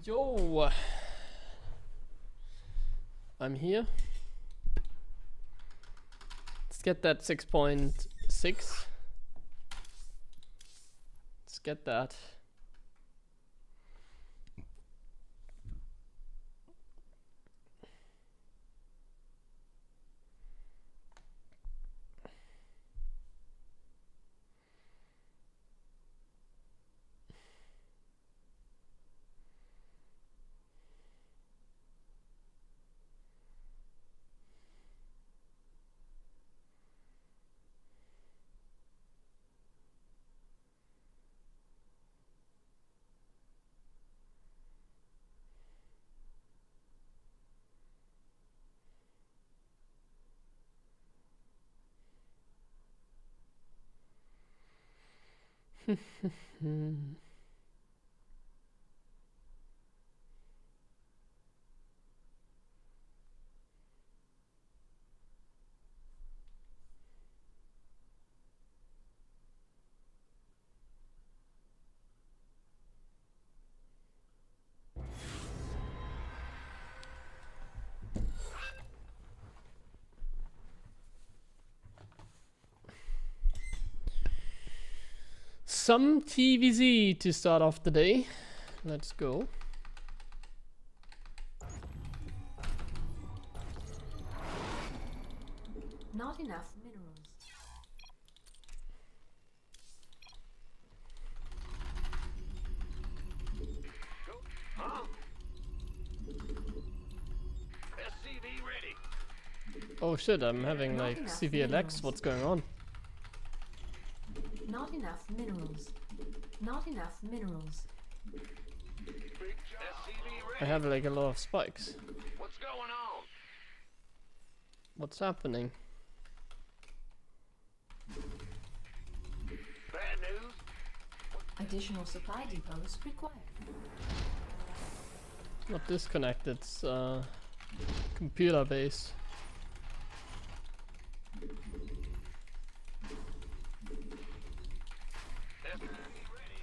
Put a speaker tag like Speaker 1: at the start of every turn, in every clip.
Speaker 1: Yo, I'm here. Let's get that 6.6. Let's get that. Some TVZ to start off the day. Let's go.
Speaker 2: Not enough minerals.
Speaker 3: Huh? SCV ready.
Speaker 1: Oh shit, I'm having
Speaker 2: Not
Speaker 1: like
Speaker 2: enough
Speaker 1: CVLX.
Speaker 2: minerals.
Speaker 1: What's going on?
Speaker 2: Not enough minerals. Not enough minerals.
Speaker 3: SCV
Speaker 1: I
Speaker 3: ready.
Speaker 1: have like a lot of spikes.
Speaker 3: What's going on?
Speaker 1: What's happening?
Speaker 3: Bad news?
Speaker 2: Additional supply depots required.
Speaker 1: Not disconnected. It's computer base.
Speaker 3: SCV ready.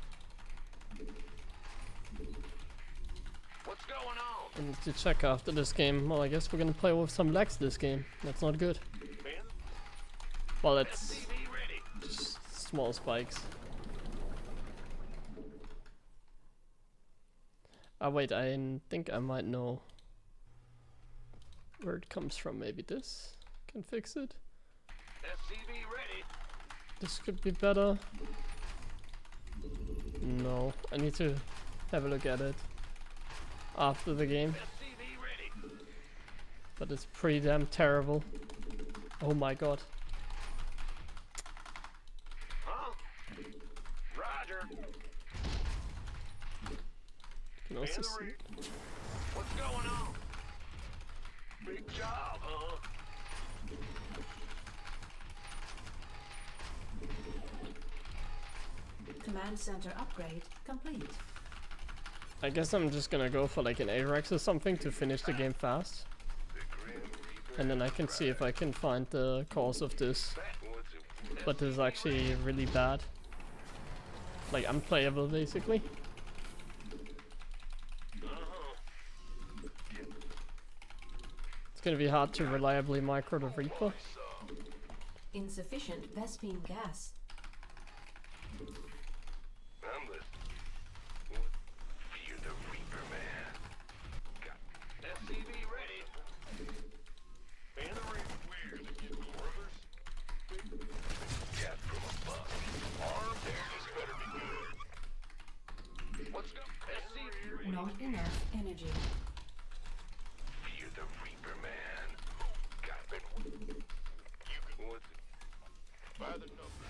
Speaker 3: What's going on?
Speaker 1: I need to check after this game. Well, I guess we're gonna play with some lags this game. That's not good.
Speaker 3: Ben?
Speaker 1: Well, it's
Speaker 3: SCV ready.
Speaker 1: just small spikes. Ah, wait, I think I might know where it comes from. Maybe this can fix it.
Speaker 3: SCV ready.
Speaker 1: This could be better. No, I need to have a look at it after the game,
Speaker 3: SCV ready.
Speaker 1: but it's pretty damn terrible. Oh my god.
Speaker 3: Huh? Roger.
Speaker 1: You can also see.
Speaker 3: What's going on? Big job, huh?
Speaker 2: Command center upgrade complete.
Speaker 1: I guess I'm just gonna go for like an AREX or something to finish the game fast. And then I can see if I can find the cause of this. But this is actually really bad. Like unplayable basically. It's gonna be hard to reliably micro the Reaper.
Speaker 2: Insufficient Vespine gas.
Speaker 3: I'm the Fear the Reaper, man. SCV ready. And the Reaper. Where's the orders? Cat from above. Arm damage better be good. What's going? SCV.
Speaker 2: Not enough energy.
Speaker 3: Fear the Reaper, man. Got it. You can what's it? By the number.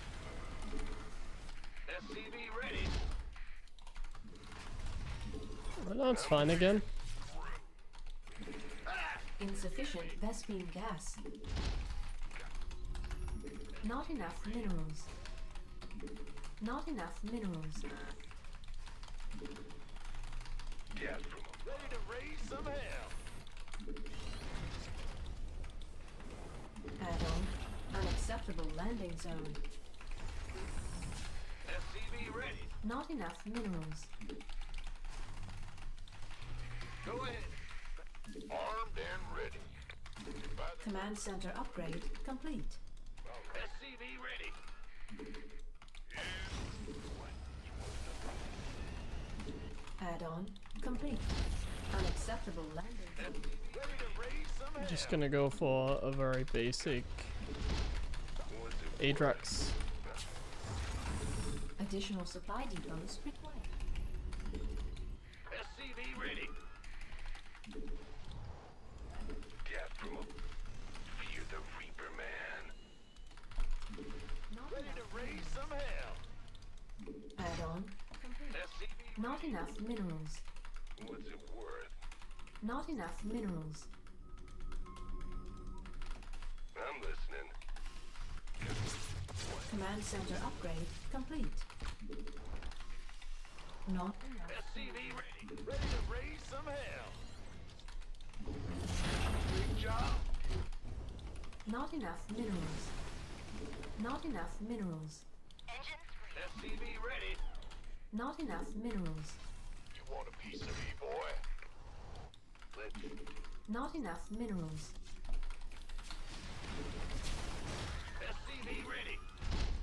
Speaker 3: SCV ready.
Speaker 1: Well, now it's fine again.
Speaker 2: Insufficient Vespine gas. Not enough minerals. Not enough minerals.
Speaker 3: Cat from above. Ready to raise some hell.
Speaker 2: Add-on. Unacceptable landing zone.
Speaker 3: SCV ready.
Speaker 2: Not enough minerals.
Speaker 3: and ready. By the
Speaker 2: Command center upgrade complete.
Speaker 3: SCV ready.
Speaker 2: Add-on complete. Unacceptable landing zone.
Speaker 3: Ready to raise some hell.
Speaker 1: Just gonna go for a very basic Adrax.
Speaker 2: Additional supply depots required.
Speaker 3: SCV ready. Death from a fear the Reaper man.
Speaker 2: Not
Speaker 3: Ready
Speaker 2: enough,
Speaker 3: to raise some hell.
Speaker 2: add-on complete.
Speaker 3: SCV
Speaker 2: Not enough minerals.
Speaker 3: what's it worth?
Speaker 2: Not enough minerals.
Speaker 3: I'm listening.
Speaker 2: Command center upgrade complete. Not enough.
Speaker 3: SCV ready. Ready to raise some hell. Big job.
Speaker 2: Not enough minerals. Not enough minerals.
Speaker 3: SCV ready.
Speaker 2: Not enough minerals.
Speaker 3: You want a piece of me, boy? Let's
Speaker 2: Not enough minerals.
Speaker 3: SCV ready.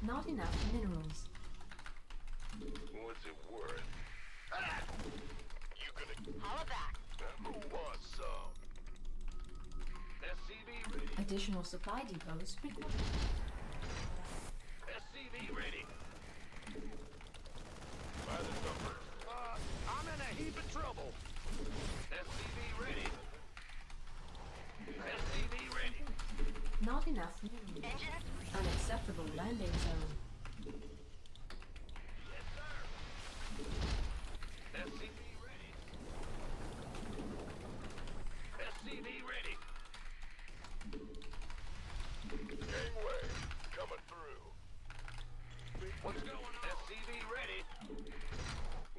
Speaker 2: Not enough minerals.
Speaker 3: What's it worth? Ah! You gonna holla back? Who wants some? SCV ready.
Speaker 2: Additional supply depots required.
Speaker 3: SCV ready. By the number. I'm in a heap of trouble. SCV ready. SCV ready.
Speaker 2: Not enough minerals. Unacceptable landing zone.
Speaker 3: Yes, sir. SCV ready. SCV ready. Gangway coming through. What's going on? SCV ready.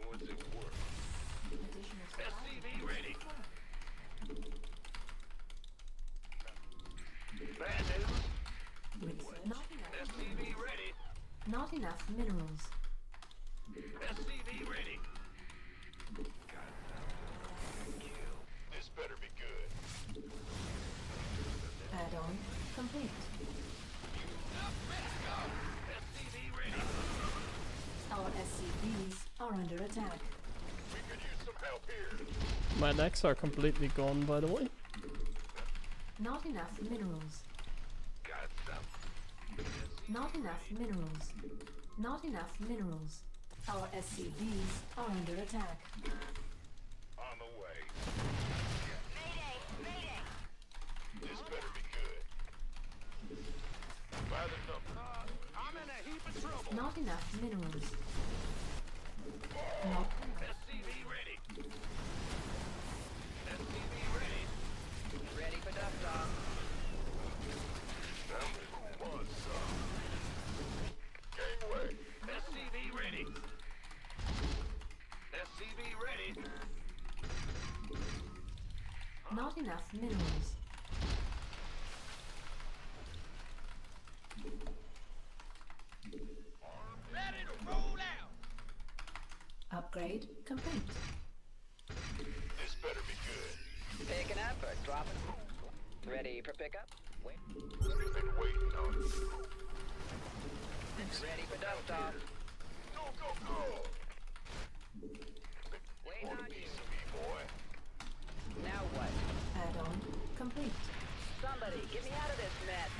Speaker 3: What's it worth?
Speaker 2: Additional supply
Speaker 3: SCV
Speaker 2: depots
Speaker 3: ready.
Speaker 2: required.
Speaker 3: Bad news.
Speaker 2: Not enough.
Speaker 3: SCV ready.
Speaker 2: Not enough minerals.
Speaker 3: SCV ready. This better be good.
Speaker 2: Add-on complete.
Speaker 3: SCV ready.
Speaker 2: Our SCVs are under attack.
Speaker 3: We could use some help here.
Speaker 1: My decks are completely gone, by the way.
Speaker 2: Not enough minerals.
Speaker 3: Got some.
Speaker 2: Not enough minerals. Not enough minerals. Our SCVs are under attack.
Speaker 3: On the way. This better be good. By the number. I'm in a heap of trouble.
Speaker 2: Not enough minerals. Not
Speaker 3: SCV ready. SCV ready. Ready for dust-off. Who wants some? Gangway. SCV ready. SCV ready.
Speaker 2: Not enough minerals.
Speaker 3: Ready to roll out.
Speaker 2: Upgrade complete.
Speaker 3: This better be good.
Speaker 4: Picking up or dropping? Ready for pickup? Wait.
Speaker 3: Been waiting on you.
Speaker 4: Ready for dust off.
Speaker 3: Go, go, go.
Speaker 4: Waiting
Speaker 3: Want a
Speaker 4: on you.
Speaker 3: piece of me, boy?
Speaker 4: Now what?
Speaker 2: Add-on complete.
Speaker 4: Somebody, get me out of this mess.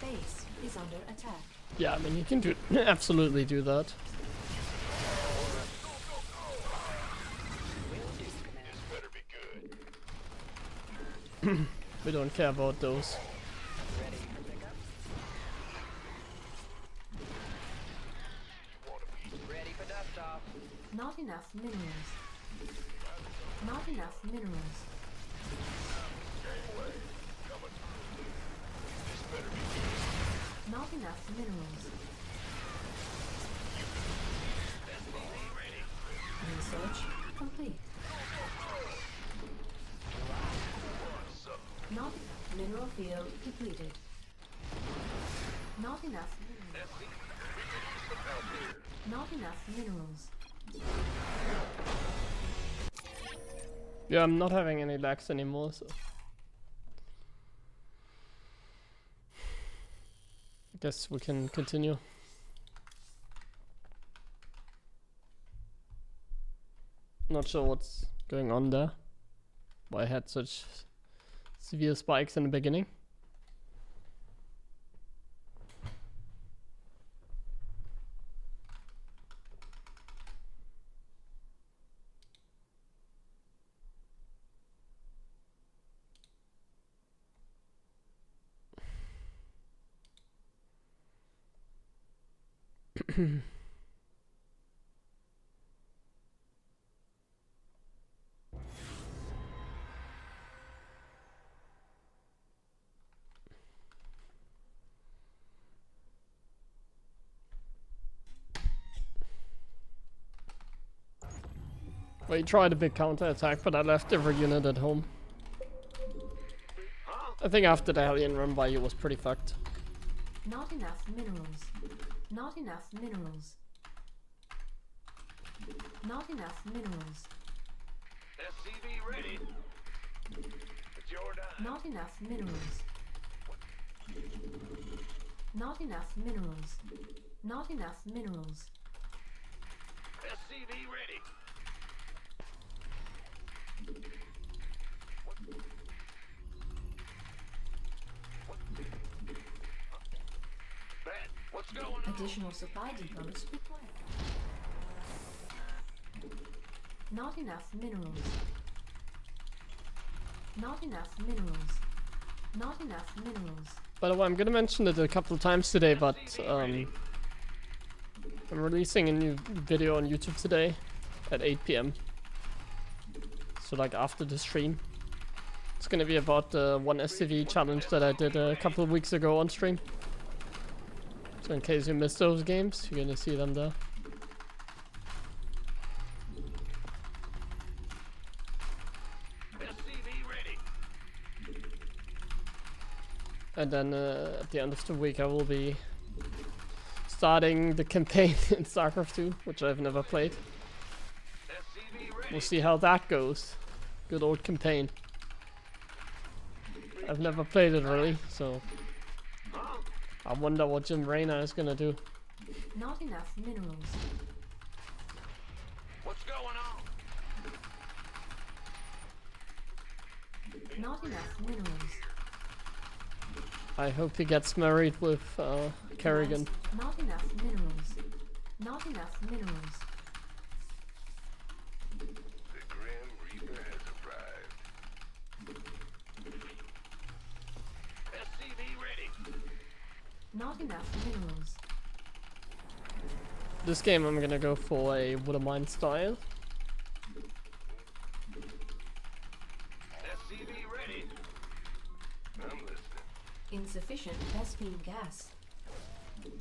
Speaker 2: Base is under attack.
Speaker 1: Yeah, I mean, you can do absolutely do that.
Speaker 4: Will do, Commander.
Speaker 3: This better be good.
Speaker 1: We don't care about those.
Speaker 4: Ready for pickup?
Speaker 3: You want a piece?
Speaker 4: Ready for dust off.
Speaker 2: Not enough minerals. Not enough minerals.
Speaker 3: Gangway coming through. This better be good.
Speaker 2: Not enough minerals.
Speaker 3: SCV ready.
Speaker 2: Research complete.
Speaker 3: Want some?
Speaker 2: Not enough mineral field depleted. Not enough minerals.
Speaker 3: SCV. We could use some help here.
Speaker 2: Not enough minerals.
Speaker 1: Yeah, I'm not having any lags anymore, so I guess we can continue. Not sure what's going on there. Why I had such severe spikes in the beginning. We tried a big counter-attack, but I left every unit at home. I think after the Hellion run by, it was pretty fucked.
Speaker 2: Not enough minerals. Not enough minerals. Not enough minerals.
Speaker 3: SCV ready. It's your time.
Speaker 2: Not enough minerals. Not enough minerals. Not enough minerals.
Speaker 3: SCV ready. What's going on?
Speaker 2: Additional supply depots required. Not enough minerals. Not enough minerals. Not enough minerals.
Speaker 1: By the way, I'm gonna mention it a couple of times today, but I'm releasing a new video on YouTube today at 8 PM. So like after the stream. It's gonna be about the 1 SCV challenge that I did a couple of weeks ago on stream. So in case you missed those games, you're gonna see them there.
Speaker 3: SCV ready.
Speaker 1: And then at the end of the week I will be starting the campaign in StarCraft 2, which I've never played.
Speaker 3: SCV ready.
Speaker 1: We'll see how that goes. Good old campaign. I've never played it really, so I wonder what Jim Rayner is gonna do.
Speaker 2: Not enough minerals.
Speaker 3: What's going on?
Speaker 2: Not enough minerals.
Speaker 1: I hope he gets married with Kerrigan.
Speaker 2: Not enough minerals. Not enough minerals.
Speaker 3: The Grim Reaper has arrived. SCV ready.
Speaker 2: Not enough minerals.
Speaker 1: This game I'm gonna go for a Wood-of-Mine style.
Speaker 3: SCV ready. I'm listening.
Speaker 2: Insufficient Vespene gas.
Speaker 3: On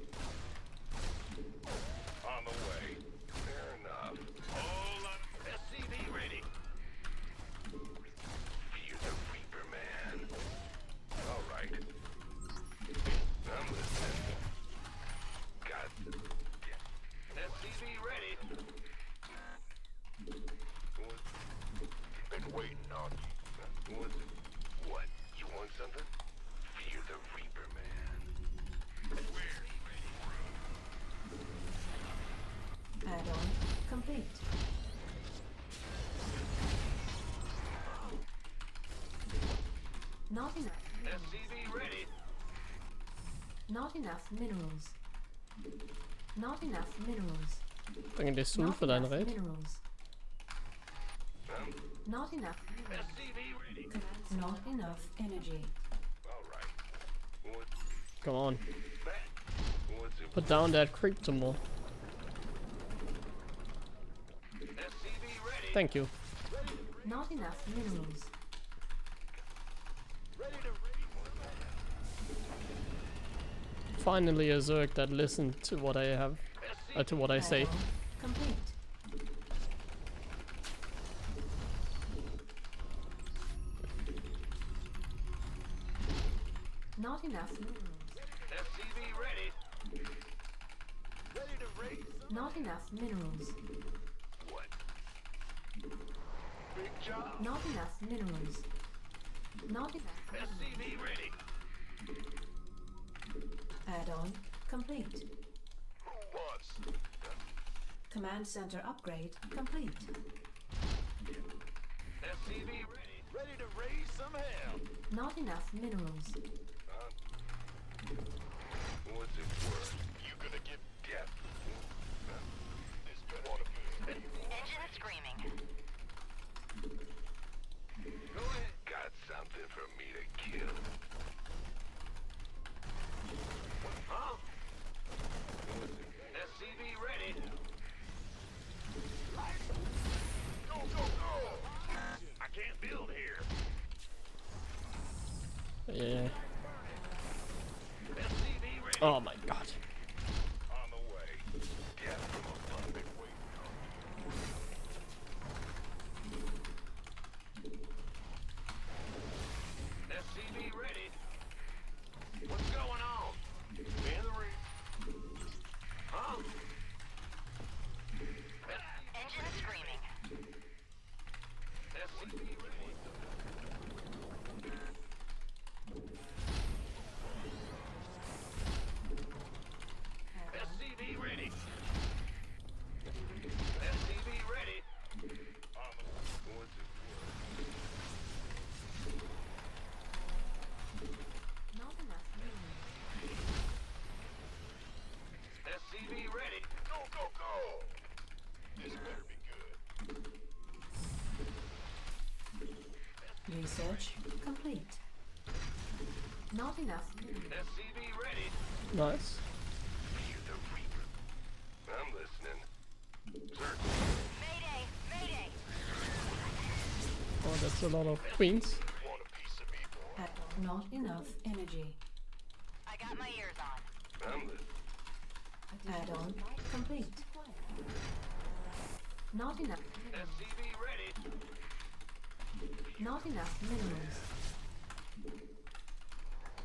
Speaker 3: the way. Fair enough. Hold on. SCV ready. Fear the Reaper Man. All right. I'm listening. Got SCV ready. Been waiting on you. What? You want something? Fear the Reaper Man. Where?
Speaker 2: Add-on complete. Not enough.
Speaker 3: SCV ready.
Speaker 2: Not enough minerals. Not enough minerals.
Speaker 1: Bringen det sul
Speaker 2: Not
Speaker 1: for deine
Speaker 2: enough
Speaker 1: Red.
Speaker 2: minerals. Not enough minerals.
Speaker 3: SCV ready.
Speaker 2: Not enough energy.
Speaker 3: All right. What?
Speaker 1: Come on.
Speaker 3: What's it?
Speaker 1: Put down that creep some more.
Speaker 3: SCV ready.
Speaker 1: Thank you.
Speaker 2: Not enough minerals.
Speaker 1: Finally a Zerg that listened to what I have, to what I say.
Speaker 2: Add-on complete. Not enough minerals.
Speaker 3: SCV ready. Ready to race.
Speaker 2: Not enough minerals.
Speaker 3: What? Big job.
Speaker 2: Not enough minerals. Not enough minerals.
Speaker 3: SCV ready.
Speaker 2: Add-on complete.
Speaker 3: Who wants?
Speaker 2: Command center upgrade complete.
Speaker 3: SCV ready. Ready to raise some hell.
Speaker 2: Not enough minerals.
Speaker 3: What's it worth? You gonna get death? This better be good.
Speaker 5: Engine screaming.
Speaker 3: Go ahead. Got something for me to kill. Huh? SCV ready. Go, go, go! I can't build here.
Speaker 1: Yeah.
Speaker 3: SCV ready.
Speaker 1: Oh my god.
Speaker 3: On the way. Death from above and waiting on you. SCV ready. What's going on? Man the ring. Huh?
Speaker 5: Engine screaming.
Speaker 3: SCV ready. SCV ready. SCV ready. What's it
Speaker 2: Not enough minerals.
Speaker 3: SCV ready. Go, go, go! This better be good.
Speaker 2: Research complete. Not enough minerals.
Speaker 3: SCV ready.
Speaker 1: Nice.
Speaker 3: Fear the Reaper. I'm listening. Sir.
Speaker 5: Mayday! Mayday!
Speaker 1: Oh, that's a lot of queens.
Speaker 3: Want a piece of me, boy?
Speaker 2: Not enough energy.
Speaker 5: I got my ears on.
Speaker 3: I'm listening.
Speaker 2: Add-on complete. Not enough minerals.
Speaker 3: SCV ready.
Speaker 2: Not enough minerals.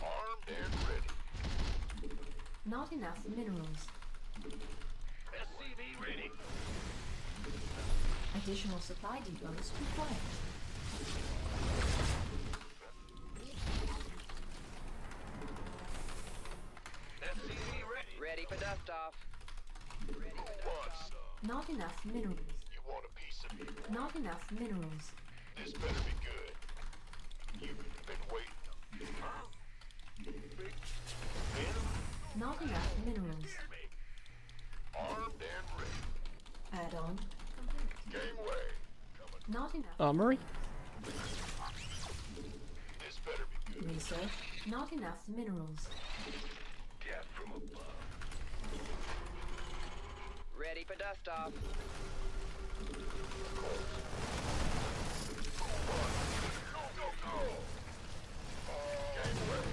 Speaker 3: Armed and ready.
Speaker 2: Not enough minerals.
Speaker 3: SCV ready.
Speaker 2: Additional supply depots required.
Speaker 3: SCV ready.
Speaker 4: Ready for dust off. Ready
Speaker 3: Who
Speaker 4: for dust
Speaker 3: wants
Speaker 4: off.
Speaker 3: some?
Speaker 2: Not enough minerals.
Speaker 3: You want a piece of me, boy?
Speaker 2: Not enough minerals.
Speaker 3: This better be good. You've been waiting. Huh? Big enemy.
Speaker 2: Not enough minerals.
Speaker 3: Hear me. Armed and ready.
Speaker 2: Add-on.
Speaker 3: Gangway. Coming.
Speaker 2: Not enough.
Speaker 1: Armory?
Speaker 3: This better be good.
Speaker 2: Research. Not enough minerals.
Speaker 3: Death from above.
Speaker 4: Ready for dust off.
Speaker 3: Go, go, go! Gangway.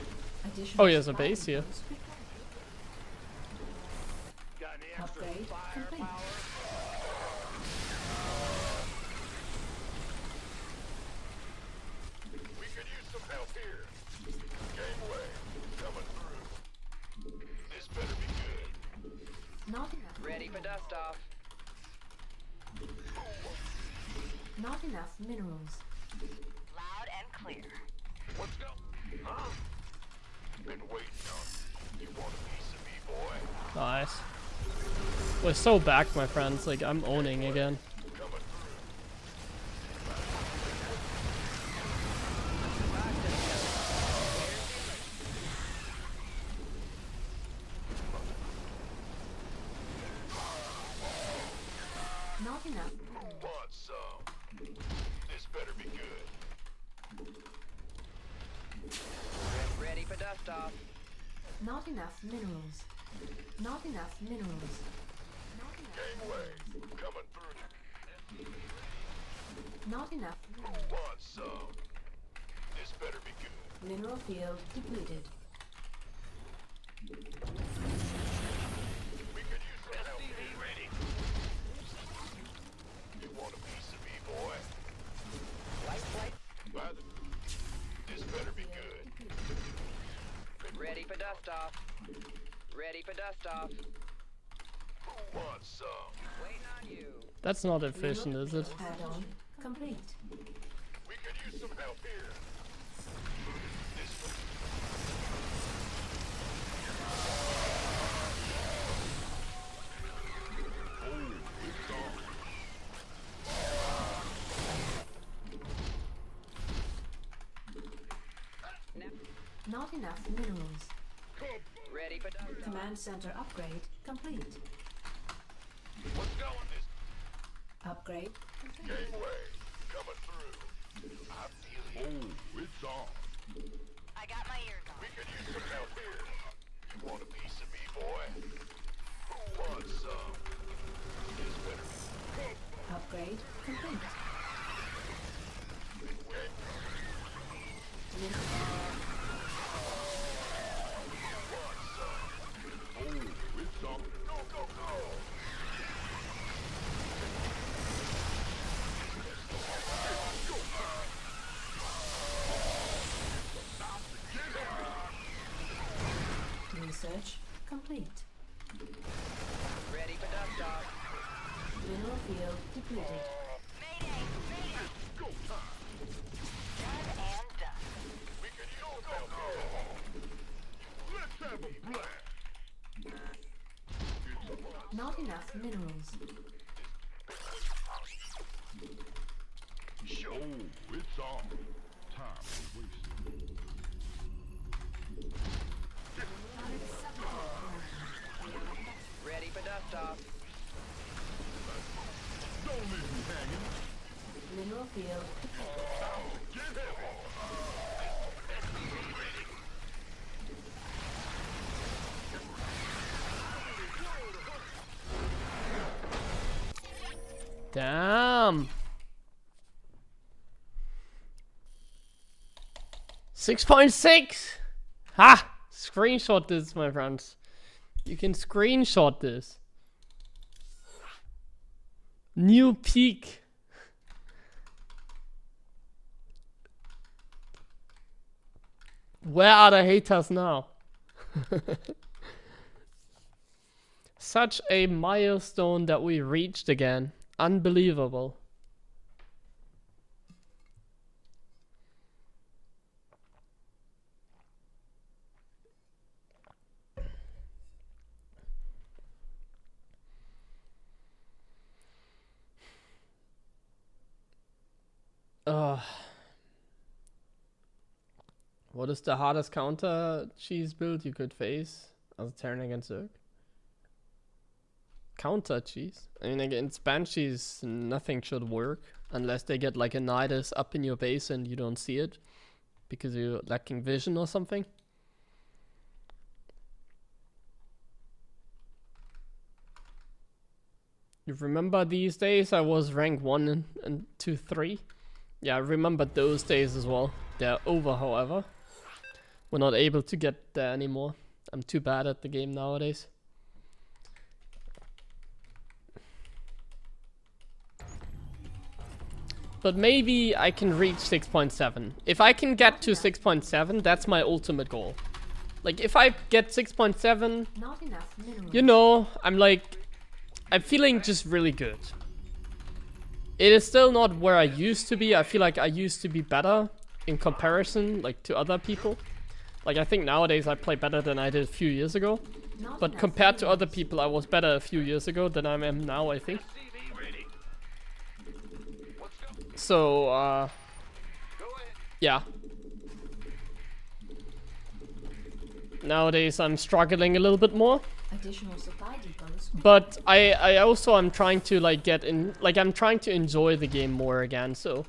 Speaker 2: Additional
Speaker 1: Oh, he has a
Speaker 2: supply
Speaker 1: base here.
Speaker 2: depots required.
Speaker 3: Got any extra
Speaker 2: Upgrade complete.
Speaker 3: firepower? We could use some help here. Gangway. Coming through. This better be good.
Speaker 2: Not enough.
Speaker 4: Ready for dust off.
Speaker 2: Not enough minerals.
Speaker 5: Loud and clear.
Speaker 3: Let's go. Huh? Been waiting on you. You want a piece of me, boy?
Speaker 1: Nice. We're so back, my friends. Like, I'm owning again.
Speaker 3: Coming through.
Speaker 2: Not enough.
Speaker 3: Want some? This better be good.
Speaker 4: Ready for dust off.
Speaker 2: Not enough minerals. Not enough minerals. Not enough.
Speaker 3: Gangway. Coming through.
Speaker 2: Not enough.
Speaker 3: Want some? This better be good.
Speaker 2: Mineral field depleted.
Speaker 3: We could use some help. SCV ready. You want a piece of me, boy?
Speaker 4: Light flight.
Speaker 3: By the... This better be good.
Speaker 4: Ready for dust off. Ready for dust off.
Speaker 3: Who wants some?
Speaker 4: Waiting on you.
Speaker 1: That's not efficient, is it?
Speaker 2: Add-on complete.
Speaker 3: some help here?
Speaker 2: Not enough minerals.
Speaker 4: Ready for dust off.
Speaker 2: Command center upgrade complete.
Speaker 3: What's going this
Speaker 2: Upgrade complete.
Speaker 3: gateway? Coming through. I feel you. Oh, it's on.
Speaker 5: I got my ears on.
Speaker 3: We could use some help here. You want a piece of me, boy? Who wants some? This better.
Speaker 2: Upgrade complete.
Speaker 3: Oh, it's on. Go, go, go!
Speaker 2: Research complete.
Speaker 4: Ready for dust off.
Speaker 2: Mineral field depleted.
Speaker 5: Mayday! Mayday!
Speaker 3: Go time!
Speaker 5: Done and done.
Speaker 3: We could use help here. Let's have a blast!
Speaker 2: Not enough minerals.
Speaker 3: Show. Oh, it's on. Time is wasted.
Speaker 4: Ready for dust off.
Speaker 3: Don't leave me hanging.
Speaker 2: Mineral field depleted.
Speaker 3: Get heavy.
Speaker 1: Damn. 6.6. Ha! Screenshot this, my friends. You can screenshot this. New peak. Where are the haters now? Such a milestone that we reached again. Unbelievable. What is the hardest counter cheese build you could face as a Terran against Zerg? Counter cheese? I mean, against Banshees, nothing should work unless they get like a Nidus up in your base and you don't see it because you're lacking vision or something. You remember these days I was rank 1 and 2, 3? Yeah, I remember those days as well. They're over, however. We're not able to get there anymore. I'm too bad at the game nowadays. But maybe I can reach 6.7. If I can get to 6.7, that's my ultimate goal. Like, if I get 6.7,
Speaker 2: Not enough minerals.
Speaker 1: you know, I'm feeling just really good. It is still not where I used to be. I feel like I used to be better in comparison, like, to other people. Like, I think nowadays I play better than I did a few years ago.
Speaker 2: Not
Speaker 1: But
Speaker 2: enough
Speaker 1: compared to other
Speaker 2: minerals.
Speaker 1: people, I was better a few years ago than I am now, I think.
Speaker 3: CV ready. Let's go.
Speaker 1: So,
Speaker 3: Go ahead.
Speaker 1: yeah. Nowadays I'm struggling a little bit more.
Speaker 2: Additional supply depots.
Speaker 1: But I also am trying to like get in, like I'm trying to enjoy the game more again. So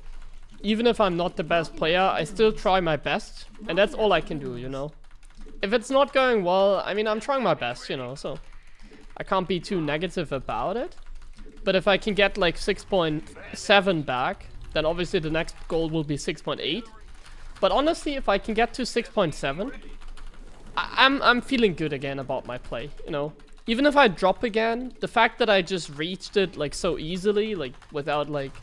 Speaker 1: even if I'm not the best player, I still try my best, and that's all I can do, you know. If it's not going well, I mean, I'm trying my best, you know, so I can't be too negative about it. But if I can get like 6.7 back, then obviously the next goal will be 6.8. But honestly, if I can get to 6.7, I'm feeling good again about my play, you know. Even if I drop again, the fact that I just reached it like so easily, like without like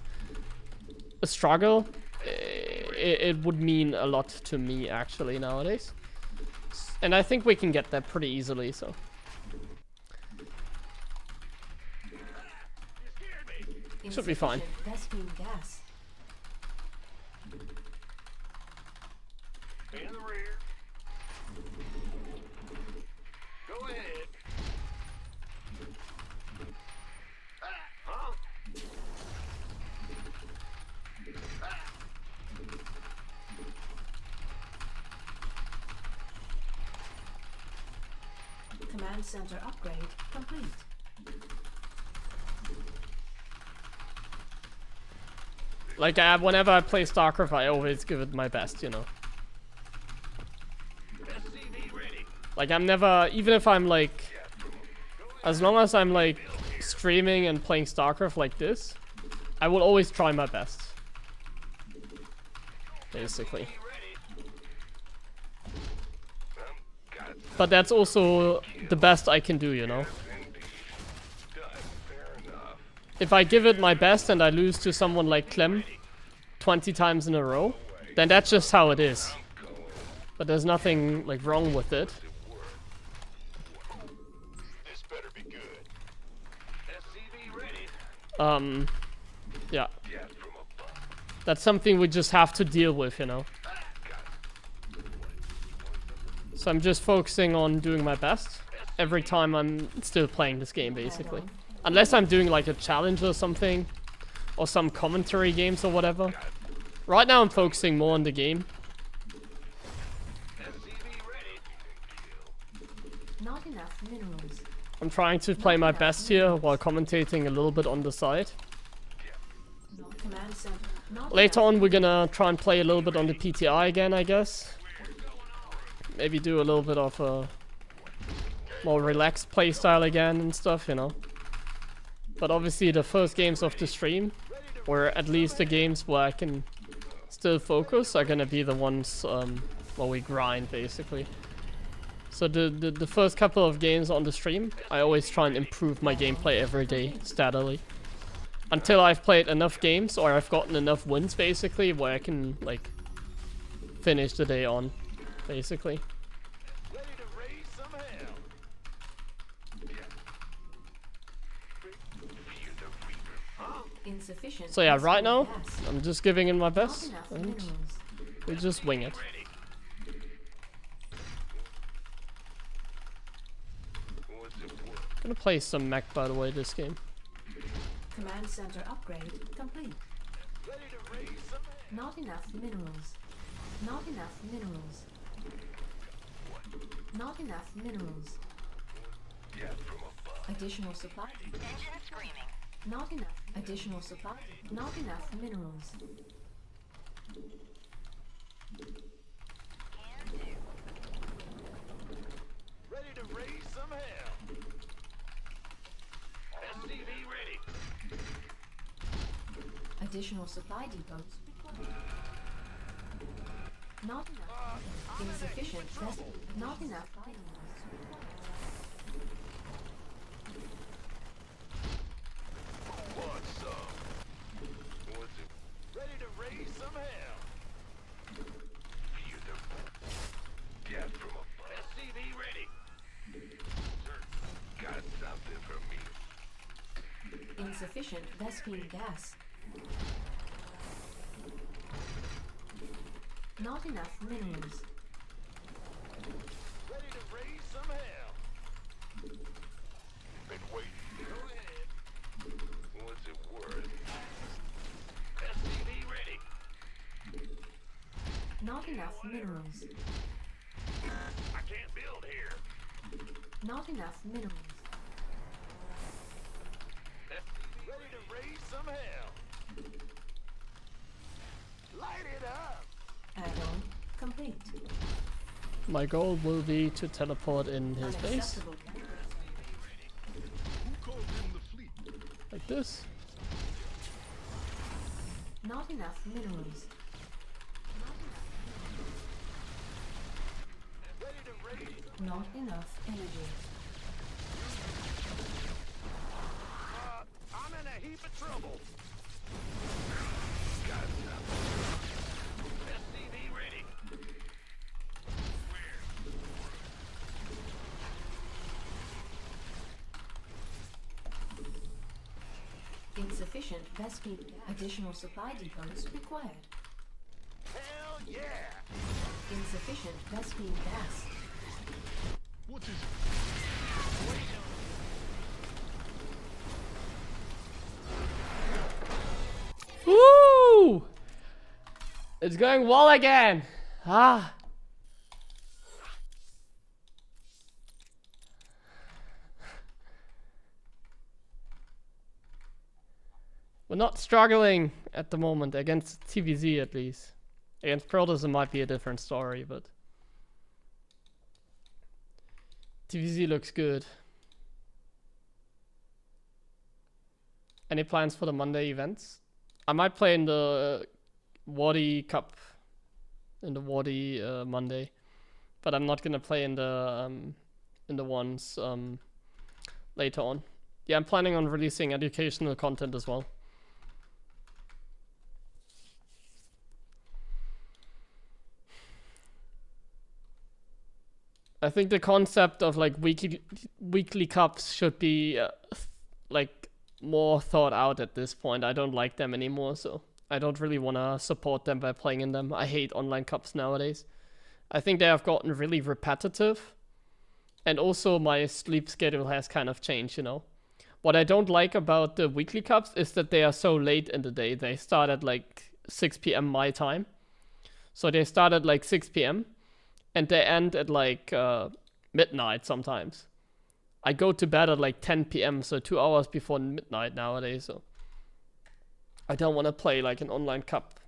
Speaker 1: a struggle, it would mean a lot to me actually nowadays. And I think we can get that pretty easily, so. Should be fine.
Speaker 2: Insufficient rescue gas.
Speaker 3: In the rear. Go ahead. Huh?
Speaker 2: Command center upgrade complete.
Speaker 1: Like, whenever I play StarCraft, I always give it my best, you know.
Speaker 3: SCV ready.
Speaker 1: Like, I'm never, even if I'm like, as long as I'm like streaming and playing StarCraft like this, I will always try my best. Basically. But that's also the best I can do, you know. If I give it my best and I lose to someone like Clem 20 times in a row, then that's just how it is. But there's nothing like wrong with it.
Speaker 3: This better be good. SCV ready.
Speaker 1: Yeah. That's something we just have to deal with, you know. So I'm just focusing on doing my best every time I'm still playing this game, basically. Unless I'm doing like a challenge or something, or some commentary games or whatever. Right now I'm focusing more on the game.
Speaker 2: Not enough minerals.
Speaker 1: I'm trying to play my best here while commentating a little bit on the side.
Speaker 2: Command center. Not
Speaker 1: Later
Speaker 2: enough.
Speaker 1: on we're gonna try and play a little bit on the PTI again, I guess. Maybe do a little bit of a more relaxed playstyle again and stuff, you know. But obviously the first games of the stream, or at least the games where I can still focus, are gonna be the ones where we grind, basically. So the first couple of games on the stream, I always try and improve my gameplay every day, steadily. Until I've played enough games, or I've gotten enough wins, basically, where I can, like, finish the day on, basically.
Speaker 3: Ready to raise some hell.
Speaker 2: Insufficient.
Speaker 1: So yeah, right now,
Speaker 2: gas.
Speaker 1: I'm just giving it my
Speaker 2: Not
Speaker 1: best,
Speaker 2: enough
Speaker 1: and
Speaker 2: minerals.
Speaker 1: we just wing it. Gonna play some mech, by the way, this game.
Speaker 2: Command center upgrade complete.
Speaker 3: Ready to raise some hell.
Speaker 2: Not enough minerals. Not enough minerals. Not enough minerals. Additional supply.
Speaker 5: Engine screaming.
Speaker 2: Not enough. Additional supply. Not enough minerals.
Speaker 3: Ready to raise some hell. SCV ready.
Speaker 2: Additional supply depots. Not enough. Insufficient vessel. Not enough minerals.
Speaker 3: What's up? What's it? Ready to raise some hell. Feel the death from above. SCV ready. Sir, got something for me.
Speaker 2: Insufficient Vespine gas. Not enough minerals.
Speaker 3: Ready to raise some hell. Been waiting. Go ahead. What's it worth? SCV ready.
Speaker 2: Not enough minerals.
Speaker 3: I can't build here.
Speaker 2: Not enough minerals.
Speaker 3: SCV ready to raise some hell. Light it up.
Speaker 2: Add-on complete.
Speaker 1: My goal will be to teleport in his base,
Speaker 2: Unacceptable.
Speaker 1: like this.
Speaker 2: Not enough minerals.
Speaker 3: Ready to raise.
Speaker 2: Not enough energy.
Speaker 3: I'm in a heap of trouble. SCV ready. Where?
Speaker 2: Insufficient Vespine. Additional supply depots required.
Speaker 3: Hell yeah!
Speaker 2: Insufficient Vespine gas.
Speaker 1: Woo! It's going well again. Ah. We're not struggling at the moment against TVZ at least. Against Protoss it might be a different story, but TVZ looks good. Any plans for the Monday events? I might play in the Wadi Cup in the Wadi Monday, but I'm not gonna play in the ones later on. Yeah, I'm planning on releasing educational content as well. I think the concept of like weekly cups should be like more thought out at this point. I don't like them anymore, so I don't really want to support them by playing in them. I hate online cups nowadays. I think they have gotten really repetitive, and also my sleep schedule has kind of changed, you know. What I don't like about the weekly cups is that they are so late in the day. They start at like 6 p.m. my time. So they start at like 6 p.m. and they end at like midnight sometimes. I go to bed at like 10 p.m. so 2 hours before midnight nowadays. So I don't want to play like an online cup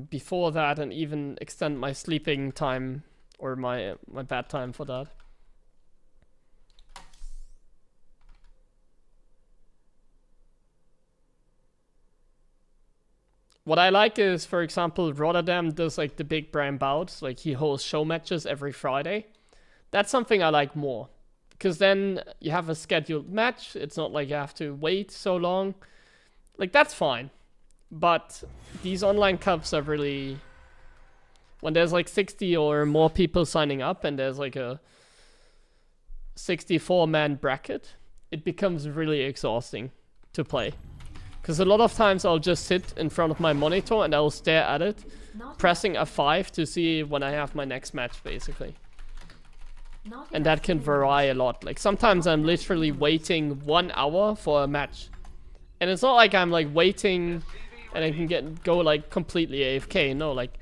Speaker 1: before that, and even extend my sleeping time or my bed time for that. What I like is, for example, Rotterdam does like the big brand bouts, like he hosts show matches every Friday. That's something I like more, because then you have a scheduled match. It's not like you have to wait so long. Like, that's fine. But these online cups are really, when there's like 60 or more people signing up and there's like a 64-man bracket, it becomes really exhausting to play. Because a lot of times I'll just sit in front of my monitor and I'll stare at it, pressing F5 to see when I have my next match, basically. And that can vary a lot. Like, sometimes I'm literally waiting 1 hour for a match. And it's not like I'm like waiting and I can go like completely AFK. No, like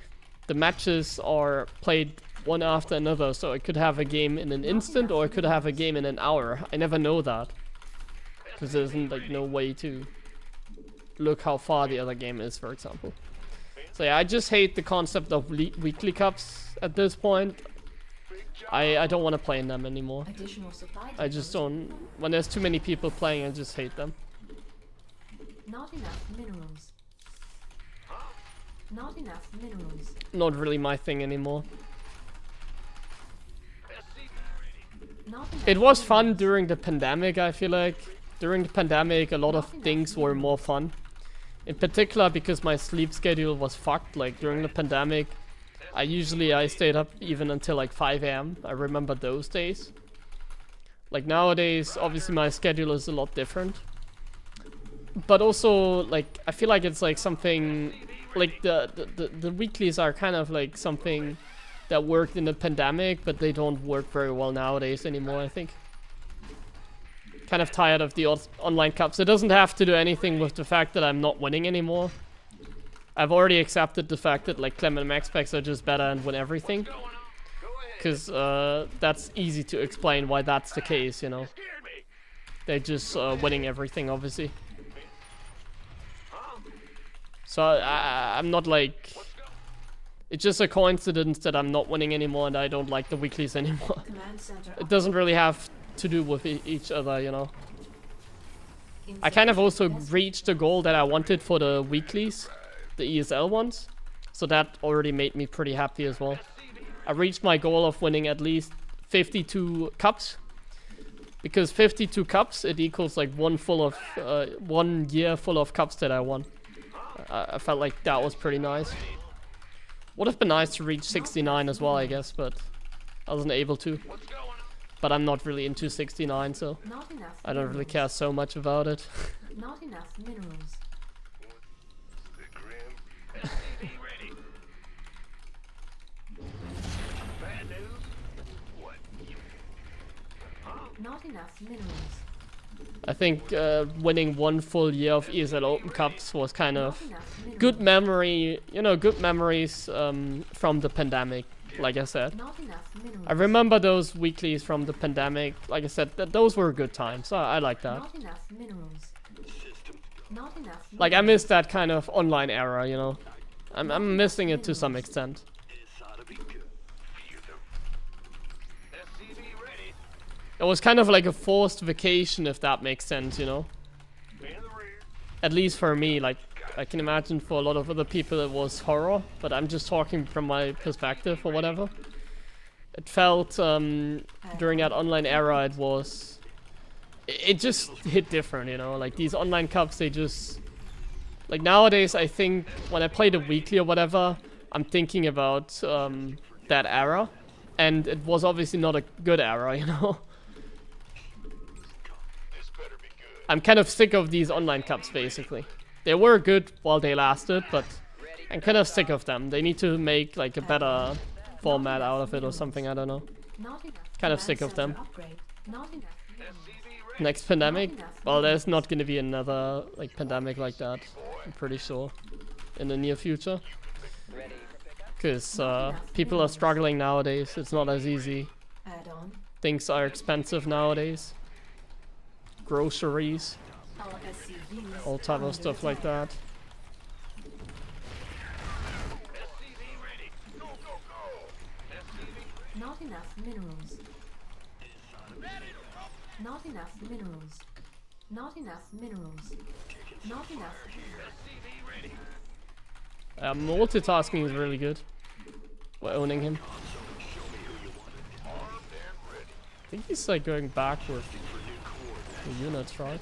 Speaker 1: the matches are played one after another. So I could have a game in an instant or I could have a game in an hour. I never know that. Because there's like no way to look how far the other game is, for example. So yeah, I just hate the concept of weekly cups at this point. I don't want to play in them anymore. I just don't. When there's too many people playing, I just hate them.
Speaker 2: Not enough minerals. Not enough minerals.
Speaker 1: Not really my thing anymore. It was fun during the pandemic, I feel like. During the pandemic, a lot of things were more fun. In particular, because my sleep schedule was fucked. Like, during the pandemic, I stayed up even until like 5 a.m. I remember those days. Like, nowadays, obviously my schedule is a lot different. But also, like, I feel like it's like something, like the weeklies are kind of like something that worked in the pandemic, but they don't work very well nowadays anymore, I think. Kind of tired of the online cups. It doesn't have to do anything with the fact that I'm not winning anymore. I've already accepted the fact that like Clem and Max packs are just better and win everything. Because that's easy to explain why that's the case, you know. They're just winning everything, obviously. So I'm not like... It's just a coincidence that I'm not winning anymore and I don't like the weeklies anymore. It doesn't really have to do with each other, you know. I kind of also reached the goal that I wanted for the weeklies, the ESL ones, so that already made me pretty happy as well. I reached my goal of winning at least 52 cups, because 52 cups, it equals like 1 year full of cups that I won. I felt like that was pretty nice. Would have been nice to reach 69 as well, I guess, but I wasn't able to. But I'm not really into 69, so I don't really care so much about it.
Speaker 2: Not enough minerals. Not enough minerals.
Speaker 1: I think winning one full year of ESL Open Cups was kind
Speaker 2: Not
Speaker 1: of
Speaker 2: enough minerals.
Speaker 1: good memory, you know, good memories from the pandemic, like I said.
Speaker 2: Not enough minerals.
Speaker 1: I remember those weeklies from the pandemic, like I said, those were good times, I like that.
Speaker 2: Not enough minerals. Not enough.
Speaker 1: Like, I miss that kind of online era, you know. I'm missing it to some extent. It was kind of like a forced vacation, if that makes sense, you know. At least for me, like, I can imagine for a lot of other people it was horror, but I'm just talking from my perspective or whatever. It felt, during that online era, it was... It just hit different, you know. Like, these online cups, they just... Like, nowadays, I think, when I play the weekly or whatever, I'm thinking about, that era. And it was obviously not a good era, you know. I'm kind of sick of these online cups, basically. They were good while they lasted, but I'm kind of sick of them. They need to make, like, a better format out of it or something, I don't know.
Speaker 2: Not enough.
Speaker 1: Kind of sick of them.
Speaker 2: Upgrade. Not enough minerals.
Speaker 1: Next pandemic? Well, there's not gonna be another, like, pandemic like that. I'm pretty sure. In the near future.
Speaker 4: Ready for pickup?
Speaker 1: Because people are struggling nowadays. It's not as easy.
Speaker 2: Add on.
Speaker 1: Things are expensive nowadays. Groceries.
Speaker 2: Our SCVs.
Speaker 1: All type of stuff like that.
Speaker 2: Not enough minerals. Not enough minerals. Not enough minerals. Not enough.
Speaker 1: Multitasking is really good. We're owning him. I think he's like going back with the units, right?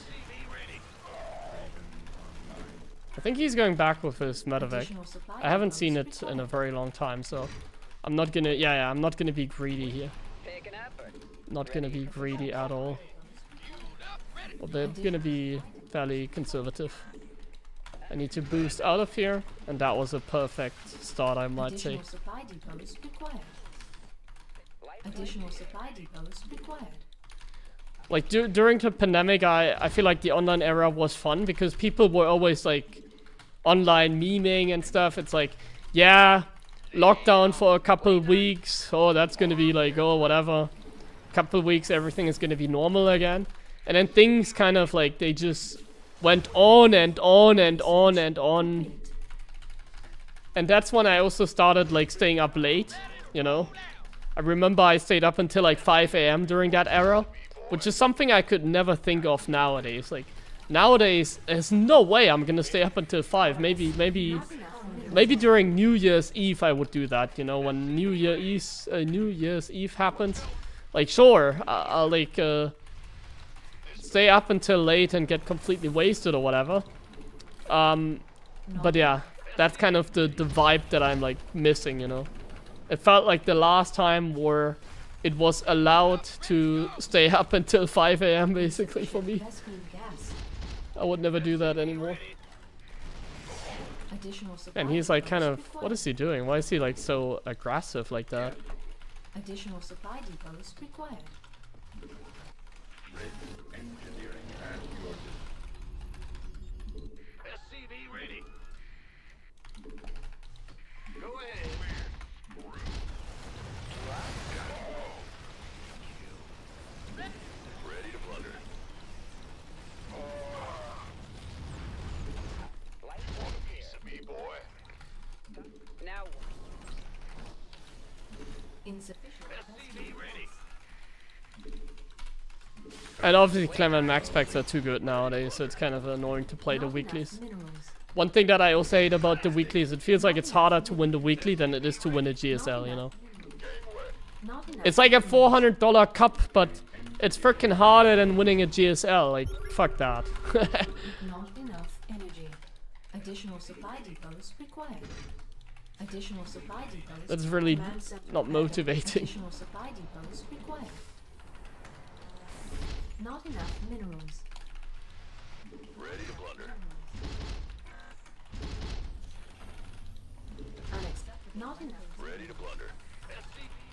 Speaker 1: I think he's going back with his medevac.
Speaker 2: Additional supply
Speaker 1: I haven't
Speaker 2: depots
Speaker 1: seen it in a
Speaker 2: required.
Speaker 1: very long time, so I'm not gonna. Yeah, I'm not gonna be greedy here.
Speaker 4: Picking up or
Speaker 1: Not gonna be greedy at all. Well, they're gonna be fairly conservative. I need to boost out of here, and that was a perfect start, I might say.
Speaker 2: Additional supply depots required. Additional supply depots required.
Speaker 1: Like during the pandemic, I feel like the online era was fun because people were always like online memeing and stuff. It's like, yeah, lockdown for a couple weeks. Oh, that's gonna be like, oh, whatever. Couple weeks, everything is gonna be normal again. And then things kind of like, they just went on and on and on and on. And that's when I also started like staying up late, you know. I remember I stayed up until like 5 AM during that era, which is something I could never think of nowadays. Like, nowadays, there's no way I'm gonna stay up until 5. Maybe during New Year's Eve I would do that, you know, when New Year's Eve happens. Like, sure, I'll like, stay up until late and get completely wasted or whatever. But yeah, that's kind of the vibe that I'm like missing, you know. It felt like the last time where it was allowed to stay up until 5 AM basically for me.
Speaker 2: Rescuing gas.
Speaker 1: I would never do that anymore.
Speaker 2: Additional supply
Speaker 1: And he's like kind
Speaker 2: depots
Speaker 1: of,
Speaker 2: required.
Speaker 1: what is he doing? Why is he like so aggressive like that?
Speaker 2: Additional supply depots required.
Speaker 3: SCV ready. Go ahead. Ready to plunder.
Speaker 4: light
Speaker 3: Want a piece of me, boy?
Speaker 4: now?
Speaker 2: Insufficient.
Speaker 3: SCV ready.
Speaker 1: And obviously Clem and Max packs are too good nowadays, so it's kind of annoying to play the
Speaker 2: Not enough
Speaker 1: weeklies.
Speaker 2: minerals.
Speaker 1: One thing that I also hate about the weeklies, it feels like it's harder to win the weekly than it is to win a GSL, you know.
Speaker 2: Not enough.
Speaker 1: It's like a $400 cup, but it's freaking harder than winning a GSL. Like, fuck that.
Speaker 2: Not enough energy. Additional supply depots required. Additional supply depots.
Speaker 1: That's really
Speaker 2: Command center
Speaker 1: not
Speaker 2: added.
Speaker 1: motivating.
Speaker 2: Additional supply depots required. Not enough minerals.
Speaker 3: Ready to plunder.
Speaker 2: Unacceptable. Not enough.
Speaker 3: Ready to plunder.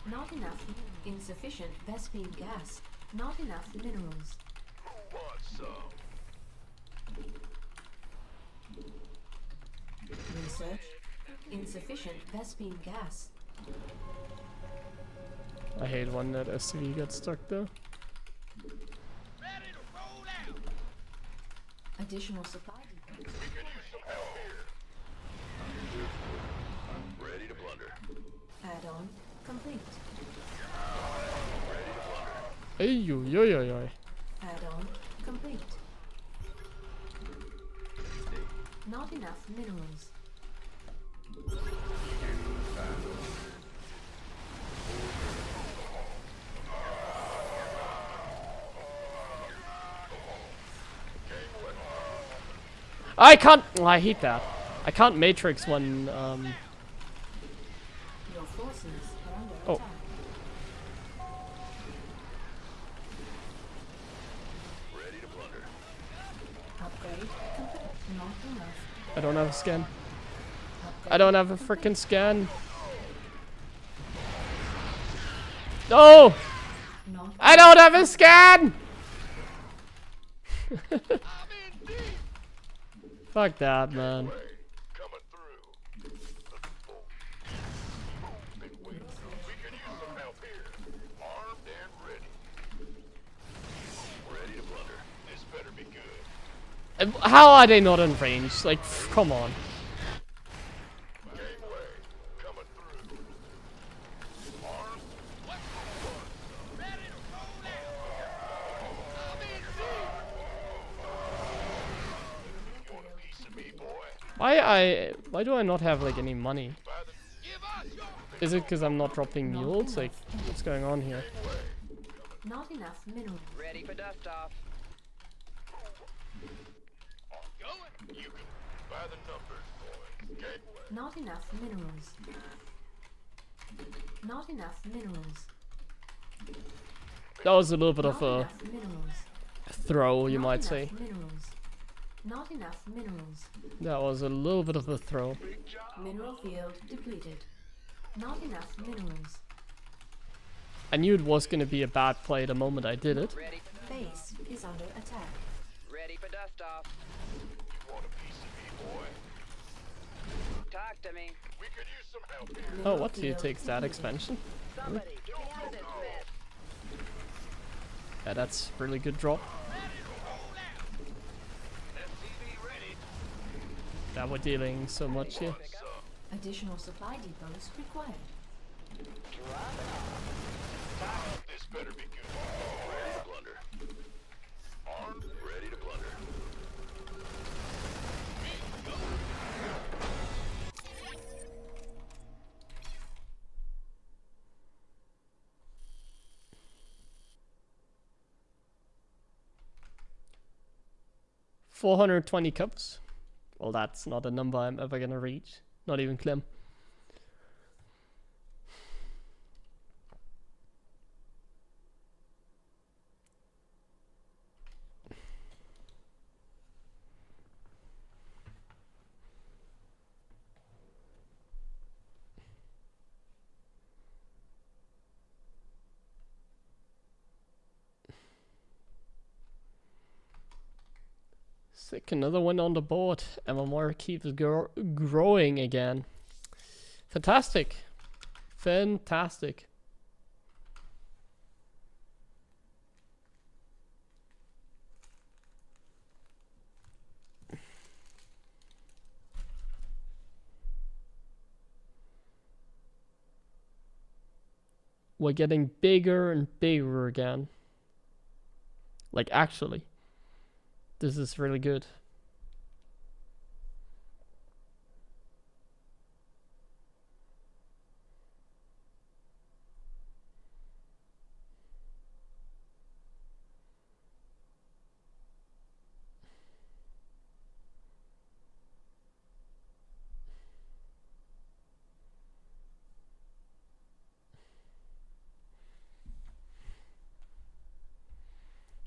Speaker 2: Not enough. Insufficient Vespine gas. Not enough minerals.
Speaker 3: Who wants some?
Speaker 2: Research. Insufficient Vespine gas.
Speaker 1: I hate when that SCV gets stuck though.
Speaker 2: Additional supply depots.
Speaker 3: We could use some help here. Ready to plunder.
Speaker 2: Add-on complete.
Speaker 3: Ready to plunder.
Speaker 1: Hey yo yo yo yo.
Speaker 2: Add-on complete. Not enough minerals.
Speaker 1: I can't. Oh, I hate that. I can't matrix when
Speaker 2: Your forces are under
Speaker 1: Oh.
Speaker 2: attack.
Speaker 3: Ready to plunder.
Speaker 2: Upgrade complete. Not enough.
Speaker 1: I don't have a scan.
Speaker 2: Upgrade
Speaker 1: I don't have a freaking scan. No!
Speaker 2: not
Speaker 1: I don't have a scan! Fuck that, man.
Speaker 3: Coming through. Been waiting. We could use some help here. Armed and ready. Ready to plunder. This better be good.
Speaker 1: How are they not in range? Like, come on.
Speaker 3: Gangway. Coming through. Armed. Ready to roll out. You want a piece of me, boy?
Speaker 1: Why do I not have like any money?
Speaker 3: By the... Give us your...
Speaker 1: Is it because I'm not dropping
Speaker 2: Not
Speaker 1: mules? Like,
Speaker 2: enough.
Speaker 1: what's going on here?
Speaker 2: Not enough minerals.
Speaker 4: Ready for dust off.
Speaker 3: Going. You can... By the numbers, boy. Gangway.
Speaker 2: Not enough minerals. Not enough minerals.
Speaker 1: That was a little bit
Speaker 2: Not
Speaker 1: of a
Speaker 2: enough minerals.
Speaker 1: throw, you
Speaker 2: Not
Speaker 1: might
Speaker 2: enough
Speaker 1: say.
Speaker 2: Minerals. Not enough minerals.
Speaker 1: That was a little bit of a throw.
Speaker 2: Mineral field depleted. Not enough minerals.
Speaker 1: I knew it was gonna be a bad play the moment I did it.
Speaker 4: Ready.
Speaker 2: Base is under attack.
Speaker 4: Ready for dust off.
Speaker 3: You want a piece of me, boy?
Speaker 4: Talk to me.
Speaker 3: We could use some help here.
Speaker 1: Oh,
Speaker 2: Mineral
Speaker 1: what? He
Speaker 2: field
Speaker 1: takes that
Speaker 2: depleted.
Speaker 1: expansion?
Speaker 4: Somebody, get me out of this mess.
Speaker 1: Yeah, that's really good drop.
Speaker 3: SCV ready.
Speaker 1: That we're dealing so much here.
Speaker 2: Additional supply depots required.
Speaker 3: This better be good. Ready to plunder. Armed, ready to plunder.
Speaker 1: 420 cups. Well, that's not a number I'm ever gonna reach. Not even Clem. Sick, another one on the board. MMR keeps growing again. Fantastic. Fantastic. We're getting bigger and bigger again. Like, actually. This is really good.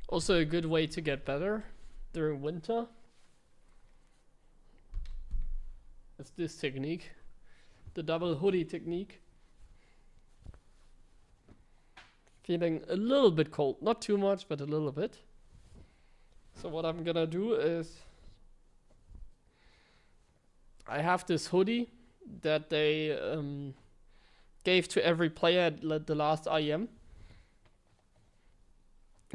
Speaker 1: Also a good way to get better during winter. It's this technique. The double hoodie technique. Feeling a little bit cold. Not too much, but a little bit. So what I'm gonna do is... I have this hoodie that they gave to every player at the last IEM.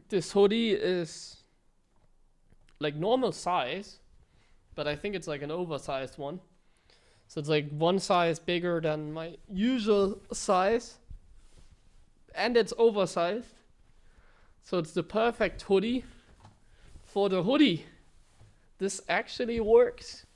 Speaker 1: This hoodie is like normal size, but I think it's like an oversized one. So it's like one size bigger than my usual size. And it's oversized. So it's the perfect hoodie for the hoodie. This actually works.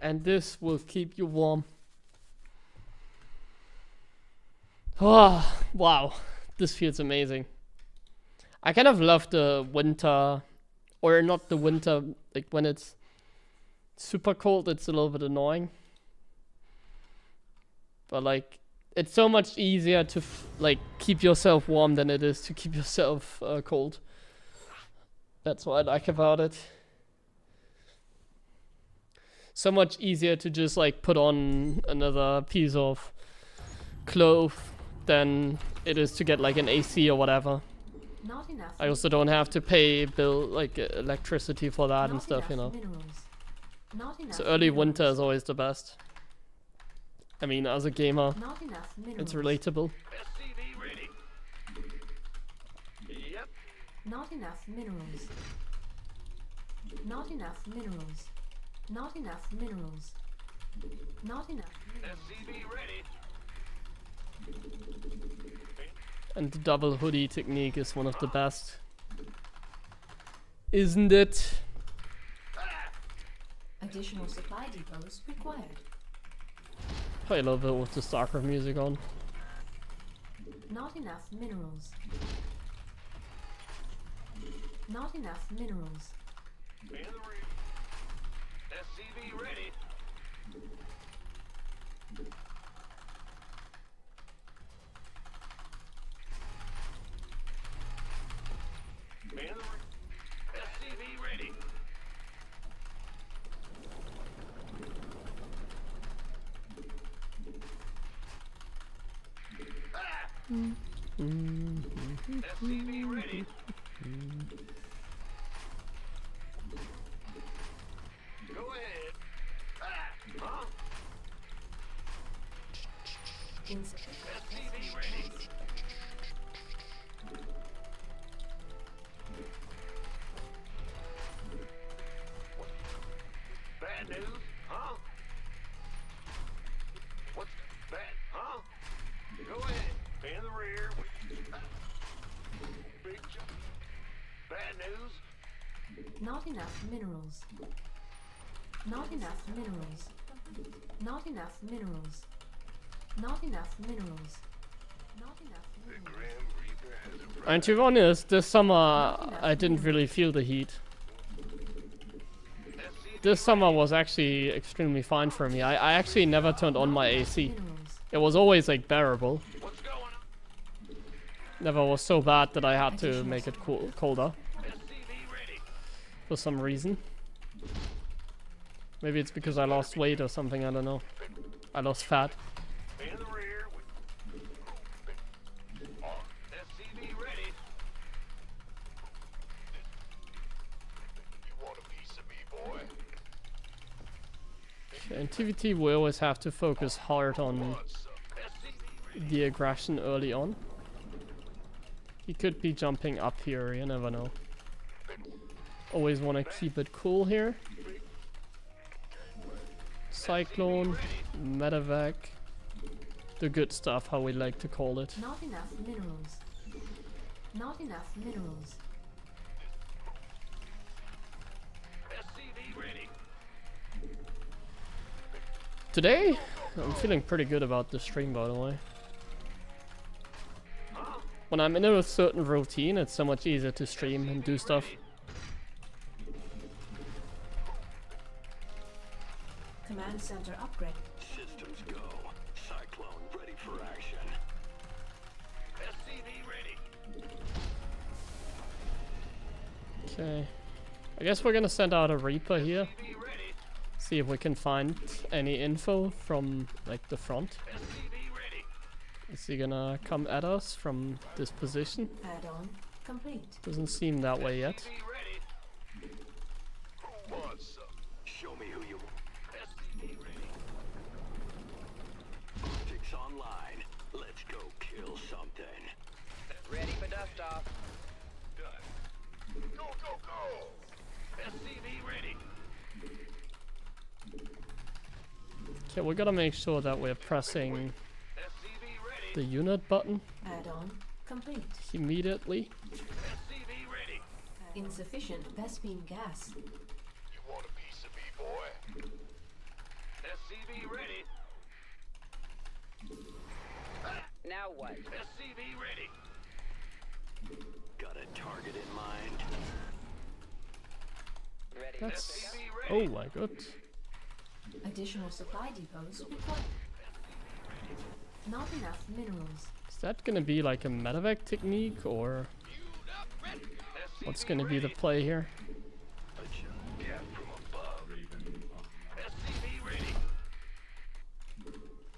Speaker 1: And this will keep you warm. Oh, wow. This feels amazing. I kind of love the winter, or not the winter, like when it's super cold, it's a little bit annoying. But like, it's so much easier to like keep yourself warm than it is to keep yourself cold. That's what I like about it. So much easier to just like put on another piece of cloth than it is to get like an AC or whatever.
Speaker 2: Not enough.
Speaker 1: I also don't have to pay bill like electricity for that and stuff, you know.
Speaker 2: Minerals. Not enough
Speaker 1: So early
Speaker 2: minerals.
Speaker 1: winter is always the best. I mean, as a gamer,
Speaker 2: Not enough minerals.
Speaker 1: it's relatable.
Speaker 3: SCV ready. Yep.
Speaker 2: Not enough minerals. Not enough minerals. Not enough minerals. Not enough minerals.
Speaker 3: SCV ready.
Speaker 1: And the double hoodie technique is one of the best. Isn't it?
Speaker 2: Additional supply depots required.
Speaker 1: Play a little bit with the StarCraft music on.
Speaker 2: Not enough minerals. Not enough minerals.
Speaker 3: In the rear. SCV ready. In the rear. SCV ready. SCV ready. Go ahead. Huh? SCV ready. Bad news? Huh? What's bad? Huh? Go ahead. In the rear. Big jump. Bad news?
Speaker 2: Not enough minerals. Not enough minerals. Not enough minerals. Not enough minerals. Not enough
Speaker 3: The
Speaker 2: minerals.
Speaker 3: Grim Reaper has arrived.
Speaker 1: And to be honest, this summer I didn't really feel the heat. This summer was actually extremely fine for me. I actually never turned on my AC.
Speaker 2: Minerals.
Speaker 1: It was always like bearable.
Speaker 3: What's going on?
Speaker 1: Never was so bad that I had to make it colder
Speaker 3: SCV ready.
Speaker 1: for some reason. Maybe it's because I lost weight or something, I don't know. I lost fat.
Speaker 3: In the rear. SCV ready. You want a piece of me, boy?
Speaker 1: In TVT we always have to focus hard on
Speaker 3: Want some? SCV ready.
Speaker 1: the aggression early on. He could be jumping up here, you never know. Always want to keep it cool here. Cyclone, medevac, the good stuff, how we like to call it.
Speaker 2: Not enough minerals. Not enough minerals.
Speaker 3: SCV ready.
Speaker 1: Today, I'm feeling pretty good about the stream, by the way. When I'm in a certain routine, it's so much easier to stream and do stuff.
Speaker 2: Command center upgrade.
Speaker 3: Systems go. Cyclone ready for action. SCV ready.
Speaker 1: Okay. I guess we're gonna send out a Reaper here. See if we can find any info from like the front. Is he gonna come at us from this position?
Speaker 2: Add-on complete.
Speaker 1: Doesn't seem that way yet.
Speaker 3: Who wants some?
Speaker 6: Show me who you want.
Speaker 3: SCV ready.
Speaker 6: Optics online. Let's go kill something.
Speaker 4: Ready for dust off.
Speaker 3: Done. Go, go, go! SCV ready.
Speaker 1: Okay, we gotta make sure that we're pressing
Speaker 3: SCV ready.
Speaker 1: the unit button
Speaker 2: Add-on complete.
Speaker 1: immediately.
Speaker 3: SCV ready.
Speaker 2: Insufficient Vespine gas.
Speaker 3: You want a piece of me, boy? SCV ready.
Speaker 4: Now what?
Speaker 3: SCV ready.
Speaker 6: Got a target in mind.
Speaker 4: Ready.
Speaker 1: That's...
Speaker 3: SCV
Speaker 1: Oh
Speaker 3: ready.
Speaker 1: my god.
Speaker 2: Additional supply depots required. Not enough minerals.
Speaker 1: Is that gonna be like a medevac technique or what's gonna be the play here?
Speaker 3: Cap from above. SCV ready.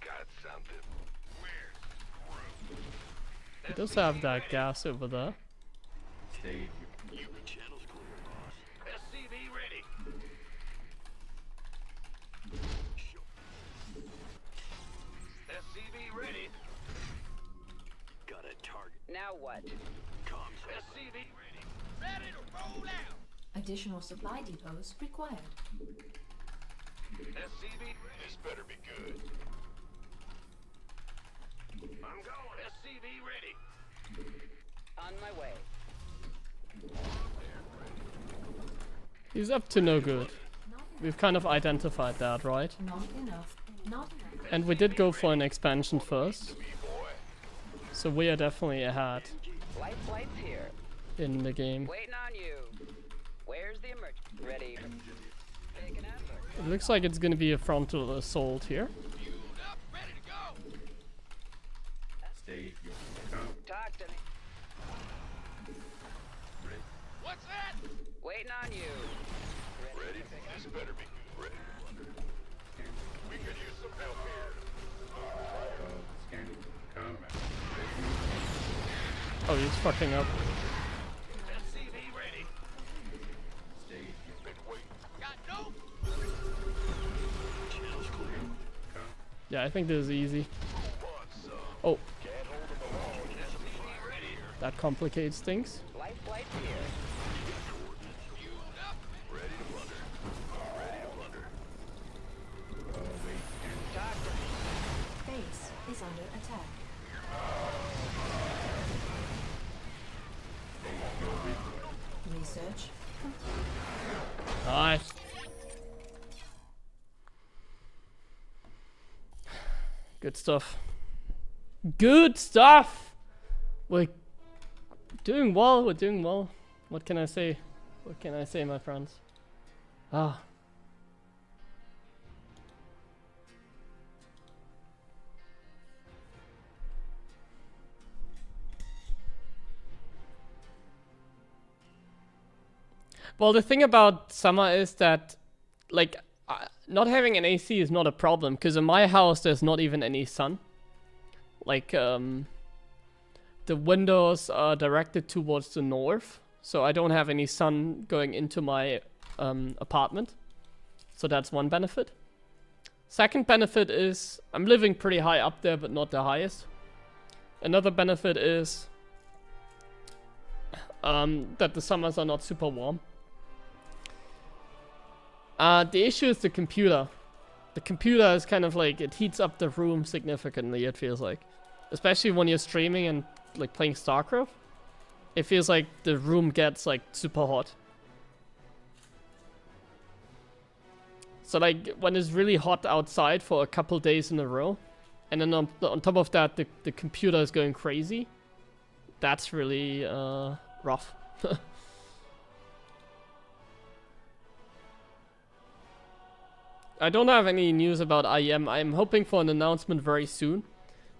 Speaker 3: Got something. Where's
Speaker 1: He does have that gas over there.
Speaker 6: Channel's clear, boss.
Speaker 3: SCV ready. SCV ready.
Speaker 6: Got a target.
Speaker 4: Now what?
Speaker 6: Comms open.
Speaker 3: SCV ready. Ready to roll out.
Speaker 2: Additional supply depots required.
Speaker 3: SCV ready. This better be good. I'm going. SCV ready.
Speaker 4: On my way.
Speaker 1: He's up to no good. We've kind of identified that, right?
Speaker 2: Not enough. Not enough.
Speaker 1: And we did go for an expansion first. So we are definitely ahead
Speaker 4: Light flight's here.
Speaker 1: in the game.
Speaker 4: Waiting on you. Where's the emergency? Ready. Take an answer.
Speaker 1: It looks like it's gonna be a frontal assault here.
Speaker 3: Ready to go.
Speaker 4: Talk to me.
Speaker 3: What's that?
Speaker 4: Waiting on you.
Speaker 3: Ready? This better be good. Ready. We could use some help here.
Speaker 1: Oh, he's fucking up.
Speaker 3: SCV ready. Been waiting. Got no.
Speaker 6: Channel's clear.
Speaker 1: Yeah, I think this is easy. Oh,
Speaker 3: Can't hold them alone. SCV ready.
Speaker 1: that complicates things.
Speaker 4: Light flight's here.
Speaker 3: Ready to blunder. Ready to blunder.
Speaker 4: Talk to me.
Speaker 2: Base is under attack. Research complete.
Speaker 1: Nice. Good stuff. Good stuff! We're doing well, we're doing well. What can I say? What can I say, my friends? Ah. Well, the thing about summer is that, like, not having an AC is not a problem, because in my house there's not even any sun. Like, the windows are directed towards the north, so I don't have any sun going into my apartment. So that's one benefit. Second benefit is I'm living pretty high up there, but not the highest. Another benefit is that the summers are not super warm. The issue is the computer. The computer is kind of like, it heats up the room significantly, it feels like. Especially when you're streaming and like playing StarCraft. It feels like the room gets like super hot. So like when it's really hot outside for a couple days in a row, and then on top of that the computer is going crazy, that's really rough. I don't have any news about IEM. I'm hoping for an announcement very soon.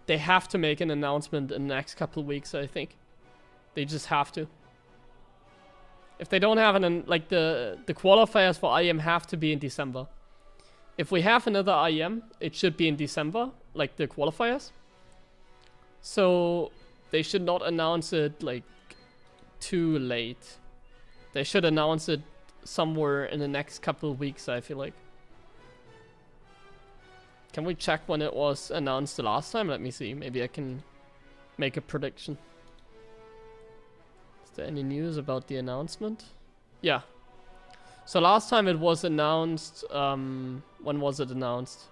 Speaker 1: They have to make an announcement in the next couple of weeks, I think. They just have to. If they don't have like the qualifiers for IEM have to be in December. If we have another IEM, it should be in December, like the qualifiers. So they should not announce it like too late. They should announce it somewhere in the next couple of weeks, I feel like. Can we check when it was announced the last time? Let me see. Maybe I can make a prediction. Is there any news about the announcement? Yeah. So last time it was announced, when was it announced?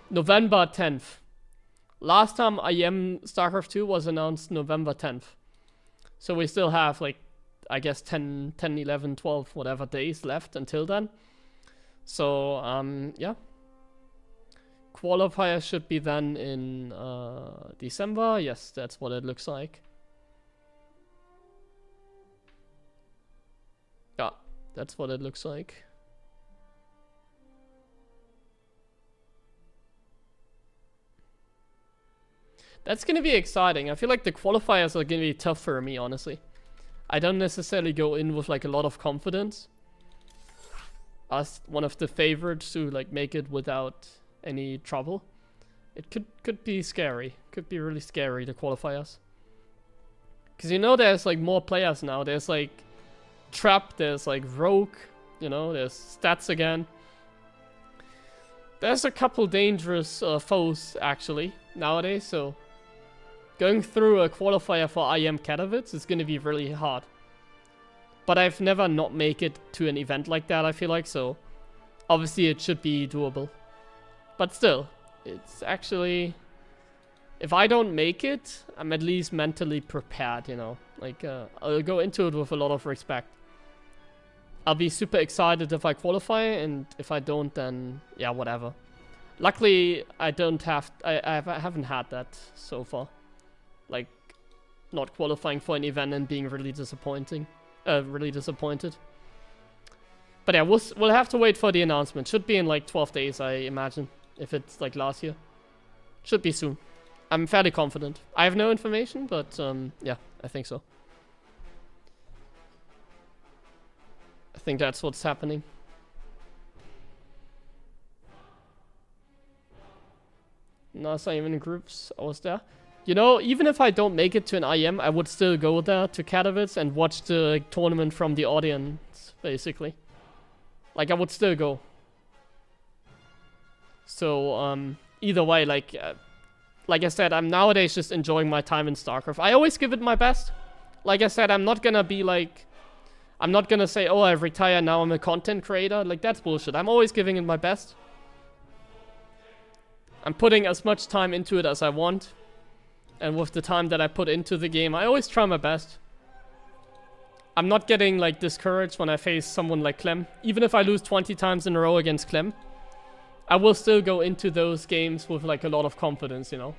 Speaker 1: November 10th. Last time IEM StarCraft 2 was announced November 10th. So we still have like, I guess 10, 11, 12, whatever days left until then. So, yeah. Qualifier should be then in December. Yes, that's what it looks like. Yeah, that's what it looks like. That's gonna be exciting. I feel like the qualifiers are gonna be tough for me, honestly. I don't necessarily go in with like a lot of confidence as one of the favorites to like make it without any trouble. It could be scary. Could be really scary, the qualifiers. Because you know there's like more players now. There's like Trap, there's like Rogue, you know, there's Stats again. There's a couple dangerous foes actually nowadays, so going through a qualifier for IEM Katowice is going to be really hard. But I've never not make it to an event like that, I feel like, so obviously it should be doable. But still, it's actually... If I don't make it, I'm at least mentally prepared, you know. Like, I'll go into it with a lot of respect. I'll be super excited if I qualify, and if I don't, then yeah, whatever. Luckily, I don't have... I haven't had that so far. Like, not qualifying for an event and being really disappointed. But yeah, we'll have to wait for the announcement. Should be in like 12 days, I imagine. If it's like last year. Should be soon. I'm fairly confident. I have no information, but yeah, I think so. I think that's what's happening. NASA even in groups, I was there. You know, even if I don't make it to an IEM, I would still go there to Katowice and watch the tournament from the audience, basically. Like, I would still go. So, either way, like I said, I'm nowadays just enjoying my time in StarCraft. I always give it my best. Like I said, I'm not gonna be like... I'm not gonna say, oh, I've retired, now I'm a content creator. Like, that's bullshit. I'm always giving it my best. I'm putting as much time into it as I want. And with the time that I put into the game, I always try my best. I'm not getting, like, discouraged when I face someone like Clem. Even if I lose 20 times in a row against Clem, I will still go into those games with, like, a lot of confidence, you know?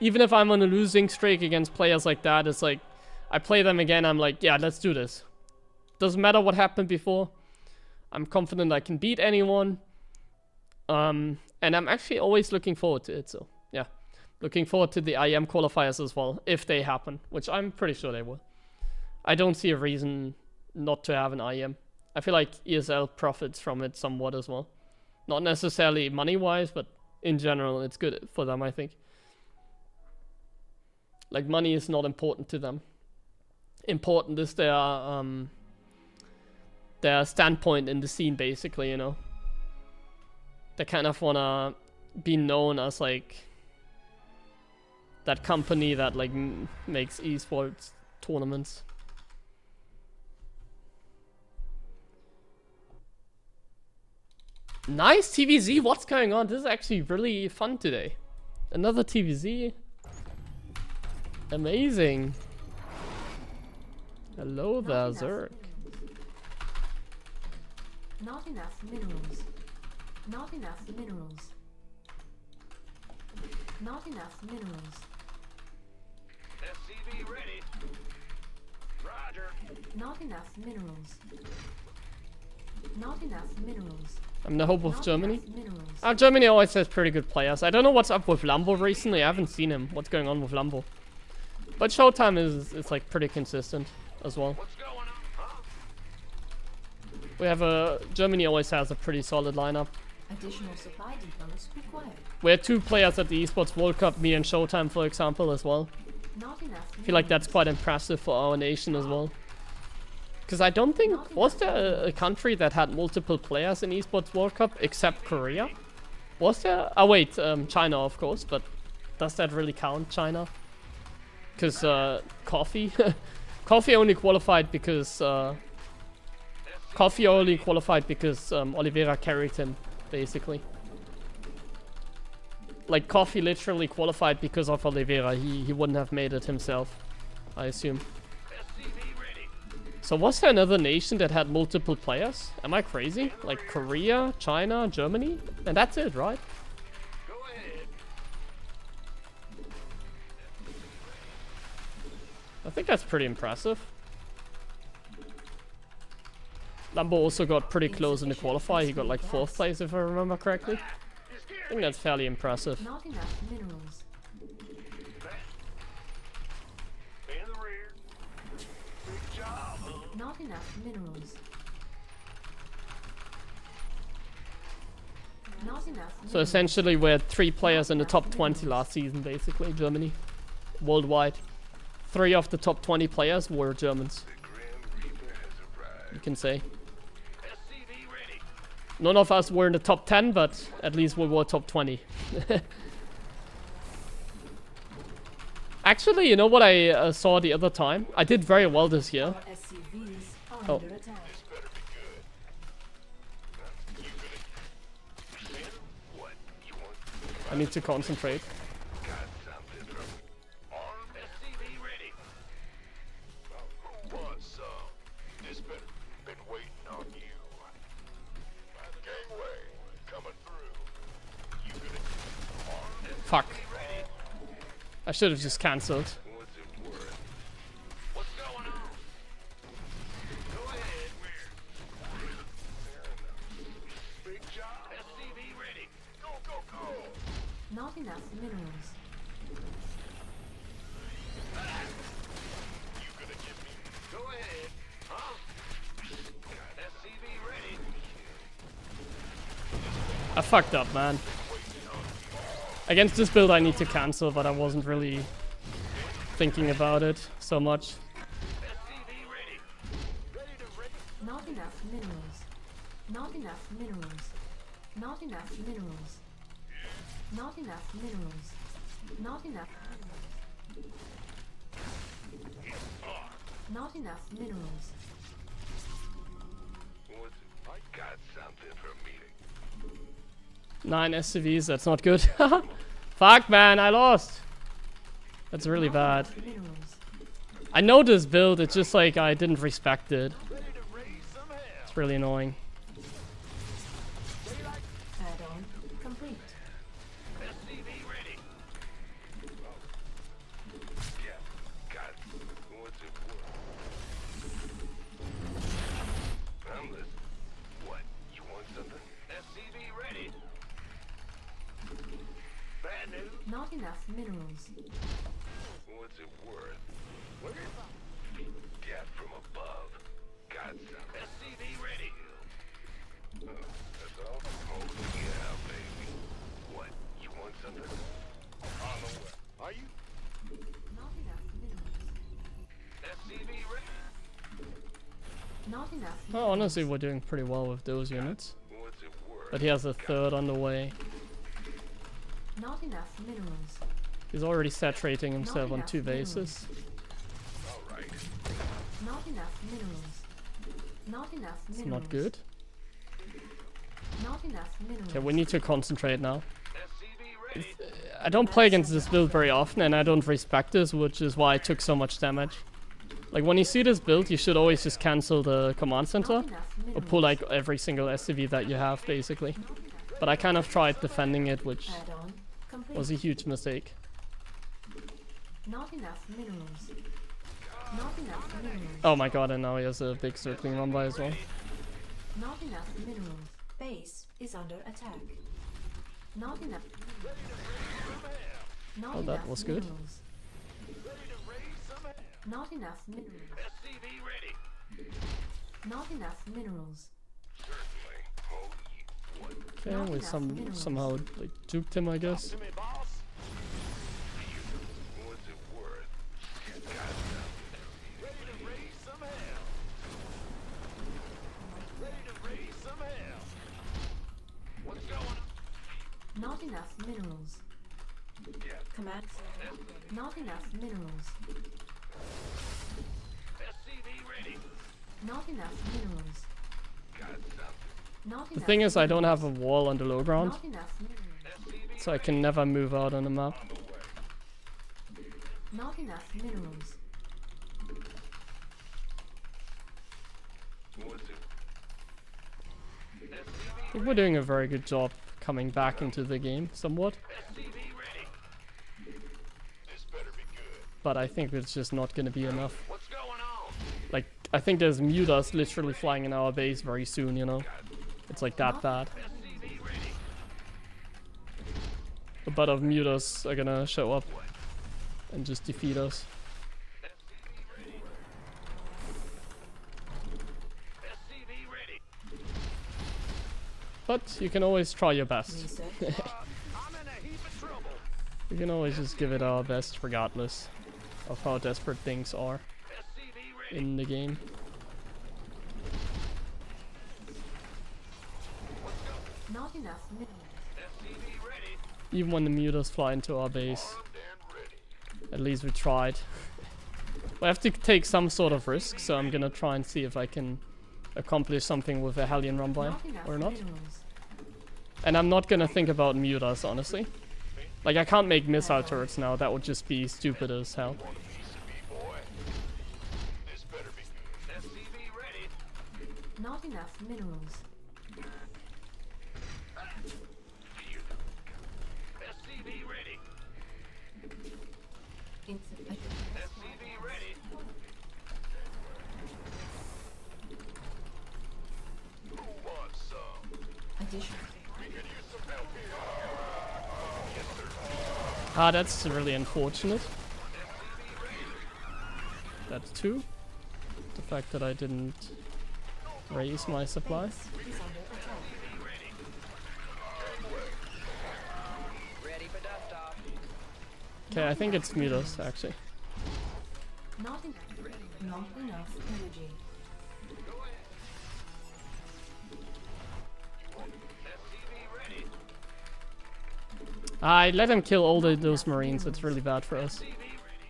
Speaker 1: Even if I'm on a losing streak against players like that, it's like, I play them again, I'm like, yeah, let's do this. Doesn't matter what happened before. I'm confident I can beat anyone. And I'm actually always looking forward to it, so, yeah. Looking forward to the IEM qualifiers as well, if they happen, which I'm pretty sure they will. I don't see a reason not to have an IEM. I feel like ESL profits from it somewhat as well. Not necessarily money-wise, but in general, it's good for them, I think. Like, money is not important to them. Important is their standpoint in the scene, basically, you know. They kind of wanna be known as, like, that company that, like, makes esports tournaments. Nice TVZ, what's going on? This is actually really fun today. Another TVZ. Amazing. Hello there, Zerk.
Speaker 2: Not enough minerals. Not enough minerals. Not enough minerals.
Speaker 3: SCV ready. Roger.
Speaker 2: Not enough minerals. Not enough minerals.
Speaker 1: I'm the hope of
Speaker 2: Not
Speaker 1: Germany.
Speaker 2: enough minerals.
Speaker 1: Germany always has pretty good players. I don't know what's up with Lambo recently. I haven't seen him. What's going on with Lambo? But Showtime is like pretty consistent as well.
Speaker 3: What's going on? Huh?
Speaker 1: We have Germany always has a pretty solid lineup.
Speaker 2: Additional supply depots required.
Speaker 1: We had 2 players at the Esports World Cup, me and Showtime, for example, as well.
Speaker 2: Not enough.
Speaker 1: I feel like that's quite impressive for our nation as well. Because I don't think... Was there a country that had multiple players in Esports World Cup except Korea? Was there? Oh wait, China of course, but does that really count, China? Because Coffee... Coffee only qualified because... Oliveira carried him, basically. Like, Coffee literally qualified because of Oliveira. He wouldn't have made it himself, I assume. So was there another nation that had multiple players? Am I crazy? Like Korea, China, Germany? And that's it, right?
Speaker 3: Go ahead.
Speaker 1: I think that's pretty impressive. Lambo also got pretty close in the qualifier. He got like 4th place if I remember correctly. I think that's fairly impressive.
Speaker 2: Not enough minerals.
Speaker 3: In the rear. Good job.
Speaker 2: Not enough minerals. Not enough.
Speaker 1: So essentially we had 3 players in the top 20 last season, basically, Germany. Worldwide. 3 of the top 20 players were Germans.
Speaker 3: The Grim Reaper has arrived.
Speaker 1: You can say.
Speaker 3: SCV ready.
Speaker 1: None of us were in the top 10, but at least we were top 20. Actually, you know what I saw the other time? I did very well this year.
Speaker 2: Our SCVs are
Speaker 1: Oh.
Speaker 2: under attack.
Speaker 3: This better be good. You gonna... Man, what? You want...
Speaker 1: I need to concentrate.
Speaker 3: Got something from... Armed SCV ready. Who wants some? This better been waiting on you. Gangway, coming through. You gonna... Armed
Speaker 1: Fuck.
Speaker 3: ready.
Speaker 1: I should have just cancelled.
Speaker 3: What's it worth? What's going on? Go ahead, we're... Fair enough. Big job. SCV ready. Go, go, go.
Speaker 2: Not enough minerals.
Speaker 3: You gonna give me... Go ahead. Huh? SCV ready.
Speaker 1: I fucked up, man. Against this build I need to cancel, but I wasn't really thinking about it so much.
Speaker 3: SCV ready. Ready to ready.
Speaker 2: Not enough minerals. Not enough minerals. Not enough minerals. Not enough minerals. Not enough. Not enough minerals.
Speaker 3: What's it? I got something for a meeting.
Speaker 1: 9 SCVs, that's not good. Fuck, man, I lost. That's really bad.
Speaker 2: Minerals.
Speaker 1: I know this build, it's just like I didn't respect it.
Speaker 3: Ready to raise some hell.
Speaker 1: It's really annoying.
Speaker 2: Add-on complete.
Speaker 3: SCV ready. Yeah, got it. What's it worth? I'm listening. What? You want something? SCV ready. Bad news.
Speaker 2: Not enough minerals.
Speaker 3: What's it worth? Where Get from above. Got some. SCV ready. That's all? Oh, yeah, baby. What? You want something? On the way. Are you?
Speaker 2: Not enough minerals.
Speaker 3: SCV ready.
Speaker 2: Not enough.
Speaker 1: Oh, honestly, we're doing pretty well with those units.
Speaker 3: What's it worth?
Speaker 1: But he has a 3rd on the way.
Speaker 2: Not enough minerals.
Speaker 1: He's already saturating himself on
Speaker 2: enough
Speaker 1: 2
Speaker 2: minerals.
Speaker 1: bases.
Speaker 3: All right.
Speaker 2: Not enough minerals. Not enough minerals.
Speaker 1: It's not good.
Speaker 2: Not enough minerals.
Speaker 1: Okay, we need to concentrate now.
Speaker 3: SCV ready.
Speaker 1: I don't play against this build very often and I don't respect this, which is why I took so much damage. Like when you see this build, you should always just cancel the command center
Speaker 2: Not enough
Speaker 1: or
Speaker 2: minerals.
Speaker 1: pull like every single SCV that you have, basically. But I kind of tried defending it, which
Speaker 2: Add-on complete.
Speaker 1: was a huge mistake.
Speaker 2: Not enough minerals. Not enough minerals.
Speaker 1: Oh my god, and now he has a big circling run by as well.
Speaker 2: Not enough minerals. Base is under attack. Not enough. Not
Speaker 1: Oh, that
Speaker 2: enough
Speaker 1: was good.
Speaker 2: minerals. Not enough minerals.
Speaker 3: SCV
Speaker 2: Not enough minerals.
Speaker 3: Certainly. Oh, you. What?
Speaker 1: Okay,
Speaker 2: Not
Speaker 1: we
Speaker 2: enough
Speaker 1: somehow like juked him, I guess.
Speaker 3: To me, boss. What's it worth? Got something. Ready to raise some hell. Ready to raise some hell. What's going on?
Speaker 2: Not enough minerals.
Speaker 3: Yeah.
Speaker 2: Command. Not enough minerals.
Speaker 3: SCV ready.
Speaker 2: Not enough minerals.
Speaker 3: Got something.
Speaker 2: Not
Speaker 1: The
Speaker 2: enough
Speaker 1: thing is, I don't have a
Speaker 2: minerals.
Speaker 1: wall on the low ground,
Speaker 2: Not enough minerals.
Speaker 3: SCV
Speaker 1: so I can never move out on the map.
Speaker 3: on the way.
Speaker 2: Not enough minerals.
Speaker 3: What's it?
Speaker 1: I think we're doing a very good job coming back into the game, somewhat.
Speaker 3: SCV ready. This better be good.
Speaker 1: But I think it's just not gonna be enough.
Speaker 3: What's going on?
Speaker 1: Like, I think there's mutas literally flying in our base very soon, you know? It's like that bad.
Speaker 3: SCV ready.
Speaker 1: A bunch of mutas are gonna show up and just defeat us.
Speaker 3: SCV ready. SCV ready.
Speaker 1: But you can always try your best.
Speaker 2: Research.
Speaker 3: I'm in a heap of trouble.
Speaker 1: We can always just give it our best regardless of how desperate things are
Speaker 3: SCV ready.
Speaker 1: in the game.
Speaker 2: Not enough minerals.
Speaker 3: SCV ready.
Speaker 1: Even when the mutas fly into our base,
Speaker 3: Armed and ready.
Speaker 1: at least we tried. We have to take some sort of risk, so I'm gonna try and see if I can accomplish something with a Hellion Rumble
Speaker 2: Not enough
Speaker 1: or not.
Speaker 2: minerals.
Speaker 1: And I'm not gonna think about mutas, honestly. Like, I can't make missile turrets now, that would just be stupid as hell.
Speaker 3: Want a piece of me, boy? This better be good. SCV ready.
Speaker 2: Not enough minerals.
Speaker 3: SCV ready.
Speaker 2: Insufficient.
Speaker 3: SCV ready. Who wants some?
Speaker 2: Additional.
Speaker 3: We could use some help here.
Speaker 1: Ah, that's really unfortunate. That's two. The fact that I didn't raise my supply.
Speaker 2: Base is under attack.
Speaker 4: Ready for dust off.
Speaker 1: Okay, I think it's mutas, actually.
Speaker 2: Not enough. Not enough energy.
Speaker 3: SCV ready.
Speaker 1: I let him kill all those marines, it's really bad for us.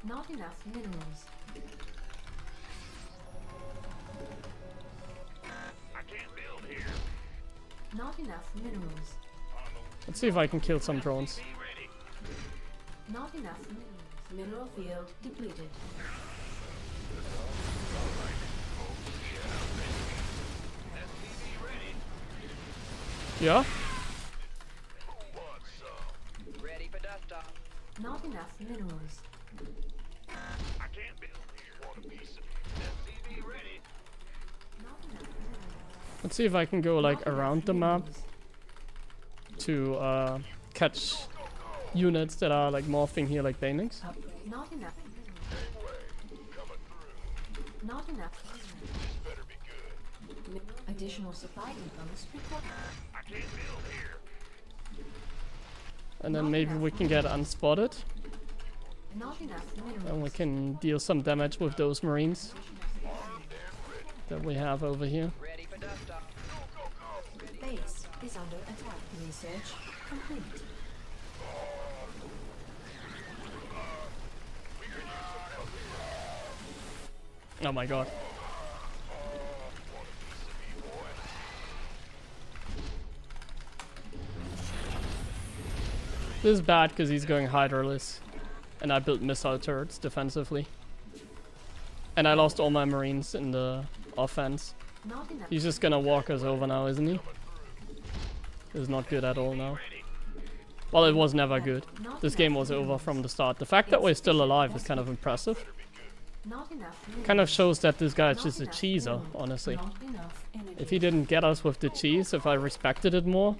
Speaker 2: Not enough minerals.
Speaker 3: I can't build here.
Speaker 2: Not enough minerals.
Speaker 1: Let's see if I can kill some drones.
Speaker 3: Be ready.
Speaker 2: Not enough minerals. Mineral field depleted.
Speaker 3: SCV ready.
Speaker 1: Yeah?
Speaker 3: Who wants some?
Speaker 4: Ready for dust off.
Speaker 2: Not enough minerals.
Speaker 3: I can't build here. Want a piece of me? SCV ready.
Speaker 2: Not enough minerals.
Speaker 1: Let's see if I can go like
Speaker 2: Not enough
Speaker 1: around the map
Speaker 2: minerals.
Speaker 1: to catch units that are like morphing here like banelings.
Speaker 2: Upgrade. Not enough minerals.
Speaker 3: Gangway. Coming through.
Speaker 2: Not enough minerals.
Speaker 3: This better be good.
Speaker 2: Mineral additional supply depots required.
Speaker 3: I can't build here.
Speaker 1: And then maybe we can get unspotted
Speaker 2: Not enough minerals.
Speaker 1: and we can deal some damage with those marines
Speaker 3: Armed and ready.
Speaker 1: that we have over here.
Speaker 4: Ready for dust off.
Speaker 3: Go, go, go.
Speaker 2: Base is under attack. Research complete.
Speaker 1: Oh my god. This is bad because he's going Hydraless. And I built missile turrets defensively. And I lost all my marines in the offense.
Speaker 2: Not enough.
Speaker 1: He's just gonna walk us over now, isn't he? This is not good at all now. Well, it was never good. This game was over from the start. The fact that we're still alive is kind of impressive.
Speaker 2: Not enough minerals.
Speaker 1: Kind of shows that this guy is
Speaker 2: Not
Speaker 1: just a
Speaker 2: enough
Speaker 1: cheeser,
Speaker 2: minerals.
Speaker 1: honestly.
Speaker 2: Not enough energy.
Speaker 1: If he didn't get us with the cheese, if I respected it more,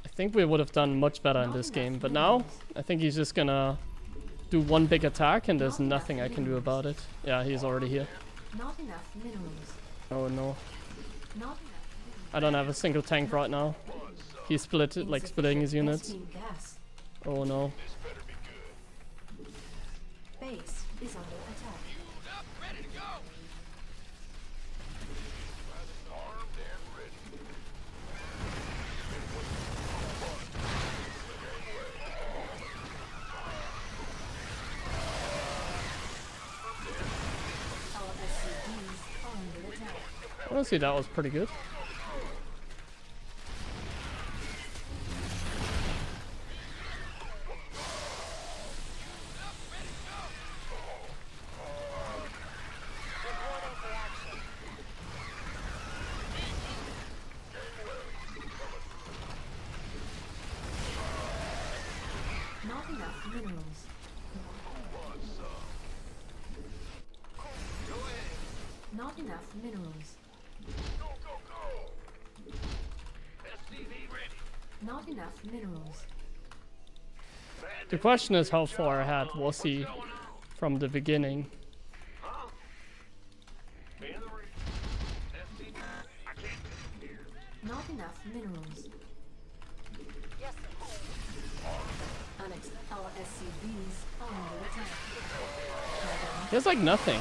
Speaker 1: I think we would have done much better in this game. But now, I think he's just gonna do one big attack and there's nothing I can do about it. Yeah, he's already here.
Speaker 2: Not enough minerals.
Speaker 1: Oh no.
Speaker 2: Not enough
Speaker 1: I don't have a single tank right now. He split it, like splitting his units.
Speaker 2: Best beam gas.
Speaker 1: Oh no.
Speaker 3: This better be good.
Speaker 2: Base is under attack.
Speaker 3: Up, ready to go. Armed and ready.
Speaker 2: Our SCVs are under attack.
Speaker 1: Honestly, that was pretty good.
Speaker 5: Reporting for action.
Speaker 2: Not enough minerals. Not enough minerals.
Speaker 3: Go, go, go. SCV ready.
Speaker 2: Not enough minerals.
Speaker 1: The question is, how far ahead was he from the beginning?
Speaker 3: Man the ring. SCV. I can't get here.
Speaker 2: Not enough minerals.
Speaker 5: Yes, sir.
Speaker 2: Our SCVs are under attack.
Speaker 1: He has like nothing.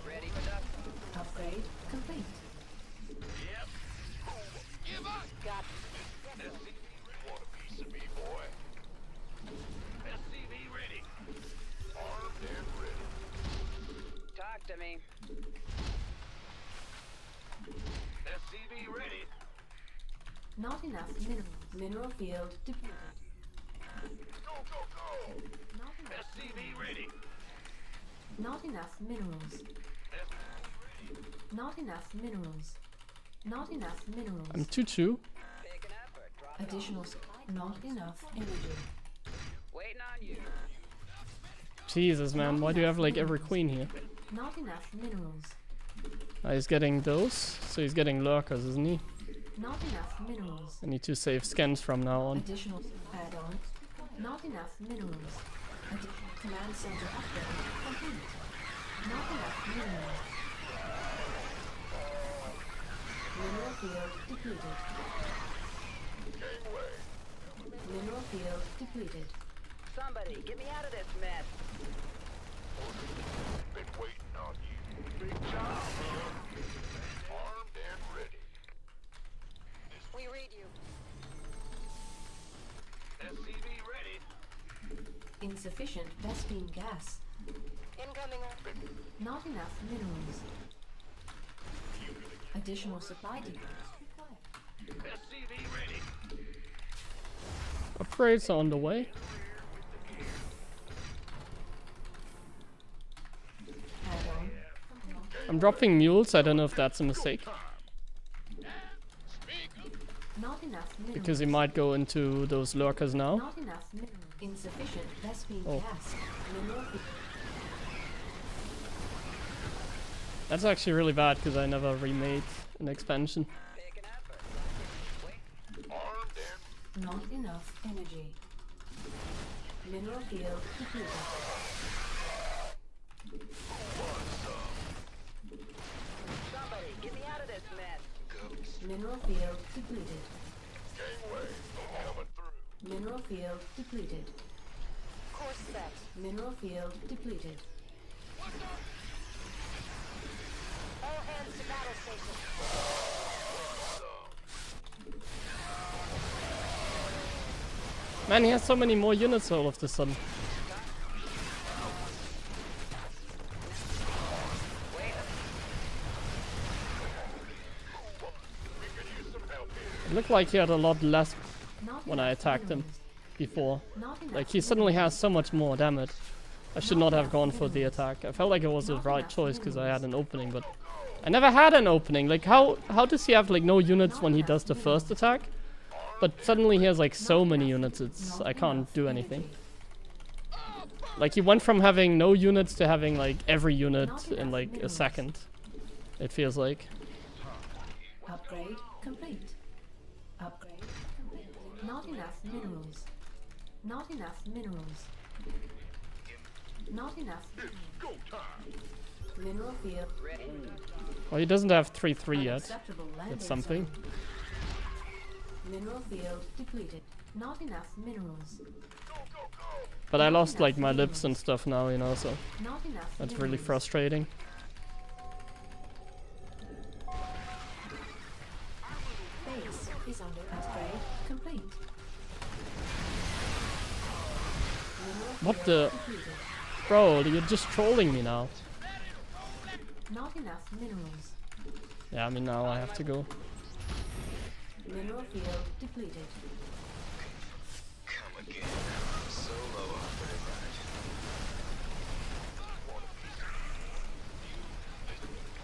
Speaker 4: Ready for dust.
Speaker 2: Upgrade complete.
Speaker 3: Yep. Give up.
Speaker 5: Got
Speaker 3: SCV ready. Want a piece of me, boy? SCV ready. Armed and ready.
Speaker 4: Talk to me.
Speaker 3: SCV ready.
Speaker 2: Not enough minerals. Mineral field depleted.
Speaker 3: Go, go, go.
Speaker 2: Not enough,
Speaker 3: SCV ready.
Speaker 2: not enough minerals.
Speaker 3: SCV ready.
Speaker 2: Not enough minerals. Not enough minerals.
Speaker 1: I'm 2-2.
Speaker 4: Picking up or dropping.
Speaker 2: Additional supply. Not enough energy.
Speaker 4: Waiting on you.
Speaker 1: Jesus, man, why do you have like every queen here?
Speaker 2: Not enough minerals.
Speaker 1: He's getting those, so he's getting lurkers, isn't he?
Speaker 2: Not enough minerals.
Speaker 1: I need to save scans from now on.
Speaker 2: Additional add-on. Not enough minerals. Additional command center upgrade complete. Not enough minerals. Mineral field depleted. Mineral field depleted.
Speaker 4: Somebody, get me out of this mess.
Speaker 3: Been waiting on you. Big job. Armed and ready.
Speaker 5: We read you.
Speaker 3: SCV ready.
Speaker 2: Insufficient Vespine gas.
Speaker 5: Incoming.
Speaker 2: Not enough minerals. Additional supply depots required.
Speaker 3: SCV ready.
Speaker 1: Upgrades are on the way.
Speaker 2: Add-on.
Speaker 1: I'm dropping mules, I don't know if that's a mistake.
Speaker 2: Not enough minerals.
Speaker 1: Because he might go into those lurkers now.
Speaker 2: Not enough minerals. Insufficient Vespine
Speaker 1: Oh.
Speaker 2: gas. Mineral field.
Speaker 1: That's actually really bad because I never remade an expansion.
Speaker 4: Picking up or wait.
Speaker 3: Armed and
Speaker 2: Not enough energy. Mineral field depleted.
Speaker 4: Somebody, get me out of this mess.
Speaker 2: Mineral field depleted.
Speaker 3: gangway. Coming through.
Speaker 2: Mineral field depleted.
Speaker 5: Course set.
Speaker 2: Mineral field depleted.
Speaker 5: All hands to battle station.
Speaker 1: Man, he has so many more units all of a sudden. It looked like he had a lot less
Speaker 2: Not
Speaker 1: when I
Speaker 2: enough
Speaker 1: attacked him
Speaker 2: minerals.
Speaker 1: before.
Speaker 2: Not enough
Speaker 1: Like, he suddenly
Speaker 2: minerals.
Speaker 1: has so much more damage. I should not have gone for the attack. I felt like it was the right choice because I had an opening, but I never had an opening. Like, how does he have like no units when he does the first attack? But suddenly he has like so many units, I can't do anything. Like, he went from having no units to having like every unit in like a second. It feels like.
Speaker 2: Upgrade complete. Upgrade complete. Not enough minerals. Not enough minerals. Not enough.
Speaker 3: Go time.
Speaker 2: Mineral field.
Speaker 4: Ready.
Speaker 1: Oh, he doesn't have 3-3 yet.
Speaker 2: Unacceptable landing
Speaker 1: That's something.
Speaker 2: zone. Mineral field depleted. Not enough minerals.
Speaker 3: Go, go, go.
Speaker 1: But I lost like my lips and stuff now, you know, so
Speaker 2: Not enough
Speaker 1: that's
Speaker 2: minerals.
Speaker 1: really frustrating.
Speaker 2: Base is under upgrade complete. Mineral
Speaker 1: What
Speaker 2: field
Speaker 1: the-
Speaker 2: depleted.
Speaker 1: Bro, you're just trolling me now.
Speaker 2: Not enough minerals.
Speaker 1: Yeah, I mean now I have to go.
Speaker 2: Mineral field depleted.
Speaker 3: Come again. Solo operative.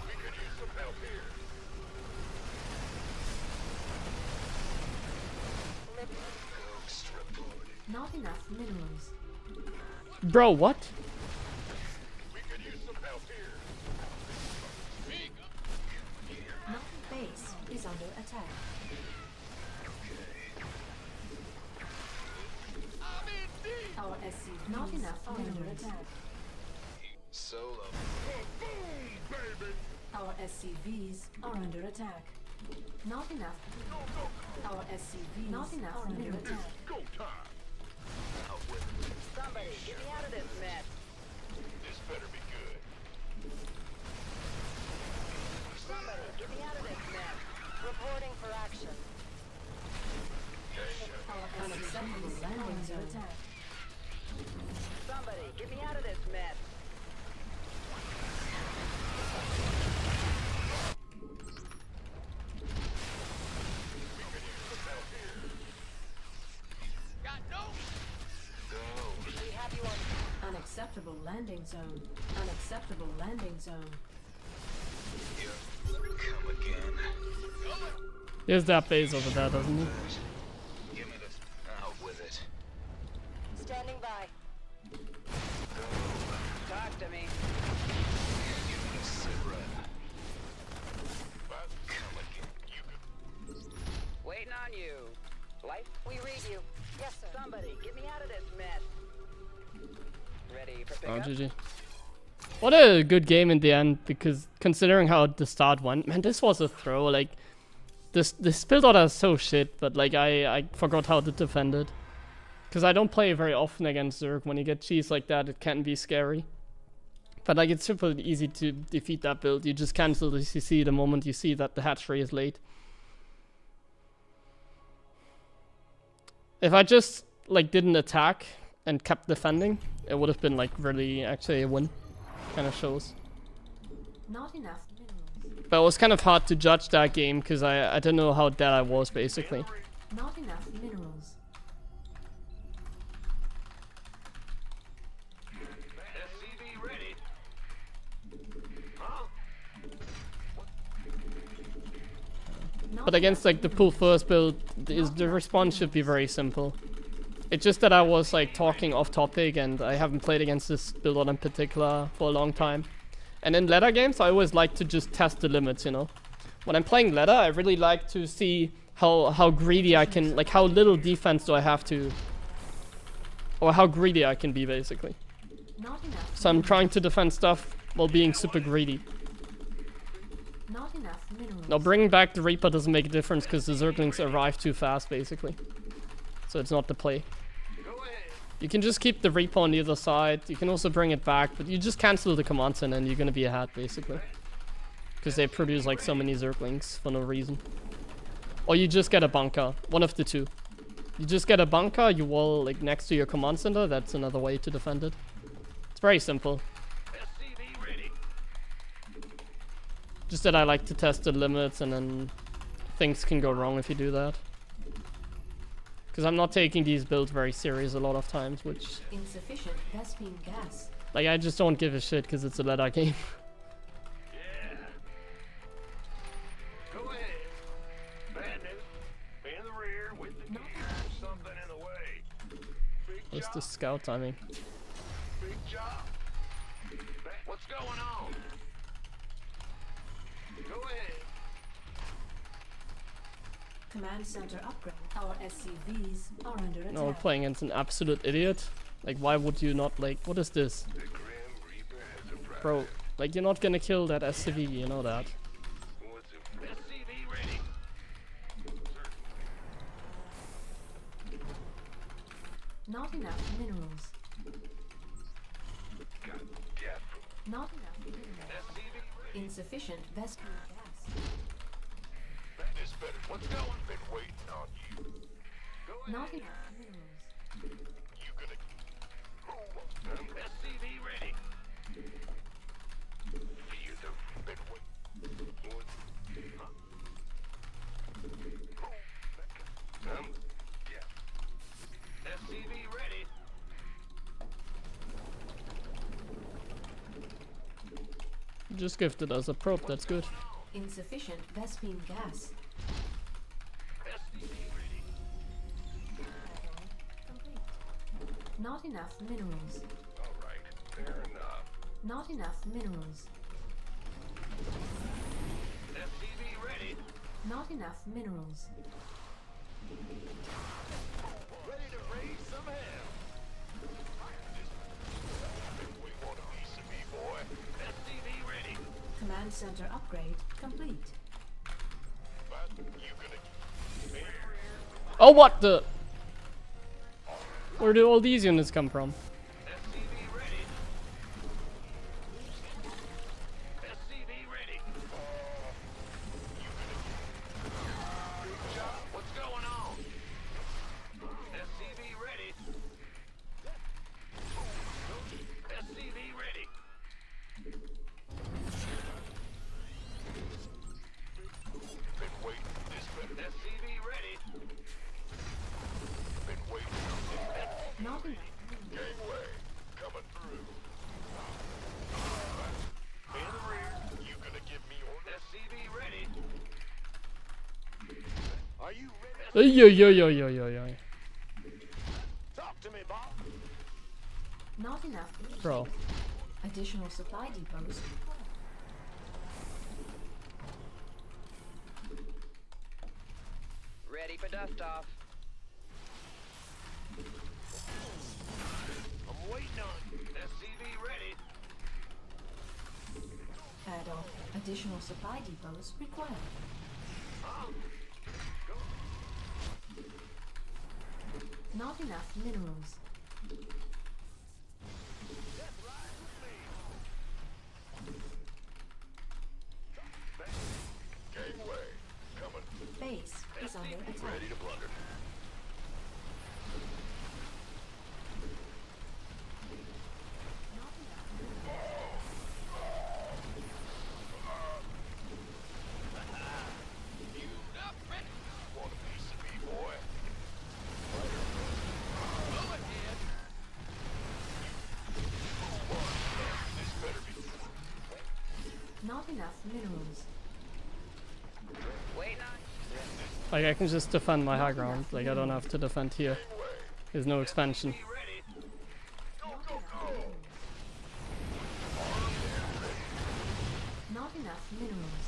Speaker 3: We could use some help here. Ghost reporting.
Speaker 2: Not enough minerals.
Speaker 1: Bro, what?
Speaker 3: We could use some help here.
Speaker 2: Not base is under attack. Our SC not enough minerals.
Speaker 3: Solo.
Speaker 2: Our SCVs are under attack. Not enough. Our SCVs not enough are under attack.
Speaker 3: Go time.
Speaker 4: Somebody, get me out of this mess.
Speaker 3: This better be good.
Speaker 4: Somebody, get me out of this mess.
Speaker 5: Reporting for action.
Speaker 2: Our unacceptable landing zone attack.
Speaker 4: Somebody, get me out of this mess.
Speaker 5: We have you on.
Speaker 2: Unacceptable landing zone. Unacceptable landing zone.
Speaker 3: Come again.
Speaker 1: There's that base over there, doesn't he?
Speaker 3: Give me this. Out with it.
Speaker 5: Standing by.
Speaker 4: Talk to me.
Speaker 3: Give me a sit rep. Come again. You could.
Speaker 4: Waiting on you. Life?
Speaker 5: We read you. Yes, sir.
Speaker 4: Somebody, get me out of this mess. Ready for
Speaker 1: Oh,
Speaker 4: pickup?
Speaker 1: GG. What a good game in the end, because considering how the start went, man, this was a throw. Like, this build order is so shit, but like I forgot how to defend it. Because I don't play very often against Zerg. When you get cheese like that, it can be scary. But like, it's super easy to defeat that build. You just cancel the CC the moment you see that the hatchery is late. If I just like didn't attack and kept defending, it would have been like really actually a win. Kind of shows.
Speaker 2: Not enough minerals.
Speaker 1: But it was kind of hard to judge that game because I didn't know how dead I was basically.
Speaker 2: Not enough minerals.
Speaker 3: SCV ready. Huh?
Speaker 2: Not
Speaker 1: But against like the pull first build, the response should be very simple. It's just that I was like talking off topic and I haven't played against this build order in particular for a long time. And in ladder games, I always like to just test the limits, you know. When I'm playing ladder, I really like to see how greedy I can, like how little defense do I have to, or how greedy I can be basically.
Speaker 2: Not enough.
Speaker 1: So I'm trying to defend stuff while being super greedy.
Speaker 2: Not enough minerals.
Speaker 1: Now bringing back the Reaper doesn't make a difference because the Zerglings arrive too fast basically. So it's not the play.
Speaker 3: Go ahead.
Speaker 1: You can just keep the Reaper on the other side. You can also bring it back, but you just cancel the command center and you're gonna be ahead basically. Because they produce like so many Zerglings for no reason. Or you just get a bunker. One of the two. You just get a bunker, you wall like next to your command center. That's another way to defend it. It's very simple.
Speaker 3: SCV ready.
Speaker 1: Just that I like to test the limits and then things can go wrong if you do that. Because I'm not taking these builds very serious a lot of times, which...
Speaker 2: Insufficient Vespine gas.
Speaker 1: Like, I just don't give a shit because it's a ladder game.
Speaker 3: Yeah. Go ahead. Bad news. Be in the rear with the gear. Something in the way. Big
Speaker 1: What's
Speaker 3: job.
Speaker 1: the scout timing?
Speaker 3: Big job. What's going on? Go ahead.
Speaker 2: Command center upgrade. Our SCVs are under attack.
Speaker 1: No, we're playing against an absolute idiot. Like, why would you not, like, what is this?
Speaker 3: The Grim Reaper has arrived.
Speaker 1: Bro, like, you're not gonna kill that SCV, you know that.
Speaker 3: What's it? SCV ready.
Speaker 2: Not enough minerals.
Speaker 3: Got gas from
Speaker 2: Not enough minerals.
Speaker 3: SCV ready.
Speaker 2: Insufficient Vespene gas.
Speaker 3: That is better. What's going? Been waiting on you. Go ahead.
Speaker 2: Not enough minerals.
Speaker 3: You gonna? SCV ready. Feel the been waiting. What? Huh? Yeah. SCV ready.
Speaker 1: Just gifted us a probe, that's good.
Speaker 2: Insufficient Vespene gas.
Speaker 3: SCV ready.
Speaker 2: Complete. Not enough minerals.
Speaker 3: All right. Fair enough.
Speaker 2: Not enough minerals.
Speaker 3: SCV ready.
Speaker 2: Not enough minerals.
Speaker 3: Ready to raise some hell. We want a piece of me, boy. SCV ready.
Speaker 2: Command center upgrade complete.
Speaker 3: But you gonna?
Speaker 1: Oh, what the? Where do all these units come from?
Speaker 3: SCV ready. SCV ready. Big job. What's going on? SCV ready. SCV ready. Been waiting. This better. SCV ready. Been waiting.
Speaker 2: Not enough.
Speaker 3: Gangway coming through. In the rear. You gonna give me orders? SCV ready. Are you ready?
Speaker 1: Yo yo yo yo yo yo.
Speaker 3: Talk to me, Bob.
Speaker 2: Not enough.
Speaker 1: Bro.
Speaker 2: Additional supply depots.
Speaker 4: Ready for dust off.
Speaker 3: I'm waiting on you. SCV ready.
Speaker 2: Add on. Additional supply depots required. Not enough minerals.
Speaker 3: Gangway coming.
Speaker 2: Base is under attack.
Speaker 3: Ready to plunder. Want a piece of me, boy? This better be.
Speaker 2: Not enough minerals.
Speaker 4: Waiting on.
Speaker 1: Like, I can just defend my high ground. Like, I don't have to defend here. There's no expansion.
Speaker 3: Be ready. Go, go, go.
Speaker 2: Not enough minerals.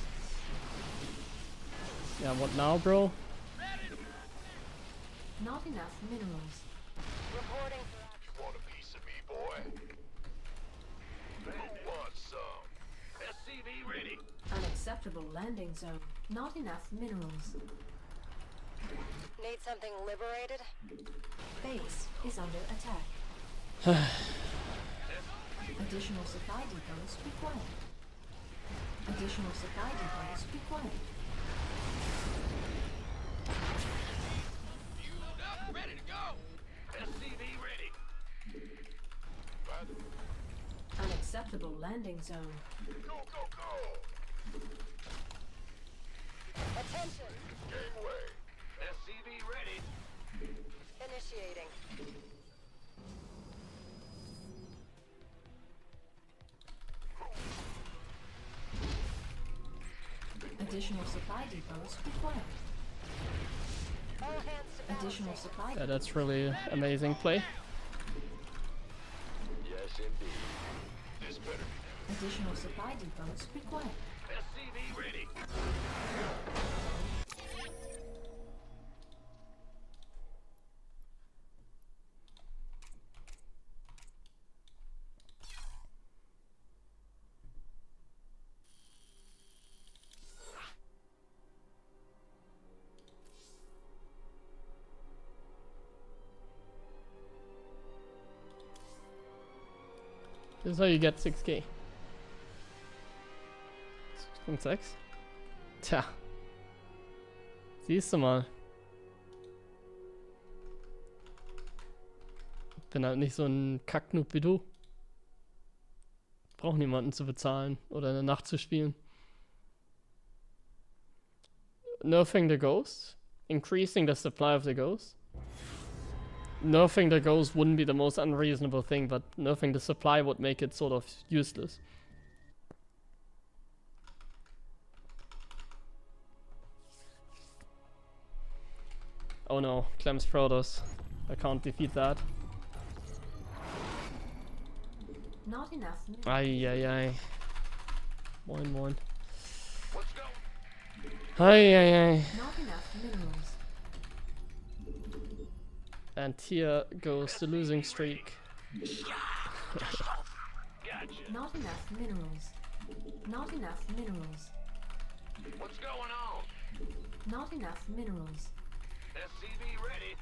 Speaker 1: Yeah, what now, bro?
Speaker 2: Not enough minerals.
Speaker 5: Reporting for action.
Speaker 3: You want a piece of me, boy? Who wants some? SCV ready.
Speaker 2: Unacceptable landing zone. Not enough minerals.
Speaker 5: Need something liberated?
Speaker 2: Base is under attack. Additional supply depots required. Additional supply depots required.
Speaker 3: Fueled up, ready to go. SCV ready.
Speaker 2: Unacceptable landing zone.
Speaker 3: Go, go, go.
Speaker 5: Attention!
Speaker 3: Gangway. SCV ready.
Speaker 5: Initiating.
Speaker 2: Additional supply depots required.
Speaker 5: All hands to battle
Speaker 2: Additional
Speaker 5: station.
Speaker 2: supply
Speaker 1: Yeah, that's really amazing play.
Speaker 6: Yes, indeed.
Speaker 3: This better be.
Speaker 2: Additional supply depots required.
Speaker 3: SCV ready.
Speaker 1: This is how you get 6k. 6.6? Tja. Siehst du mal. Bin halt nicht so ein Kacknoob wie du. Brauch niemanden zu bezahlen oder in der Nacht zu spielen. Nerfing the ghost, increasing the supply of the ghost. Nerfing the ghost wouldn't be the most unreasonable thing, but nerfing the supply would make it sort of useless. Oh no, Clem's Protoss. I can't defeat that.
Speaker 2: Not enough.
Speaker 1: Ay ay ay. Moin moin.
Speaker 3: Let's go.
Speaker 1: Ay ay ay.
Speaker 2: Not enough minerals.
Speaker 1: And here goes the losing streak.
Speaker 3: Gotcha.
Speaker 2: Not enough minerals. Not enough minerals.
Speaker 3: What's going on?
Speaker 2: Not enough minerals.
Speaker 3: SCV ready.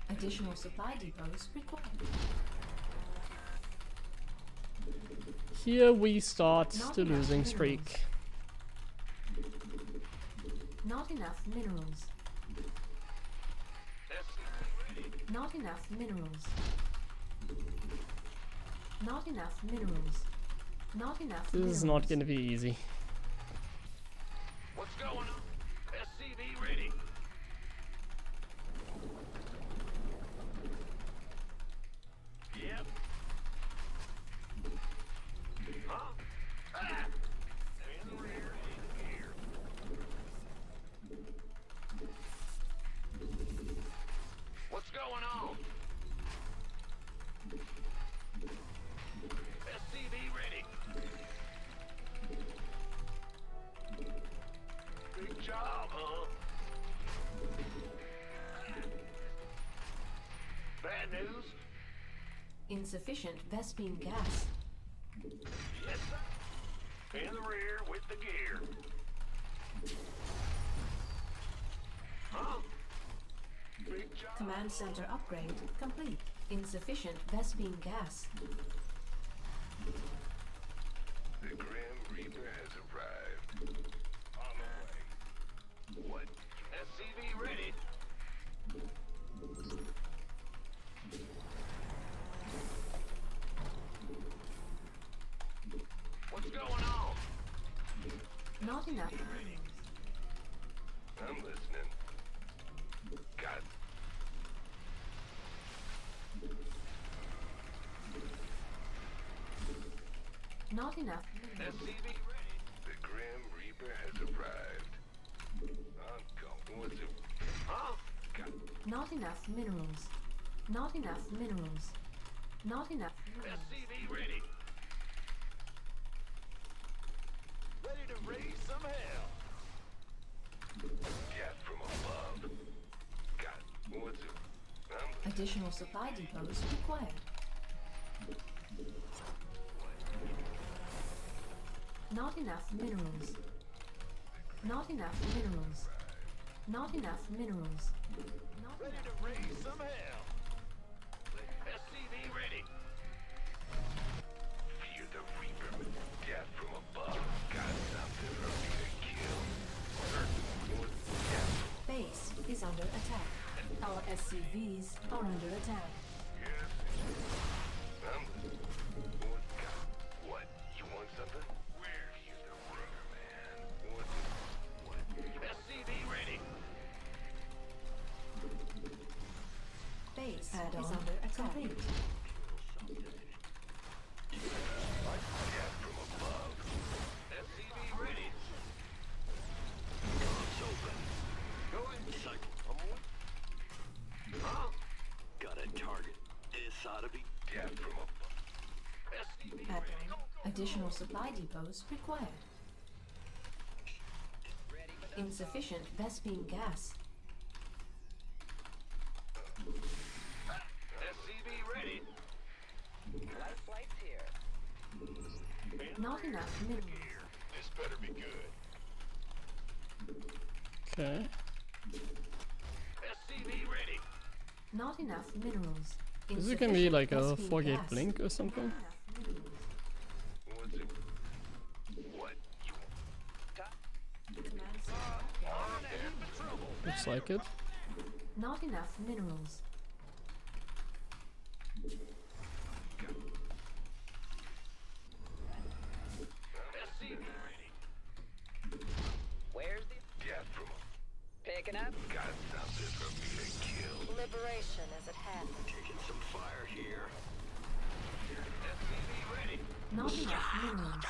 Speaker 2: Additional supply depots required.
Speaker 1: Here we start
Speaker 2: Not
Speaker 1: the
Speaker 2: enough
Speaker 1: losing
Speaker 2: minerals.
Speaker 1: streak.
Speaker 2: Not enough minerals.
Speaker 3: SCV ready.
Speaker 2: Not enough minerals. Not enough minerals. Not enough
Speaker 1: This
Speaker 2: minerals.
Speaker 1: is not gonna be easy.
Speaker 3: What's going on? SCV ready. Yep. Huh? Ah! In the rear, in gear. What's going on? SCV ready. Big job, huh? Bad news?
Speaker 2: Insufficient Vespine gas.
Speaker 3: Yes, sir. In the rear with the gear. Huh? Big job.
Speaker 2: Command center upgrade complete. Insufficient Vespine gas.
Speaker 3: The Grim Reaper has arrived. On the way. What? SCV ready. What's going on?
Speaker 2: Not enough.
Speaker 3: I'm listening. God.
Speaker 2: Not enough minerals.
Speaker 3: SCV ready. The Grim Reaper has arrived. I'm going to. Huh? God.
Speaker 2: Not enough minerals. Not enough minerals. Not enough minerals.
Speaker 3: SCV ready. Ready to raise some hell. Gas from above. God, what's it?
Speaker 2: Additional supply depots required. Not enough minerals. Not enough minerals. Not enough minerals. Not
Speaker 3: Ready
Speaker 2: enough.
Speaker 3: to raise some hell. SCV ready. Fear the Reaper. Death from above. Got something for me to kill. Certain wood. Death.
Speaker 2: Base is under attack. Our SCVs are under attack.
Speaker 3: Yes. What? You want something? Where? He's the runner, man. What? SCV ready.
Speaker 2: Base is under attack. Complete.
Speaker 3: Death from above. SCV ready.
Speaker 6: Guns open.
Speaker 3: Go ahead.
Speaker 6: Cycle.
Speaker 3: Huh?
Speaker 6: Got a target. This ought to be
Speaker 3: Death from above. SCV ready.
Speaker 2: Add-on. Additional supply depots required. Insufficient Vespine gas.
Speaker 3: SCV ready.
Speaker 4: Light flight's here.
Speaker 2: Not enough minerals.
Speaker 3: This better be good.
Speaker 1: Okay.
Speaker 3: SCV ready.
Speaker 2: Not enough minerals.
Speaker 1: Is it gonna be like a
Speaker 2: Insufficient
Speaker 1: 4-gate
Speaker 2: gas.
Speaker 1: blink or something?
Speaker 2: Not enough minerals.
Speaker 3: What's it? What? You
Speaker 1: Looks like it.
Speaker 2: Not enough minerals.
Speaker 3: SCV ready.
Speaker 4: Where's the
Speaker 3: Get from him.
Speaker 4: picking up?
Speaker 3: Got something for me to kill.
Speaker 5: Liberation is at hand.
Speaker 6: Taking some fire here.
Speaker 3: SCV ready.
Speaker 2: Not enough minerals.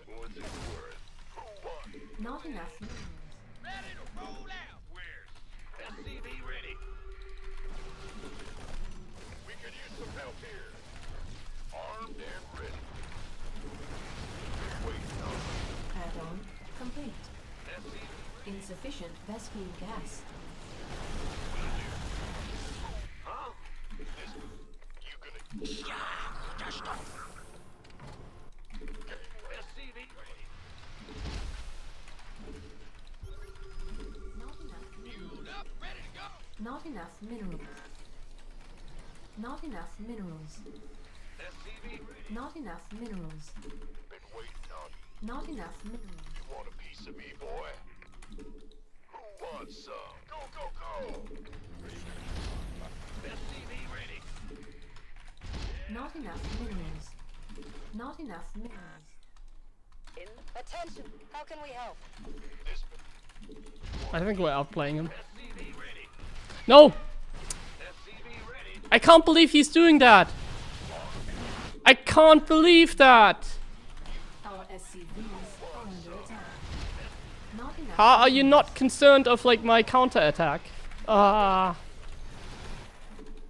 Speaker 3: What's it worth? Who won?
Speaker 2: Not enough minerals.
Speaker 3: Ready to roll out. Where's SCV ready? We could use some help here. Armed and ready. Wait, no.
Speaker 2: Add-on complete.
Speaker 3: SCV
Speaker 2: Insufficient Vespine gas.
Speaker 3: huh? This you gonna SCV ready.
Speaker 2: Not enough minerals.
Speaker 3: Up, ready to go.
Speaker 2: Not enough minerals. Not enough minerals.
Speaker 3: SCV ready.
Speaker 2: Not enough minerals.
Speaker 3: Been waiting on you.
Speaker 2: Not enough minerals.
Speaker 3: You want a piece of me, boy? Who wants some? Go, go, go! SCV ready.
Speaker 2: Not enough minerals. Not enough minerals.
Speaker 4: In
Speaker 5: Attention! How can we help?
Speaker 3: This
Speaker 1: I think we're outplaying him.
Speaker 3: SCV ready.
Speaker 1: No!
Speaker 3: SCV ready.
Speaker 1: I can't believe he's doing that! I can't believe that!
Speaker 2: Our SCVs are under attack. Not enough.
Speaker 1: How are you not concerned of like my counter attack? Ah.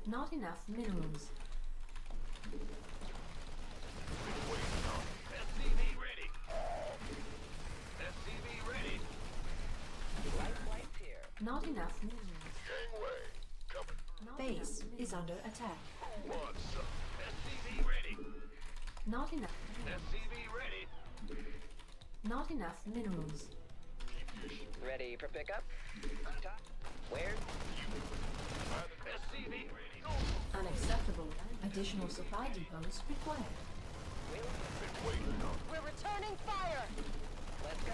Speaker 2: Not enough minerals.
Speaker 3: SCV ready. SCV ready.
Speaker 4: light flights here.
Speaker 2: Not enough minerals.
Speaker 3: Gangway. Coming.
Speaker 2: Not
Speaker 7: Base
Speaker 2: enough
Speaker 7: is
Speaker 2: minerals.
Speaker 7: under attack.
Speaker 3: Who wants some? SCV ready.
Speaker 2: Not enough minerals.
Speaker 3: SCV ready.
Speaker 2: Not enough minerals.
Speaker 4: Ready for pickup? Top. Where's
Speaker 3: SCV ready.
Speaker 7: Unacceptable. Additional supply depots required.
Speaker 5: We're returning fire!
Speaker 4: let's go.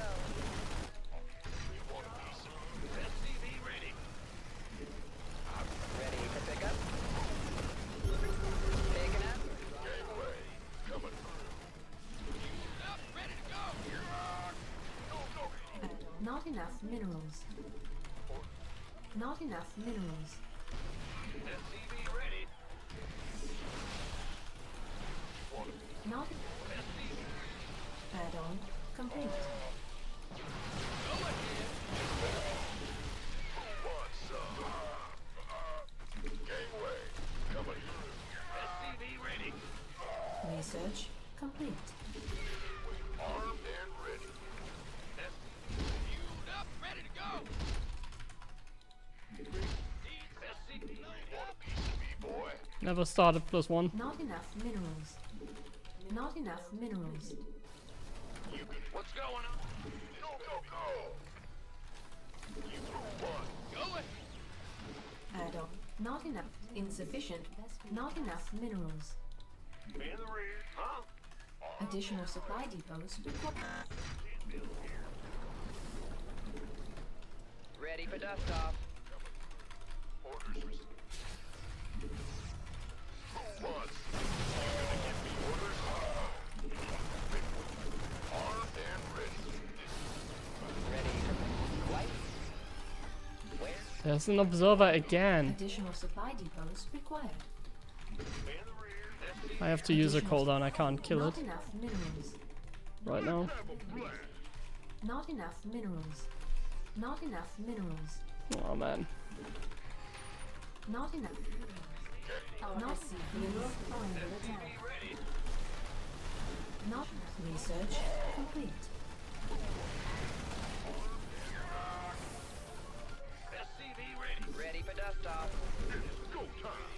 Speaker 3: SCV ready.
Speaker 4: Ready for pickup? Picking up?
Speaker 3: Gangway. Coming through. Up, ready to go. Go, go.
Speaker 2: Not enough minerals. Not enough minerals.
Speaker 3: SCV ready.
Speaker 2: Not add-on complete.
Speaker 3: Wants some? Gangway. Coming through. SCV ready.
Speaker 2: Research complete.
Speaker 3: Armed and ready. Fueled up, ready to go. SCV. You want a piece of me, boy?
Speaker 1: Never started +1.
Speaker 2: Not enough minerals. Not enough minerals.
Speaker 3: What's going on? Go, go, go! You won. Go ahead.
Speaker 2: Add-on. Not enough. Insufficient. Not enough minerals.
Speaker 3: In the rear, huh?
Speaker 2: Additional supply depots required.
Speaker 4: Ready for dust off.
Speaker 3: Orders received. Who wants? You gonna give me orders? Armed and ready.
Speaker 4: Ready for flight? Where?
Speaker 1: There's an observer again.
Speaker 2: Additional supply depots required.
Speaker 3: In the rear.
Speaker 1: I have to use a cooldown, I can't kill it
Speaker 2: Not enough minerals.
Speaker 1: right now.
Speaker 2: Not enough minerals. Not enough minerals.
Speaker 1: Oh man.
Speaker 2: Not enough minerals. Not minerals are under attack. Not research complete.
Speaker 3: SCV ready.
Speaker 4: Ready for dust off.
Speaker 3: Go time.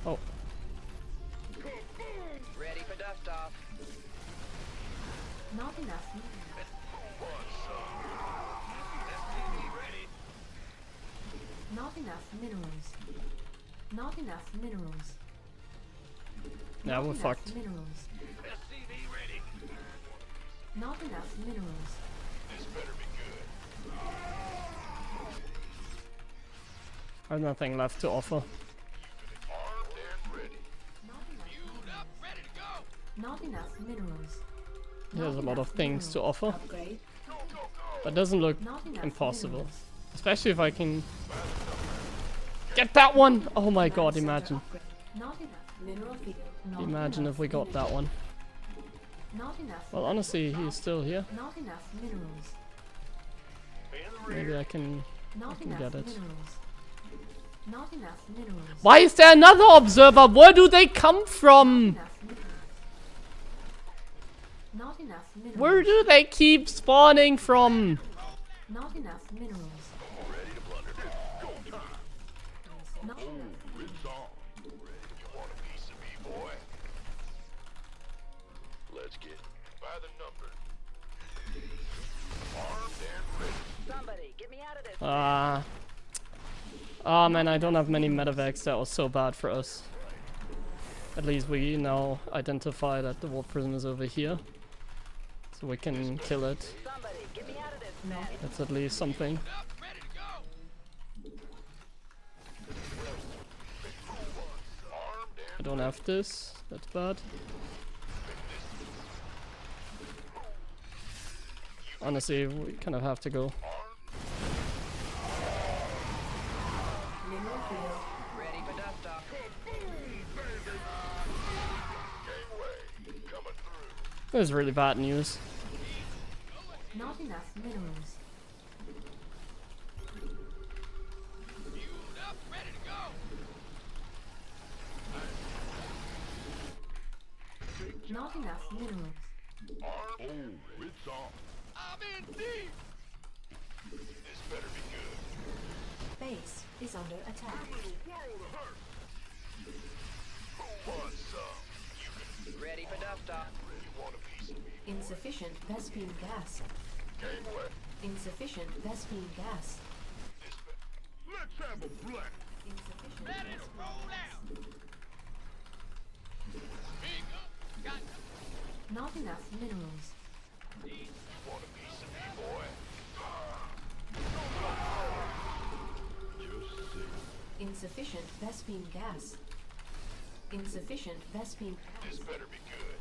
Speaker 1: Oh,
Speaker 4: Ready for dust off.
Speaker 2: Not enough enough minerals. Not enough minerals.
Speaker 1: Yeah, we're
Speaker 2: Enough
Speaker 1: fucked.
Speaker 2: Minerals.
Speaker 3: SCV ready.
Speaker 2: Not enough minerals.
Speaker 3: This better be good.
Speaker 1: I have nothing left to offer.
Speaker 3: Armed and ready.
Speaker 2: Not enough.
Speaker 3: Fueled up, ready to go.
Speaker 2: Not enough minerals.
Speaker 1: There's a lot of things to offer.
Speaker 7: Upgrade.
Speaker 3: Go, go, go.
Speaker 1: That doesn't look
Speaker 2: Not enough
Speaker 1: impossible.
Speaker 2: minerals.
Speaker 1: Especially if I can get that one. Oh my god,
Speaker 7: Center
Speaker 1: imagine.
Speaker 7: upgrade.
Speaker 2: Not enough.
Speaker 7: Mineral field. Not
Speaker 1: Imagine
Speaker 7: enough
Speaker 1: if we got that one.
Speaker 2: Not enough.
Speaker 1: Well, honestly, he's still here.
Speaker 2: Not enough minerals.
Speaker 3: In the rear.
Speaker 1: Maybe I can...
Speaker 2: Not
Speaker 1: can
Speaker 2: enough
Speaker 1: get it.
Speaker 2: minerals. Not enough minerals.
Speaker 1: Why is there another observer? Where do they come from?
Speaker 2: Enough minerals. Not enough minerals.
Speaker 1: Where do they keep spawning from?
Speaker 2: Not enough minerals.
Speaker 3: Ready to plunder. Go time.
Speaker 2: Not enough.
Speaker 3: It's on. Ready. You want a piece of me, boy? Let's get by the number. Armed and ready.
Speaker 4: Somebody, get me out of this.
Speaker 1: Oh man, I don't have many medevacs. That was so bad for us. At least we now identify that the war prism is over here. So we can kill it.
Speaker 4: Somebody, get me out of this mess.
Speaker 1: That's at least something.
Speaker 3: Up, ready to go. Armed
Speaker 1: I
Speaker 3: and
Speaker 1: don't have this. That's bad. Honestly, we kind of have to go.
Speaker 7: Mineral field.
Speaker 4: Ready for dust off.
Speaker 3: gangway coming through.
Speaker 1: That was really bad news.
Speaker 2: Not enough minerals.
Speaker 3: Fueled up, ready to go.
Speaker 2: Not enough minerals.
Speaker 3: Armed. Oh, it's on. I'm in deep. This better be good.
Speaker 7: Base is under attack.
Speaker 3: World of hurt. Who wants some?
Speaker 4: Ready for dust off.
Speaker 3: You want a piece of me?
Speaker 7: Insufficient Vespine gas.
Speaker 3: Gangway.
Speaker 7: Insufficient Vespine gas.
Speaker 3: This Let's have a blast.
Speaker 7: Insufficient.
Speaker 3: Let it roll out. Big up. Got
Speaker 2: Not enough minerals.
Speaker 3: you want a piece of me, boy? Just see.
Speaker 7: Insufficient Vespine gas. Insufficient Vespine
Speaker 3: This
Speaker 7: gas.
Speaker 3: better be good.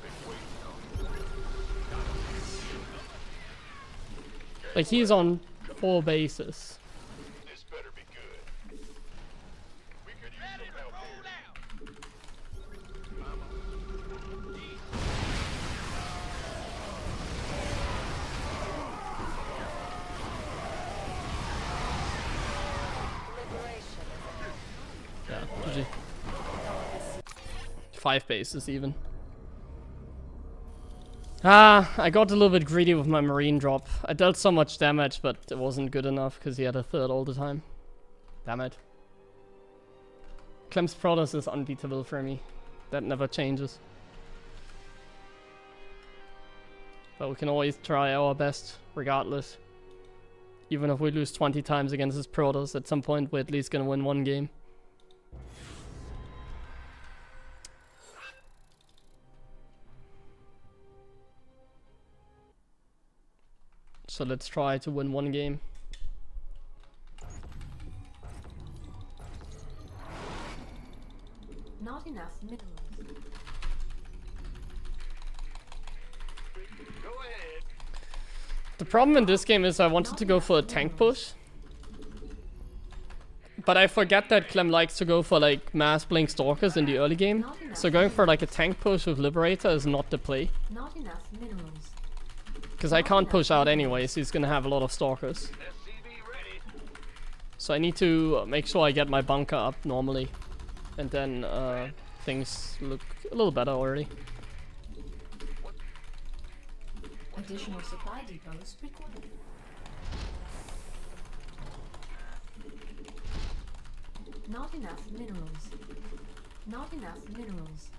Speaker 3: Been waiting on.
Speaker 1: Like he's on 4 bases.
Speaker 3: This better be good. We could use some help here.
Speaker 5: Liberation is
Speaker 1: Yeah, GG. 5 bases even. I got a little bit greedy with my marine drop. I dealt so much damage, but it wasn't good enough because he had a third all the time. Damn it. Clem's Protoss is unbeatable for me. That never changes. But we can always try our best, regardless. Even if we lose 20 times against his Protoss, at some point we're at least gonna win 1 game. So let's try to win 1 game.
Speaker 2: Not enough minerals.
Speaker 3: Go ahead.
Speaker 1: The problem in this game is I wanted to go for a tank push. But I forget that Clem likes to go for like mass blink stalkers in the early game. So going for like a tank push with Liberator is not the play.
Speaker 2: Not enough minerals.
Speaker 1: Because I can't push out anyways, he's gonna have a lot of stalkers.
Speaker 3: SCV ready.
Speaker 1: So I need to make sure I get my bunker up normally. And then things look a little better already.
Speaker 7: Additional supply depots required.
Speaker 2: Not enough minerals. Not enough minerals.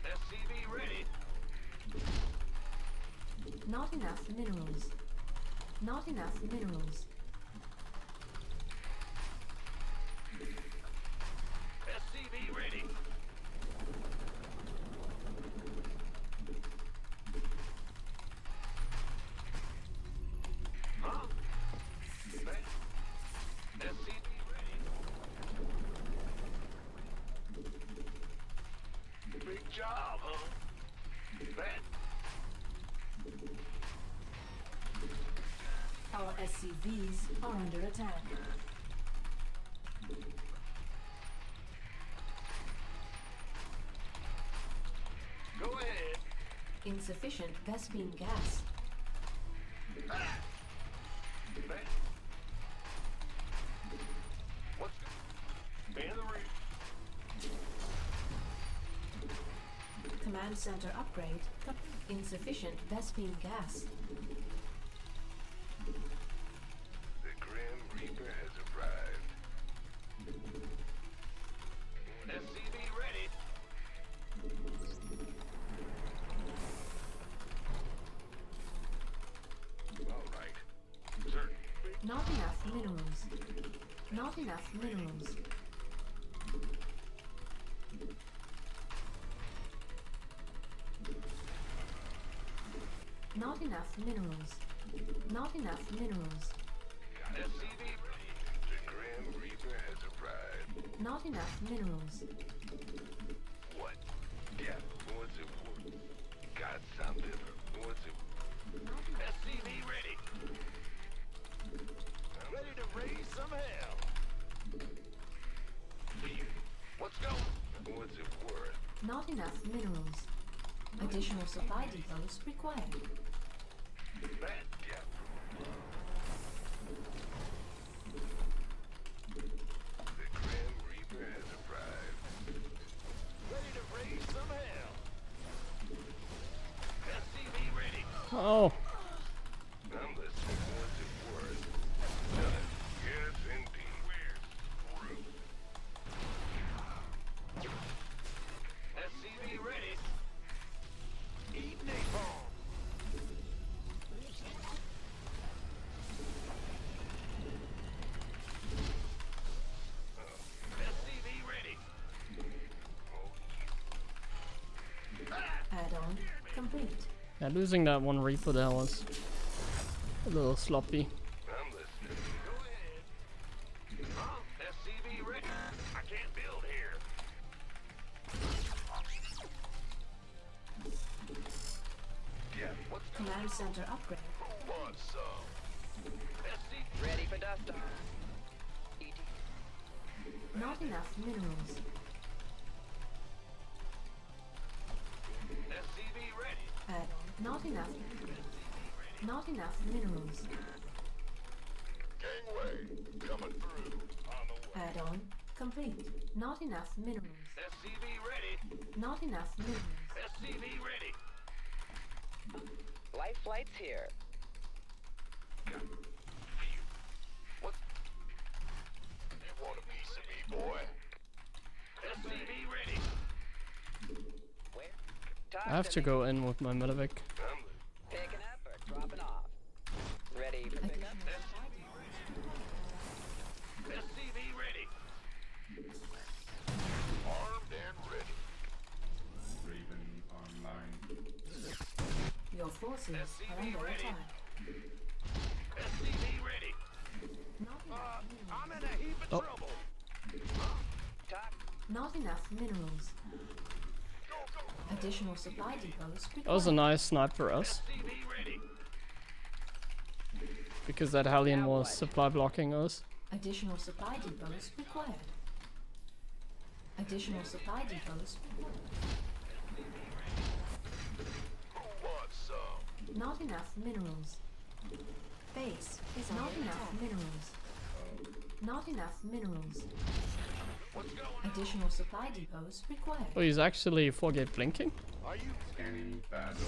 Speaker 3: SCV ready.
Speaker 2: Not enough minerals. Not enough minerals.
Speaker 3: SCV ready. Huh? SCV ready. Big job, huh? That.
Speaker 7: Our SCVs are under attack.
Speaker 3: Go ahead.
Speaker 7: Insufficient Vespene gas.
Speaker 3: That. What's man the reef?
Speaker 7: Command center upgrade. Insufficient Vespene gas.
Speaker 3: The Grim Reaper has arrived. SCV ready. All right. Sir.
Speaker 2: Not enough minerals. Not enough minerals. Not enough minerals. Not enough minerals.
Speaker 3: SCV ready. The Grim Reaper has arrived.
Speaker 2: Not enough minerals.
Speaker 3: What? Yeah. What's it worth? Got something? What's it? SCV ready. I'm ready to raise some hell. What's going? What's it worth?
Speaker 2: Not enough minerals.
Speaker 7: Additional supply depots required.
Speaker 3: That, yeah. The Grim Reaper has arrived. Ready to raise some hell. SCV ready.
Speaker 1: Oh,
Speaker 3: I'm listening. What's it worth? Done. Yes, indeed. Where's through? SCV ready. Eat napalm. SCV ready.
Speaker 7: Add-on complete.
Speaker 1: yeah, losing that one Reaper there was a little sloppy.
Speaker 3: I'm listening. Go ahead. SCV ready. I can't build here. Yeah, what's
Speaker 7: Command center upgrade.
Speaker 3: who wants some? SCV
Speaker 4: Ready for dust off. ET.
Speaker 2: Not enough minerals.
Speaker 3: SCV ready.
Speaker 7: Add-on.
Speaker 2: Not enough. Not enough minerals.
Speaker 3: Gangway coming through. On the way.
Speaker 7: Add-on complete.
Speaker 2: Not enough minerals.
Speaker 3: SCV ready.
Speaker 2: Not enough minerals.
Speaker 3: SCV ready.
Speaker 4: Life flight's here.
Speaker 3: What? You want a piece of me, boy? SCV ready.
Speaker 4: Where?
Speaker 1: I have to go in with my Medevac.
Speaker 3: I'm
Speaker 4: Picking up or dropping off. Ready for pickup?
Speaker 3: SCV ready. Armed and ready.
Speaker 8: Raven online.
Speaker 7: Your forces are
Speaker 3: SCV
Speaker 7: under
Speaker 3: ready.
Speaker 7: attack.
Speaker 3: SCV ready.
Speaker 2: Not enough minerals.
Speaker 3: I'm in a heap of trouble.
Speaker 4: Talk.
Speaker 2: Not enough minerals.
Speaker 3: Go, go.
Speaker 7: Additional supply depots
Speaker 1: That was a
Speaker 7: required.
Speaker 1: nice snipe for us
Speaker 3: SCV ready.
Speaker 1: because that Hellion
Speaker 4: Now
Speaker 1: was
Speaker 4: what?
Speaker 1: supply blocking us.
Speaker 7: Additional supply depots required. Additional supply depots required.
Speaker 3: Who wants some?
Speaker 2: Not enough minerals.
Speaker 7: Base is
Speaker 2: Not
Speaker 7: under
Speaker 2: enough
Speaker 7: attack.
Speaker 2: minerals. Not enough minerals.
Speaker 3: What's going on?
Speaker 7: Additional supply depots required.
Speaker 1: Oh, he's actually 4-gate blinking.
Speaker 3: Are you
Speaker 8: Scanning battle.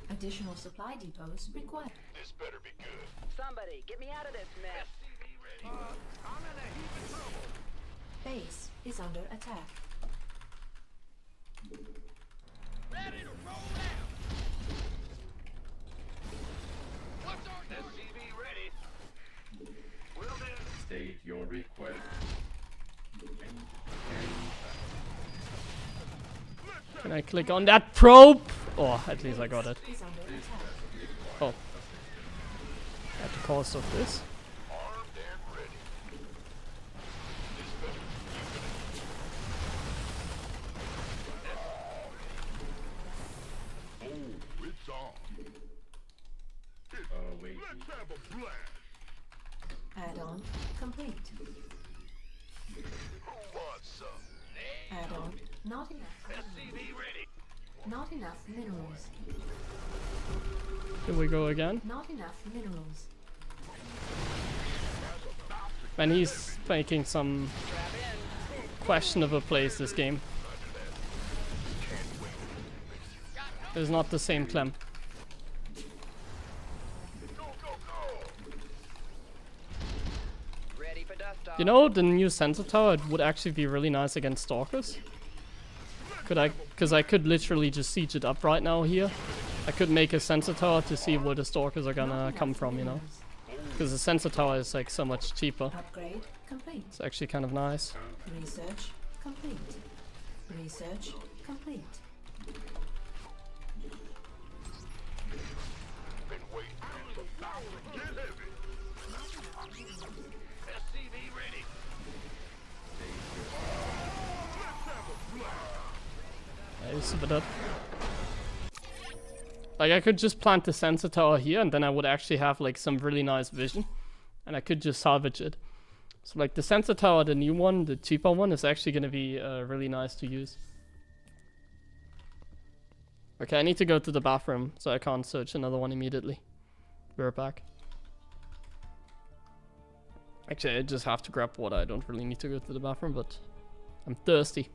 Speaker 7: Additional supply depots required.
Speaker 3: This better be good.
Speaker 4: Somebody, get me out of this mess.
Speaker 3: SCV ready. I'm in a heap of trouble.
Speaker 7: Base is under attack.
Speaker 3: Ready to roll out.
Speaker 1: Can I click on that probe? Oh, at least I got it.
Speaker 7: Is under attack.
Speaker 1: Oh. At the cost of this.
Speaker 3: Armed and ready. This better. Oh, it's on.
Speaker 8: Oh, wait.
Speaker 3: Let's have a blast.
Speaker 7: Add-on complete.
Speaker 3: Who wants some?
Speaker 7: Add-on not enough.
Speaker 3: SCV ready.
Speaker 2: Not enough minerals.
Speaker 1: Here we go again.
Speaker 2: Not enough minerals.
Speaker 1: And he's making some questionable plays this game. It's not the same Clem.
Speaker 3: Go, go, go.
Speaker 4: Ready for dust off.
Speaker 1: You know, the new sensor tower, it would actually be really nice against stalkers. Because I could literally just siege it up right now here. I could make a sensor tower to see where the stalkers are gonna come from, you know. Because the sensor tower is like so much cheaper.
Speaker 7: Upgrade complete.
Speaker 1: It's actually kind of nice.
Speaker 7: Research complete. Research complete.
Speaker 3: Been waiting. It's about to get heavy. SCV ready. Let's have a blast.
Speaker 1: Yeah, super dead. Like I could just plant the sensor tower here and then I would actually have like some really nice vision. And I could just salvage it. So like the sensor tower, the new one, the cheaper one, is actually going to be really nice to use. Okay, I need to go to the bathroom, so I can't search another one immediately. We're back. Actually, I just have to grab water. I don't really need to go to the bathroom, but I'm thirsty.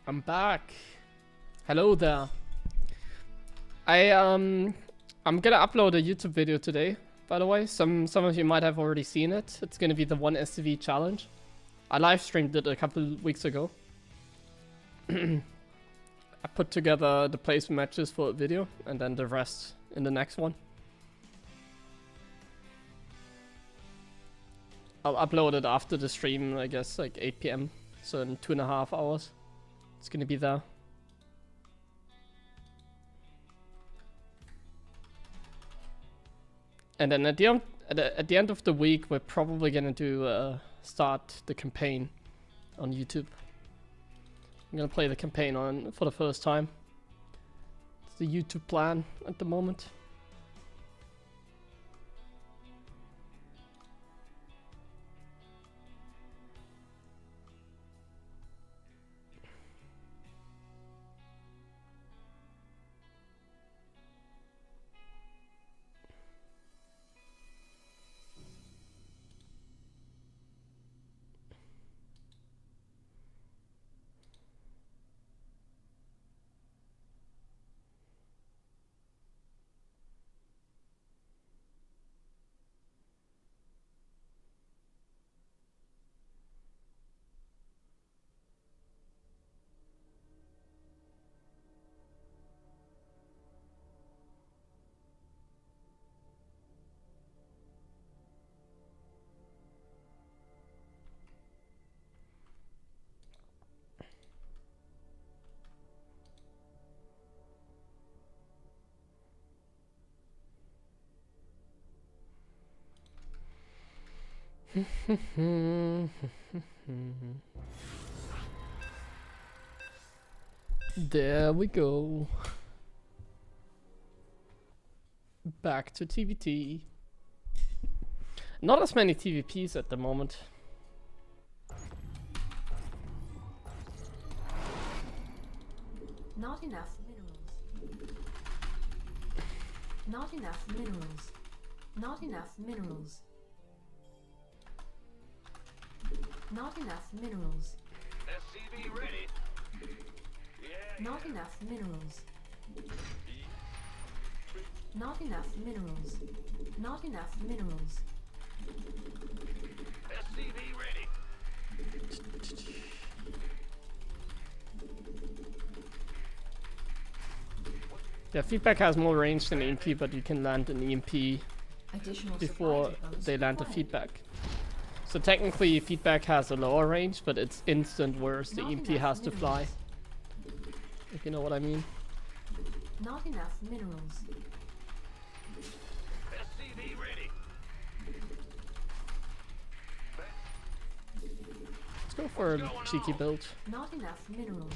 Speaker 1: I'm back. Hello there. I'm gonna upload a YouTube video today, by the way. Some of you might have already seen it. It's gonna be the 1 SCV challenge. I live streamed it a couple weeks ago. I put together the placement matches for a video and then the rest in the next one. I'll upload it after the stream, I guess like 8 PM. So in 2.5 hours, it's gonna be there. And then at the end of the week, we're probably gonna do start the campaign on YouTube. I'm gonna play the campaign on for the first time. It's the YouTube plan at the moment. There we go. Back to TVT. Not as many TVPs at the moment.
Speaker 2: Not enough minerals. Not enough minerals. Not enough minerals. Not enough minerals.
Speaker 3: SCV ready. Yeah.
Speaker 2: Not enough minerals. Not enough minerals. Not enough minerals.
Speaker 3: SCV ready.
Speaker 1: Yeah, feedback has more range than EMP, but you can land an EMP
Speaker 7: Additional
Speaker 1: before
Speaker 7: supply depots
Speaker 1: they land the
Speaker 7: required.
Speaker 1: feedback. So technically feedback has a lower range, but it's instant, whereas the
Speaker 2: Not
Speaker 1: EMP
Speaker 2: enough
Speaker 1: has to fly.
Speaker 2: minerals.
Speaker 1: If you know what I mean.
Speaker 2: Not enough minerals.
Speaker 3: SCV ready.
Speaker 1: Let's go for a cheeky build.
Speaker 2: Not enough minerals.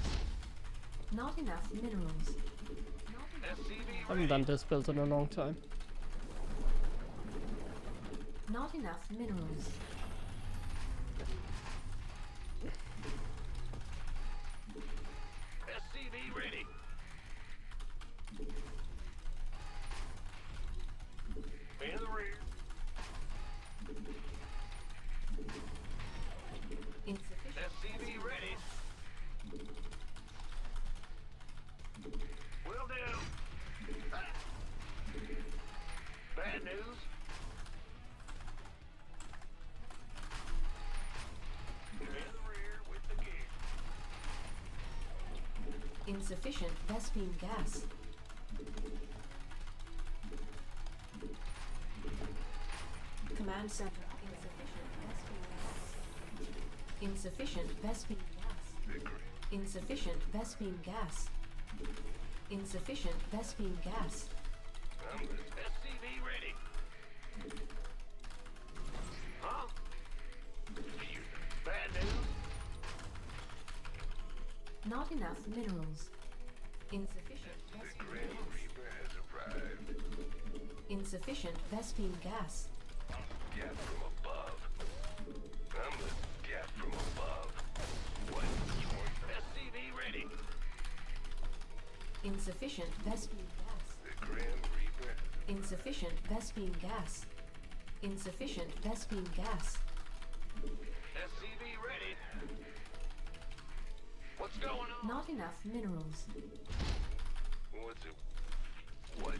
Speaker 2: Not enough minerals.
Speaker 3: SCV
Speaker 1: I haven't done this build in a long time.
Speaker 2: Not enough minerals.
Speaker 3: SCV ready. In the rear.
Speaker 2: Insufficient.
Speaker 3: SCV ready. Will do. Bad news. In the rear with the gear.
Speaker 7: Insufficient Vespine gas. Command center. Insufficient Vespine gas. Insufficient Vespine gas. Insufficient Vespine gas.
Speaker 3: SCV ready. Huh? Bad news.
Speaker 2: Not enough minerals. Insufficient Vespine gas.
Speaker 3: Reaper has arrived.
Speaker 7: Insufficient Vespine gas.
Speaker 3: Gap from above. I'm the gap from above. What? You want SCV ready?
Speaker 7: Insufficient Vespine gas.
Speaker 3: The Grim Reaper.
Speaker 7: Insufficient Vespine gas. Insufficient Vespine gas.
Speaker 3: SCV ready. What's What's going on?
Speaker 2: Not enough minerals.
Speaker 3: What's it? What?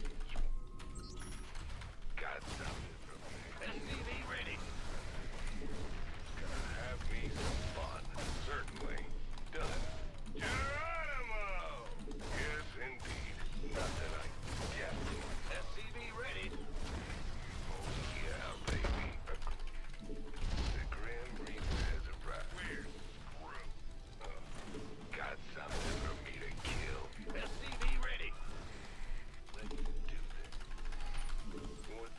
Speaker 3: Got something from me. SCV ready. Gonna have me some fun. Certainly. Done. Geronimo! Yes, indeed. Not that I get. SCV ready. Oh, yeah, baby. The Grim Reaper has arrived. We're screwed. Got something for me to kill. SCV ready. Let's do this. What?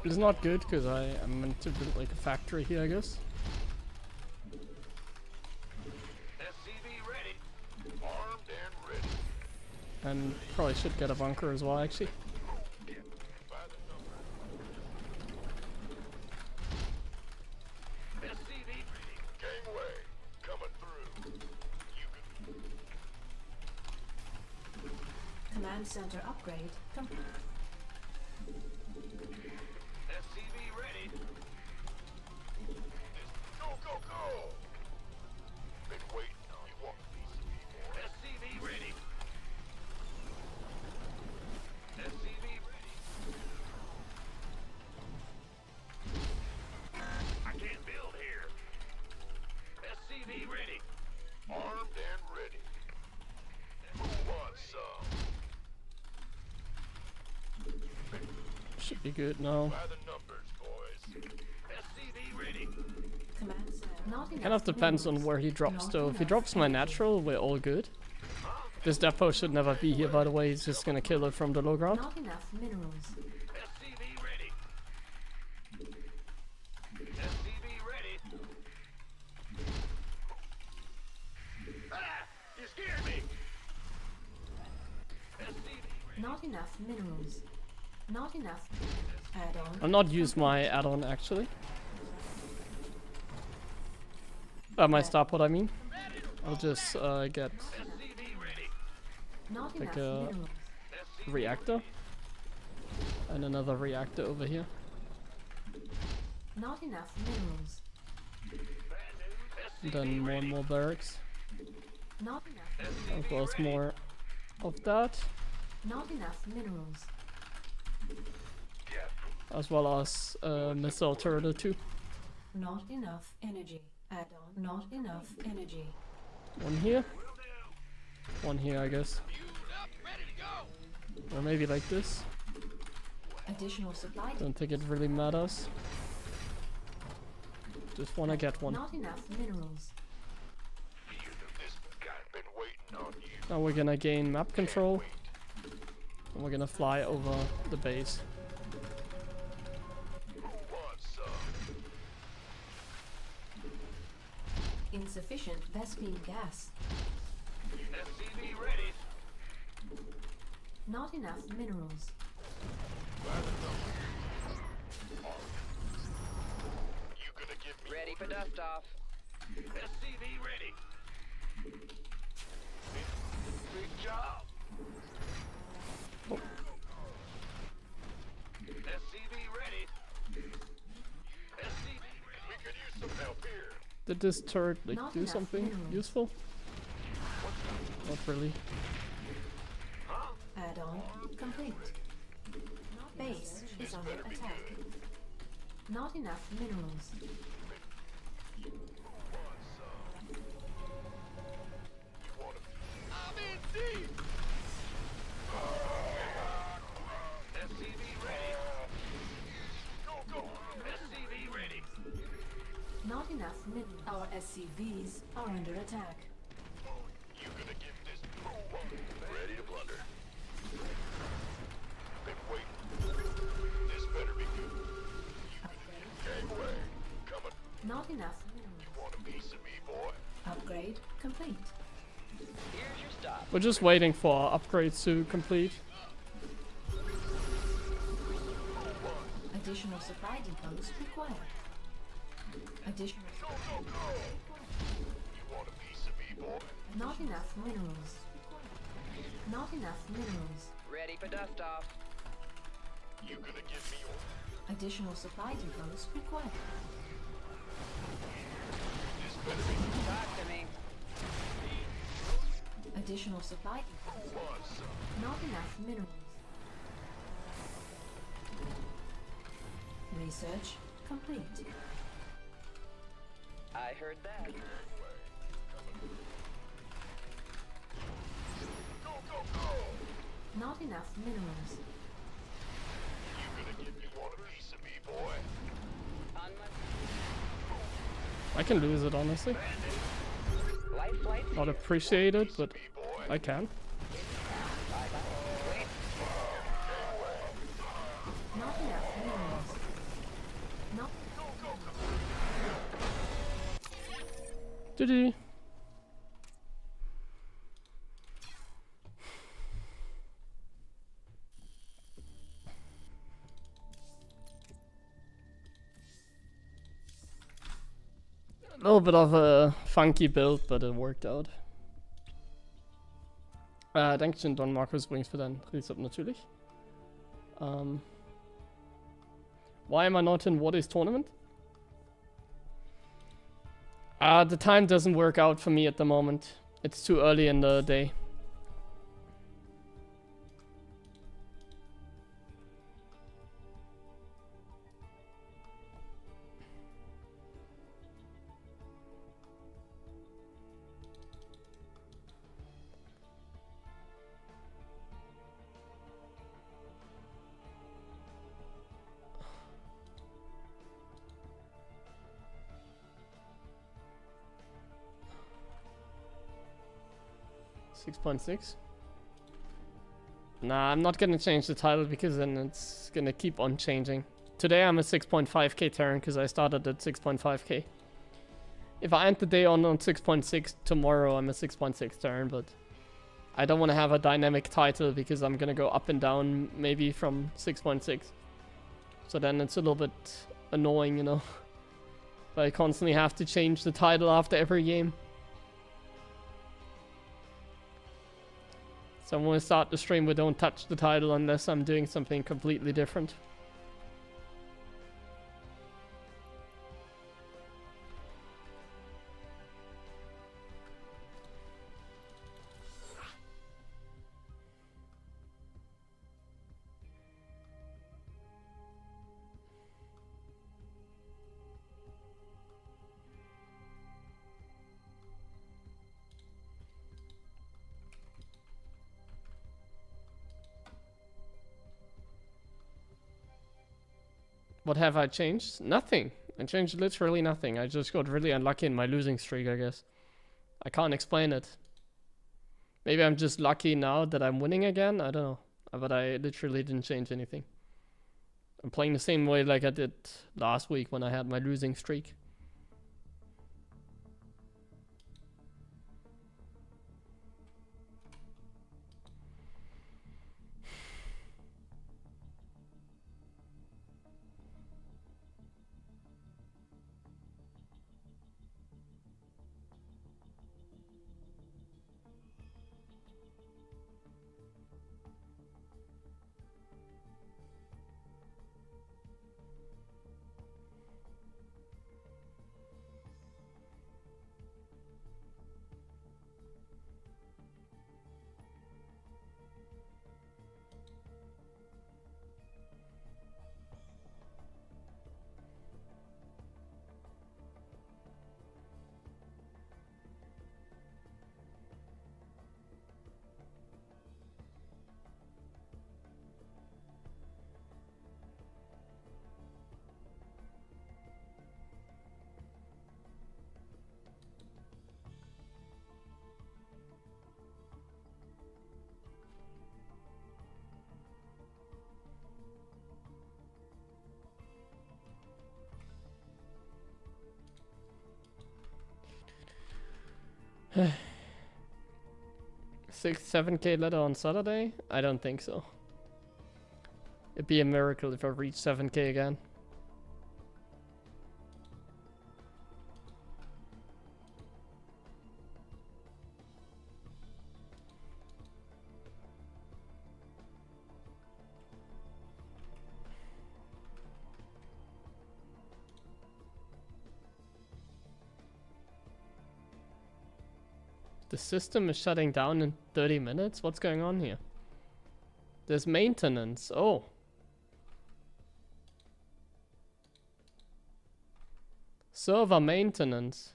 Speaker 1: It's not good because I am meant to build like a factory here, I guess.
Speaker 3: SCV ready. Armed and ready.
Speaker 1: And probably should get a bunker as well, actually.
Speaker 3: Yeah. By the number. SCV ready. Gangway. Coming through. You can.
Speaker 7: Command center upgrade complete.
Speaker 3: SCV ready. Go, go, go! Been waiting on you. Want a piece of me, boy? SCV ready. SCV ready. I can't build here. SCV ready. Armed and ready. Who wants some?
Speaker 1: Should be good now.
Speaker 3: By the numbers, boys. SCV ready.
Speaker 7: Command center.
Speaker 2: Not enough
Speaker 1: Kind of depends on
Speaker 2: minerals.
Speaker 1: where he drops
Speaker 2: Not
Speaker 1: though. If he
Speaker 2: enough
Speaker 1: drops my
Speaker 2: energy.
Speaker 1: natural, we're all good. This depot should never be here, by the way. He's just gonna kill it from the low ground.
Speaker 2: Not enough minerals.
Speaker 3: SCV ready. SCV ready. Ah! You scared me! SCV ready.
Speaker 2: Not enough minerals. Not enough. Add-on.
Speaker 1: I'll not use my add-on actually. My starport, I mean. I'll just get
Speaker 3: SCV ready.
Speaker 2: Not
Speaker 1: like
Speaker 2: enough
Speaker 1: a
Speaker 2: minerals.
Speaker 1: reactor and another reactor over here.
Speaker 2: Not enough minerals.
Speaker 1: And then more and more barracks,
Speaker 2: Not enough.
Speaker 1: as well as more of that,
Speaker 2: Not enough minerals.
Speaker 1: as well as missile turret or two.
Speaker 7: Not enough energy. Add-on. Not enough energy.
Speaker 1: One here, one here, I guess, or maybe like this.
Speaker 7: Additional supply.
Speaker 1: Don't think it really matters. Just wanna get one.
Speaker 2: Not enough minerals.
Speaker 3: This guy been waiting on you.
Speaker 1: Now we're gonna gain map control, and we're gonna fly over the base.
Speaker 3: Who wants some?
Speaker 7: Insufficient Vespine gas.
Speaker 3: SCV ready.
Speaker 2: Not enough minerals.
Speaker 3: You gonna give me
Speaker 4: Ready for dust off.
Speaker 3: SCV ready. Big job.
Speaker 1: Oh.
Speaker 3: SCV ready. SCV ready. We could use some help here.
Speaker 1: Did this turret like
Speaker 2: Not
Speaker 1: do
Speaker 2: enough
Speaker 1: something
Speaker 2: minerals.
Speaker 1: useful? Not really.
Speaker 7: Add-on complete. Base is under attack.
Speaker 2: Not enough minerals.
Speaker 3: I'm in deep. SCV ready. Go, go. SCV ready.
Speaker 2: Not enough minerals.
Speaker 7: Our SCVs are under attack.
Speaker 3: You gonna give this ready to plunder. Been waiting. This better be good. Gangway. Coming.
Speaker 2: Not enough minerals.
Speaker 3: Want a piece of me, boy?
Speaker 7: Upgrade complete.
Speaker 4: Here's your stop.
Speaker 1: We're just waiting for upgrades to complete.
Speaker 7: Additional supply depots required. Additional
Speaker 3: Go, go, go. You want a piece of me, boy?
Speaker 2: Not enough minerals. Not enough minerals.
Speaker 4: Ready for dust off.
Speaker 3: You gonna give me your...
Speaker 7: additional supply depots required.
Speaker 3: This better be...
Speaker 4: Talk to me.
Speaker 2: Additional supply depots. Not enough minerals. Research complete.
Speaker 4: I heard that.
Speaker 2: Not enough minerals.
Speaker 4: On my
Speaker 1: I can lose it, honestly.
Speaker 4: life flight.
Speaker 1: Not appreciate it, but I can.
Speaker 2: Not enough minerals. Not
Speaker 1: GG. A little bit of a funky build, but it worked out. Dankeschön, Don Markus Wings für dein Resub natürlich. Why am I not in What Is Tournament? The time doesn't work out for me at the moment. It's too early in the day. .6. Nah, I'm not gonna change the title because then it's gonna keep on changing. Today I'm a 6.5k Terran because I started at 6.5k. If I end the day on 6.6, tomorrow I'm a 6.6 Terran, but I don't want to have a dynamic title because I'm gonna go up and down maybe from 6.6. So then it's a little bit annoying, you know. But I constantly have to change the title after every game. So I'm going to start the stream where don't touch the title unless I'm doing something completely different. What have I changed? Nothing. I changed literally nothing. I just got really unlucky in my losing streak, I guess. I can't explain it. Maybe I'm just lucky now that I'm winning again. I don't know. But I literally didn't change anything. I'm playing the same way like I did last week when I had my losing streak. Six, 7k ladder on Saturday? I don't think so. It'd be a miracle if I reach 7k again. The system is shutting down in 30 minutes? What's going on here? There's maintenance. Oh. Server maintenance.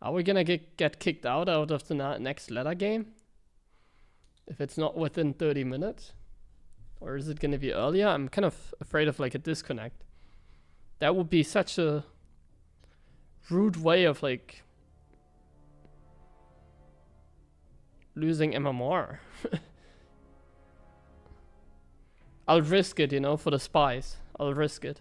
Speaker 1: Are we gonna get kicked out of the next ladder game? If it's not within 30 minutes? Or is it gonna be earlier? I'm kind of afraid of like a disconnect. That would be such a rude way of like losing MMR. I'll risk it, you know, for the spies. I'll risk it.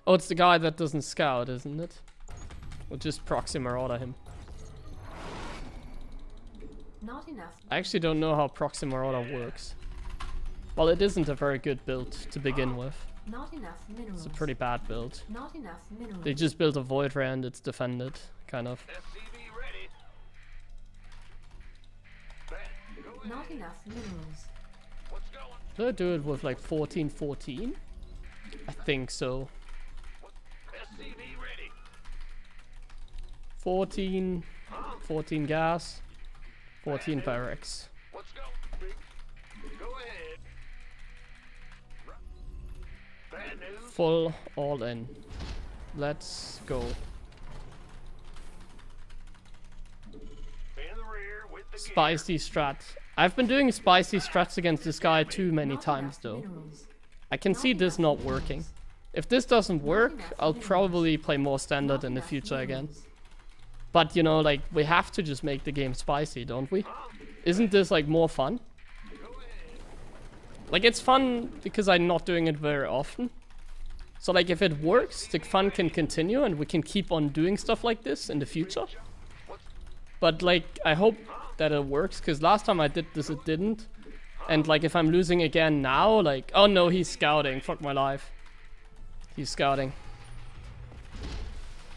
Speaker 1: Oh, it's the guy that doesn't scout, isn't it? We'll just proxy marauder him.
Speaker 2: Not enough.
Speaker 1: I actually don't know how proxy marauder works. Well, it isn't a very good build to begin with.
Speaker 2: Not enough minerals.
Speaker 1: It's a pretty bad build.
Speaker 2: Not enough minerals.
Speaker 1: They just built a void ray and it's defended, kind of.
Speaker 3: SCV ready.
Speaker 2: Not enough minerals.
Speaker 3: What's going?
Speaker 1: Did I do it with like 1414? I think so.
Speaker 3: SCV ready.
Speaker 1: 14 gas, 14 barracks.
Speaker 3: What's going? Go ahead. Bad news.
Speaker 1: Full all in. Let's go.
Speaker 3: In the rear with the
Speaker 1: Spicy strat. I've been doing spicy strats against this guy too many times though.
Speaker 2: Minerals.
Speaker 1: I can see this not working. If this doesn't work, I'll probably play more standard in the future again. But you know, like, we have to just make the game spicy, don't we? Isn't this like more fun? Like, it's fun because I'm not doing it very often. So like, if it works, the fun can continue and we can keep on doing stuff like this in the future. But like, I hope that it works, because last time I did this it didn't. And like, if I'm losing again now, like, oh no, he's scouting, fuck my life. He's scouting.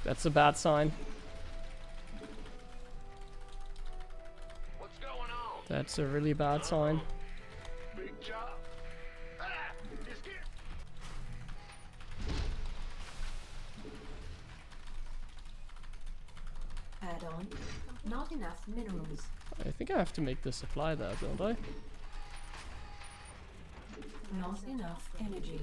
Speaker 1: That's a bad sign.
Speaker 3: What's going on?
Speaker 1: That's a really bad sign.
Speaker 3: Big job. Just get.
Speaker 2: Add on. Not enough minerals.
Speaker 1: I think I have to make the supply there, don't I?
Speaker 7: Not enough energy.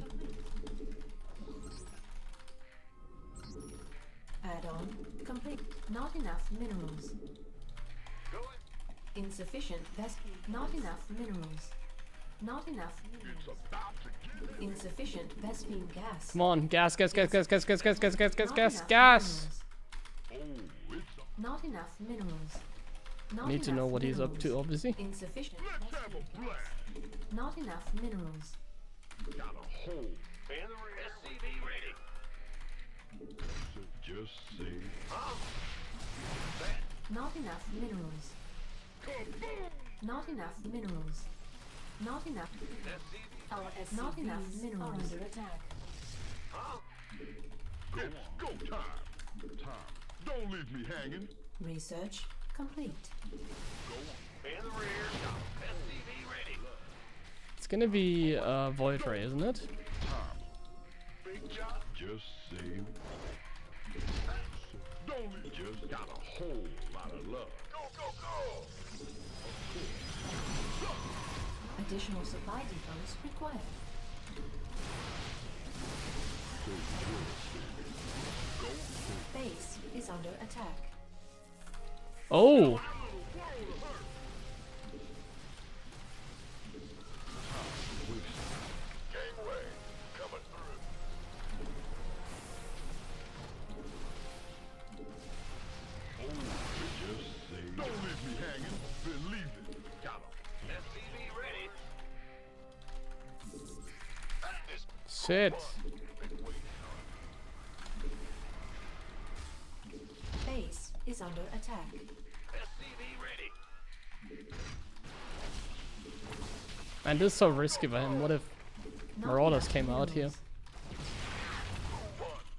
Speaker 2: Add on. Complete. Not enough minerals.
Speaker 3: Go ahead.
Speaker 2: Insufficient. That's not enough minerals. Not enough minerals. Insufficient Vespine gas.
Speaker 1: Come on, gas, gas, gas, gas, gas, gas, gas, gas, gas, gas,
Speaker 2: Not
Speaker 1: gas,
Speaker 2: enough
Speaker 1: gas.
Speaker 2: minerals. Not enough minerals. Not
Speaker 1: Need to know
Speaker 2: enough
Speaker 1: what he's up to,
Speaker 2: minerals.
Speaker 1: obviously.
Speaker 2: Insufficient Vespine gas. Not enough minerals.
Speaker 3: Got a hole. In the rear. SCV ready.
Speaker 6: Just say
Speaker 2: Not enough minerals. Not enough minerals. Not enough.
Speaker 3: SCV.
Speaker 7: Our
Speaker 2: Not enough
Speaker 7: SCVs are
Speaker 2: minerals.
Speaker 7: under attack.
Speaker 6: go time. Don't leave me hanging.
Speaker 2: Research complete.
Speaker 3: In the rear. SCV ready.
Speaker 1: It's gonna be void ray, isn't it?
Speaker 3: Big job.
Speaker 6: Just say don't leave. Just got a whole lot of love.
Speaker 3: Go, go, go.
Speaker 2: Additional supply depots required. Base is under attack.
Speaker 1: Oh!
Speaker 3: Gangway. Coming through.
Speaker 6: Just say don't leave me hanging. Believe it. Got him.
Speaker 3: SCV ready. This
Speaker 1: Shit.
Speaker 2: Base is
Speaker 7: under attack.
Speaker 3: SCV ready.
Speaker 1: And this is so risky by him. What if
Speaker 2: Not
Speaker 1: Marauders
Speaker 2: enough
Speaker 1: came out here?
Speaker 2: minerals.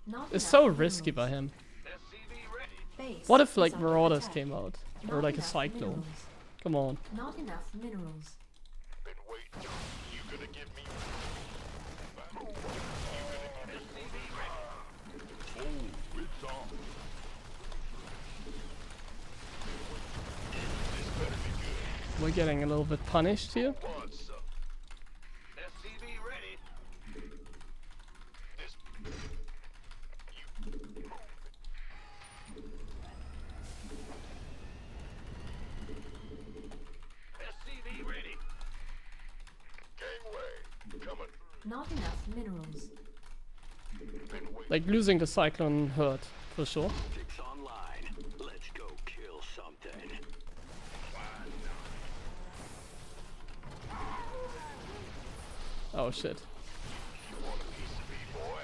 Speaker 2: Not
Speaker 1: It's
Speaker 2: enough
Speaker 1: so risky by
Speaker 2: minerals.
Speaker 1: him.
Speaker 3: SCV ready.
Speaker 2: Base
Speaker 1: What if
Speaker 2: is
Speaker 1: like
Speaker 2: under
Speaker 1: Marauders
Speaker 2: attack.
Speaker 1: came out? Or
Speaker 2: Not
Speaker 1: like a
Speaker 2: enough
Speaker 1: Cyclone?
Speaker 2: minerals.
Speaker 1: Come on.
Speaker 2: Not enough minerals.
Speaker 6: Been waiting. You gonna give me?
Speaker 3: SCV ready.
Speaker 6: Oh, it's on.
Speaker 1: We're getting a little bit punished here.
Speaker 6: Want some?
Speaker 3: SCV ready.
Speaker 6: This.
Speaker 3: SCV ready.
Speaker 6: Gangway coming.
Speaker 2: Not enough minerals.
Speaker 6: Been waiting.
Speaker 1: Like losing the Cyclone hurt, for sure.
Speaker 9: Optics online. Let's go kill something.
Speaker 1: Oh shit.
Speaker 6: You want a piece of me, boy?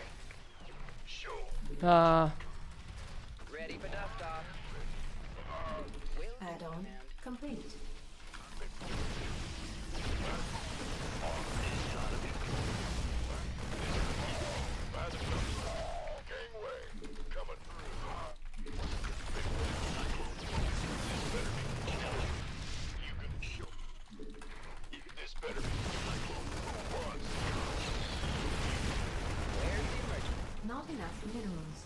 Speaker 6: Sure.
Speaker 4: Ready for dust off. Will do,
Speaker 7: Add-on
Speaker 4: command.
Speaker 7: complete.
Speaker 6: Gangway coming through. You can show. This better be.
Speaker 4: Where's the emergency?
Speaker 2: Not enough minerals.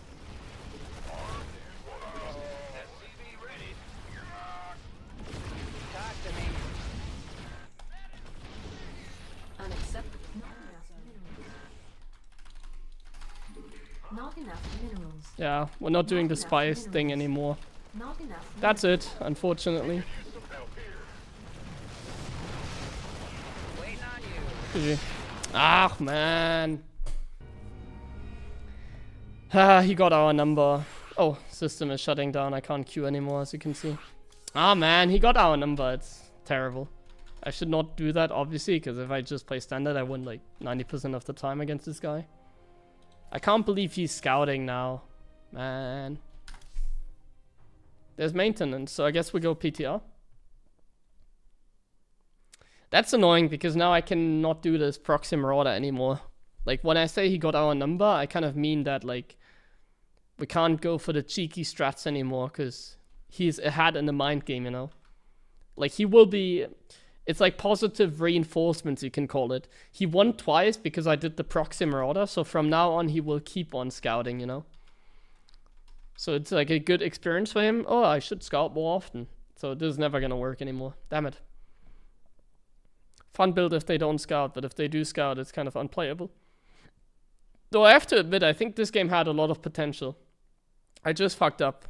Speaker 3: SCV ready.
Speaker 4: Talk to me.
Speaker 2: Unacceptable. Not enough minerals.
Speaker 1: Yeah, we're not doing the
Speaker 2: Not enough
Speaker 1: spice thing
Speaker 2: minerals.
Speaker 1: anymore.
Speaker 2: Not enough.
Speaker 1: That's
Speaker 2: minerals.
Speaker 1: it, unfortunately.
Speaker 4: Waiting on you.
Speaker 1: GG. Ah, man. Ah, he got our number. Oh, system is shutting down. I can't queue anymore, as you can see. Ah, man, he got our number. It's terrible. I should not do that, obviously, because if I just play standard, I win like 90% of the time against this guy. I can't believe he's scouting now. Man. There's maintenance, so I guess we go PTR. That's annoying, because now I cannot do this proxy marauder anymore. Like, when I say he got our number, I kind of mean that, like, we can't go for the cheeky strats anymore, because he's ahead in the mind game, you know? Like, he will be... It's like positive reinforcements, you can call it. He won twice because I did the proxy marauder, so from now on he will keep on scouting, you know? So it's like a good experience for him. Oh, I should scout more often. So this is never gonna work anymore. Damn it. Fun build if they don't scout, but if they do scout, it's kind of unplayable. Though I have to admit, I think this game had a lot of potential. I just fucked up.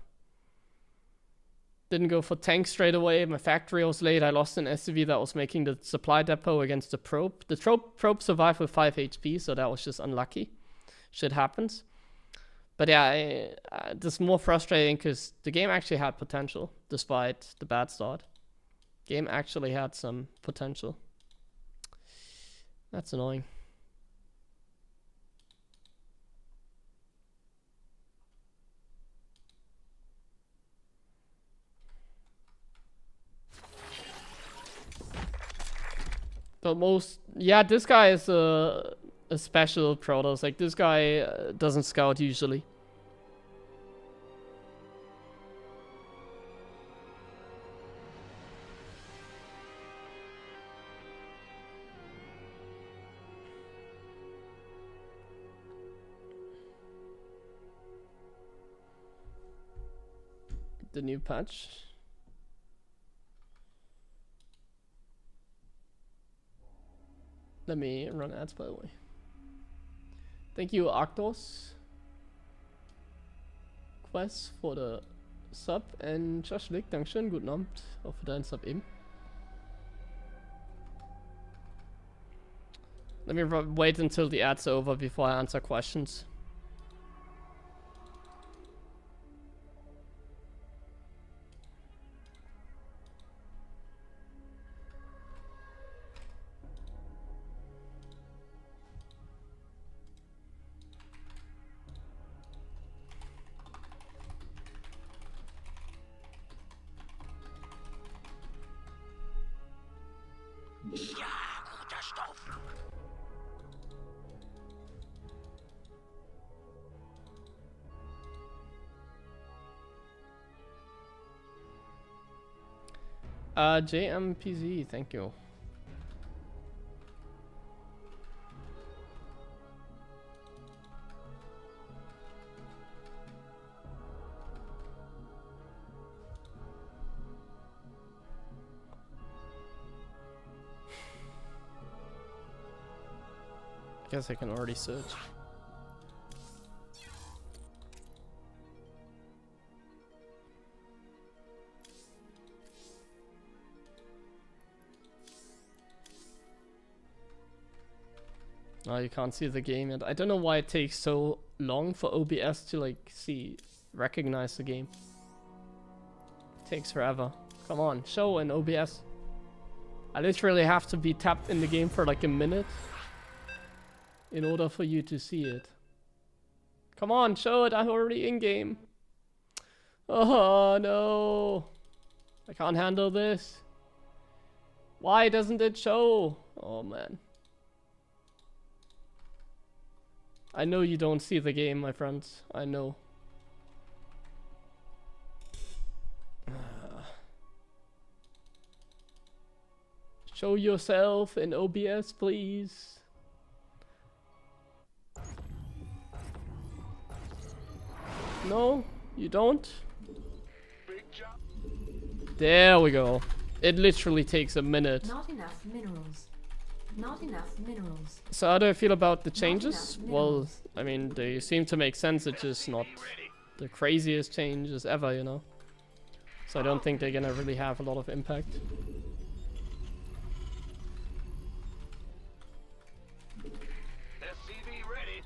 Speaker 1: Didn't go for tank straight away. My factory was late. I lost an SCV that was making the supply depot against the probe. The probe survived with 5 HP, so that was just unlucky. Shit happens. But yeah, this is more frustrating because the game actually had potential, despite the bad start. Game actually had some potential. That's annoying. But yeah, this guy is a special Protoss. Like, this guy doesn't scout usually. The new patch. Let me run ads, by the way. Thank you, Arctos Quest, for the sub. And Josh Lick, Dankeschön, guten Abend. Auch für deinen Sub eben. Let me wait until the ad's over before I answer questions. JMPZ, thank you. Guess I can already search. Oh, you can't see the game yet. I don't know why it takes so long for OBS to like recognize the game. It takes forever. Come on, show in OBS. I literally have to be tapped in the game for like a minute in order for you to see it. Come on, show it. I'm already in game. Oh no. I can't handle this. Why doesn't it show? Oh man. I know you don't see the game, my friends. I know. Show yourself in OBS, please. No, you don't? There we go. It literally takes a minute.
Speaker 2: Not enough minerals. Not enough minerals.
Speaker 1: So how do I feel about the changes? Well, I mean, they seem to make sense. It's just not the craziest changes ever, you know? So I don't think they're gonna really have a lot of impact.
Speaker 3: SCV ready.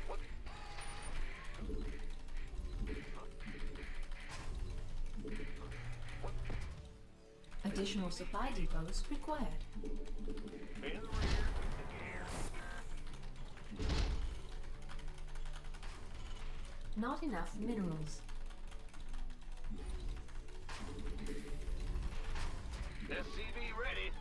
Speaker 3: What?
Speaker 7: Additional supply depots required.
Speaker 2: Not enough minerals.
Speaker 3: SCV ready.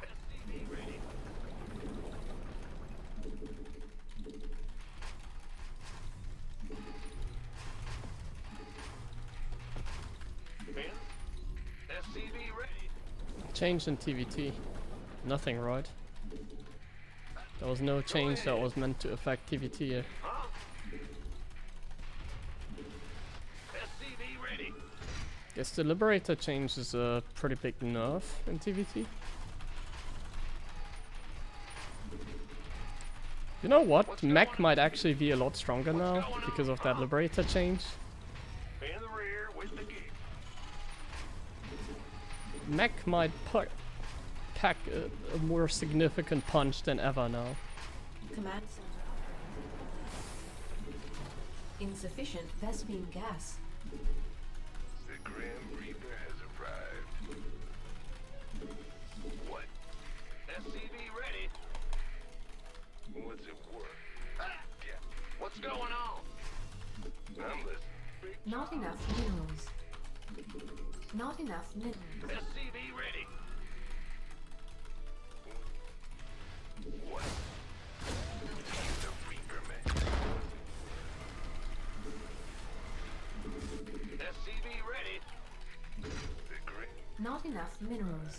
Speaker 3: SCV ready. SCV ready.
Speaker 1: Change in TVT. Nothing, right? There was no change that was meant to affect TVT.
Speaker 3: Huh? SCV ready.
Speaker 1: Guess the Liberator change is a pretty big nerf in TVT. You know what? Mech might actually be a lot stronger now because of that Liberator change.
Speaker 3: In the rear with the gear.
Speaker 1: Mech might pack a more significant punch than ever now.
Speaker 7: Command center. Insufficient Vespene gas.
Speaker 3: The Grim Reaper has arrived. What? SCV ready. What's it worth? Yeah. What's going on? I'm listening.
Speaker 2: Not enough minerals. Not enough minerals.
Speaker 3: SCV ready. What? The Reaper man. SCV ready. The Grim.
Speaker 2: Not enough minerals.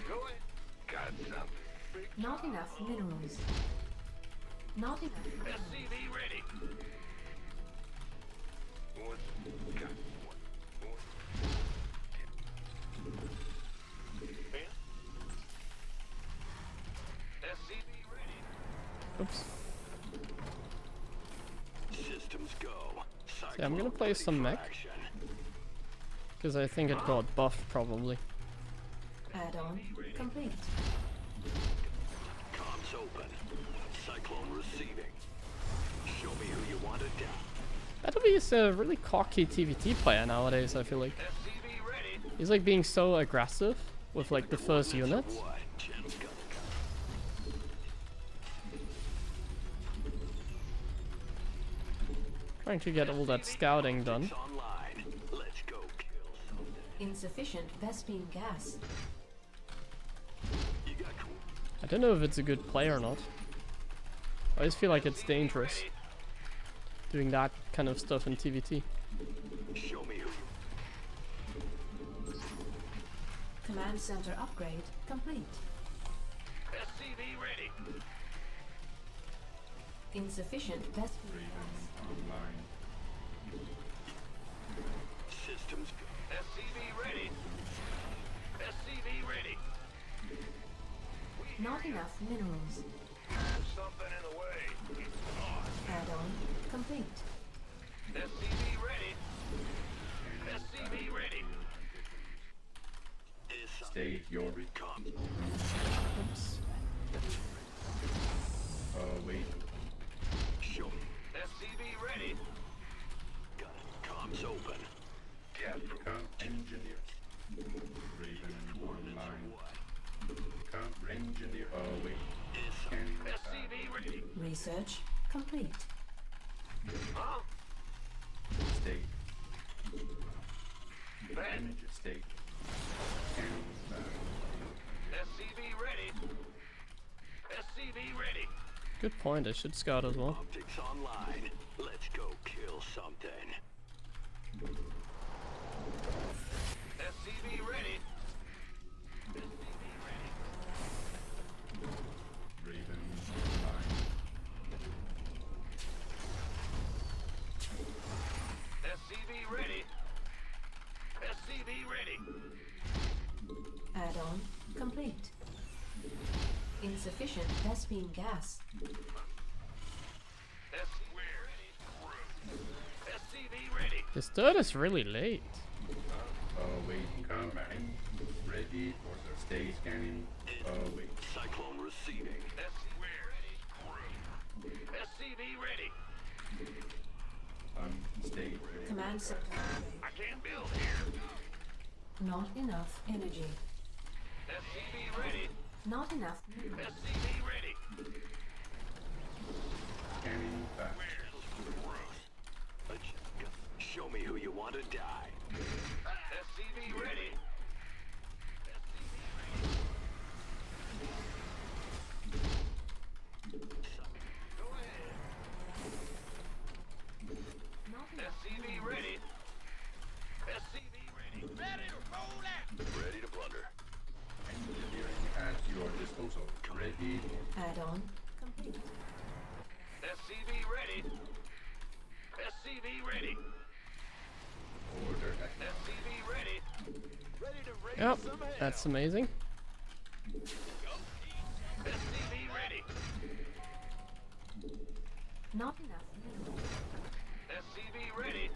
Speaker 3: Go ahead. Got something.
Speaker 2: Not enough minerals. Not enough minerals.
Speaker 3: SCV ready. What? Got what? SCV ready.
Speaker 1: Oops.
Speaker 9: Systems go.
Speaker 1: Yeah, I'm gonna play some mech. Because I think it got buffed, probably.
Speaker 7: Add-on complete.
Speaker 9: Comms open. Cyclone receiving. Show me who you want to down.
Speaker 1: Battleby is a really cocky TVT player nowadays, I feel like.
Speaker 3: SCV ready.
Speaker 1: He's like being so aggressive with like the first unit.
Speaker 9: What? Jen's gonna
Speaker 1: Trying to get all that scouting done.
Speaker 9: online. Let's go kill something.
Speaker 7: Insufficient Vespene gas.
Speaker 1: I don't know if it's a good play or not. I always feel like it's dangerous doing that kind of stuff in TVT.
Speaker 9: Show me who.
Speaker 7: Command center upgrade complete.
Speaker 3: SCV ready.
Speaker 7: Insufficient best
Speaker 8: Raven online.
Speaker 9: Systems.
Speaker 3: SCV ready. SCV ready.
Speaker 7: Not enough minerals.
Speaker 3: There's something in the way. It's on.
Speaker 7: Add-on complete.
Speaker 3: SCV ready. SCV ready.
Speaker 8: State your
Speaker 9: Come.
Speaker 1: Oops.
Speaker 8: wait.
Speaker 9: Show me.
Speaker 3: SCV ready.
Speaker 9: Got it. Comms open.
Speaker 8: Come engineer. Raven online. Come engineer. Wait. Scanning.
Speaker 3: SCV ready.
Speaker 7: Research complete.
Speaker 3: Huh?
Speaker 8: State.
Speaker 3: Ben.
Speaker 8: State. Scanning.
Speaker 3: SCV ready. SCV ready.
Speaker 1: Good point, I should scout as well.
Speaker 9: Optics online. Let's go kill something.
Speaker 3: SCV ready. SCV ready.
Speaker 8: Raven online.
Speaker 3: SCV ready. SCV ready.
Speaker 7: Add-on complete. Insufficient Vespene gas.
Speaker 3: SCV ready. SCV ready.
Speaker 1: This third is really late.
Speaker 8: Wait. Come in. Ready for the stay scanning. Wait.
Speaker 9: Cyclone receiving.
Speaker 3: SCV ready. SCV ready.
Speaker 8: Stay ready.
Speaker 7: Command center.
Speaker 3: I can't build here.
Speaker 7: Not enough energy.
Speaker 3: SCV ready.
Speaker 7: Not enough minerals.
Speaker 3: SCV ready.
Speaker 8: Scanning back.
Speaker 9: Show me who you want to die.
Speaker 3: SCV ready. Go ahead.
Speaker 7: Not enough.
Speaker 3: SCV ready. SCV ready. Ready to roll out.
Speaker 9: Ready to plunder.
Speaker 8: Engineering at your disposal. Ready.
Speaker 7: Add-on complete.
Speaker 3: SCV ready. SCV ready.
Speaker 8: Order at
Speaker 3: SCV ready. Ready to raise
Speaker 1: Yep,
Speaker 3: some hell.
Speaker 1: that's amazing.
Speaker 3: SCV ready.
Speaker 7: Not enough minerals.
Speaker 3: SCV ready.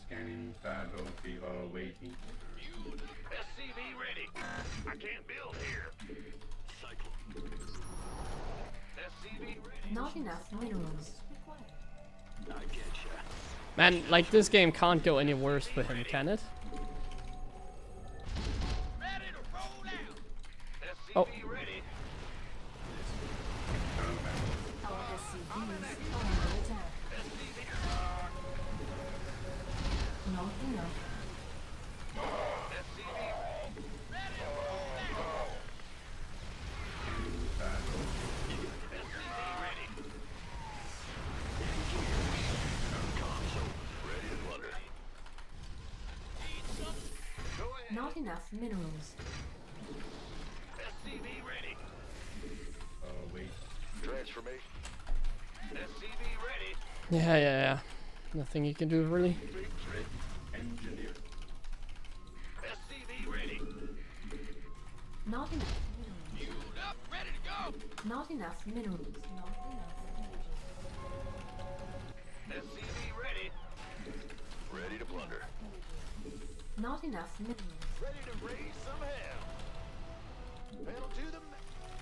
Speaker 8: scanning battlefield waiting.
Speaker 3: SCV ready. I can't build here.
Speaker 9: Cyclone.
Speaker 3: SCV ready.
Speaker 7: Not enough minerals required.
Speaker 9: I getcha.
Speaker 1: Man, like this game can't go any worse for him, can it?
Speaker 3: Ready to roll out. SCV
Speaker 1: Oh.
Speaker 3: ready.
Speaker 7: Our SCVs are under attack.
Speaker 3: SCV.
Speaker 7: Not enough.
Speaker 3: SCV. Ready to roll out. SCV ready.
Speaker 9: Comms open. Ready to plunder.
Speaker 3: Go ahead.
Speaker 7: Not enough minerals.
Speaker 3: SCV ready.
Speaker 8: Wait.
Speaker 9: Transformation.
Speaker 3: SCV ready.
Speaker 1: Yeah. Nothing you can do, really.
Speaker 8: Ready. Engineer.
Speaker 3: SCV ready.
Speaker 7: Not enough minerals.
Speaker 3: Fueled up, ready to go.
Speaker 7: Not enough minerals. Not enough energy.
Speaker 3: SCV ready.
Speaker 9: Ready to plunder.
Speaker 7: Not enough minerals.
Speaker 3: Ready to raise some hell. Pedal to the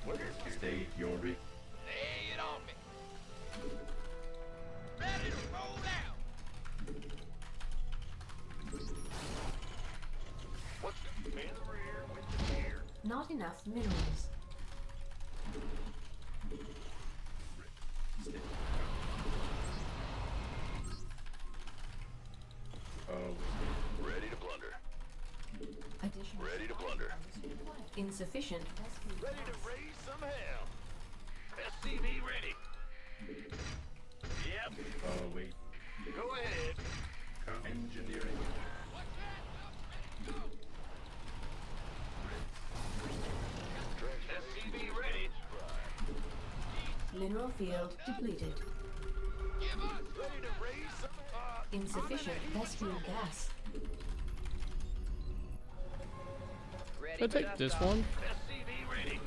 Speaker 3: Where's
Speaker 8: State your
Speaker 3: Lay it on me. Ready to roll out. What's in the rear with the gear?
Speaker 7: Not enough minerals.
Speaker 9: Ready to plunder.
Speaker 7: Additional
Speaker 2: Additional
Speaker 9: Ready to
Speaker 2: supply
Speaker 9: plunder.
Speaker 2: is required. Insufficient.
Speaker 3: Ready to raise some hell. SCV ready. Yep.
Speaker 8: Oh, wait.
Speaker 3: Go ahead.
Speaker 8: Engineering.
Speaker 3: SCV ready.
Speaker 2: Mineral field depleted.
Speaker 3: Ready to raise some
Speaker 2: Insufficient Vespene gas.
Speaker 4: Ready
Speaker 1: I'll
Speaker 4: for
Speaker 1: take
Speaker 4: dust
Speaker 1: this
Speaker 4: off.
Speaker 1: one.
Speaker 3: SCV ready.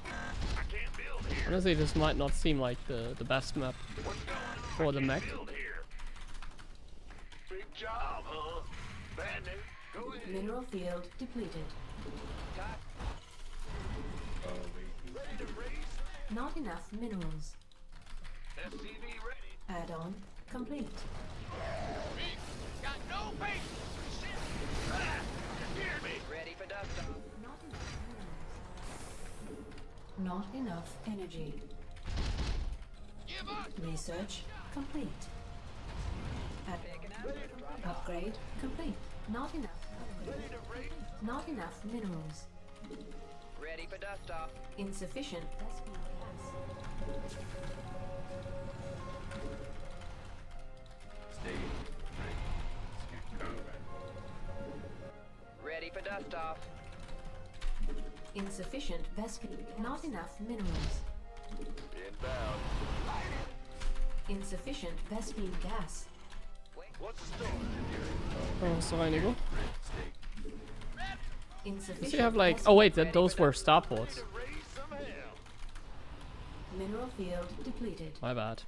Speaker 3: I can't build here.
Speaker 1: Honestly, this might not seem like the best map
Speaker 3: What's going on?
Speaker 1: for the
Speaker 3: I
Speaker 1: mech.
Speaker 3: can't build here. Big job, huh? Bad news. Go ahead.
Speaker 2: Mineral field depleted.
Speaker 8: Oh, wait.
Speaker 3: Ready to raise.
Speaker 2: Not enough minerals.
Speaker 3: SCV ready.
Speaker 2: Add-on complete.
Speaker 3: Got no patience. Shit. Ah, you hear me?
Speaker 4: Ready for dust off.
Speaker 2: Not enough energy.
Speaker 3: Give up.
Speaker 2: Research complete. Upgrade complete. Not enough.
Speaker 3: Ready to raise.
Speaker 2: Not enough minerals.
Speaker 4: Ready for dust off.
Speaker 2: Insufficient Vespene gas.
Speaker 8: Stay ready. Scan combat.
Speaker 4: Ready for dust off.
Speaker 2: Insufficient Vespene. Not enough minerals.
Speaker 3: Inbound.
Speaker 2: Insufficient Vespene gas.
Speaker 3: What's the story?
Speaker 1: Oh, so reinigen.
Speaker 8: Stay.
Speaker 2: Insufficient.
Speaker 1: So you have like,
Speaker 2: Vespene-
Speaker 1: oh wait, those were starports.
Speaker 3: To raise some hell.
Speaker 2: Mineral field depleted.
Speaker 1: My bad.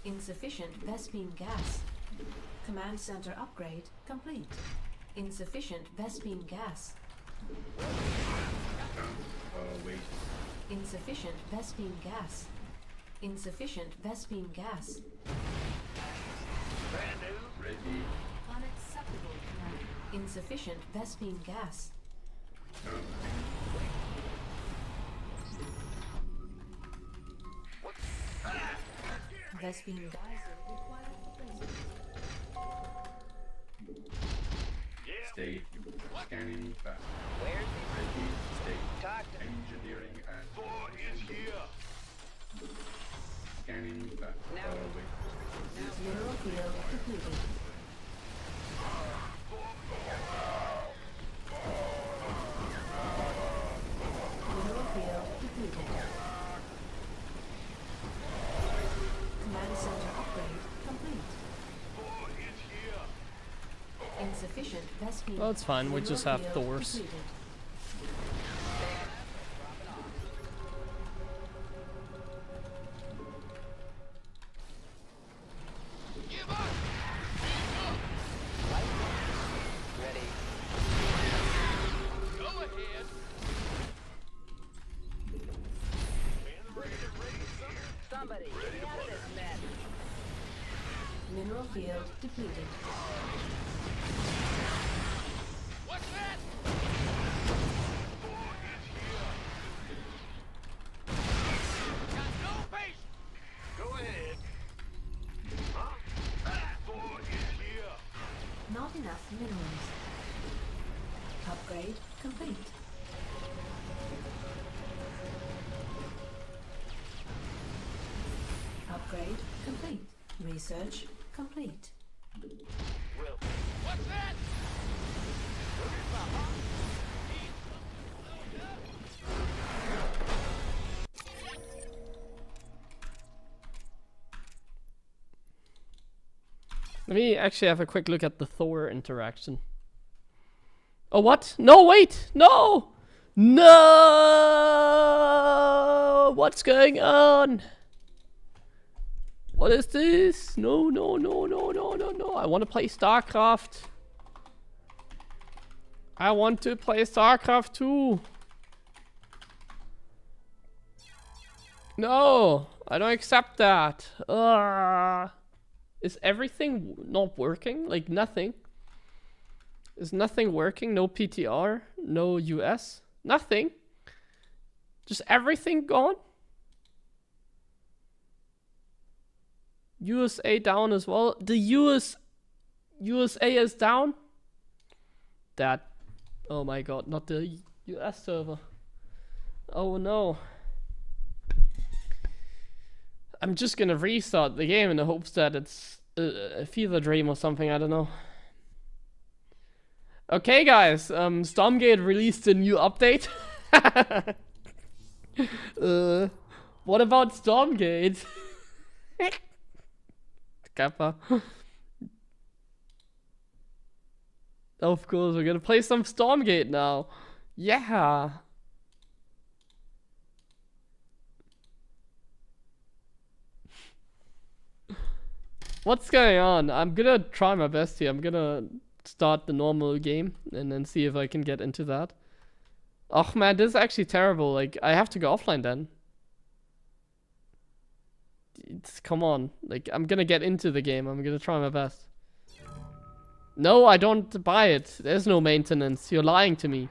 Speaker 2: Insufficient Vespene gas. Command center upgrade complete. Insufficient Vespene gas.
Speaker 8: Oh, wait.
Speaker 2: Insufficient Vespene gas. Insufficient Vespene gas.
Speaker 3: Bad news.
Speaker 8: Ready.
Speaker 2: Unacceptable command. Insufficient Vespene gas. Vespene geyser required replacement.
Speaker 3: Yeah.
Speaker 8: Stay. Scanning fast.
Speaker 4: Where's he?
Speaker 8: Ready. Stay.
Speaker 4: Talk to me.
Speaker 8: Engineering and
Speaker 3: Boy is here.
Speaker 8: scanning fast.
Speaker 4: Now.
Speaker 8: Oh, wait.
Speaker 2: Mineral field depleted. Mineral field depleted. Command center upgrade complete.
Speaker 3: Boy is here.
Speaker 2: Insufficient Vespene.
Speaker 1: Well, it's fine, we just
Speaker 2: Mineral
Speaker 1: have
Speaker 2: field
Speaker 1: doors.
Speaker 2: depleted.
Speaker 3: Give up.
Speaker 4: Ready.
Speaker 3: Go ahead. Man ready to raise some.
Speaker 4: Somebody, get out of this mess.
Speaker 2: Mineral field depleted.
Speaker 3: What's that? Boy is here. Got no patience. Go ahead. Huh? Boy is here.
Speaker 2: Not enough minerals. Upgrade complete. Upgrade complete. Research complete.
Speaker 3: Well, what's that?
Speaker 1: Let me actually have a quick look at the Thor interaction. Oh, what? No, wait! No! No! What's going on? What is this? No, no, no, no, no, no, no. I want to play StarCraft. I want to play StarCraft 2. No, I don't accept that. Is everything not working? Like nothing? Is nothing working? No PTR? No US? Nothing? Just everything gone? USA down as well. The USA is down. That Oh my god, not the US server. Oh no. I'm just gonna restart the game in the hopes that it's a fever dream or something, I don't know. Okay guys, Stormgate released a new update. What about Stormgate? Kappa. Of course, we're gonna play some Stormgate now. Yeah. What's going on? I'm gonna try my best here. I'm gonna start the normal game and then see if I can get into that. Oh man, this is actually terrible. Like, I have to go offline then. Come on. Like, I'm gonna get into the game. I'm gonna try my best. No, I don't buy it. There's no maintenance. You're lying to me.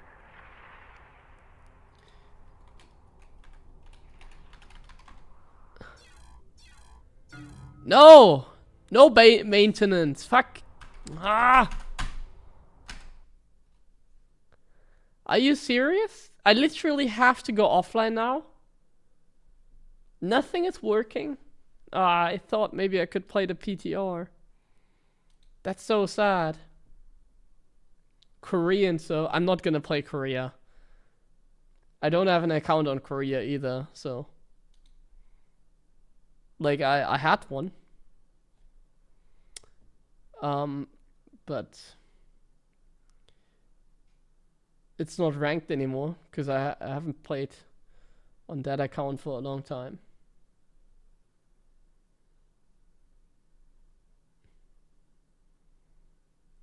Speaker 1: No! No maintenance. Fuck. Ah! Are you serious? I literally have to go offline now? Nothing is working? Ah, I thought maybe I could play the PTR. That's so sad. Korean, so I'm not gonna play Korea. I don't have an account on Korea either, so. Like, I had one. But it's not ranked anymore because I haven't played on that account for a long time.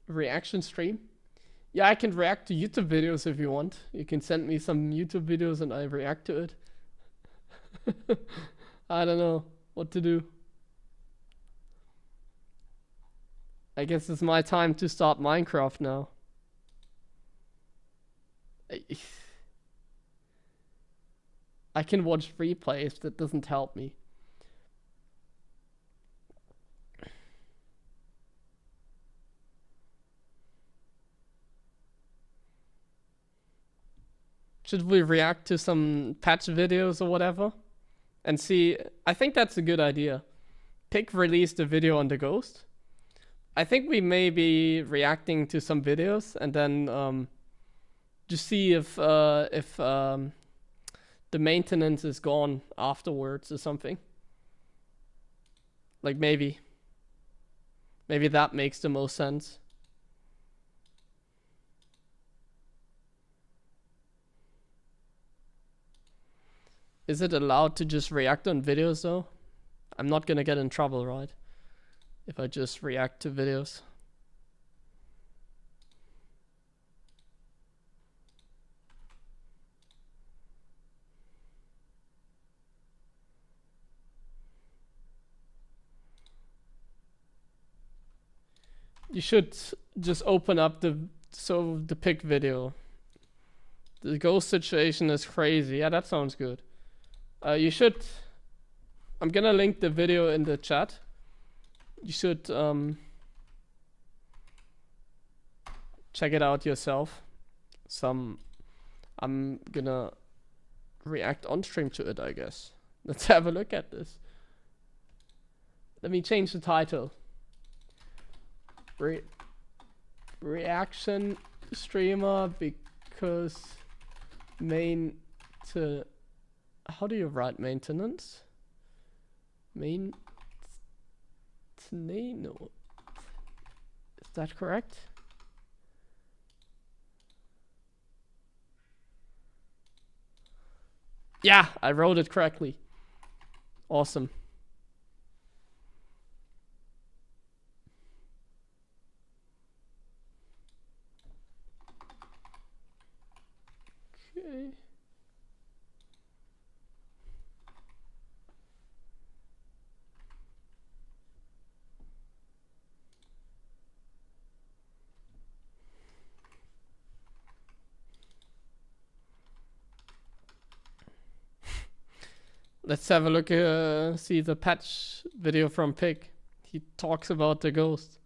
Speaker 1: Reaction stream? Yeah, I can react to YouTube videos if you want. You can send me some YouTube videos and I react to it. I don't know what to do. I guess it's my time to start Minecraft now. I can watch replays, that doesn't help me. Should we react to some patch videos or whatever? And see, I think that's a good idea. Pig released a video on the ghost. I think we may be reacting to some videos and then just see if the maintenance is gone afterwards or something. Like maybe that makes the most sense. Is it allowed to just react on videos though? I'm not gonna get in trouble, right? If I just react to videos. You should just open up the pig video. The ghost situation is crazy. Yeah, that sounds good. You should. I'm gonna link the video in the chat. You should check it out yourself. I'm gonna react on stream to it, I guess. Let's have a look at this. Let me change the title. Reaction streamer because how do you write maintenance? No. Is that correct? Yeah, I wrote it correctly. Awesome. Okay. Let's have a look, see the patch video from Pig. He talks about the ghost.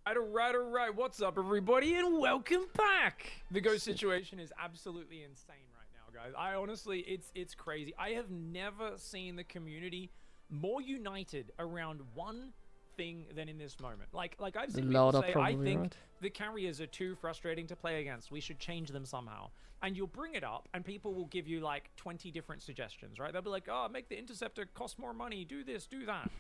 Speaker 10: Alright. What's up, everybody, and welcome back. The ghost situation is absolutely insane right now, guys. I honestly, it's crazy. I have never seen the community more united around one thing than in this moment. Like I've seen people say, I think the carriers are too frustrating to play against. We should change them somehow. And you'll bring it up, and people will give you like 20 different suggestions, right? They'll be like, oh, make the interceptor cost more money. Do this, do that.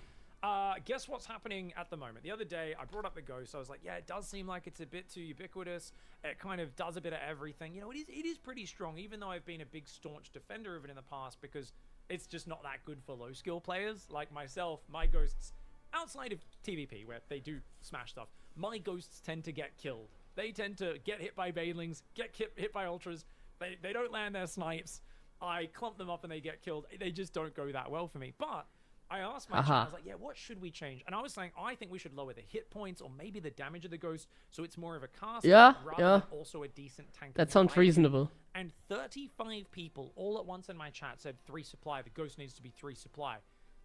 Speaker 10: Guess what's happening at the moment? The other day, I brought up the ghost. I was like, yeah, it does seem like it's a bit too ubiquitous. It kind of does a bit of everything. You know, it is pretty strong, even though I've been a big staunch defender of it in the past, because it's just not that good for low skill players like myself. My ghosts, outside of TVP, where they do smash stuff, my ghosts tend to get killed. They tend to get hit by Banelings, get hit by Ultras. They don't land their snipes. I clump them up and they get killed. They just don't go that well for me. But I asked my chat, I was like, yeah, what should we change? And I was saying, I think we should lower the hit points or maybe the damage of the ghost so it's more of a cast.
Speaker 1: Yeah,
Speaker 10: rather than also a decent tank.
Speaker 1: That sounds reasonable.
Speaker 10: And 35 people all at once in my chat said 3 supply. The ghost needs to be 3 supply.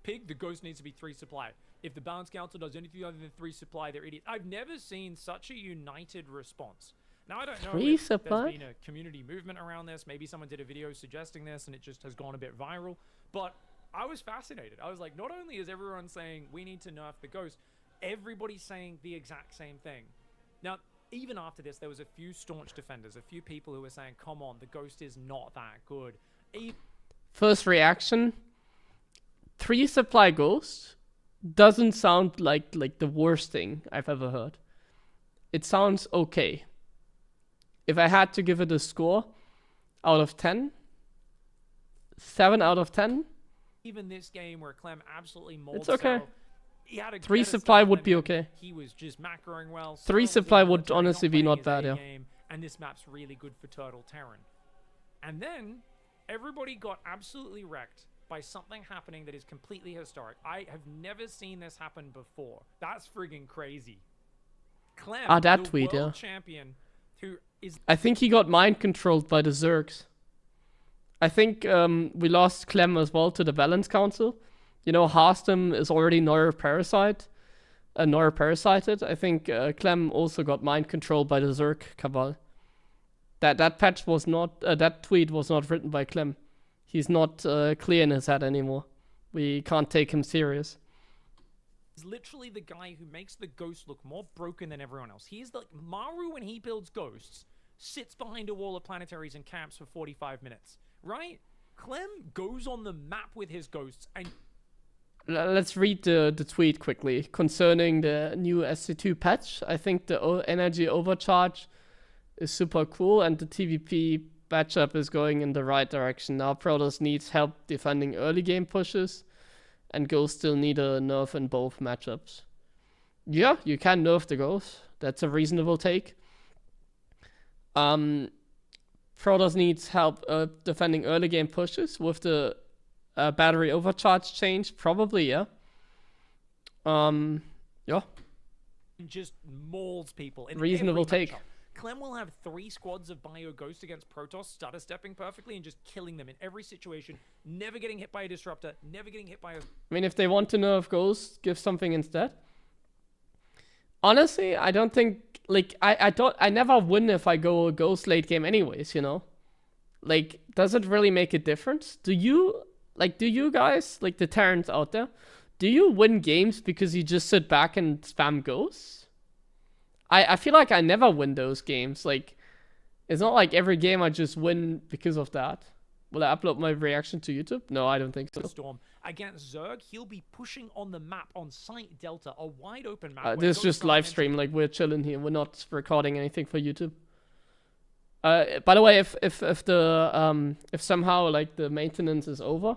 Speaker 10: Pig, the ghost needs to be 3 supply. If the balance council does anything other than 3 supply, they're idiots. I've never seen such a united response. Now, I don't know if there's been a community movement around this. Maybe someone did a video suggesting this and it just has gone a bit viral. But I was fascinated. I was like, not only is everyone saying we need to nerf the ghost, everybody's saying the exact same thing. Now, even after this, there was a few staunch defenders, a few people who were saying, come on, the ghost is not that good.
Speaker 1: First reaction, 3 supply ghost doesn't sound like the worst thing I've ever heard. It sounds okay. If I had to give it a score out of 10, 7 out of 10.
Speaker 10: Even this game where Clem absolutely mauled
Speaker 1: it's okay.
Speaker 10: He had a
Speaker 1: 3 supply would be okay.
Speaker 10: He was just macroing well.
Speaker 1: 3 supply would honestly be not bad, yeah.
Speaker 10: And this map's really good for Turtle Terran. And then everybody got absolutely wrecked by something happening that is completely historic. I have never seen this happen before. That's friggin' crazy. Clem,
Speaker 1: that
Speaker 10: the
Speaker 1: tweet,
Speaker 10: world champion, who is...
Speaker 1: I think he got mind controlled by the Zergs. I think we lost Clem as well to the Balance Council. You know, Harstem is already parasited. I think Clem also got mind controlled by the Zerg cabal. That patch was not, that tweet was not written by Clem. He's not clear in his head anymore. We can't take him serious.
Speaker 10: He's literally the guy who makes the ghost look more broken than everyone else. He's like Maru when he builds ghosts, sits behind a wall of planetaries and camps for 45 minutes. Right? Clem goes on the map with his ghosts and...
Speaker 1: Let's read the tweet quickly. Concerning the new SC2 patch, I think the energy overcharge is super cool and the TVP matchup is going in the right direction. Now Protoss needs help defending early game pushes and Ghosts still need a nerf in both matchups. Yeah, you can nerf the Ghost. That's a reasonable take. Protoss needs help defending early game pushes with the battery overcharge change. Probably, yeah. Yeah.
Speaker 10: Just mauls people. In
Speaker 1: reasonable take.
Speaker 10: Matchup. Clem will have 3 squads of Bio Ghost against Protoss, stutter stepping perfectly and just killing them in every situation. Never getting hit by a disruptor. Never getting hit by a...
Speaker 1: I mean, if they want to nerf Ghost, give something instead. Honestly, I don't think... Like, I never win if I go Ghost late game anyways, you know? Like, does it really make a difference? Do you guys, like the Terrans out there, do you win games because you just sit back and spam Ghosts? I feel like I never win those games. Like, it's not like every game I just win because of that. Will I upload my reaction to YouTube? No, I don't think so.
Speaker 10: Storm. Against Zerg, he'll be pushing on the map on Site Delta, a wide open map.
Speaker 1: This is just live stream, like we're chilling here. We're not recording anything for YouTube. By the way, if somehow like the maintenance is over,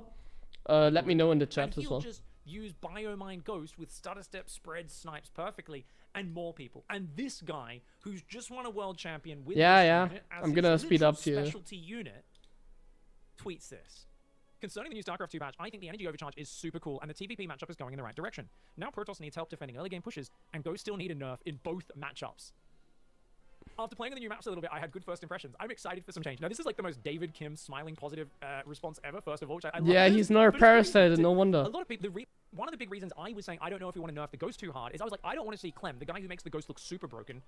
Speaker 1: let me know in the chat as well.
Speaker 10: Just use Biomine Ghost with stutter step, spread, snipes perfectly, and more people. And this guy, who's just won a world champion with unit, as
Speaker 1: I'm gonna speed up here.
Speaker 10: Specialty unit, tweets this. Concerning the new StarCraft 2 patch, I think the energy overcharge is super cool, and the TVP matchup is going in the right direction. Now Protoss needs help defending early game pushes, and Ghosts still need a nerf in both matchups. after playing the new maps a little bit, I had good first impressions. I'm excited for some change. Now, this is like the most David Kim smiling positive response ever, first of all, which I love.
Speaker 1: Yeah,
Speaker 10: this,
Speaker 1: he's not a
Speaker 10: but it's crazy
Speaker 1: parasite,
Speaker 10: to-
Speaker 1: no wonder.
Speaker 10: A lot of people, one of the big reasons I was saying I don't know if we want to nerf the Ghost too hard is I was like, I don't want to see Clem, the guy who makes the Ghost look super broken.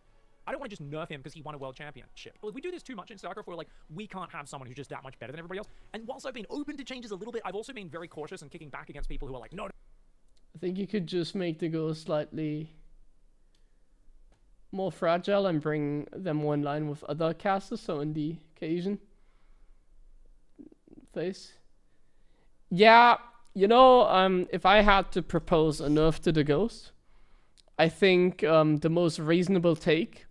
Speaker 10: I don't want to just nerf him because he won a world championship. But if we do this too much in StarCraft, we're like, we can't have someone who's just that much better than everybody else. And whilst I've been open to changes a little bit, I've also been very cautious and kicking back against people who are like, no.
Speaker 1: I think you could just make the Ghost slightly more fragile and bring them more in line with other casters, so in the occasion phase. Yeah, you know, if I had to propose a nerf to the Ghost, I think the most reasonable take,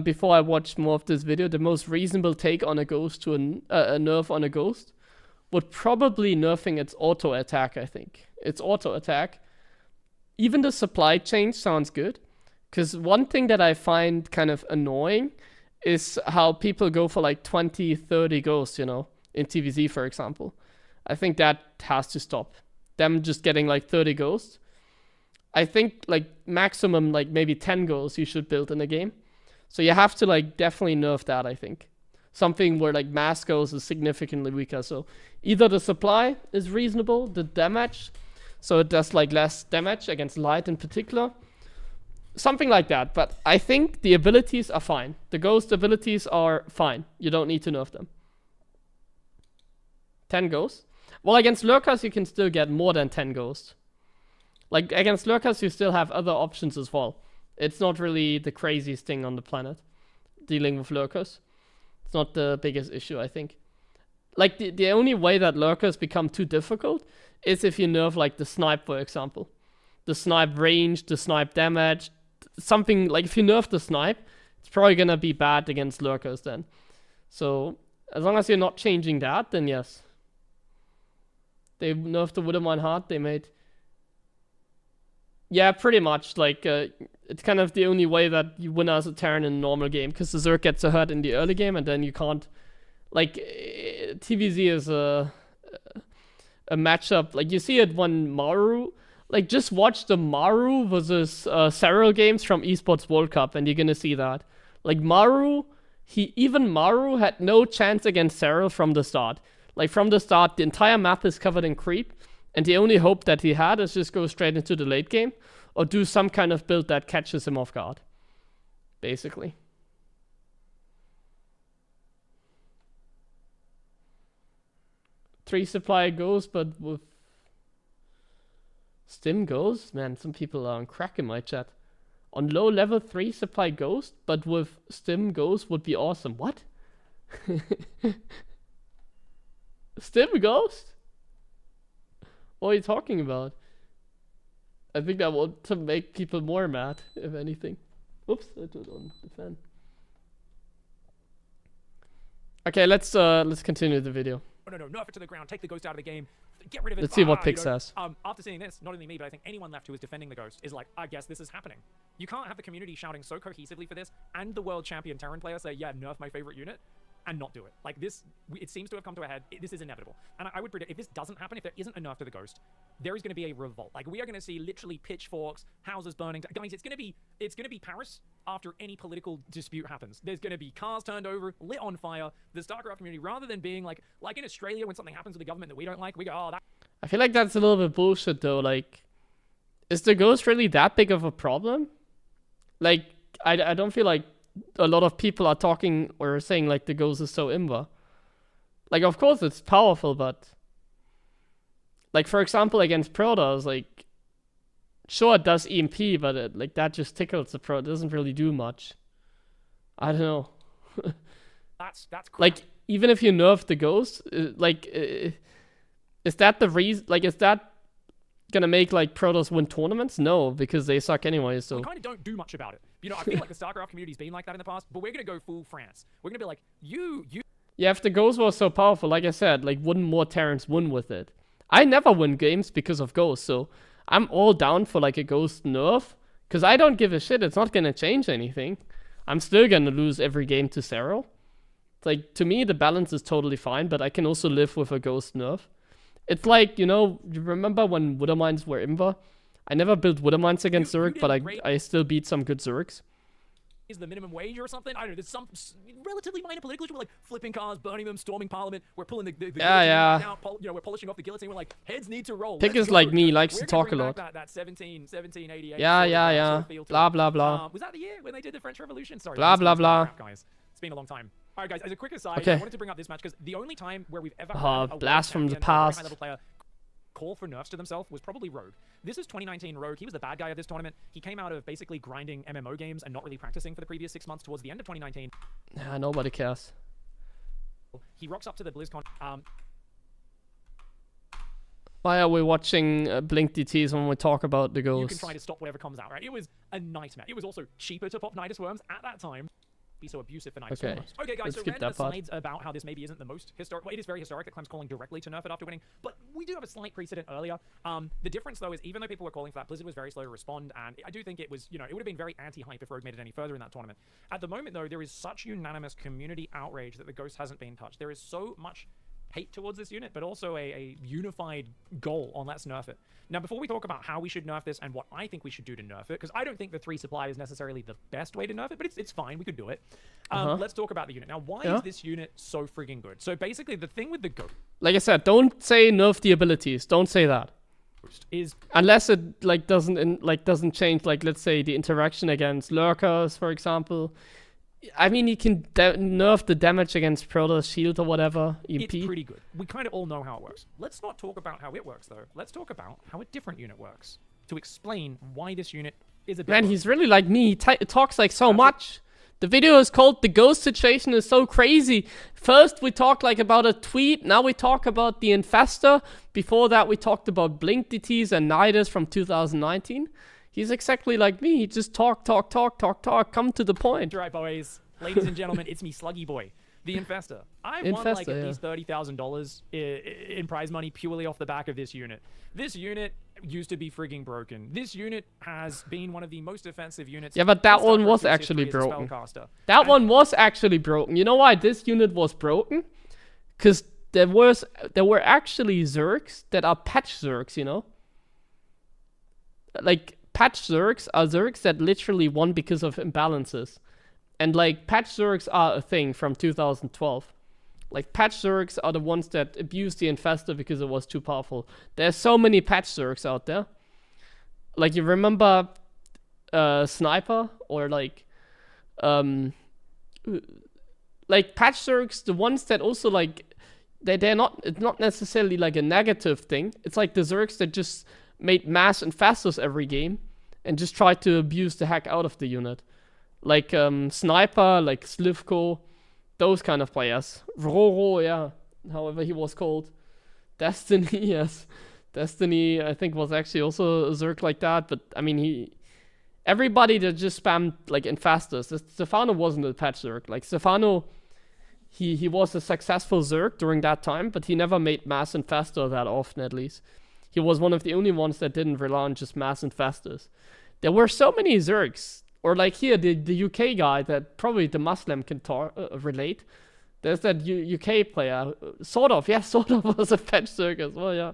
Speaker 1: before I watched more of this video, the most reasonable take on a Ghost to a nerf on a Ghost would probably nerfing its auto attack, I think. Its auto attack. Even the supply change sounds good. Because one thing that I find kind of annoying is how people go for like 20, 30 ghosts, you know, in TVZ, for example. I think that has to stop. Them just getting like 30 ghosts. I think like maximum like maybe 10 ghosts you should build in a game. So you have to like definitely nerf that, I think. Something where like mass ghosts is significantly weaker. So either the supply is reasonable, the damage, so it does like less damage against light in particular. Something like that, but I think the abilities are fine. The ghost abilities are fine. You don't need to nerf them. 10 ghosts? Well, against lurkers you can still get more than 10 ghosts. Like, against lurkers you still have other options as well. It's not really the craziest thing on the planet, dealing with lurkers. It's not the biggest issue, I think. Like, the only way that lurkers become too difficult is if you nerf, like, the snipe, for example. The snipe range, the snipe damage, something like if you nerf the snipe, it's probably gonna be bad against lurkers then. So as long as you're not changing that, then yes. They nerfed the Widowmine hard. They made, yeah, pretty much like it's kind of the only way that you win as a Terran in a normal game, because the Zerg gets a hurt in the early game and then you can't. Like TVZ is a matchup. Like you see it when Maru. Like, just watch the Maru versus Serral games from Esports World Cup, and you're gonna see that. Like, Maru had no chance against Serral from the start. Like, from the start, the entire map is covered in creep, and the only hope that he had is just go straight into the late game, or do some kind of build that catches him off guard. Basically. Three supply goes, but with Stim Ghost? Man, some people are on crack in my chat. On low level 3 supply Ghost, but with Stim Ghost would be awesome. What? Stim Ghost? What are you talking about? I think that would to make people more mad, if anything. Oops, I put on the fan. Okay, let's continue the video.
Speaker 10: No, nerf it to the ground, take the Ghost out of the game, get rid of it.
Speaker 1: Let's see what Pix says.
Speaker 10: After seeing this, not only me, but I think anyone left who is defending the Ghost is like, I guess this is happening. You can't have the community shouting so cohesively for this, and the world champion Terran player say, yeah, nerf my favorite unit, and not do it. Like this, it seems to have come to a head. This is inevitable. And I would predict if this doesn't happen, if there isn't a nerf to the Ghost, there is going to be a revolt. Like we are going to see literally pitchforks, houses burning. Guys, it's going to be Paris after any political dispute happens. There's going to be cars turned over, lit on fire. The StarCraft community, rather than being like in Australia when something happens with the government that we don't like, we go, oh, that.
Speaker 1: I feel like that's a little bit bullshit though. Like, is the Ghost really that big of a problem? Like, I don't feel like a lot of people are talking or saying like the Ghost is so imba. Like, of course it's powerful, but like, for example, against Protoss, like, sure it does EMP, but it, like, that just tickles the Pro. It doesn't really do much. I don't know.
Speaker 10: That's crap.
Speaker 1: Like, even if you nerf the Ghost, like, is that the reason? Like, is that gonna make like Protoss win tournaments? No, because they suck anyway. So
Speaker 10: we kind of don't do much about it. You know, I feel like the StarCraft community's been like that in the past, but we're gonna go full France. We're gonna be like, you.
Speaker 1: Yeah, if the Ghost was so powerful, like I said, like, wouldn't more Terrans win with it? I never win games because of Ghost, so I'm all down for like a Ghost nerf, because I don't give a shit. It's not gonna change anything. I'm still gonna lose every game to Serral. Like, to me, the balance is totally fine, but I can also live with a Ghost nerf. It's like, you know, you remember when Widowmines were Imba? I never built Widowmines against Zerg, but I still beat some good Zergs.
Speaker 10: is the minimum wage or something. I don't know. There's some relatively minor political issue. We're like flipping cars, burning them, storming parliament. We're pulling the guillotine
Speaker 1: yeah.
Speaker 10: out, we're polishing off the guillotine. We're like, heads need to roll.
Speaker 1: Pickers like me likes to talk a lot.
Speaker 10: That 1788.
Speaker 1: Yeah. Blah, blah, blah.
Speaker 10: Was that the year when they did the French Revolution? Sorry.
Speaker 1: Blah, blah, blah.
Speaker 10: Crap, guys. It's been a long time. All right, guys. As a quick aside,
Speaker 1: Okay.
Speaker 10: I wanted to bring up this match because the only time where we've ever had a
Speaker 1: blast from the
Speaker 10: champion or a very
Speaker 1: past.
Speaker 10: high-level player call for nerfs to themselves was probably Rogue. This is 2019 Rogue. He was the bad guy of this tournament. He came out of basically grinding MMO games and not really practicing for the previous 6 months towards the end of 2019.
Speaker 1: Yeah, nobody cares.
Speaker 10: He rocks up to the BlizzCon.
Speaker 1: Why are we watching Blink DTs when we talk about the
Speaker 10: You
Speaker 1: ghost?
Speaker 10: can try to stop whatever comes out, right? It was a nightmare. It was also cheaper to pop Nidus Worms at that time. Be so abusive for Nidus
Speaker 1: Okay.
Speaker 10: Worms. Okay, guys,
Speaker 1: Let's
Speaker 10: so
Speaker 1: skip
Speaker 10: random
Speaker 1: that part.
Speaker 10: asides about how this maybe isn't the most historic. Well, it is very historic that Clem's calling directly to nerf it after winning, but we do have a slight precedent earlier. The difference, though, is even though people were calling for that, Blizzard was very slow to respond, and I do think it was, it would have been very anti-hype if Rogue made it any further in that tournament. At the moment, though, there is such unanimous community outrage that the Ghost hasn't been touched. There is so much hate towards this unit, but also a unified goal on let's nerf it. Now, before we talk about how we should nerf this and what I think we should do to nerf it, because I don't think the 3 supply is necessarily the best way to nerf it, but it's fine, we could do it. Let's talk about the unit. Now, why is this unit so freaking good? So basically, the thing with the Ghost,
Speaker 1: like I said, don't say nerf the abilities. Don't say that.
Speaker 10: Is
Speaker 1: unless it doesn't change, like, let's say the interaction against lurkers, for example. I mean, you can nerf the damage against Protoss shield or whatever. EMP.
Speaker 10: It's pretty good. We kind of all know how it works. Let's not talk about how it works, though. Let's talk about how a different unit works to explain why this unit is a bit.
Speaker 1: Man, he's really like me. He talks like so much. The video is called "The Ghost Situation is so crazy." First, we talked like about a tweet. Now we talk about the Infestor. Before that, we talked about Blink DTs and Nidus from 2019. He's exactly like me. He just talk. Come to the point.
Speaker 10: Right, boys. Ladies and gentlemen, it's me, Sluggy Boy, the Infestor. I won like at least $30,000 in prize money purely off the back of this unit. This unit used to be frigging broken. This unit has been one of the most offensive units.
Speaker 1: Yeah, but that one was actually broken. That one was actually broken. You know why this unit was broken? Because there were actually Zergs that are patch Zergs, you know? Like, patch Zergs are Zergs that literally won because of imbalances. And, like, patch Zergs are a thing from 2012. Like, patch Zergs are the ones that abused the Infestor because it was too powerful. There's so many patch Zergs out there. Like, you remember Sniper? Or, like patch Zergs, the ones that also, like, they're not, it's not necessarily, like, a negative thing. It's like the Zergs that just made mass Infestors every game and just tried to abuse the heck out of the unit. Like, Sniper, like Slivko, those kind of players. Roro, yeah, however he was called. Destiny, yes. Destiny, I think, was actually also a Zerg like that, but, I mean, everybody that just spammed, like, Infestors. Stefano wasn't a patch Zerg. Like, Stefano, he was a successful Zerg during that time, but he never made mass Infestor that often, at least. He was one of the only ones that didn't rely on just mass Infestors. There were so many Zergs. Or like here, the UK guy that probably the Muslim can relate. There's that UK player, sort of was a patch Zerg as well, yeah.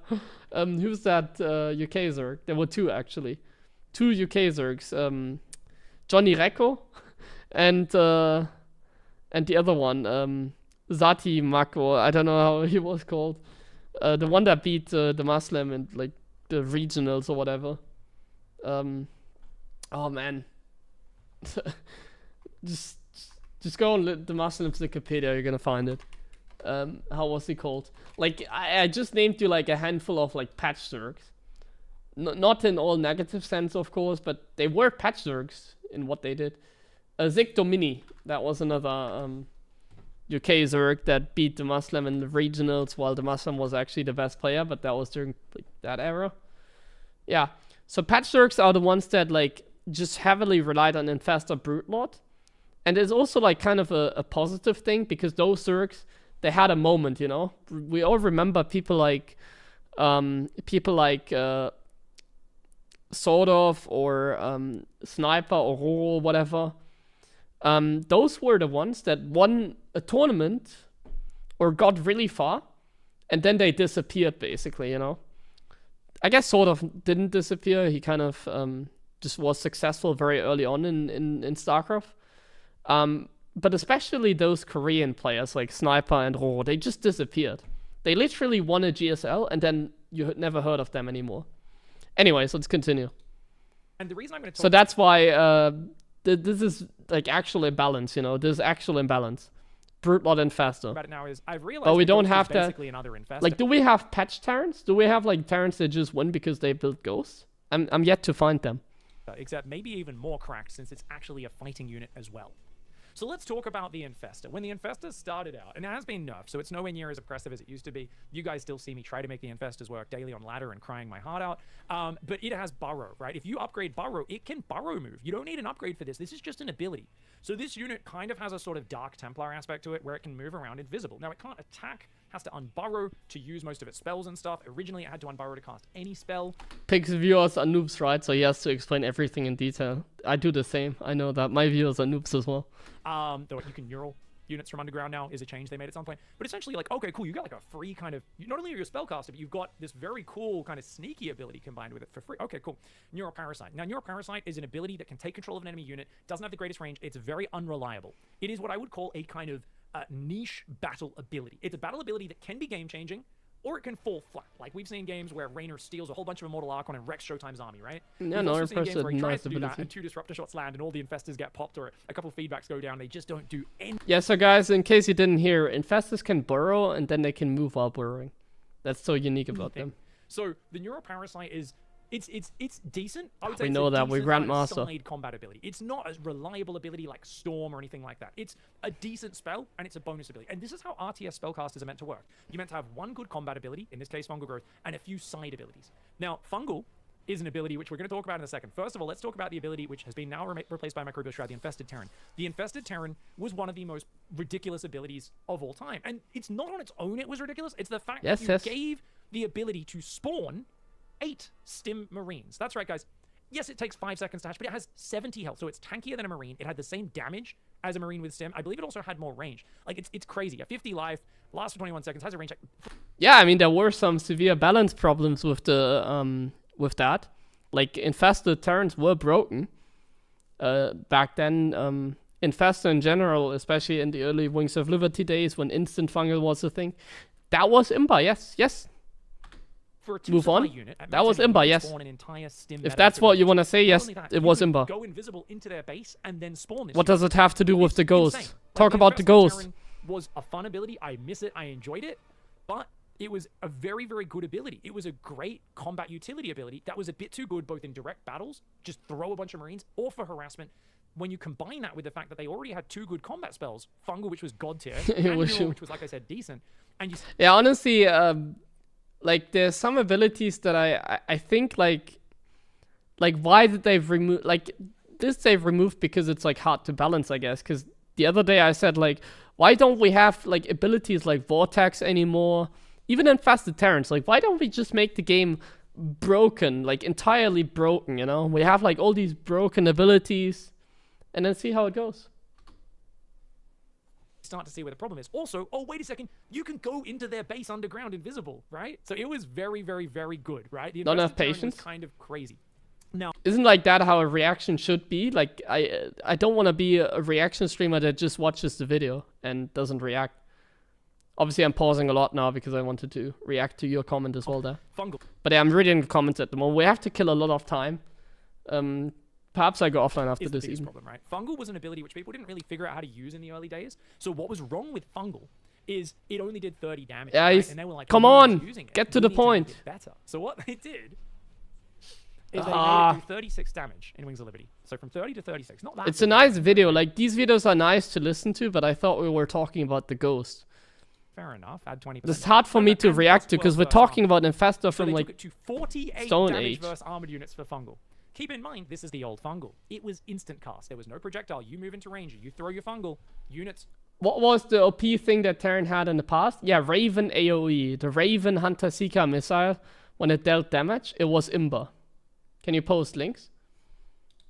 Speaker 1: Who's that UK Zerg? There were 2 actually. 2 UK Zergs. Johnny Recco and the other one, Zati Mako. I don't know how he was called. The one that beat the Muslim in like the regionals or whatever. Oh man. just go on the Muslims Wikipedia, you're gonna find it. How was he called? Like, I just named you like a handful of like patch Zergs. Not in all negative sense, of course, but they were patch Zergs in what they did. Zictomini, that was another UK Zerg that beat the Muslim in the regionals, while the Muslim was actually the best player, but that was during like, that era. Yeah, so patch Zergs are the ones that like just heavily relied on Infestor Broodlord. And it's also like kind of a positive thing, because those Zergs, they had a moment, you know? We all remember people like Sort of, or Sniper, or Roro, whatever. Those were the ones that won a tournament or got really far, and then they disappeared, basically, you know? I guess Sort of didn't disappear. He kind of just was successful very early on in StarCraft. But especially those Korean players like Sniper and Ro, they just disappeared. They literally won a GSL and then you had never heard of them anymore. Anyways, let's continue.
Speaker 10: And the reason I'm going to talk
Speaker 1: So that's why this is like actual imbalance, you know, there's actual imbalance. Brute Lot Infestor.
Speaker 10: about it now is I've realized
Speaker 1: But we
Speaker 10: that
Speaker 1: don't
Speaker 10: Ghost is
Speaker 1: have that.
Speaker 10: basically another infestor.
Speaker 1: Like, do we have patch Terrans? Do we have like Terrans that just win because they build ghosts? I'm yet to find them.
Speaker 10: Except maybe even more cracked since it's actually a fighting unit as well. So let's talk about the Infestor. When the Infestor started out, and it has been nerfed, so it's nowhere near as oppressive as it used to be. You guys still see me try to make the Infestors work daily on ladder and crying my heart out. But it has Burrow, right? If you upgrade Burrow, it can Burrow move. You don't need an upgrade for this. This is just an ability. So this unit kind of has a sort of Dark Templar aspect to it where it can move around invisible. Now, it can't attack, has to unburrow to use most of its spells and stuff. Originally, it had to unburrow to cast any spell.
Speaker 1: Pig's viewers are noobs, right? So he has to explain everything in detail. I do the same. I know that. My viewers are noobs as well.
Speaker 10: Though you can neural units from underground now is a change they made at some point. But essentially, like, okay, cool, you got like a free kind of, not only are you a spellcaster, but you've got this very cool kind of sneaky ability combined with it for free. Okay, cool. Neuroparasite. Now, Neuroparasite is an ability that can take control of an enemy unit, doesn't have the greatest range, it's very unreliable. It is what I would call a kind of niche battle ability. It's a battle ability that can be game-changing, or it can fall flat. Like we've seen games where Raynor steals a whole bunch of Immortal Archon and wrecks Showtime's army, right?
Speaker 1: Yeah,
Speaker 10: We've
Speaker 1: no,
Speaker 10: also seen games where he tries
Speaker 1: nice
Speaker 10: to do that
Speaker 1: ability.
Speaker 10: and 2 Disruptor shots land and all the Infestors get popped or a couple feedbacks go down. They just don't do anything.
Speaker 1: Yeah, so guys, in case you didn't hear, Infestors can burrow and then they can move while burrowing. That's so unique about them.
Speaker 10: So the Neuroparasite is it's decent. I would say
Speaker 1: We
Speaker 10: it's
Speaker 1: know
Speaker 10: a
Speaker 1: that, we
Speaker 10: decent,
Speaker 1: Grandmaster.
Speaker 10: side combat ability. It's not a reliable ability like Storm or anything like that. It's a decent spell and it's a bonus ability. And this is how RTS spellcasters are meant to work. You're meant to have one good combat ability, in this case Fungal Growth, and a few side abilities. Now, Fungal is an ability which we're going to talk about in a second. First of all, let's talk about the ability which has been now replaced by Microbial Shroud, the Infested Terran. The Infested Terran was one of the most ridiculous abilities of all time. And it's not on its own it was ridiculous. It's the fact that you gave the ability to spawn 8 Stim Marines. That's right, guys. Yes, it takes 5 seconds to hatch, but it has 70 health, so it's tankier than a Marine. It had the same damage as a Marine with Stim. I believe it also had more range. Like, it's crazy. A 50 life, lasts for 21 seconds, has a range...
Speaker 1: Yeah, I mean, there were some severe balance problems with the with that. Like, Infested Terrans were broken back then. Infestor in general, especially in the early Wings of Liberty days when instant fungal was a thing. That was Imba, yes.
Speaker 10: For a
Speaker 1: Move on.
Speaker 10: Unit,
Speaker 1: that was Imba, yes. If that's what you want to say, yes, it was Imba.
Speaker 10: Go invisible into their base and then spawn this.
Speaker 1: What does it have to do with the ghost?
Speaker 10: Insane.
Speaker 1: Talk about the ghost.
Speaker 10: Was a fun ability. I miss it. I enjoyed it, but it was a very, very good ability. It was a great combat utility ability that was a bit too good both in direct battles, just throw a bunch of Marines, or for harassment. When you combine that with the fact that they already had 2 good combat spells, Fungal, which was god tier, and Neural, which was, like I said, decent, and you...
Speaker 1: Yeah, honestly, like, there's some abilities that I think, like, why did they remove, like, this they've removed because it's, like, hard to balance, I guess, because the other day I said, like, why don't we have, like, abilities like Vortex anymore? Even Infested Terrans, like, why don't we just make the game broken, like, entirely broken, you know? We have, like, all these broken abilities, and then see how it goes.
Speaker 10: Start to see where the problem is. Also, oh, wait a second, you can go into their base underground invisible, right? So it was very, very, very good, right? The
Speaker 1: Not enough
Speaker 10: Terran
Speaker 1: patience.
Speaker 10: was kind of crazy. Now,
Speaker 1: isn't like that how a reaction should be? Like, I don't want to be a reaction streamer that just watches the video and doesn't react. Obviously, I'm pausing a lot now because I wanted to react to your comment as well there.
Speaker 10: Fungal.
Speaker 1: But yeah, I'm reading the comments at the moment. We have to kill a lot of time. Perhaps I go offline after this even.
Speaker 10: Problem, right? Fungal was an ability which people didn't really figure out how to use in the early days. So what was wrong with Fungal is it only did 30 damage.
Speaker 1: Yeah,
Speaker 10: right? And they were like,
Speaker 1: come on, get to the point.
Speaker 10: Better. So what they did is they made it do 36 damage in Wings of Liberty. So from 30 to 36, not that.
Speaker 1: It's a nice video. Like, these videos are nice to listen to, but I thought we were talking about the ghost.
Speaker 10: Fair enough. Add 20%.
Speaker 1: It's hard for me to react to because we're talking about Infestor from, like,
Speaker 10: took it to 48
Speaker 1: Stone
Speaker 10: damage
Speaker 1: Age.
Speaker 10: versus armored units for Fungal. Keep in mind, this is the old Fungal. It was instant cast. There was no projectile. You move into range, you throw your Fungal, units...
Speaker 1: What was the OP thing that Terran had in the past? Yeah, Raven AoE. The Raven Hunter Seeker missile, when it dealt damage, it was Imba. Can you post links?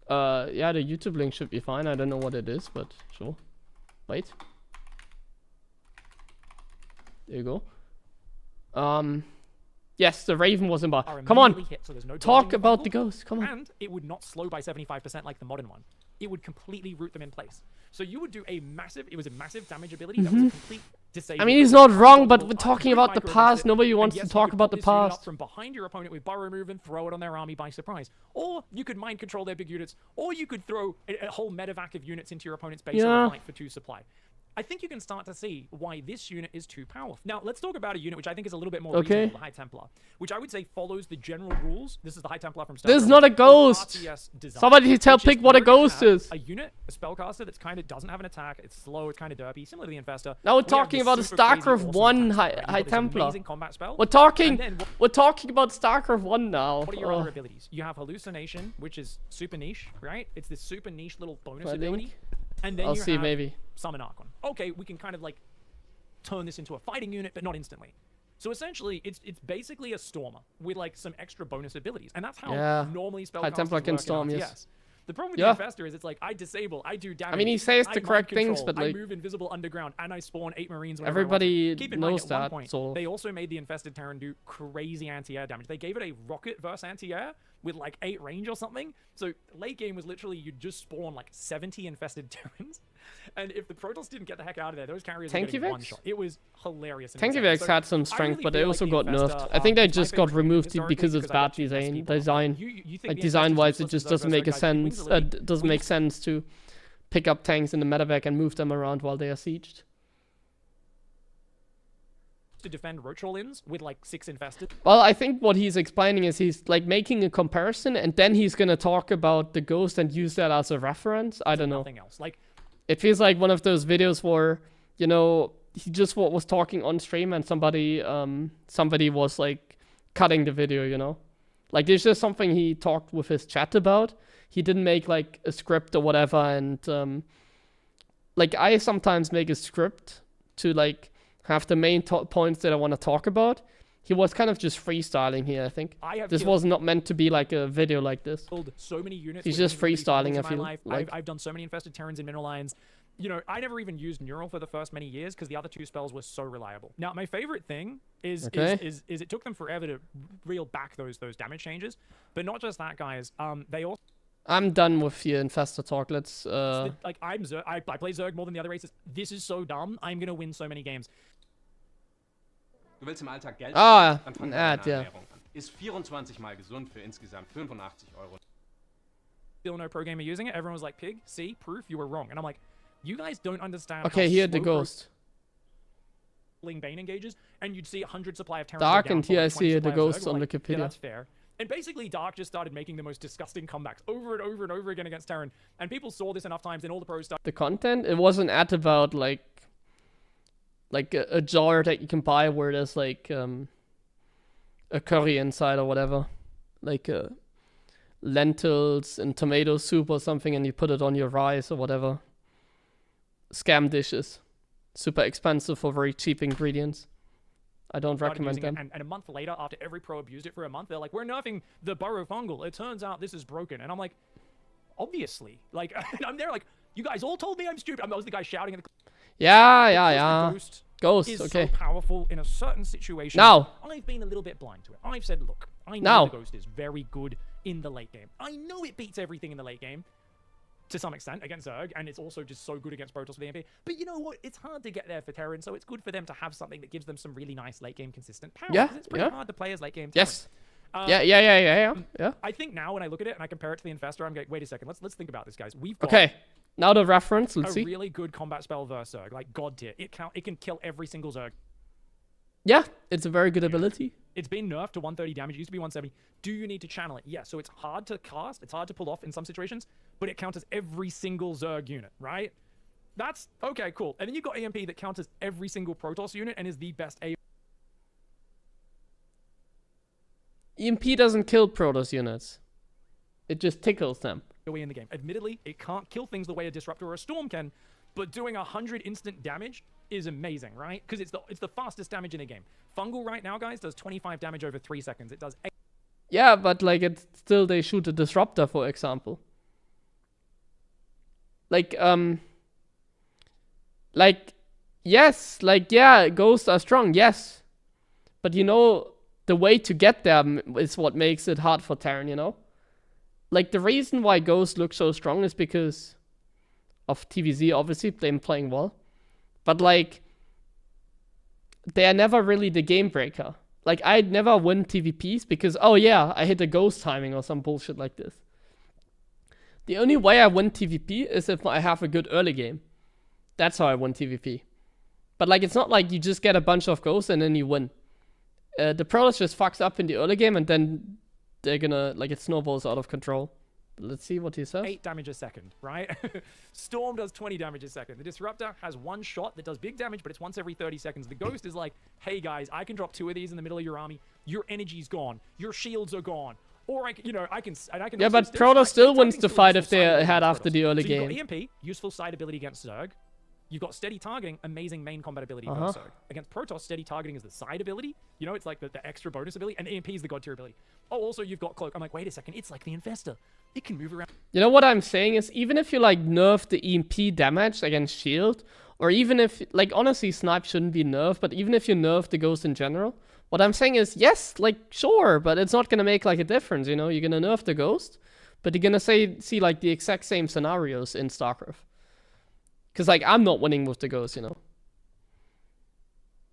Speaker 1: Yeah, the YouTube link should be fine. I don't know what it is, but sure. Wait. There you go. Yes, the Raven was Imba. Come on!
Speaker 10: Hit, so there's no
Speaker 1: talk about the ghost, come on.
Speaker 10: And it would not slow by 75% like the modern one. it would completely root them in place. So you would do a massive damage ability that was a complete disable.
Speaker 1: I mean, he's not wrong, but we're talking about the past. Nobody wants to talk about the past.
Speaker 10: From behind your opponent with burrow move and throw it on their army by surprise. Or you could mind control their big units. Or you could throw a whole medevac of units into your opponent's base and fight for 2 supply. I think you can start to see why this unit is too powerful. Now, let's talk about a unit which I think is a little bit more reasonable, the High Templar, which I would say follows the general rules. This is the High Templar from Star
Speaker 1: This is
Speaker 10: Wars.
Speaker 1: not a ghost.
Speaker 10: Design,
Speaker 1: Somebody tell Pick what a ghost is.
Speaker 10: A unit, a spellcaster that's kind of doesn't have an attack. It's slow. It's kind of derpy, similar to the Infestor.
Speaker 1: Now we're talking about a StarCraft 1 High Templar. We're talking about StarCraft 1 now.
Speaker 10: What are your other abilities? You have Hallucination, which is super niche, right? It's this super niche little bonus ability. And then
Speaker 1: I'll
Speaker 10: you
Speaker 1: see,
Speaker 10: have
Speaker 1: maybe.
Speaker 10: Summon Archon. Okay, we can kind of like turn this into a fighting unit, but not instantly. So essentially, it's basically a Stormer with like some extra bonus abilities, and that's how normally spellcasters
Speaker 1: High Templar can
Speaker 10: work in
Speaker 1: storm,
Speaker 10: RTS.
Speaker 1: yes.
Speaker 10: The problem with the Infestor is it's like I disable, I do damage.
Speaker 1: I mean, he says the
Speaker 10: I
Speaker 1: correct
Speaker 10: mind
Speaker 1: things,
Speaker 10: control,
Speaker 1: but like
Speaker 10: I move invisible underground, and I spawn 8 Marines. Whenever
Speaker 1: everybody
Speaker 10: I want. Keep in
Speaker 1: knows
Speaker 10: mind, at one
Speaker 1: that.
Speaker 10: point,
Speaker 1: So
Speaker 10: they also made the Infested Terran do crazy anti-air damage. They gave it a rocket versus anti-air with like 8 range or something. So late game was literally you just spawn like 70 Infested Terrans, and if the Protoss didn't get the heck out of there, those carriers were getting one shot. It was hilarious.
Speaker 1: Tankivex
Speaker 10: so
Speaker 1: had some strength,
Speaker 10: really
Speaker 1: but they
Speaker 10: feel
Speaker 1: also
Speaker 10: like
Speaker 1: got
Speaker 10: the
Speaker 1: nerfed.
Speaker 10: Infestor,
Speaker 1: I think they
Speaker 10: it's my
Speaker 1: just got
Speaker 10: favorite
Speaker 1: removed
Speaker 10: historically
Speaker 1: because it's
Speaker 10: I
Speaker 1: bad
Speaker 10: bet you best people.
Speaker 1: design.
Speaker 10: You think
Speaker 1: Like
Speaker 10: the
Speaker 1: design-wise,
Speaker 10: Infestor's
Speaker 1: it just
Speaker 10: useless
Speaker 1: doesn't make a
Speaker 10: guys,
Speaker 1: sense.
Speaker 10: wings are elite.
Speaker 1: It doesn't make sense to pick up tanks in the medevac and move them around while they are sieged.
Speaker 10: To defend roach roll-ins with like 6 infested.
Speaker 1: Well, I think what he's explaining is he's like making a comparison, and then he's gonna talk about the ghost and use that as a reference. I don't know.
Speaker 10: Nothing else. Like
Speaker 1: it feels like one of those videos where, you know, he just was talking on stream and somebody was like cutting the video, you know. Like it's just something he talked with his chat about. He didn't make like a script or whatever, and like I sometimes make a script to like have the main points that I want to talk about. He was kind of just freestyling here, I think. This was not meant to be like a video like this.
Speaker 10: So many units.
Speaker 1: He's just freestyling, I feel like.
Speaker 10: I've done so many infested Terrans and mineral lines. You know, I never even used Neural for the first many years because the other 2 spells were so reliable. Now, my favorite thing is it took them forever to reel back those damage changes. But not just that, guys. They also...
Speaker 1: I'm done with your Infestor talk. Let's...
Speaker 10: Like, I play Zerg more than the other races. This is so dumb. I'm gonna win so many games.
Speaker 11: Du willst im Alltag Geld
Speaker 1: Ah,
Speaker 11: dann fang
Speaker 1: ja.
Speaker 11: mit einer Ernährung an. Ist 24 mal gesund für insgesamt 85 €.
Speaker 10: Still no pro gamer using it. Everyone was like, Pig, see, proof, you were wrong. And I'm like, you guys don't understand.
Speaker 1: Okay, here the ghost.
Speaker 10: Bane engages, and you'd see 100 supply of Terran.
Speaker 1: Dark, and here I see the ghost on Wikipedia.
Speaker 10: Yeah, that's fair. And basically, Dark just started making the most disgusting comebacks over and over and over again against Terran. And people saw this enough times, and all the pros started.
Speaker 1: The content? It was an ad about like a jar that you can buy where there's like a curry inside or whatever, like lentils and tomato soup or something, and you put it on your rice or whatever. Scam dishes, super expensive for very cheap ingredients. I don't recommend them.
Speaker 10: And a month later, after every pro abused it for a month, they're like, we're nerfing the burrow fungal. It turns out this is broken. And I'm like, obviously. Like, I'm there like, you guys all told me I'm stupid. I was the guy shouting at the...
Speaker 1: Yeah. Ghost,
Speaker 10: is
Speaker 1: okay.
Speaker 10: so powerful in a certain situation.
Speaker 1: Now.
Speaker 10: I've been a little bit blind to it. I've said, look, I know the Ghost is very good in the late game. I know it beats everything in the late game. To some extent against Zerg, and it's also just so good against Protoss for the MP. But you know what? It's hard to get there for Terran, so it's good for them to have something that gives them some really nice late game consistent power.
Speaker 1: Yeah,
Speaker 10: it's pretty hard to play as late game Terran.
Speaker 1: Yes. Yeah.
Speaker 10: I think now when I look at it and I compare it to the Infestor, I'm going, wait a second, let's think about this, guys. We've got
Speaker 1: now the reference, let's see.
Speaker 10: A really good combat spell versus Zerg, like God tier. It can kill every single Zerg.
Speaker 1: Yeah, it's a very good ability.
Speaker 10: It's been nerfed to 130 damage. It used to be 170. Do you need to channel it? Yeah, so it's hard to cast. It's hard to pull off in some situations, but it counters every single Zerg unit, right? That's... Okay, cool. And then you've got EMP that counters every single Protoss unit and is the best A...
Speaker 1: EMP doesn't kill Protoss units. It just tickles them.
Speaker 10: ...away in the game. Admittedly, it can't kill things the way a Disruptor or a Storm can, but doing 100 instant damage is amazing, right? Because it's the fastest damage in a game. Fungal right now, guys, does 25 damage over 3 seconds. It does...
Speaker 1: Yeah, but like it's still they shoot a Disruptor, for example. Yes, ghosts are strong, yes. But you know, the way to get them is what makes it hard for Terran, you know? like the reason why Ghost looks so strong is because of TVZ, obviously, them playing well. But like, they are never really the game breaker. Like, I'd never win TVPs because, oh yeah, I hit a Ghost timing or some bullshit like this. The only way I win TVP is if I have a good early game. That's how I win TVP. But like, it's not like you just get a bunch of Ghosts and then you win. The Protoss just fucks up in the early game and then they're gonna, like, it snowballs out of control. Let's see what he says.
Speaker 10: 8 damage a second, right? Storm does 20 damage a second. The Disruptor has one shot that does big damage, but it's once every 30 seconds. The Ghost is like, hey guys, I can drop 2 of these in the middle of your army. Your energy's gone. Your shields are gone. Or I can, I can.
Speaker 1: Yeah, but Protoss still wins the fight if they're ahead after the early game.
Speaker 10: You've got EMP, useful side ability against Zerg. You've got steady targeting, amazing main combat ability against Zerg. Against Protoss, steady targeting is the side ability. You know, it's like the extra bonus ability, and EMP is the god tier ability. Oh, also you've got Cloak. I'm like, wait a second, it's like the Infestor. It can move around.
Speaker 1: You know what I'm saying is, even if you like nerf the EMP damage against shield, or even if, like, honestly, Snipe shouldn't be nerfed, but even if you nerf the Ghost in general, what I'm saying is, yes, like, sure, but it's not gonna make like a difference, you know? You're gonna nerf the Ghost, but you're gonna see like the exact same scenarios in StarCraft. Because, like, I'm not winning with the Ghost, you know?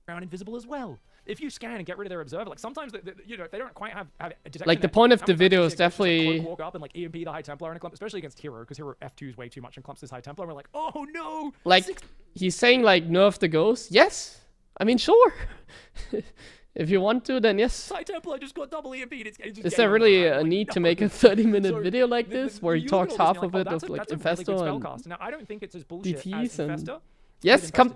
Speaker 10: Around invisible as well. If you scan and get rid of their observer, like sometimes, you know, if they don't quite have detection.
Speaker 1: Like, the point of the video is definitely
Speaker 10: walk up and like EMP the High Templar and a clump, especially against Hero, because Hero F2 is way too much and clumps this High Templar. And we're like, oh no!
Speaker 1: Like, he's saying like nerf the Ghost. Yes, I mean sure. If you want to, then yes.
Speaker 10: High Templar just got double EMP.
Speaker 1: Is there really a need to make a 30-minute video like this where he talks half of it of like Infestor and
Speaker 10: now I don't think it's as bullshit
Speaker 1: DTs
Speaker 10: as Infestor.
Speaker 1: Yes, come.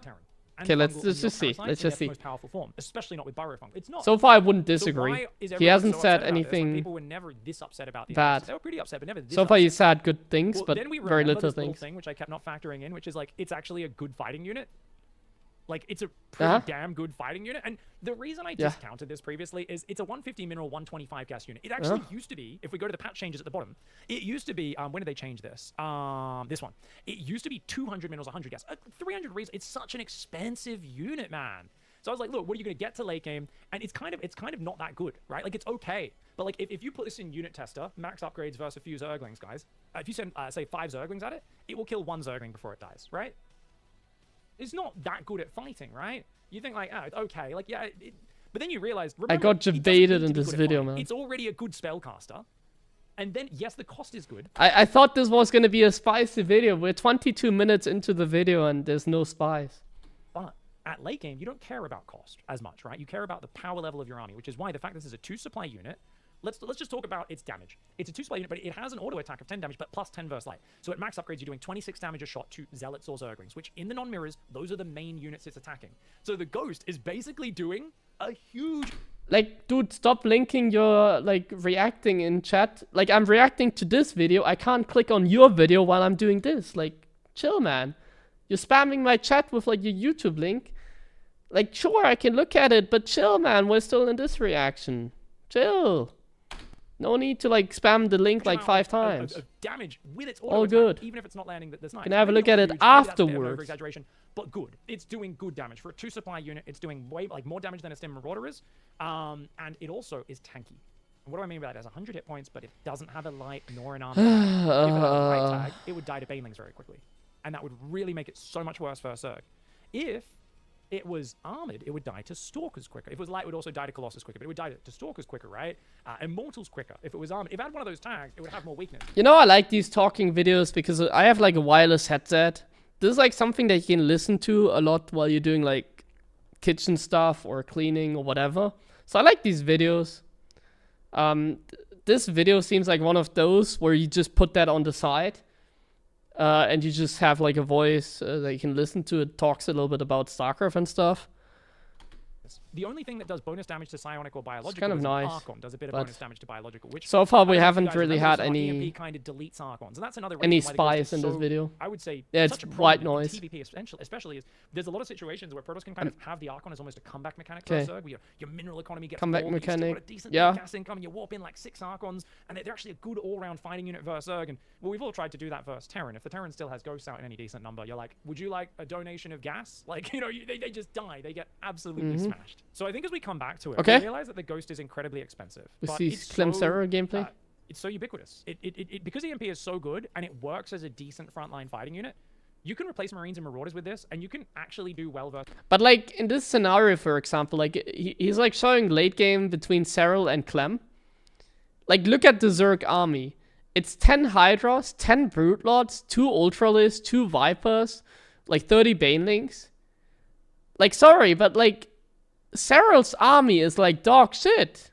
Speaker 10: And
Speaker 1: Okay, let's
Speaker 10: Fungal
Speaker 1: just see. Let's just see.
Speaker 10: Most powerful form, especially not with Burrow It's not.
Speaker 1: So far, I wouldn't
Speaker 10: So
Speaker 1: disagree.
Speaker 10: why is
Speaker 1: He
Speaker 10: everyone
Speaker 1: hasn't
Speaker 10: so
Speaker 1: said
Speaker 10: upset about this? Like,
Speaker 1: anything
Speaker 10: people were never this upset about the
Speaker 1: bad.
Speaker 10: Infestor. They were pretty upset, but never this
Speaker 1: So far,
Speaker 10: upset.
Speaker 1: he's had good things,
Speaker 10: Well,
Speaker 1: but
Speaker 10: then we
Speaker 1: very
Speaker 10: remember
Speaker 1: little
Speaker 10: this little
Speaker 1: things.
Speaker 10: thing which I kept not factoring in, which is like it's actually a good fighting unit. Like, it's a pretty damn good fighting unit. And the reason I discounted this previously is it's a 150 mineral, 125 gas unit. It actually used to be, if we go to the patch changes at the bottom, it used to be, when did they change this? This one. It used to be 200 minerals, 100 gas. 300 reasons. It's such an expensive unit, man. So I was like, look, what are you going to get to late game? And it's kind of not that good, right? Like, it's okay. But like, if you put this in unit tester, max upgrades versus a few Zerglings, guys, if you send, say, 5 Zerglings at it, it will kill 1 Zergling before it dies, right? It's not that good at fighting, right? You think like, oh, it's okay. Like, yeah, but then you realize, remember,
Speaker 1: I got debated in this video, man.
Speaker 10: It's already a good spellcaster. And then, yes, the cost is good.
Speaker 1: I thought this was going to be a spicy video. We're 22 minutes into the video and there's no spice.
Speaker 10: But at late game, you don't care about cost as much, right? You care about the power level of your army, which is why the fact this is a 2 supply unit. Let's just talk about its damage. It's a 2 supply unit, but it has an auto attack of 10 damage, but plus 10 verse light. So at max upgrades, you're doing 26 damage a shot to Zealots or Zerglings, which in the non-mirrors, those are the main units it's attacking. So the Ghost is basically doing a huge...
Speaker 1: Like, dude, stop linking your, like, reacting in chat. Like, I'm reacting to this video. I can't click on your video while I'm doing this. Like, chill, man. You're spamming my chat with, like, your YouTube link. Like, sure, I can look at it, but chill, man. We're still in this reaction. Chill. No need to, like, spam the link, like, 5 times.
Speaker 10: Of damage with its
Speaker 1: all
Speaker 10: attack,
Speaker 1: good.
Speaker 10: Even if it's not landing this night.
Speaker 1: Can have a look at it afterwards.
Speaker 10: Exaggeration, but good. It's doing good damage for a 2 supply unit. It's doing way more damage than a Stim Marauder is, and it also is tanky. And what do I mean by that? It has 100 hit points, but it doesn't have a light nor an armor. If it had a light tag, it would die to Banelings very quickly, and that would really make it so much worse for a Zerg. If it was armored, it would die to Stalkers quicker. If it was light, it would also die to Colossus quicker, but it would die to Stalkers quicker, right? Immortals quicker. If it was armored, if it had one of those tags, it would have more weakness.
Speaker 1: You know, I like these talking videos because I have, like, a wireless headset. This is, like, something that you can listen to a lot while you're doing, like, kitchen stuff or cleaning or whatever. So I like these videos. This video seems like one of those where you just put that on the side. And you just have like a voice that you can listen to. It talks a little bit about StarCraft and stuff.
Speaker 10: The only thing that does bonus damage to psionic or biological
Speaker 1: it's kind of
Speaker 10: is
Speaker 1: nice,
Speaker 10: Archon does a bit of bonus damage to biological. Which
Speaker 1: so far we haven't really had any
Speaker 10: EMP kind of deletes Archons, and that's another
Speaker 1: any
Speaker 10: reason why
Speaker 1: spies in this video.
Speaker 10: I would say
Speaker 1: yeah,
Speaker 10: such
Speaker 1: it's
Speaker 10: a
Speaker 1: white
Speaker 10: problem in
Speaker 1: noise.
Speaker 10: TVP especially is there's a lot of situations where Protoss can kind of have the Archon as almost a comeback mechanic for a Zerg, where your mineral economy gets
Speaker 1: comeback
Speaker 10: more,
Speaker 1: mechanic.
Speaker 10: Got a decent gas income, and you warp in like 6 Archons, and they're actually a good all-round fighting unit versus Zerg. And well, we've all tried to do that versus Terran. If the Terran still has Ghosts out in any decent number, you're like, would you like a donation of gas? Like, you know, they just die. They get absolutely smashed. So I think as we come back to it, we realize that the Ghost is incredibly expensive.
Speaker 1: We see Clemsera gameplay.
Speaker 10: It's so ubiquitous. Because EMP is so good and it works as a decent frontline fighting unit, you can replace Marines and Marauders with this, and you can actually do well versus...
Speaker 1: But, like, in this scenario, for example, like, he's, like, showing late game between Cyril and Clem. Like, look at the Zerg army. It's 10 Hydras, 10 Broodlords, 2 Ultralists, 2 Vipers, like, 30 Banelings. Like, sorry, but, like, Cyril's army is, like, dog shit.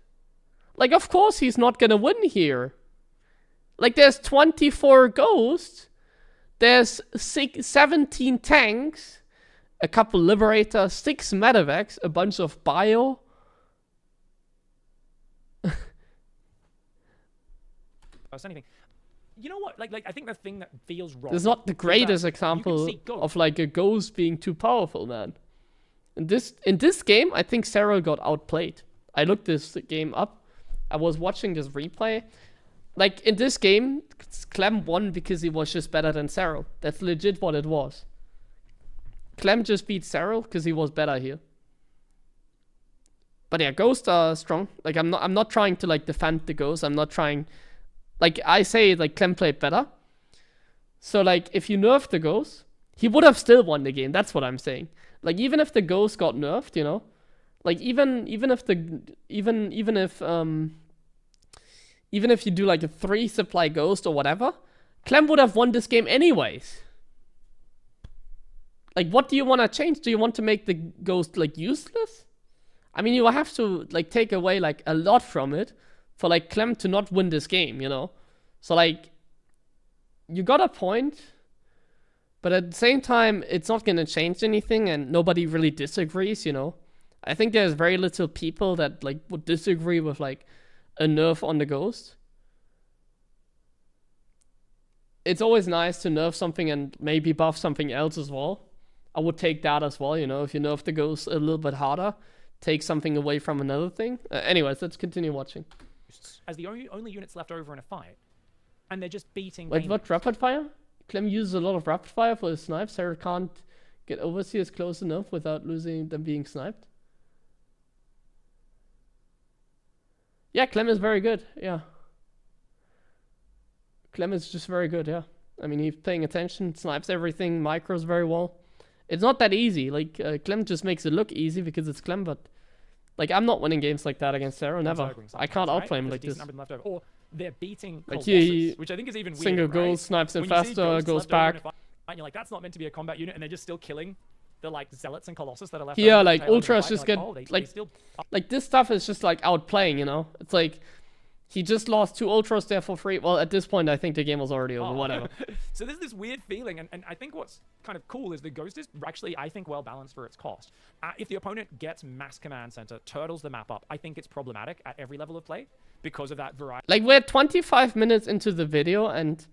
Speaker 1: Like, of course he's not gonna win here. Like, there's 24 Ghosts. There's 17 tanks, a couple Liberators, 6 Medevacs, a bunch of Bio.
Speaker 10: Anything. You know what? Like I think the thing that feels wrong.
Speaker 1: This is not the greatest example of like a Ghost being too powerful, man. In this game, I think Cyril got outplayed. I looked this game up. I was watching this replay. Like, in this game, Clem won because he was just better than Cyril. That's legit what it was. Clem just beat Cyril because he was better here. But yeah, Ghosts are strong. Like, I'm not trying to, like, defend the Ghosts. I'm not trying... Like, I say, like, Clem played better. So, like, if you nerf the Ghosts, he would have still won the game. That's what I'm saying. Like, even if the Ghost got nerfed, you know? Like, even if you do like a 3 supply Ghost or whatever, Clem would have won this game anyways. Like, what do you want to change? Do you want to make the Ghost like useless? I mean, you have to like take away like a lot from it for like Clem to not win this game, you know? So like, you got a point, but at the same time, it's not going to change anything and nobody really disagrees, you know? I think there's very little people that like would disagree with like a nerf on the Ghost. It's always nice to nerf something and maybe buff something else as well. I would take that as well, you know, if you nerf the Ghost a little bit harder, take something away from another thing. Anyways, let's continue watching.
Speaker 10: As the only units left over in a fight, and they're just beating...
Speaker 1: Wait, what? Rapid fire? Clem uses a lot of rapid fire for his snipes. Sarah can't get overseers close enough without losing them being sniped. Yeah, Clem is very good, yeah. Clem is just very good, yeah. I mean, he's paying attention, snipes everything, micros very well. It's not that easy, like, Clem just makes it look easy because it's Clem, but... Like, I'm not winning games like that against Sarah, never. I can't outplay him like this.
Speaker 10: Or they're beating
Speaker 1: like he,
Speaker 10: which I think is even weird,
Speaker 1: single goal, snipes him faster, goes back.
Speaker 10: And you're like, that's not meant to be a combat unit, and they're just still killing the like zealots and colossus that are left.
Speaker 1: Yeah, like ultras just get like this stuff is just like outplaying, you know. It's like he just lost 2 ultras there for free. Well, at this point, I think the game was already over. Whatever.
Speaker 10: So there's this weird feeling, and I think what's kind of cool is the Ghost is actually, I think, well balanced for its cost. If the opponent gets mass command center, turtles the map up, I think it's problematic at every level of play because of that variety. Like,
Speaker 1: we're 25 minutes into the video, and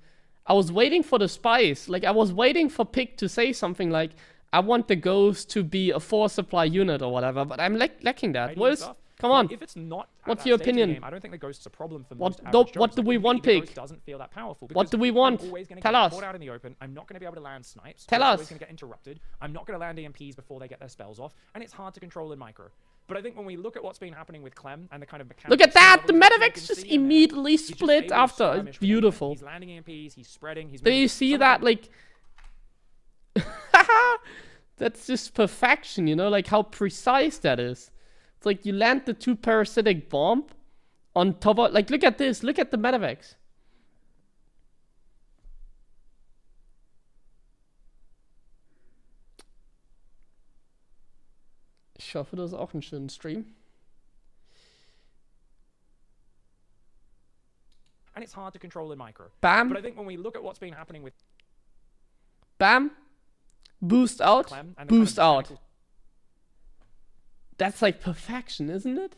Speaker 1: I was waiting for the spice. Like, I was waiting for Pick to say something like, I want the Ghost to be a 4 supply unit or whatever, but I'm lacking that. Come on.
Speaker 10: If it's not
Speaker 1: what's your opinion?
Speaker 10: Game, I don't think the Ghost's a problem for
Speaker 1: what
Speaker 10: most
Speaker 1: do we want, Pig?
Speaker 10: The Ghost doesn't feel that powerful.
Speaker 1: What do we want? Tell us.
Speaker 10: Caught out in the open. I'm not going to be able to land snipes.
Speaker 1: Tell us.
Speaker 10: I'm always going to get interrupted. I'm not going to land EMPs before they get their spells off, and it's hard to control in micro. But I think when we look at what's been happening with Clem and the kind of mechanics...
Speaker 1: Look at that! The Medevacs just immediately split after. It's beautiful.
Speaker 10: He's landing EMPs, he's spreading, he's...
Speaker 1: Do you see that? Like... That's just perfection, you know? Like, how precise that is. It's like you land the 2 parasitic bomb on top of... Like, look at this. Look at the Medevacs. Ich hoffe, das ist auch ein schöner Stream.
Speaker 10: And it's hard to control in micro.
Speaker 1: Bam.
Speaker 10: But I think when we look at what's been happening with...
Speaker 1: Bam. Boost out. Boost out. That's like perfection, isn't it?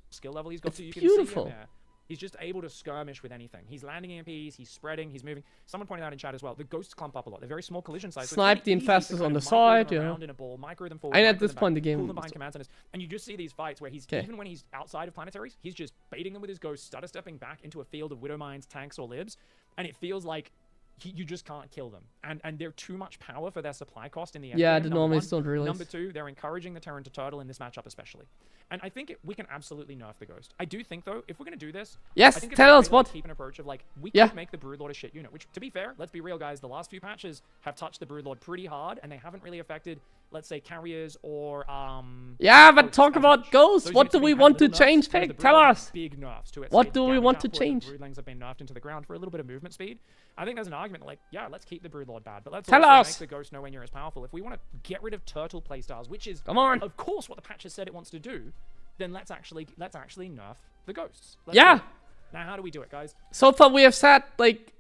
Speaker 10: Skill level he's got to, you can
Speaker 1: beautiful.
Speaker 10: See him there. He's just able to skirmish with anything. He's landing EMPs, he's spreading, he's moving. Someone pointed out in chat as well, the Ghosts clump up a lot. They're very small collision size.
Speaker 1: Snipe the infestors on the side, yeah.
Speaker 10: In a ball, micro them forward,
Speaker 1: and at this point the game...
Speaker 10: Pull them behind command centers. And you just see these fights where he's, even when he's outside of planetaries, he's just baiting them with his Ghost, stutter stepping back into a field of Widow Mines, tanks, or libs. And it feels like you just can't kill them. And they're too much power for their supply cost in the end.
Speaker 1: Yeah,
Speaker 10: game,
Speaker 1: the
Speaker 10: number
Speaker 1: normies
Speaker 10: one.
Speaker 1: don't really.
Speaker 10: Number two, they're encouraging the Terran to turtle in this matchup especially. And I think we can absolutely nerf the Ghost. I do think, though, if we're going to do this...
Speaker 1: Yes,
Speaker 10: I think it's
Speaker 1: tell
Speaker 10: okay
Speaker 1: us
Speaker 10: to,
Speaker 1: what.
Speaker 10: like, keep an approach of, like, we
Speaker 1: Yeah.
Speaker 10: could make the Broodlord a shit unit. Which, to be fair, let's be real, guys, the last few patches have touched the Broodlord pretty hard, and they haven't really affected, let's say, carriers or...
Speaker 1: Yeah, but
Speaker 10: Ghosts
Speaker 1: talk
Speaker 10: as
Speaker 1: about
Speaker 10: much.
Speaker 1: Ghosts.
Speaker 10: Those
Speaker 1: What
Speaker 10: units
Speaker 1: do
Speaker 10: have
Speaker 1: we
Speaker 10: been
Speaker 1: want to
Speaker 10: had little nerfs,
Speaker 1: change,
Speaker 10: whereas the
Speaker 1: Pig? Tell
Speaker 10: Broodlord have
Speaker 1: us.
Speaker 10: big nerfs to its
Speaker 1: What
Speaker 10: big
Speaker 1: do we
Speaker 10: damage
Speaker 1: want to
Speaker 10: output, and
Speaker 1: change?
Speaker 10: the Broodlings have been nerfed into the ground for a little bit of movement speed. I think there's an argument like, yeah, let's keep the Broodlord bad, but let's
Speaker 1: Tell
Speaker 10: also
Speaker 1: us.
Speaker 10: make the Ghost nowhere near as powerful. If we want to get rid of turtle playstyles, which is,
Speaker 1: Come on.
Speaker 10: of course, what the patch has said it wants to do, then let's actually nerf the Ghosts. Let's
Speaker 1: Yeah.
Speaker 10: do it. Now, how do we do it, guys?
Speaker 1: So far, we have said like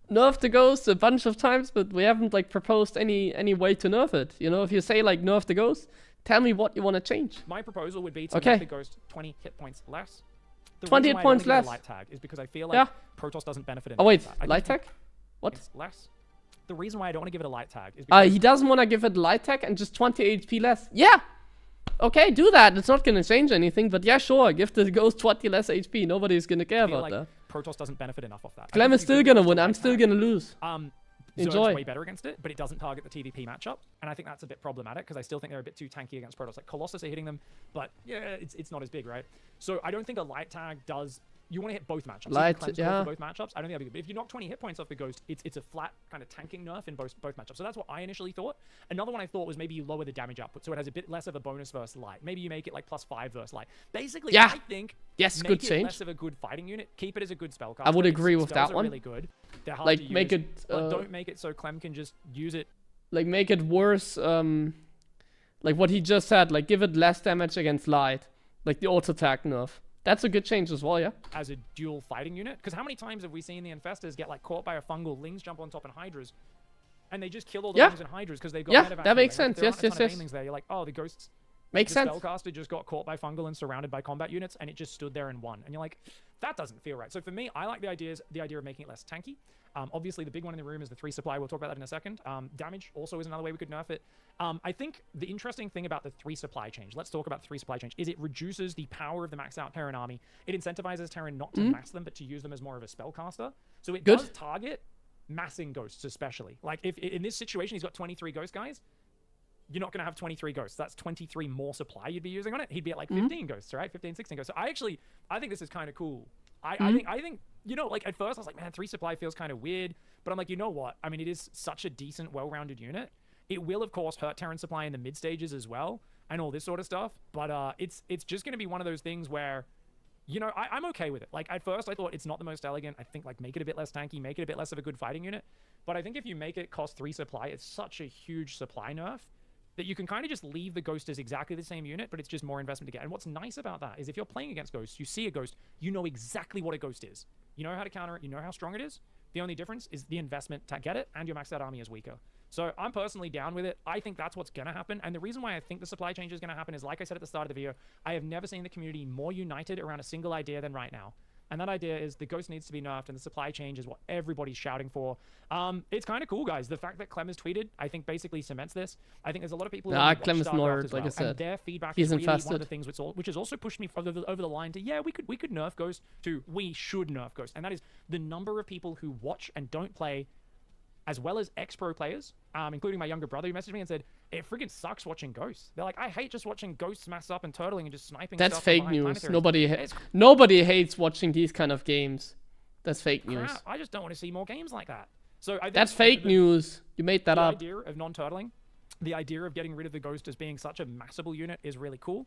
Speaker 1: nerf the Ghost a bunch of times, but we haven't like proposed any way to nerf it. You know, if you say like nerf the Ghost, tell me what you want to change.
Speaker 10: My proposal would be to
Speaker 1: Okay.
Speaker 10: make the Ghost 20 hit points less. The
Speaker 1: 20
Speaker 10: reason
Speaker 1: hit
Speaker 10: why I don't
Speaker 1: points
Speaker 10: give it a
Speaker 1: less.
Speaker 10: light tag is because I feel like
Speaker 1: Yeah.
Speaker 10: Protoss doesn't benefit
Speaker 1: Oh
Speaker 10: enough
Speaker 1: wait,
Speaker 10: from that. I
Speaker 1: light
Speaker 10: think
Speaker 1: tag? What?
Speaker 10: it's less. The reason why I don't want to give it a light tag is because
Speaker 1: He doesn't want to give it light tag and just 20 HP less. Yeah. Okay, do that. It's not gonna change anything, but yeah, sure. Give the Ghost 20 less HP. Nobody's gonna care
Speaker 10: I feel
Speaker 1: about
Speaker 10: like
Speaker 1: that.
Speaker 10: Protoss doesn't benefit enough off that. I
Speaker 1: Clem
Speaker 10: think
Speaker 1: is
Speaker 10: if you
Speaker 1: still
Speaker 10: give
Speaker 1: gonna
Speaker 10: Ghost a
Speaker 1: win. I'm
Speaker 10: light
Speaker 1: still
Speaker 10: tag,
Speaker 1: gonna lose.
Speaker 10: Enjoy.
Speaker 1: Enjoy.
Speaker 10: Way better against it, but it doesn't target the TVP matchup, and I think that's a bit problematic because I still think they're a bit too tanky against Protoss. Like Colossus are hitting them, but yeah, it's not as big, right? So I don't think a light tag does. You want to hit both matchups.
Speaker 1: Light,
Speaker 10: Clem's
Speaker 1: yeah.
Speaker 10: for both matchups. I don't think that'd be good. But if you knock 20 hit points off the Ghost, it's a flat kind of tanking nerf in both matchups. So that's what I initially thought. Another one I thought was maybe you lower the damage output, so it has a bit less of a bonus versus light. Maybe you make it like +5 versus light. Basically,
Speaker 1: Yeah.
Speaker 10: I think
Speaker 1: Yes,
Speaker 10: make
Speaker 1: good
Speaker 10: it
Speaker 1: change.
Speaker 10: less of a good fighting unit. Keep it as a good spellcaster.
Speaker 1: I would
Speaker 10: Its
Speaker 1: agree with
Speaker 10: spells
Speaker 1: that
Speaker 10: are
Speaker 1: one.
Speaker 10: Really good. They're hard
Speaker 1: Like,
Speaker 10: to
Speaker 1: make
Speaker 10: use,
Speaker 1: it,
Speaker 10: but don't make it so Clem can just use it.
Speaker 1: Like make it worse. Like what he just said. Like give it less damage against light. Like the auto attack nerf. That's a good change as well, yeah.
Speaker 10: As a dual fighting unit, because how many times have we seen the Infestors get like caught by a fungal, Lings jump on top and Hydras, and they just kill all the
Speaker 1: Yeah.
Speaker 10: Lings and Hydras because they've got
Speaker 1: Yeah,
Speaker 10: medevac
Speaker 1: that makes
Speaker 10: anyway. Like,
Speaker 1: sense.
Speaker 10: there
Speaker 1: Yes,
Speaker 10: aren't a
Speaker 1: yes,
Speaker 10: ton of
Speaker 1: yes.
Speaker 10: banelings there. You're like, oh, the Ghosts.
Speaker 1: Makes
Speaker 10: The
Speaker 1: sense.
Speaker 10: spellcaster just got caught by fungal and surrounded by combat units, and it just stood there and won. And you're like, that doesn't feel right. So for me, I like the idea of making it less tanky. Obviously, the big one in the room is the 3 supply. We'll talk about that in a second. Damage also is another way we could nerf it. I think the interesting thing about the 3 supply change, let's talk about 3 supply change, is it reduces the power of the maxed out Terran army. It incentivizes Terran not to mass them, but to use them as more of a spellcaster. So it
Speaker 1: Good.
Speaker 10: does target massing Ghosts especially. Like if in this situation he's got 23 Ghost guys, you're not going to have 23 Ghosts. That's 23 more supply you'd be using on it. He'd be at like 15 Ghosts, right? 15, 16 Ghosts. So I think this is kind of cool. I think, you know, like at first I was like, man, 3 supply feels kind of weird. But I'm like, you know what? I mean, it is such a decent, well-rounded unit. It will, of course, hurt Terran supply in the mid stages as well and all this sort of stuff. But it's just going to be one of those things where, you know, I'm okay with it. Like at first I thought it's not the most elegant. I think like make it a bit less tanky, make it a bit less of a good fighting unit. But I think if you make it cost 3 supply, it's such a huge supply nerf that you can kind of just leave the Ghost as exactly the same unit, but it's just more investment to get. And what's nice about that is if you're playing against Ghosts, you see a Ghost, you know exactly what a Ghost is. You know how to counter it, you know how strong it is. The only difference is the investment to get it, and your maxed out army is weaker. So I'm personally down with it. I think that's what's going to happen. And the reason why I think the supply change is going to happen is, like I said at the start of the video, I have never seen the community more united around a single idea than right now. And that idea is the Ghost needs to be nerfed, and the supply change is what everybody's shouting for. It's kind of cool, guys. The fact that Clem has tweeted, I think, basically cements this. I think there's a lot of people who
Speaker 1: Nah,
Speaker 10: watch
Speaker 1: Clem is
Speaker 10: StarCraft
Speaker 1: more,
Speaker 10: as
Speaker 1: like I
Speaker 10: well,
Speaker 1: said,
Speaker 10: and their feedback
Speaker 1: he's
Speaker 10: is really one
Speaker 1: infested.
Speaker 10: of the things which has also pushed me over the line to, yeah, we could nerf Ghost, to we should nerf Ghost. And that is the number of people who watch and don't play, as well as ex-pro players, including my younger brother, who messaged me and said, it friggin' sucks watching Ghosts. They're like, I hate just watching Ghosts mass up and turtling and just sniping
Speaker 1: That's
Speaker 10: stuff from
Speaker 1: fake
Speaker 10: behind
Speaker 1: news.
Speaker 10: planetaries.
Speaker 1: Nobody hates watching these kind of games. That's fake news.
Speaker 10: Crap. I just don't want to see more games like that. So I think
Speaker 1: That's fake news. You made that
Speaker 10: the
Speaker 1: up.
Speaker 10: idea of non-turtling, the idea of getting rid of the Ghost as being such a massable unit is really cool.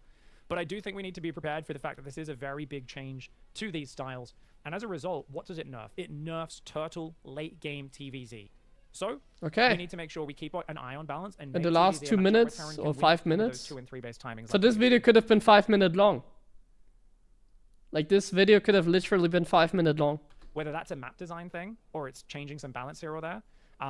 Speaker 10: But I do think we need to be prepared for the fact that this is a very big change to these styles. And as a result, what does it nerf? It nerfs Turtle late game TVZ. So
Speaker 1: Okay.
Speaker 10: we need to make sure we keep an eye on balance. And
Speaker 1: In
Speaker 10: make
Speaker 1: the last
Speaker 10: TVZ a
Speaker 1: 2
Speaker 10: matchup where
Speaker 1: minutes
Speaker 10: Terran
Speaker 1: or
Speaker 10: can win
Speaker 1: 5
Speaker 10: with those
Speaker 1: minutes.
Speaker 10: 2 and 3 base timings.
Speaker 1: So
Speaker 10: like
Speaker 1: this
Speaker 10: we
Speaker 1: video could have been 5 minutes long. Like this video could have literally been 5 minutes long.
Speaker 10: Whether that's a map design thing or it's changing some balance here or there.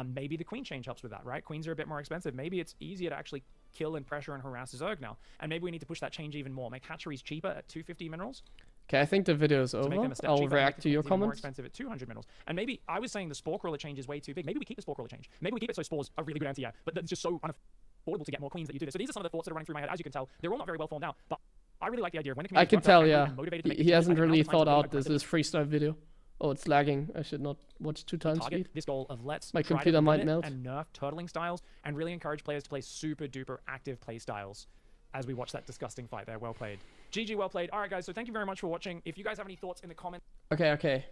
Speaker 10: Maybe the Queen change helps with that, right? Queens are a bit more expensive. Maybe it's easier to actually kill and pressure and harass Zerg now. And maybe we need to push that change even more. Make hatcheries cheaper at 250 minerals.
Speaker 1: Okay, I think the video is
Speaker 10: To make
Speaker 1: over.
Speaker 10: them a step
Speaker 1: I'll
Speaker 10: cheaper,
Speaker 1: react
Speaker 10: make
Speaker 1: to
Speaker 10: the
Speaker 1: your
Speaker 10: Queens even more
Speaker 1: comments.
Speaker 10: expensive at 200 minerals. And maybe I was saying the Spore Crawler change is way too big. Maybe we keep the Spore Crawler change. Maybe we keep it so Spores are really good anti-air, but it's just so unaffordable to get more Queens that you do this. So these are some of the thoughts that are running through my head. As you can tell, they're all not very well formed out, but I really like the idea of when the
Speaker 1: I
Speaker 10: community
Speaker 1: can
Speaker 10: works
Speaker 1: tell,
Speaker 10: out
Speaker 1: yeah.
Speaker 10: and motivated to make
Speaker 1: He
Speaker 10: changes,
Speaker 1: hasn't
Speaker 10: I think
Speaker 1: really
Speaker 10: now's the time
Speaker 1: thought
Speaker 10: to be
Speaker 1: out this
Speaker 10: aggressive.
Speaker 1: freestyle video. Oh, it's lagging. I should not watch 2 times
Speaker 10: target
Speaker 1: speed.
Speaker 10: this goal of let's
Speaker 1: My
Speaker 10: try
Speaker 1: computer
Speaker 10: to
Speaker 1: might
Speaker 10: limit
Speaker 1: melt.
Speaker 10: and nerf turtling styles, and really encourage players to play super duper active play styles as we watch that disgusting fight there. Well played. GG, well played. All right, guys, so thank you very much for watching. If you guys have any thoughts in the comments...
Speaker 1: Okay.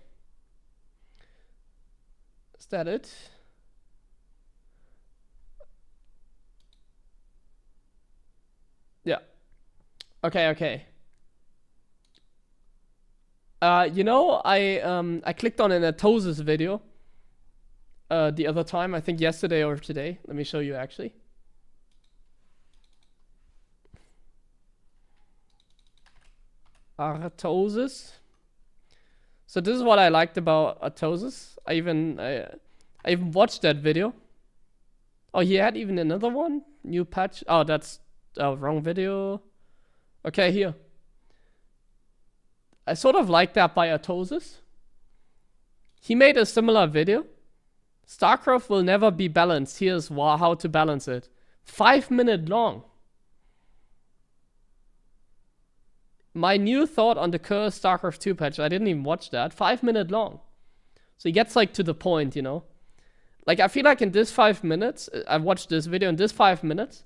Speaker 1: Is that it? Yeah. Okay. You know, I clicked on an Atosis video the other time, I think yesterday or today. Let me show you actually. Atosis. So this is what I liked about Atosis. I even watched that video. Oh, he had even another one? New patch? Oh, that's wrong video. Okay, here. I sort of like that by Atosis. He made a similar video. StarCraft will never be balanced. Here's how to balance it. 5 minutes long. My new thought on the cursed StarCraft 2 patch, I didn't even watch that. 5 minutes long. So he gets like to the point, you know. Like I feel like in this 5 minutes, I watched this video, in this 5 minutes,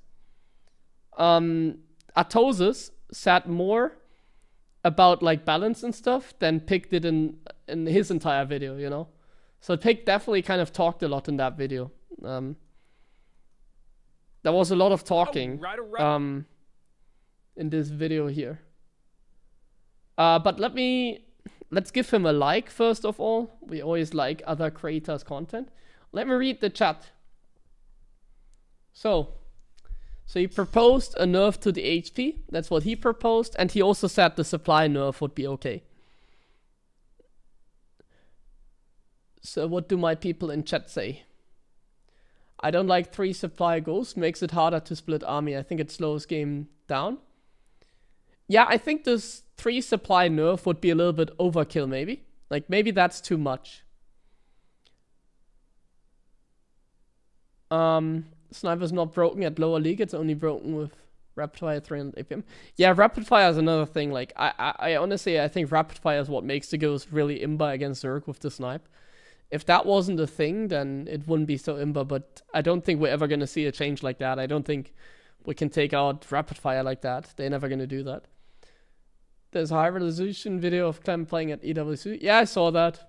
Speaker 1: Atosis said more about like balance and stuff than Pick did in his entire video, you know. So Pick definitely kind of talked a lot in that video. There was a lot of talking in this video here. But let's give him a like first of all. We always like other creators' content. Let me read the chat. So he proposed a nerf to the HP. That's what he proposed. And he also said the supply nerf would be okay. So what do my people in chat say? I don't like 3 supply ghosts. Makes it harder to split army. I think it slows game down. Yeah, I think this 3 supply nerf would be a little bit overkill maybe. Like maybe that's too much. Sniper's not broken at lower league, it's only broken with rapid fire 300 APM. Yeah, rapid fire is another thing. Like I honestly I think rapid fire is what makes the ghost really imba against Zerg with the snipe. If that wasn't a thing, then it wouldn't be so imba, but I don't think we're ever gonna see a change like that. I don't think we can take out rapid fire like that. They're never gonna do that. There's a high resolution video of Clem playing at EWC. Yeah, I saw that.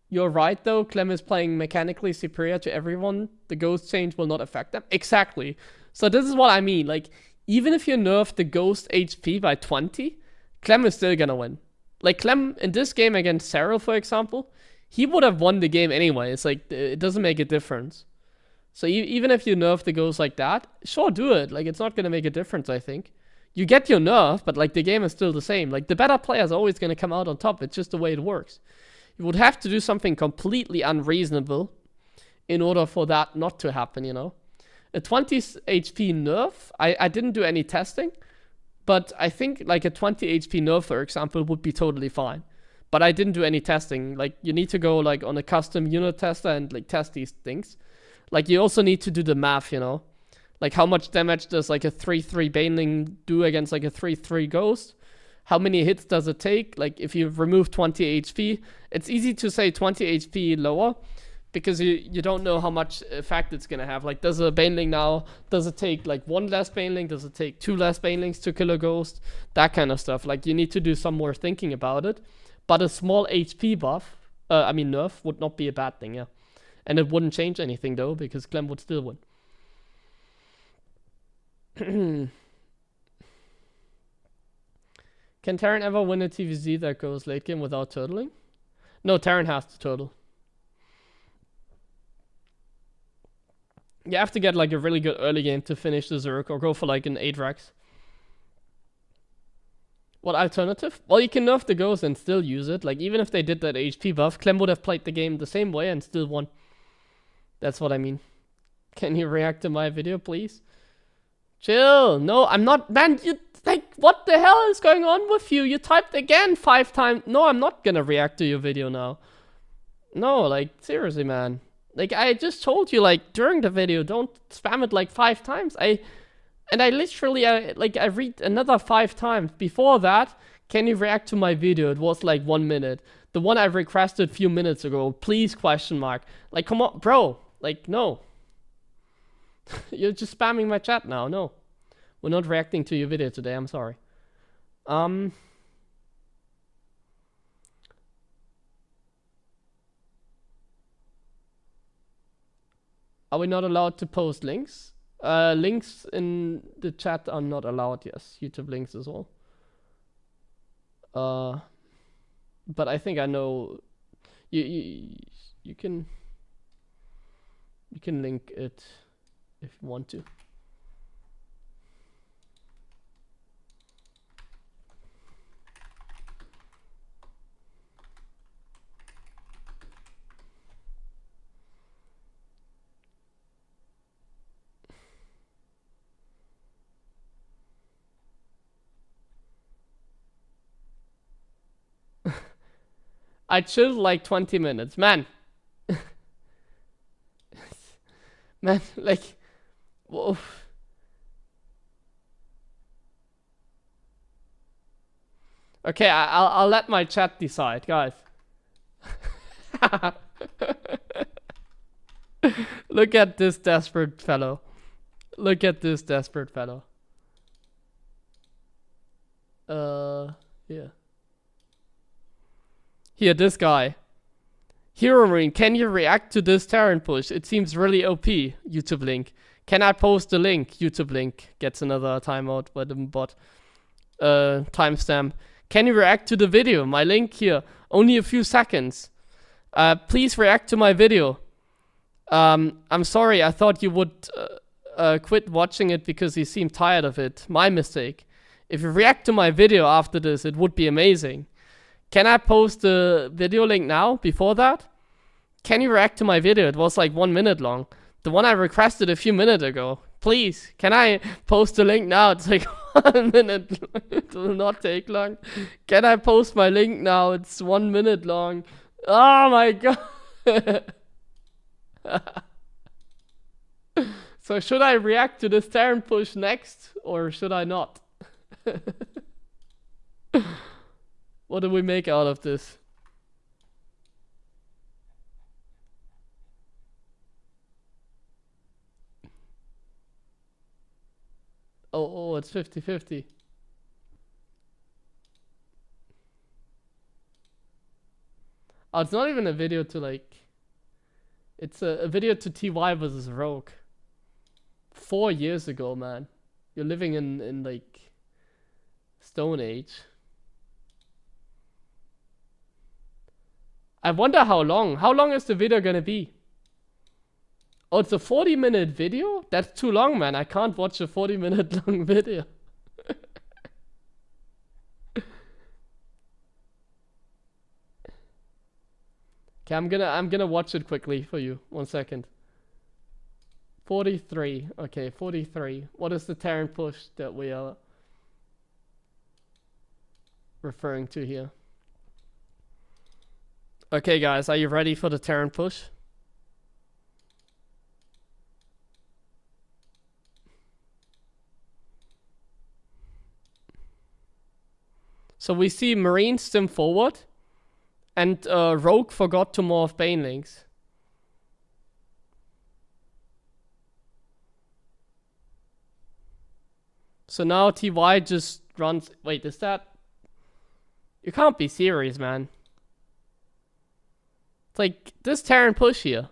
Speaker 1: You're right though, Clem is playing mechanically superior to everyone. The ghost change will not affect them. Exactly. So this is what I mean. Like, even if you nerf the ghost HP by 20, Clem is still gonna win. Like Clem in this game against Cyril, for example, he would have won the game anyway. It's like, it doesn't make a difference. So even if you nerf the ghost like that, sure, do it. Like, it's not gonna make a difference, I think. You get your nerf, but like the game is still the same. Like, the better player is always gonna come out on top. It's just the way it works. You would have to do something completely unreasonable in order for that not to happen, you know. A 20 HP nerf, I didn't do any testing, but I think like a 20 HP nerf, for example, would be totally fine. But I didn't do any testing. Like, you need to go like on a custom unit tester and like test these things. Like, you also need to do the math, you know. Like, how much damage does like a 3-3 Baneling do against like a 3-3 Ghost? How many hits does it take? Like, if you remove 20 HP, it's easy to say 20 HP lower because you don't know how much effect it's gonna have. Like, does a Baneling now, does it take like 1 less Baneling? Does it take 2 less Banelings to kill a Ghost? That kind of stuff. Like, you need to do some more thinking about it. But a small HP buff, nerf, would not be a bad thing, yeah. And it wouldn't change anything though, because Clem would still win. Can Terran ever win a TVZ that goes late game without turtling? No, Terran has to turtle. You have to get like a really good early game to finish the Zerg or go for like an 8 Rex. What alternative? Well, you can nerf the Ghost and still use it. Like, even if they did that HP buff, Clem would have played the game the same way and still won. That's what I mean. Can you react to my video, please? Chill. No, I'm not. Man, you... Like, what the hell is going on with you? You typed again 5 times. No, I'm not gonna react to your video now. No, like, seriously, man. Like, I just told you, like, during the video, don't spam it like 5 times. And I literally, I read another 5 times. Before that, can you react to my video? It was like 1 minute. The one I requested a few minutes ago, please, question mark. Like, come on, bro. Like, no. You're just spamming my chat now. No. We're not reacting to your video today. I'm sorry. Are we not allowed to post links? Links in the chat are not allowed, yes. YouTube links as well. But I think I know you can link it if you want to. I chilled like 20 minutes, man. Man, like, whoa. Okay, I'll let my chat decide, guys. Look at this desperate fellow. Look at this desperate fellow. Yeah. Here, this guy. HeroMarine, can you react to this Terran push? It seems really OP. YouTube link. Can I post the link? YouTube link. Gets another timeout by the bot. Timestamp. Can you react to the video? My link here. Only a few seconds. Please react to my video. I'm sorry, I thought you would quit watching it because you seemed tired of it. My mistake. If you react to my video after this, it would be amazing. Can I post the video link now, before that? Can you react to my video? It was like 1 minute long. The one I requested a few minutes ago. Please, can I post the link now? It's like 1 minute. It will not take long. Can I post my link now? It's 1 minute long. Oh my god. So should I react to this Terran push next? Or should I not? What do we make out of this? Oh, it's 50-50. Oh, it's not even a video to like... It's a video to TY versus Rogue. 4 years ago, man. You're living in like... Stone Age. I wonder how long. How long is the video gonna be? Oh, it's a 40-minute video? That's too long, man. I can't watch a 40-minute long video. Okay, I'm gonna watch it quickly for you. 1 second. 43. Okay, 43. What is the Terran push that we are referring to here? Okay, guys, are you ready for the Terran push? So we see Marine stim forward, and Rogue forgot to morph Banelings. So now TY just runs... Wait, is that... You can't be serious, man. It's like this Terran push here,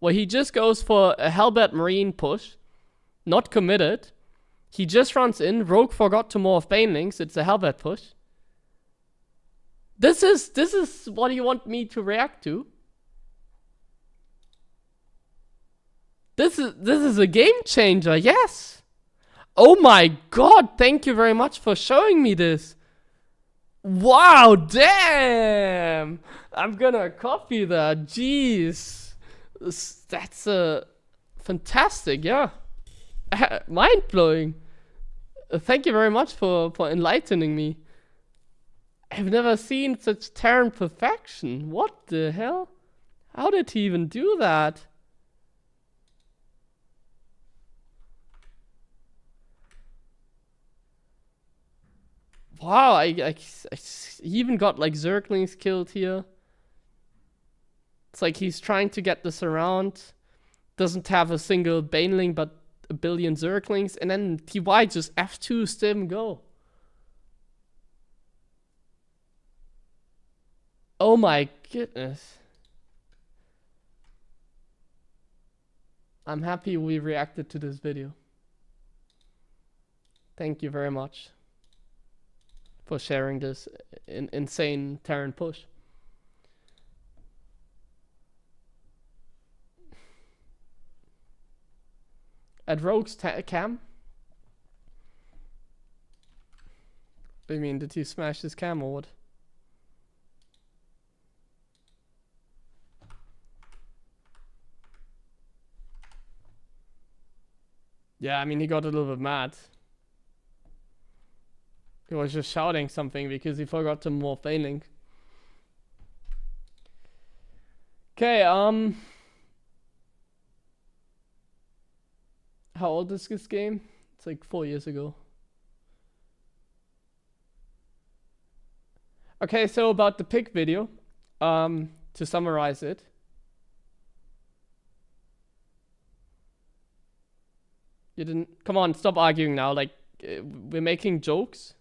Speaker 1: where he just goes for a Hellbat Marine push, not committed. He just runs in. Rogue forgot to morph Banelings. It's a Hellbat push. This is what you want me to react to. This is a game changer. Yes. Oh my god! Thank you very much for showing me this. Wow, damn! I'm gonna copy that. Jeez. That's fantastic, yeah. Mind-blowing. Thank you very much for enlightening me. I've never seen such Terran perfection. What the hell? How did he even do that? Wow, he even got like Zerglings killed here. It's like he's trying to get this around. Doesn't have a single Baneling, but a billion Zerglings. And then TY just F2 stim go. Oh my goodness. I'm happy we reacted to this video. Thank you very much for sharing this insane Terran push. At Rogue's cam? What do you mean, did he smash his cam or what? Yeah, I mean, he got a little bit mad. He was just shouting something because he forgot to morph Baneling. Okay, how old is this game? It's like 4 years ago. Okay, so about the pick video, to summarize it. You didn't, come on, stop arguing now. Like, we're making jokes.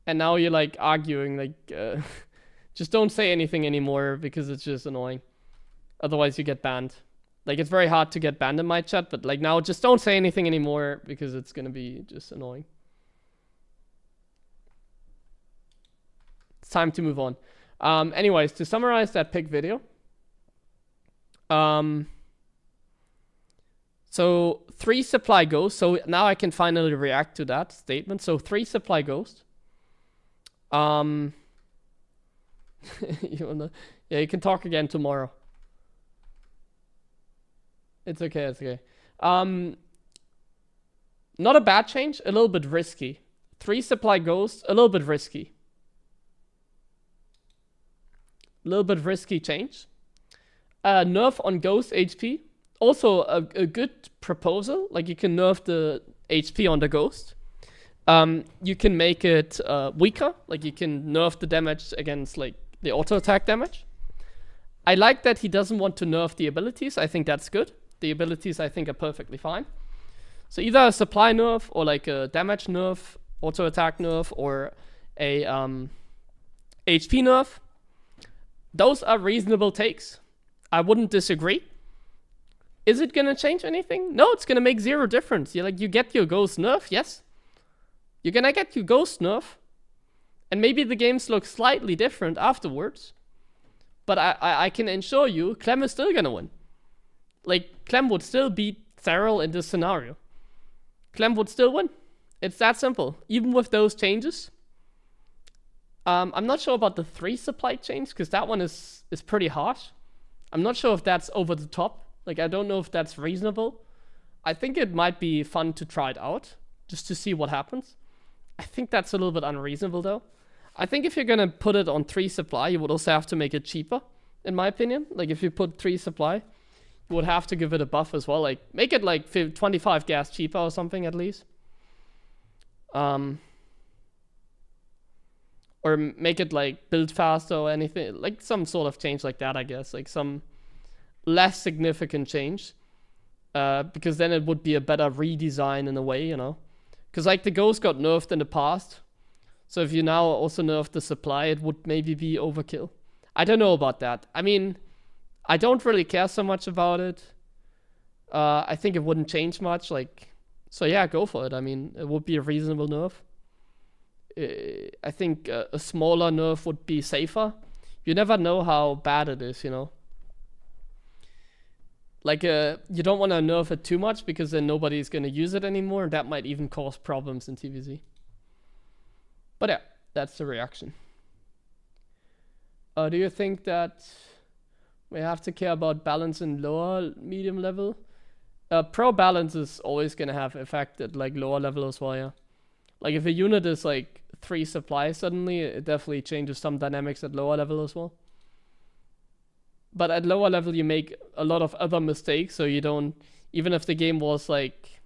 Speaker 1: And now you're like arguing, like, just don't say anything anymore because it's just annoying. Otherwise you get banned. Like, it's very hard to get banned in my chat, but like now just don't say anything anymore because it's gonna be just annoying. It's time to move on. Anyways, to summarize that pick video. So 3 supply ghosts. So now I can finally react to that statement. So 3 supply ghosts. Yeah, you can talk again tomorrow. It's okay, it's okay. Not a bad change, a little bit risky. 3 supply ghosts, a little bit risky. A little bit risky change. Nerf on ghost HP. Also a good proposal. Like, you can nerf the HP on the ghost. You can make it weaker. Like, you can nerf the damage against like the auto attack damage. I like that he doesn't want to nerf the abilities. I think that's good. The abilities I think are perfectly fine. So either a supply nerf or like a damage nerf, auto attack nerf, or a HP nerf. Those are reasonable takes. I wouldn't disagree. Is it gonna change anything? No, it's gonna make 0 difference. You get your ghost nerf, yes. You're gonna get your ghost nerf. And maybe the games look slightly different afterwards. But I can assure you, Clem is still gonna win. Like, Clem would still beat Theral in this scenario. Clem would still win. It's that simple. Even with those changes. I'm not sure about the 3 supply change, because that one is pretty harsh. I'm not sure if that's over the top. Like, I don't know if that's reasonable. I think it might be fun to try it out, just to see what happens. I think that's a little bit unreasonable, though. I think if you're gonna put it on 3 supply, you would also have to make it cheaper, in my opinion. Like, if you put 3 supply, you would have to give it a buff as well. Like, make it like 25 gas cheaper or something at least. Or make it like build faster or anything. Like some sort of change like that, I guess. Like some less significant change. Because then it would be a better redesign in a way, you know. Because like the ghost got nerfed in the past. So if you now also nerf the supply, it would maybe be overkill. I don't know about that. I mean, I don't really care so much about it. I think it wouldn't change much. Like, so yeah, go for it. I mean, it would be a reasonable nerf. I think a smaller nerf would be safer. You never know how bad it is, you know. Like, you don't want to nerf it too much because then nobody's going to use it anymore. And that might even cause problems in TVZ. But yeah, that's the reaction. Do you think that we have to care about balance in lower medium level? Pro balance is always going to have effect at like lower level as well, yeah. Like if a unit is like 3 supply suddenly, it definitely changes some dynamics at lower level as well. But at lower level you make a lot of other mistakes, so you don't, even if the game was like,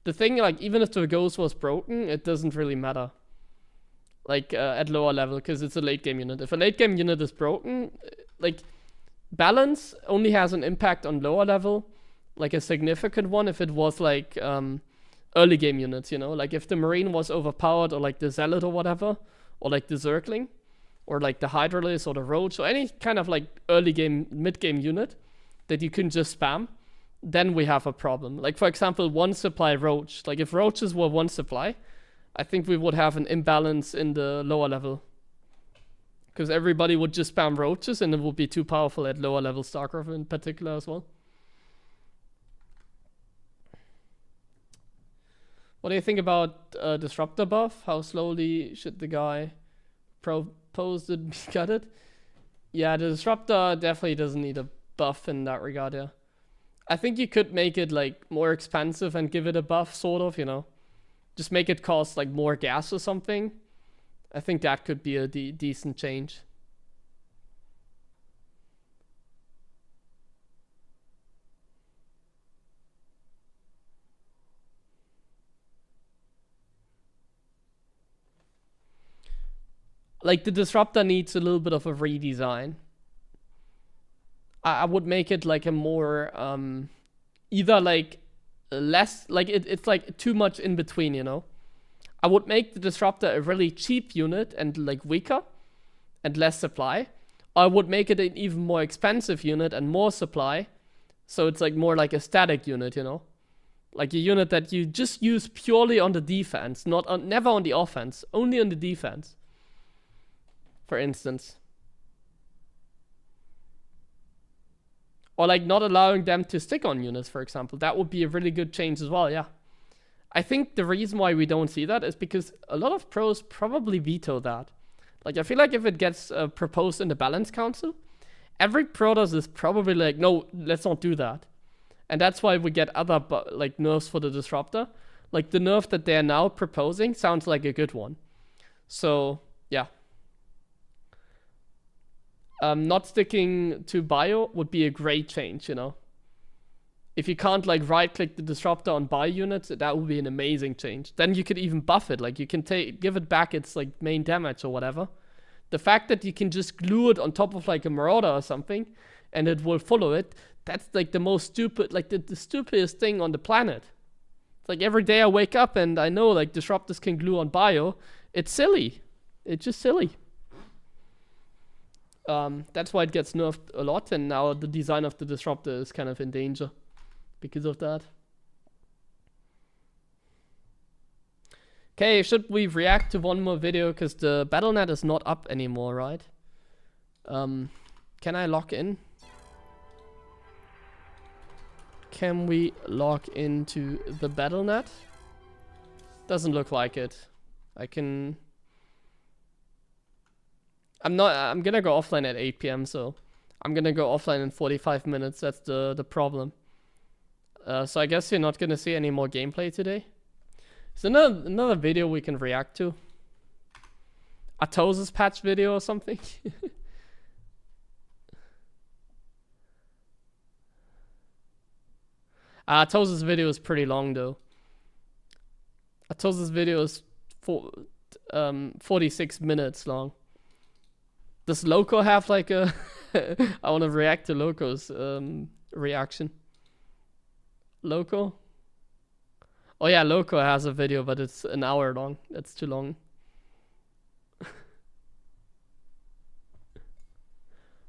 Speaker 1: the thing like, even if the ghost was broken, it doesn't really matter. like at lower level, because it's a late game unit. If a late game unit is broken, like balance only has an impact on lower level, like a significant one if it was like early game units, you know, like if the Marine was overpowered, or like the Zealot or whatever, or like the Zergling, or like the Hydralisk or the Roach, or any kind of like early game, mid game unit that you can just spam, then we have a problem. Like for example, one supply Roach. Like if Roaches were one supply, I think we would have an imbalance in the lower level. Because everybody would just spam Roaches and it would be too powerful at lower level StarCraft in particular as well. What do you think about Disruptor buff? How slowly should the guy propose to be gutted? Yeah, the Disruptor definitely doesn't need a buff in that regard, yeah. I think you could make it like more expensive and give it a buff, sort of, you know. Just make it cost like more gas or something. I think that could be a decent change. Like the Disruptor needs a little bit of a redesign. I would make it like a more either like less, like it's like too much in between, you know. I would make the Disruptor a really cheap unit and like weaker and less supply. Or I would make it an even more expensive unit and more supply, so it's like more like a static unit, you know, like a unit that you just use purely on the defense, never on the offense, only on the defense, for instance. Or like not allowing them to stick on units, for example. That would be a really good change as well, yeah. I think the reason why we don't see that is because a lot of pros probably veto that. Like I feel like if it gets proposed in the Balance Council, every Protoss is probably like, no, let's not do that. And that's why we get other like nerfs for the Disruptor. Like the nerf that they're now proposing sounds like a good one. So, yeah. Not sticking to bio would be a great change, you know. If you can't like right click the Disruptor on bio units, that would be an amazing change. Then you could even buff it, like you can give it back its like main damage or whatever. The fact that you can just glue it on top of like a Marauder or something and it will follow it, that's like the most stupid, like the stupidest thing on the planet. It's like every day I wake up and I know like Disruptors can glue on bio. It's silly. It's just silly. That's why it gets nerfed a lot, and now the design of the Disruptor is kind of in danger because of that. Okay, should we react to one more video? Because the BattleNet is not up anymore, right? Can I log in? Can we log into the BattleNet? Doesn't look like it. I can... I'm gonna go offline at 8 PM, so I'm gonna go offline in 45 minutes. That's the problem. So I guess you're not gonna see any more gameplay today. Is another video we can react to? Atosis patch video or something? Atosis video is pretty long though. Atosis video is 46 minutes long. Does Loco have like a... I want to react to Loco's reaction. Loco? Oh yeah, Loco has a video, but it's an hour long. That's too long.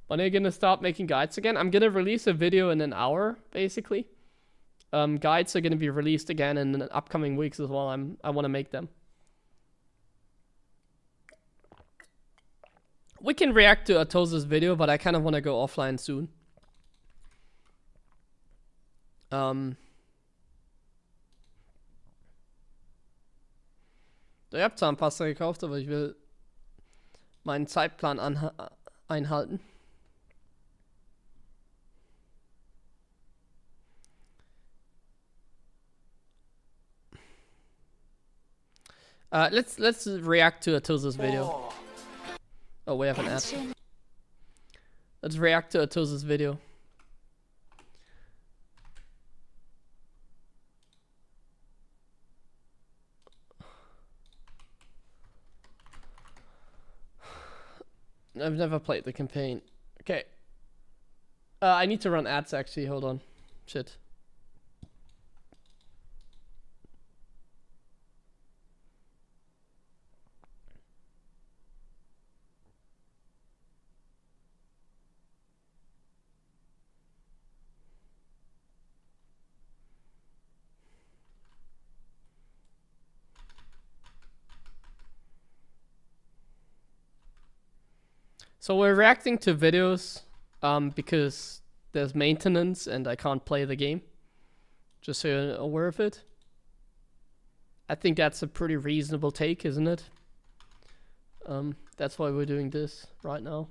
Speaker 1: When are you gonna start making guides again? I'm gonna release a video in an hour, basically. Guides are gonna be released again in the upcoming weeks as well. I want to make them. We can react to Atosis video, but I kind of want to go offline soon. Ich habe Zahnpasta gekauft, aber ich will meinen Zeitplan einhalten. Let's react to Atosis video. Oh, we have an ad. Let's react to Atosis video. I've never played the campaign. Okay. I need to run ads actually. Hold on. Shit. So we're reacting to videos because there's maintenance and I can't play the game. Just so you're aware of it. I think that's a pretty reasonable take, isn't it? That's why we're doing this right now.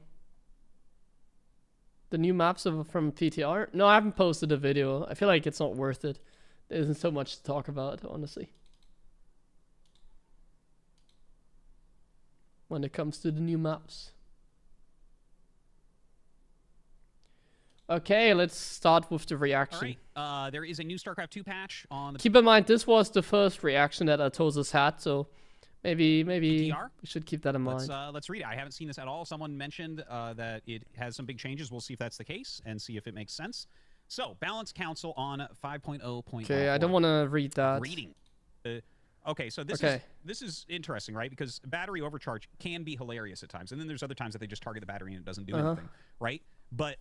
Speaker 1: The new maps are from PTR? No, I haven't posted a video. I feel like it's not worth it. There isn't so much to talk about, honestly. When it comes to the new maps. Okay, let's start with the reaction.
Speaker 12: Alright, there is a new StarCraft 2 patch on the...
Speaker 1: Keep in mind, this was the first reaction that Atosa's had, so maybe
Speaker 12: PTR?
Speaker 1: we should keep that in mind.
Speaker 12: Let's read it. I haven't seen this at all. Someone mentioned that it has some big changes. We'll see if that's the case and see if it makes sense. So, Balance Council on 5.0.4.
Speaker 1: Okay, I don't want to read that.
Speaker 12: Reading. Okay, so this is interesting, right? Because battery overcharge can be hilarious at times, and then there's other times that they just target the battery and it doesn't do anything, right? But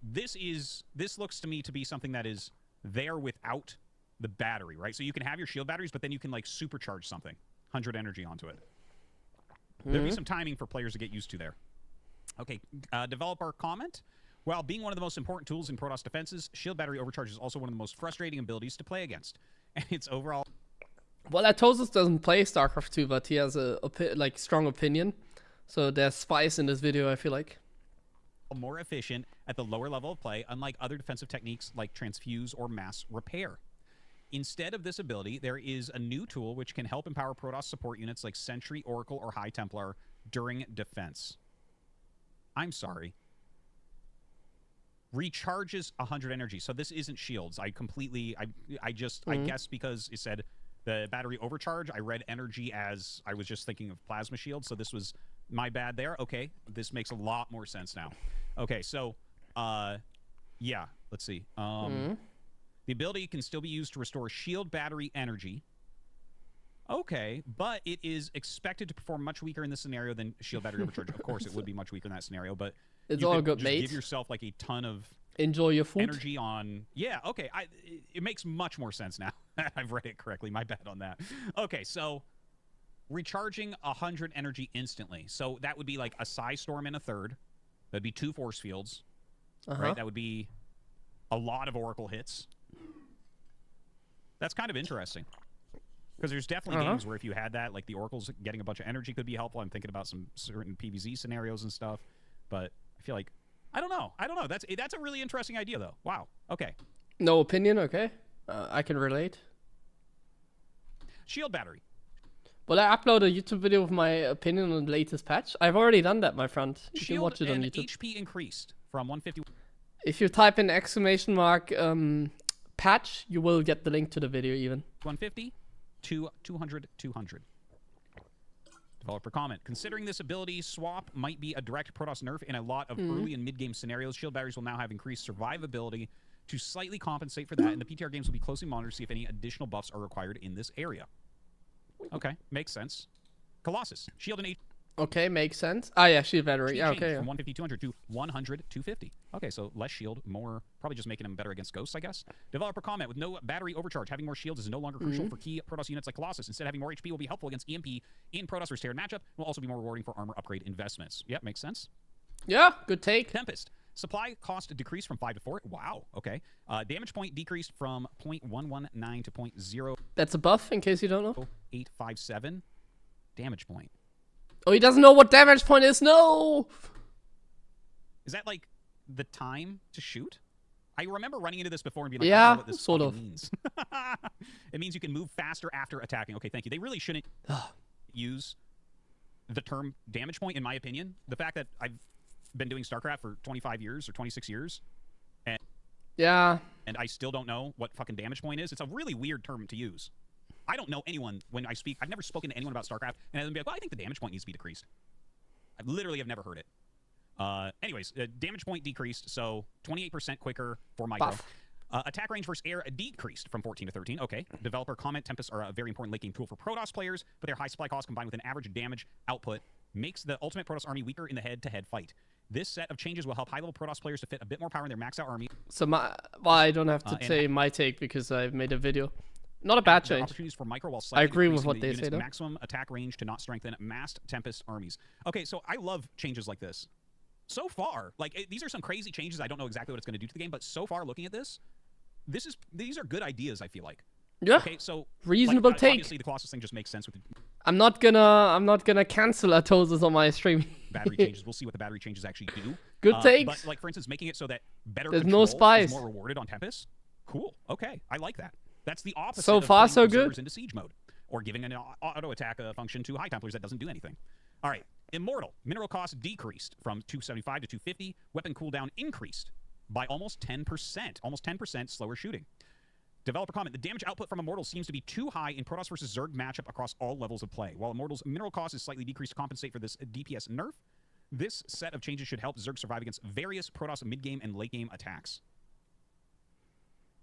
Speaker 12: this looks to me to be something that is there without the battery, right? So you can have your shield batteries, but then you can like supercharge something, 100 energy onto it. There'll be some timing for players to get used to there. Okay, developer comment. While being one of the most important tools in Protoss defenses, shield battery overcharge is also one of the most frustrating abilities to play against. And its overall...
Speaker 1: Well, Atosis doesn't play StarCraft 2, but he has a strong opinion. So there's spice in this video, I feel like.
Speaker 12: More efficient at the lower level of play, unlike other defensive techniques like transfuse or mass repair. Instead of this ability, there is a new tool which can help empower Protoss support units like Sentry, Oracle, or High Templar during defense. I'm sorry. Recharges 100 energy. So this isn't shields. I guess because it said the battery overcharge, I read energy as I was just thinking of plasma shield. So this was my bad there. Okay, this makes a lot more sense now. Okay, so, yeah, let's see. The ability can still be used to restore shield battery energy. Okay, but it is expected to perform much weaker in this scenario than shield battery overcharge. Of course, it would be much weaker in that scenario, but
Speaker 1: it's
Speaker 12: you
Speaker 1: all
Speaker 12: could
Speaker 1: good,
Speaker 12: just
Speaker 1: mate.
Speaker 12: give yourself like a ton of
Speaker 1: enjoy your food
Speaker 12: energy on. Yeah, okay, it makes much more sense now. I've read it correctly. My bad on that. Okay, so recharging 100 energy instantly. So that would be like a Psy Storm in a third. That'd be 2 force fields, right? That would be a lot of Oracle hits. That's kind of interesting. Because there's definitely games where if you had that, like the Oracle's getting a bunch of energy could be helpful. I'm thinking about some certain PvZ scenarios and stuff. But I feel like, I don't know. That's a really interesting idea, though. Wow. Okay.
Speaker 1: No opinion, okay. I can relate.
Speaker 12: Shield battery.
Speaker 1: Well, I upload a YouTube video with my opinion on the latest patch. I've already done that, my friend. You can watch it on YouTube.
Speaker 12: HP increased from 150.
Speaker 1: If you type in exclamation mark patch, you will get the link to the video even.
Speaker 12: 150 to 200. Developer comment. Considering this ability swap might be a direct Protoss nerf in a lot of early and mid-game scenarios, shield batteries will now have increased survivability to slightly compensate for that, and the PTR games will be closely monitored to see if any additional buffs are required in this area. Okay, makes sense. Colossus, shield and 8.
Speaker 1: Okay, makes sense. Ah, yeah, shield battery. Yeah, okay.
Speaker 12: From 150, 200 to 100, 250. Okay, so less shield, more, probably just making them better against ghosts, I guess. Developer comment, with no battery overcharge, having more shields is no longer crucial for key Protoss units like Colossus. Instead, having more HP will be helpful against EMP in Protoss versus Terran matchup, will also be more rewarding for armor upgrade investments. Yep, makes sense.
Speaker 1: Yeah, good take.
Speaker 12: Tempest. Supply cost decreased from 5 to 4. Wow, okay. Damage point decreased from 0.119 to 0.0.
Speaker 1: That's a buff, in case you don't know.
Speaker 12: 857. Damage point.
Speaker 1: Oh, he doesn't know what damage point is. No!
Speaker 12: Is that like the time to shoot? I remember running into this before and being like,
Speaker 1: yeah,
Speaker 12: I don't know what this
Speaker 1: sort of
Speaker 12: means. It means you can move faster after attacking. Okay, thank you. They really shouldn't use the term damage point, in my opinion. The fact that I've been doing StarCraft for 25 years or 26 years, and I still don't know what fucking damage point is. It's a really weird term to use. I don't know anyone when I speak. I've never spoken to anyone about StarCraft, and I'd be like, well, I think the damage point needs to be decreased. I literally have never heard it. Anyways, damage point decreased, so 28% quicker for micro. Attack range versus air decreased from 14 to 13. Okay. Developer comment tempests are a very important late game tool for Protoss players, but their high supply cost combined with an average damage output makes the ultimate Protoss army weaker in the head-to-head fight. This set of changes will help high-level Protoss players to fit a bit more power in their maxed-out army.
Speaker 1: So I don't have to say my take because I've made a video. Not a bad change.
Speaker 12: Opportunities for micro while
Speaker 1: I agree with what they say, though.
Speaker 12: Maximum attack range to not strengthen massed Tempest armies. Okay, so I love changes like this. So far, like these are some crazy changes. I don't know exactly what it's going to do to the game, but so far, looking at this, these are good ideas. I feel like.
Speaker 1: Yeah.
Speaker 12: Okay, so
Speaker 1: reasonable
Speaker 12: like,
Speaker 1: take.
Speaker 12: Obviously, the Colossus thing just makes sense with.
Speaker 1: I'm not gonna cancel Atosis on my stream.
Speaker 12: Battery changes. We'll see what the battery changes actually do.
Speaker 1: Good takes.
Speaker 12: But like for instance, making it so that better
Speaker 1: There's
Speaker 12: control
Speaker 1: no spies.
Speaker 12: is more rewarded on Tempest. Cool. Okay, I like that. That's the opposite.
Speaker 1: So
Speaker 12: of
Speaker 1: far, so
Speaker 12: putting
Speaker 1: good.
Speaker 12: Into siege mode, or giving an auto attack function to High Templars that doesn't do anything. All right, Immortal mineral cost decreased from 275 to 250. Weapon cooldown increased by almost 10%. Almost 10% slower shooting. Developer comment: the damage output from Immortals seems to be too high in Protoss versus Zerg matchup across all levels of play. While Immortals' mineral cost is slightly decreased to compensate for this DPS nerf, this set of changes should help Zerg survive against various Protoss mid-game and late-game attacks.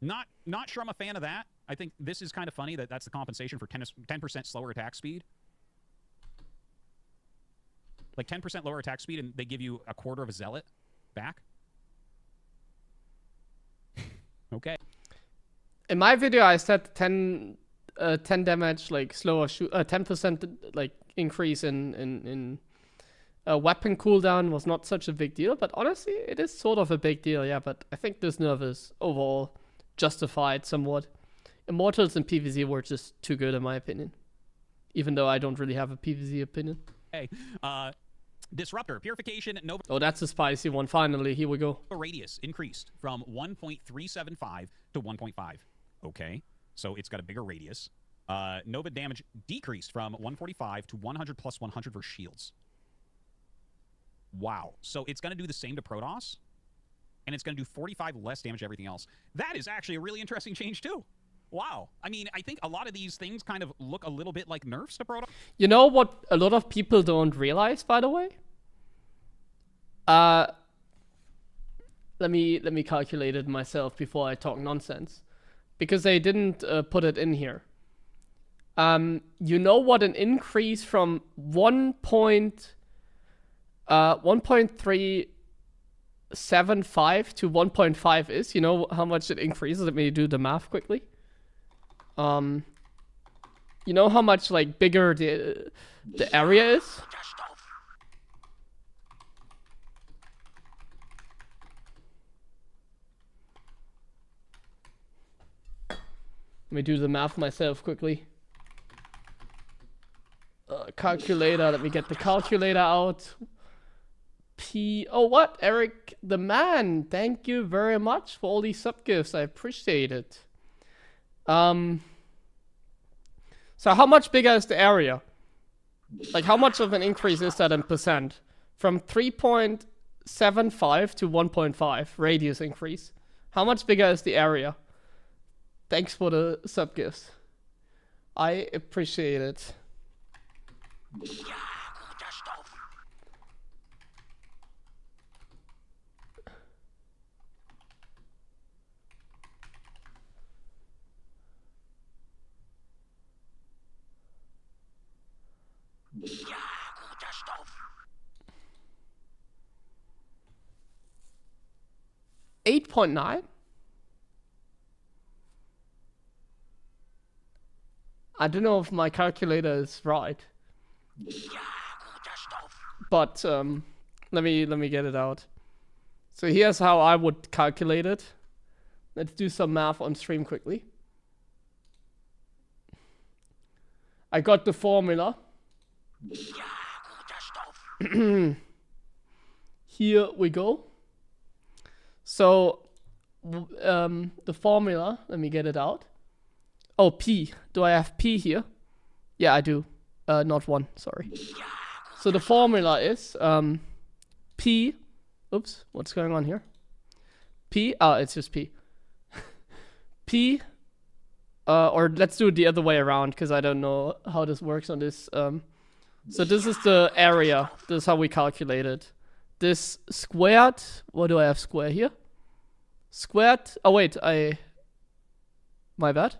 Speaker 12: Not sure I'm a fan of that. I think this is kind of funny that that's the compensation for 10% slower attack speed. Like 10% lower attack speed, and they give you a quarter of a zealot back. Okay.
Speaker 1: In my video, I said 10 damage, like slower shoot, 10% like increase in weapon cooldown was not such a big deal. But honestly, it is sort of a big deal, yeah. But I think this nerf is overall justified somewhat. Immortals and PvZ were just too good in my opinion, even though I don't really have a PvZ opinion.
Speaker 12: Hey, Disruptor Purification Nova.
Speaker 1: Oh, that's a spicy one. Finally, here we go.
Speaker 12: Radius increased from 1.375 to 1.5. Okay, so it's got a bigger radius. Nova damage decreased from 145 to 100 plus 100 for shields. Wow. So it's going to do the same to Protoss, and it's going to do 45 less damage to everything else. That is actually a really interesting change, too. Wow. I mean, I think a lot of these things kind of look a little bit like nerfs to Protoss.
Speaker 1: You know what a lot of people don't realize, by the way? Let me calculate it myself before I talk nonsense. Because they didn't put it in here. You know what an increase from 1.375 to 1.5 is? You know how much it increases? Let me do the math quickly. You know how much like bigger the area is? Let me do the math myself quickly. Calculator, let me get the calculator out. Oh, what? Eric the man, thank you very much for all these sub-gifts. I appreciate it. So how much bigger is the area? Like, how much of an increase is that in percent? From 3.75 to 1.5 radius increase. How much bigger is the area? Thanks for the sub-gifts. I appreciate it. $8.9? I don't know if my calculator is right. But let me get it out. So here's how I would calculate it. Let's do some math on stream quickly. I got the formula. Here we go. So the formula, let me get it out. Oh, P. Do I have P here? Yeah, I do. Not 1, sorry. So the formula is P. Oops, what's going on here? P. It's just P. P. Or let's do it the other way around because I don't know how this works on this. So this is the area. This is how we calculate it. this squared. What do I have square here? Squared. Oh wait, my bad.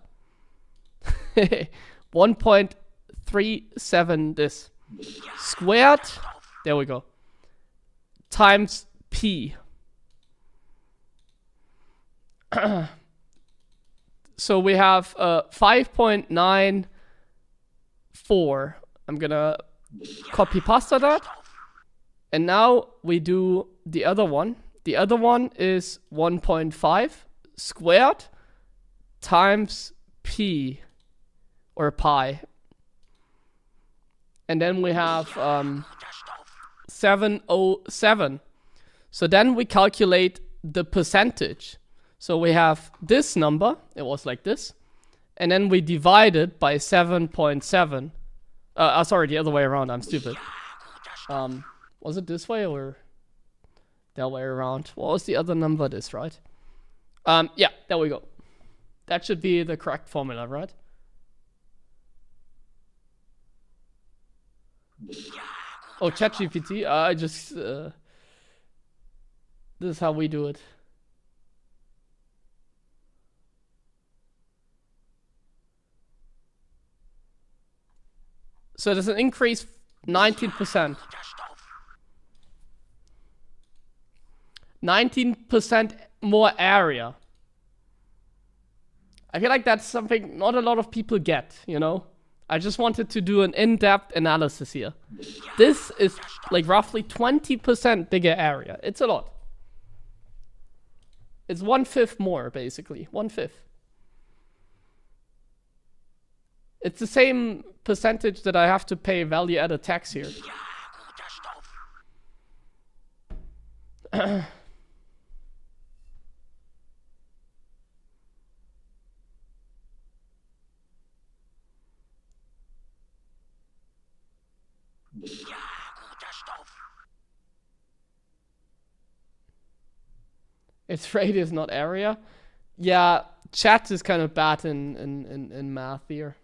Speaker 1: 1.37 this squared. There we go. Times P. So we have 5.94. I'm gonna copy pasta that. And now we do the other one. The other one is 1.5 squared times P or pi. And then we have 707. So then we calculate the percentage. So we have this number, it was like this, and then we divide it by 7.7. Sorry, the other way around, I'm stupid. Was it this way or that way around? What was the other number, this, right? Yeah, there we go. That should be the correct formula, right? Oh, ChatGPT, I just, this is how we do it. So there's an increase 19%. 19% more area. I feel like that's something not a lot of people get, you know? I just wanted to do an in-depth analysis here. This is like roughly 20% bigger area. It's a lot. It's 1/5 more, basically. 1/5. It's the same percentage that I have to pay value-added tax here. It's radius, not area. Yeah, chat is kind of bad in math here.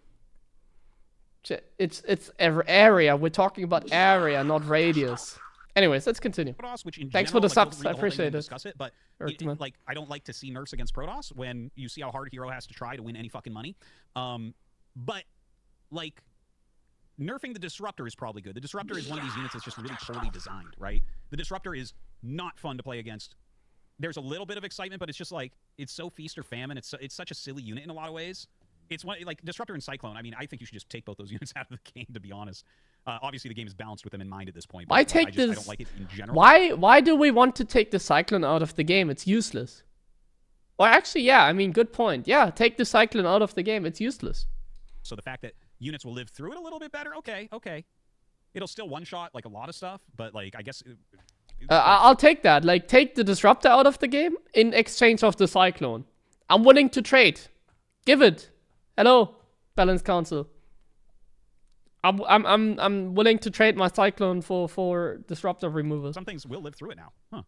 Speaker 1: It's area. We're talking about area, not radius. Anyways, let's continue.
Speaker 12: Protoss, which in
Speaker 1: Thanks
Speaker 12: general,
Speaker 1: for the
Speaker 12: like,
Speaker 1: subs. I appreciate it.
Speaker 12: Discuss it, but like I don't like to see nerfs against Protoss when you see how hard Hero has to try to win any fucking money. But like nerfing the Disruptor is probably good. The Disruptor is one of these units that's just really poorly designed, right? The Disruptor is not fun to play against. There's a little bit of excitement, but it's just like it's so feast or famine. It's such a silly unit in a lot of ways. It's one like Disruptor and Cyclone. I mean, I think you should just take both those units out of the game, to be honest. Obviously, the game is balanced with them in mind at this point. But
Speaker 1: Why
Speaker 12: I don't like it in general.
Speaker 1: Why do we want to take the Cyclone out of the game? It's useless. Or actually, yeah, I mean, good point. Yeah, take the Cyclone out of the game. It's useless.
Speaker 12: So the fact that units will live through it a little bit better, okay. It'll still one-shot like a lot of stuff, but like I guess.
Speaker 1: I'll take that. Like, take the Disruptor out of the game in exchange of the Cyclone. I'm willing to trade. Give it. Hello, Balance Council. I'm willing to trade my Cyclone for Disruptor removal.
Speaker 12: Some things will live through it now. Huh.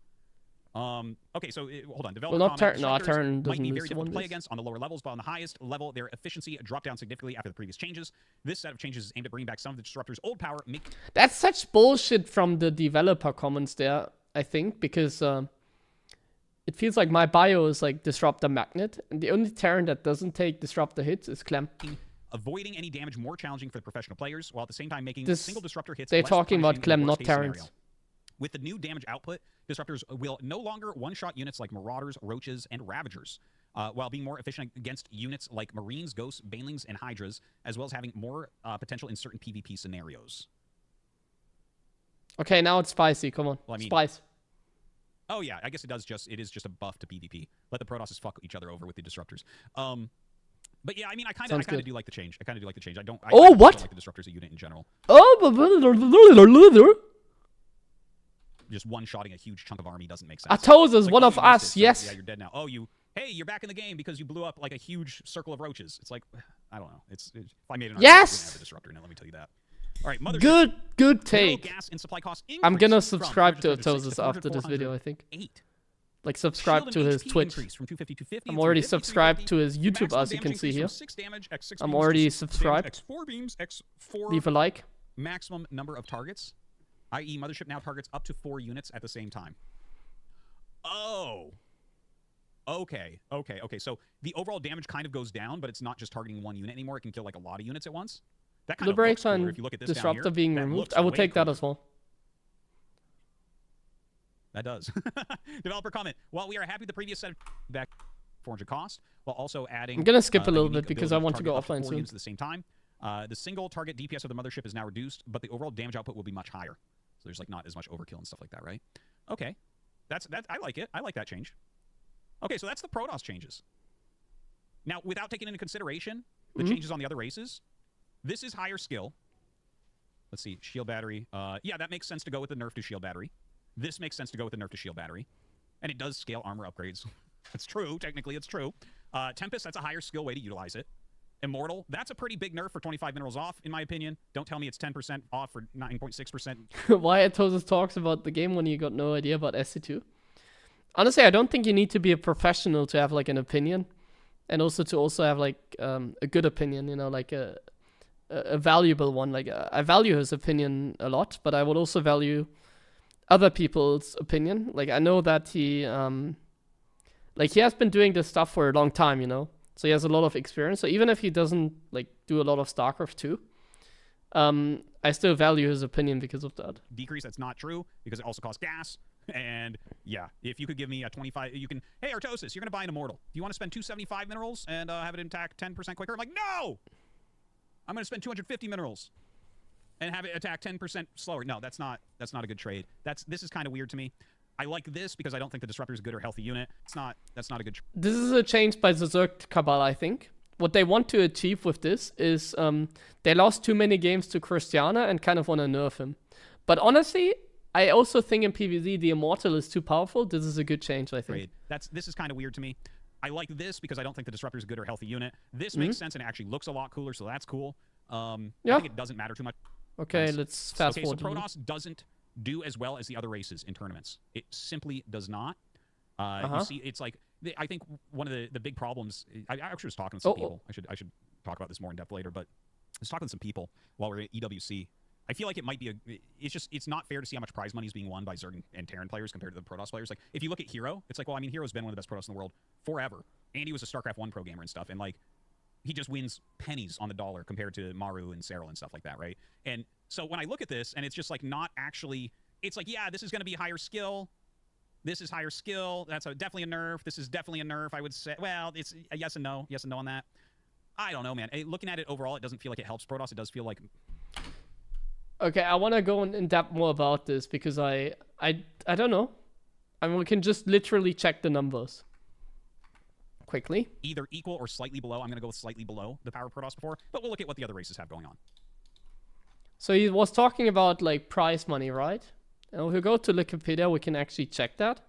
Speaker 12: Okay, so hold on.
Speaker 1: Well, not Terran. No, Terran doesn't
Speaker 12: might be very
Speaker 1: lose
Speaker 12: difficult to play
Speaker 1: this.
Speaker 12: against on the lower levels, but on the highest level, their efficiency dropped down significantly after the previous changes. This set of changes is aimed at bringing back some of the Disruptor's old power.
Speaker 1: That's such bullshit from the developer comments there, I think, because it feels like my bio is like Disruptor Magnet, and the only Terran that doesn't take Disruptor hits is Clem.
Speaker 12: Avoiding any damage more challenging for the professional players, while at the same time making single Disruptor hits
Speaker 1: They're
Speaker 12: less
Speaker 1: talking about
Speaker 12: punishing
Speaker 1: Clem,
Speaker 12: in the
Speaker 1: not
Speaker 12: worst-case
Speaker 1: Terrans.
Speaker 12: scenario. With the new damage output, Disruptors will no longer one-shot units like Marauders, Roaches, and Ravagers, while being more efficient against units like Marines, Ghosts, Banelings, and Hydras, as well as having more potential in certain PvP scenarios.
Speaker 1: Okay, now it's spicy. Come on,
Speaker 12: well, I mean,
Speaker 1: spice.
Speaker 12: Oh yeah, I guess it is just a buff to PvP. Let the Protosses fuck each other over with the Disruptors. But yeah, I mean, I kind of do like the change. I don't
Speaker 1: what?
Speaker 12: don't like the Disruptors as a unit in general.
Speaker 1: Oh,
Speaker 12: just one-shotting a huge chunk of army doesn't make sense.
Speaker 1: Atos is
Speaker 12: like,
Speaker 1: one of us,
Speaker 12: so,
Speaker 1: yes.
Speaker 12: Yeah, you're dead now. Oh, hey, you're back in the game because you blew up like a huge circle of roaches. It's like, I don't know. If I made an
Speaker 1: yes!
Speaker 12: have a Disruptor in it, let me tell you that. All right, Mothership.
Speaker 1: Good take.
Speaker 12: Gas and supply costs
Speaker 1: I'm gonna subscribe to Atos after this video, I think. Like, subscribe to his Twitch.
Speaker 12: From 250 to 50,
Speaker 1: I'm already subscribed to his YouTube, as you can see here. I'm already subscribed.
Speaker 12: X4 beams, X4.
Speaker 1: Leave a like.
Speaker 12: Maximum number of targets. i.e. mothership now targets up to 4 units at the same time. Oh. Okay. So the overall damage kind of goes down, but it's not just targeting 1 unit anymore. It can kill like a lot of units at once. That kind of looks cooler if you look at this
Speaker 1: Disruptor
Speaker 12: down here.
Speaker 1: being removed. I will take that as well.
Speaker 12: That does. Developer comment. While we are happy with the previous set of back 400 cost, while also adding...
Speaker 1: I'm going to skip a little bit because I want to go offline soon.
Speaker 12: At the same time. The single target DPS of the mothership is now reduced, but the overall damage output will be much higher. So there's like not as much overkill and stuff like that, right? Okay. That's I like it. I like that change. Okay, so that's the Protoss changes. Now, without taking into consideration the changes on the other races, this is higher skill. Let's see, shield battery. Yeah, that makes sense to go with the nerf to shield battery. This makes sense to go with the nerf to shield battery. And it does scale armor upgrades. It's true, technically it's true. Tempest, that's a higher skill way to utilize it. Immortal, that's a pretty big nerf for 25 minerals off, in my opinion. Don't tell me it's 10% off for 9.6%.
Speaker 1: Why Atosis talks about the game when you got no idea about SC2? Honestly, I don't think you need to be a professional to have like an opinion. And also to have like a good opinion, you know, like a valuable one. Like I value his opinion a lot, but I would also value other people's opinion. Like I know that he has been doing this stuff for a long time, you know. So he has a lot of experience. So even if he doesn't like do a lot of StarCraft 2, I still value his opinion because of that.
Speaker 12: Decrease, that's not true because it also costs gas. And yeah, if you could give me a 25, you can, hey Artosis, you're going to buy an Immortal. Do you want to spend 275 minerals and have it attack 10% quicker? I'm like, no! I'm going to spend 250 minerals and have it attack 10% slower. No, that's not a good trade. This is kind of weird to me. I like this because I don't think the Disruptor is a good or healthy unit. That's not a good trade.
Speaker 1: This is a change by the Zerg Cabal, I think. What they want to achieve with this is they lost too many games to Christiana and kind of want to nerf him. But honestly, I also think in PvZ the Immortal is too powerful. This is a good change, I think.
Speaker 12: This is kind of weird to me. I like this because I don't think the Disruptor is a good or healthy unit. This makes sense and it actually looks a lot cooler, so that's cool. I think it doesn't matter too much.
Speaker 1: Okay, let's fast forward.
Speaker 12: So Protoss doesn't do as well as the other races in tournaments. It simply does not. You see, it's like, I think one of the big problems, I actually was talking to some people. I should talk about this more in depth later, but I was talking to some people while we were at EWC. I feel like it might be it's not fair to see how much prize money is being won by Zerg and Terran players compared to the Protoss players. Like, if you look at Hero, it's like, well, I mean, Hero's been one of the best Protoss in the world forever. And he was a StarCraft 1 pro gamer and stuff. And, like, he just wins pennies on the dollar compared to Maru and Serral and stuff like that, right? And so when I look at this, and it's just, like, not actually... It's like, yeah, this is going to be higher skill. This is higher skill. That's definitely a nerf. This is definitely a nerf, I would say. Well, it's a yes and no. Yes and no on that. I don't know, man. Looking at it overall, it doesn't feel like it helps Protoss. It does feel like...
Speaker 1: Okay, I want to go in depth more about this because I don't know. I mean, we can just literally check the numbers quickly.
Speaker 12: Either equal or slightly below. I'm going to go with slightly below the power of Protoss before, but we'll look at what the other races have going on.
Speaker 1: So he was talking about like prize money, right? And if we go to Wikipedia, we can actually check that.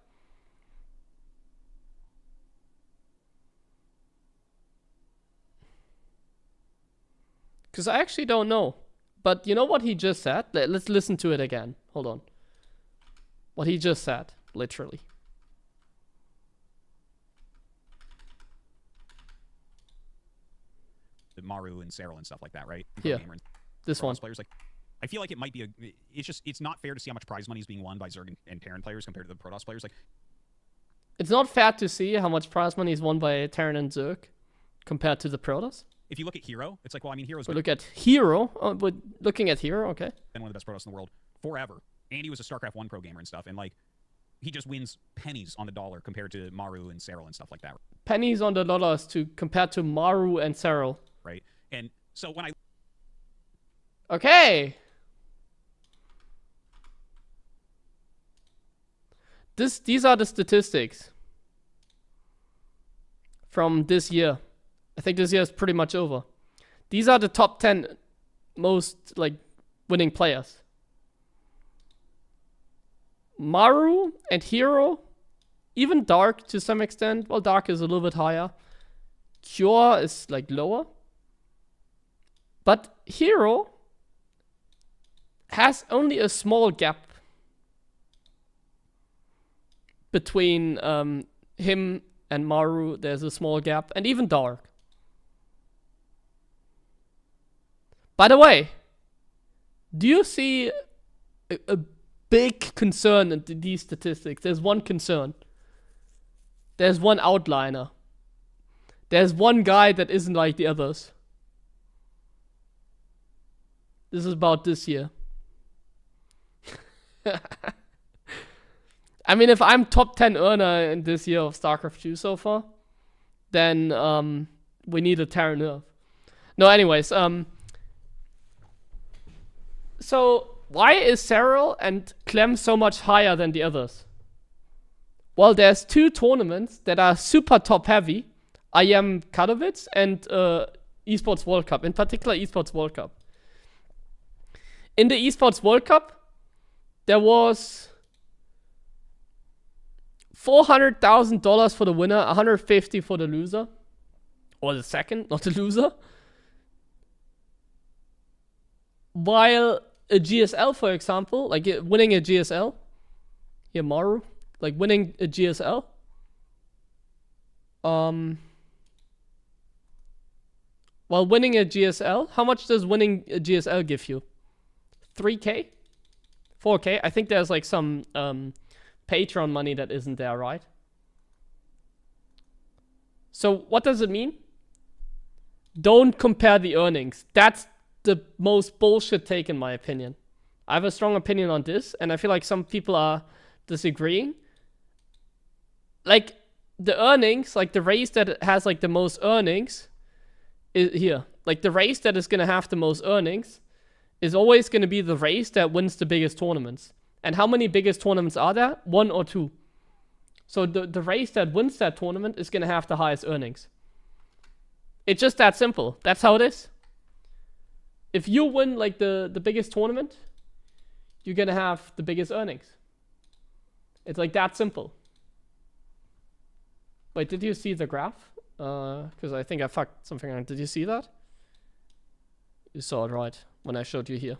Speaker 1: Because I actually don't know. But you know what he just said? Let's listen to it again. Hold on. What he just said, literally.
Speaker 12: The Maru and Serral and stuff like that, right?
Speaker 1: Yeah. This one.
Speaker 12: Players, like, I feel like it might be it's not fair to see how much prize money is being won by Zerg and Terran players compared to the Protoss players. Like,
Speaker 1: it's not fair to see how much prize money is won by Terran and Zerg compared to the Protoss.
Speaker 12: If you look at Hero, it's like, well, I mean, Hero's...
Speaker 1: We look at Hero. Oh, we're looking at Hero, okay.
Speaker 12: Been one of the best Protoss in the world forever. And he was a StarCraft 1 pro gamer and stuff. And, like, he just wins pennies on the dollar compared to Maru and Serral and stuff like that.
Speaker 1: Pennies on the dollars compared to Maru and Serral.
Speaker 12: Right. And so when I...
Speaker 1: Okay. These are the statistics from this year. I think this year is pretty much over. These are the top 10 most, like, winning players. Maru and Hero, even Dark to some extent. Well, Dark is a little bit higher. Cure is, like, lower. But Hero has only a small gap between him and Maru. There's a small gap. And even Dark. By the way, do you see a big concern in these statistics. There's one concern. There's one outliner. There's one guy that isn't like the others. This is about this year. I mean, if I'm top 10 earner in this year of StarCraft 2 so far, then we need a Terran nerf. No, anyways, so why is Cyril and Clem so much higher than the others? Well, there's 2 tournaments that are super top heavy. IM Katowice and Esports World Cup, in particular Esports World Cup. In the Esports World Cup, there was $400,000 for the winner, 150 for the loser. Or the second, not the loser. While a GSL, for example, like winning a GSL, here Maru, like winning a GSL, while winning a GSL, how much does winning a GSL give you? 3K? 4K? I think there's like some Patreon money that isn't there, right? So what does it mean? Don't compare the earnings. That's the most bullshit take in my opinion. I have a strong opinion on this, and I feel like some people are disagreeing. Like, the earnings, like the race that has like the most earnings is here. Like, the race that is going to have the most earnings is always going to be the race that wins the biggest tournaments. And how many biggest tournaments are there? 1 or 2. So the race that wins that tournament is going to have the highest earnings. It's just that simple. That's how it is. If you win like the biggest tournament, you're going to have the biggest earnings. It's like that simple. Wait, did you see the graph? Because I think I fucked something around. Did you see that? You saw it right when I showed you here.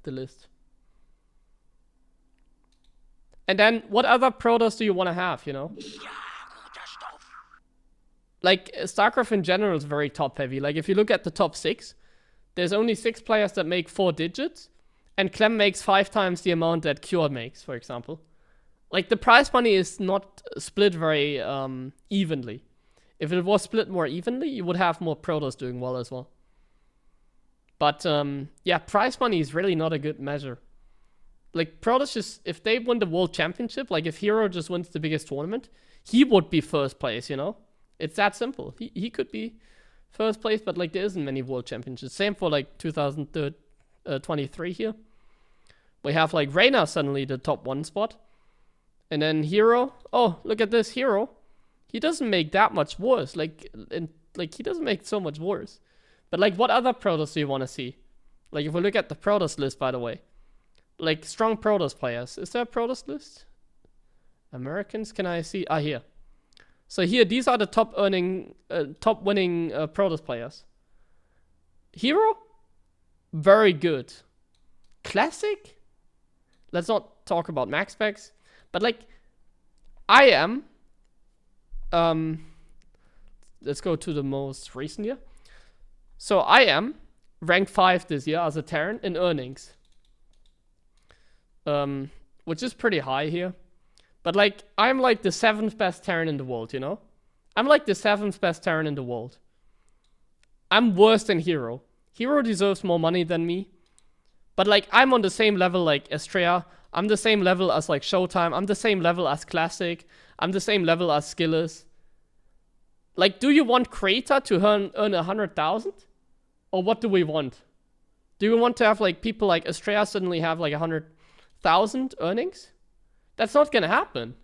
Speaker 1: The list. And then, what other protos do you want to have, you know? Like, StarCraft in general is very top heavy. Like, if you look at the top 6, there's only 6 players that make 4 digits, and Clem makes 5 times the amount that Cure makes, for example. Like, the prize money is not split very evenly. If it was split more evenly, you would have more protos doing well as well. But, yeah, prize money is really not a good measure. Like, Protoss just, if they win the World Championship, like if Hero just wins the biggest tournament, he would be first place, you know? It's that simple. He could be first place, but like there isn't many World Championships. Same for like 2023 here. We have like Reyna suddenly the top 1 spot. And then Hero, oh, look at this Hero. He doesn't make that much worse. Like he doesn't make so much worse. But like what other Protoss do you want to see? Like if we look at the Protoss list, by the way. Like, strong Protoss players. Is there a Protoss list? Americans? Can I see? Ah, here. So here, these are the top winning Protoss players. Hero? Very good. Classic? Let's not talk about max specs. But, like, I am... let's go to the most recent year. So, I am ranked 5 this year as a Terran in earnings. Which is pretty high here. But like, I'm like the 7th best Terran in the world, you know? I'm like the 7th best Terran in the world. I'm worse than Hero. Hero deserves more money than me. But like, I'm on the same level like Estrella. I'm the same level as like Showtime. I'm the same level as Classic. I'm the same level as Skillis. Like, do you want Creator to earn 100,000? Or what do we want? Do we want to have like people like Estrella suddenly have like 100,000 earnings? That's not gonna happen.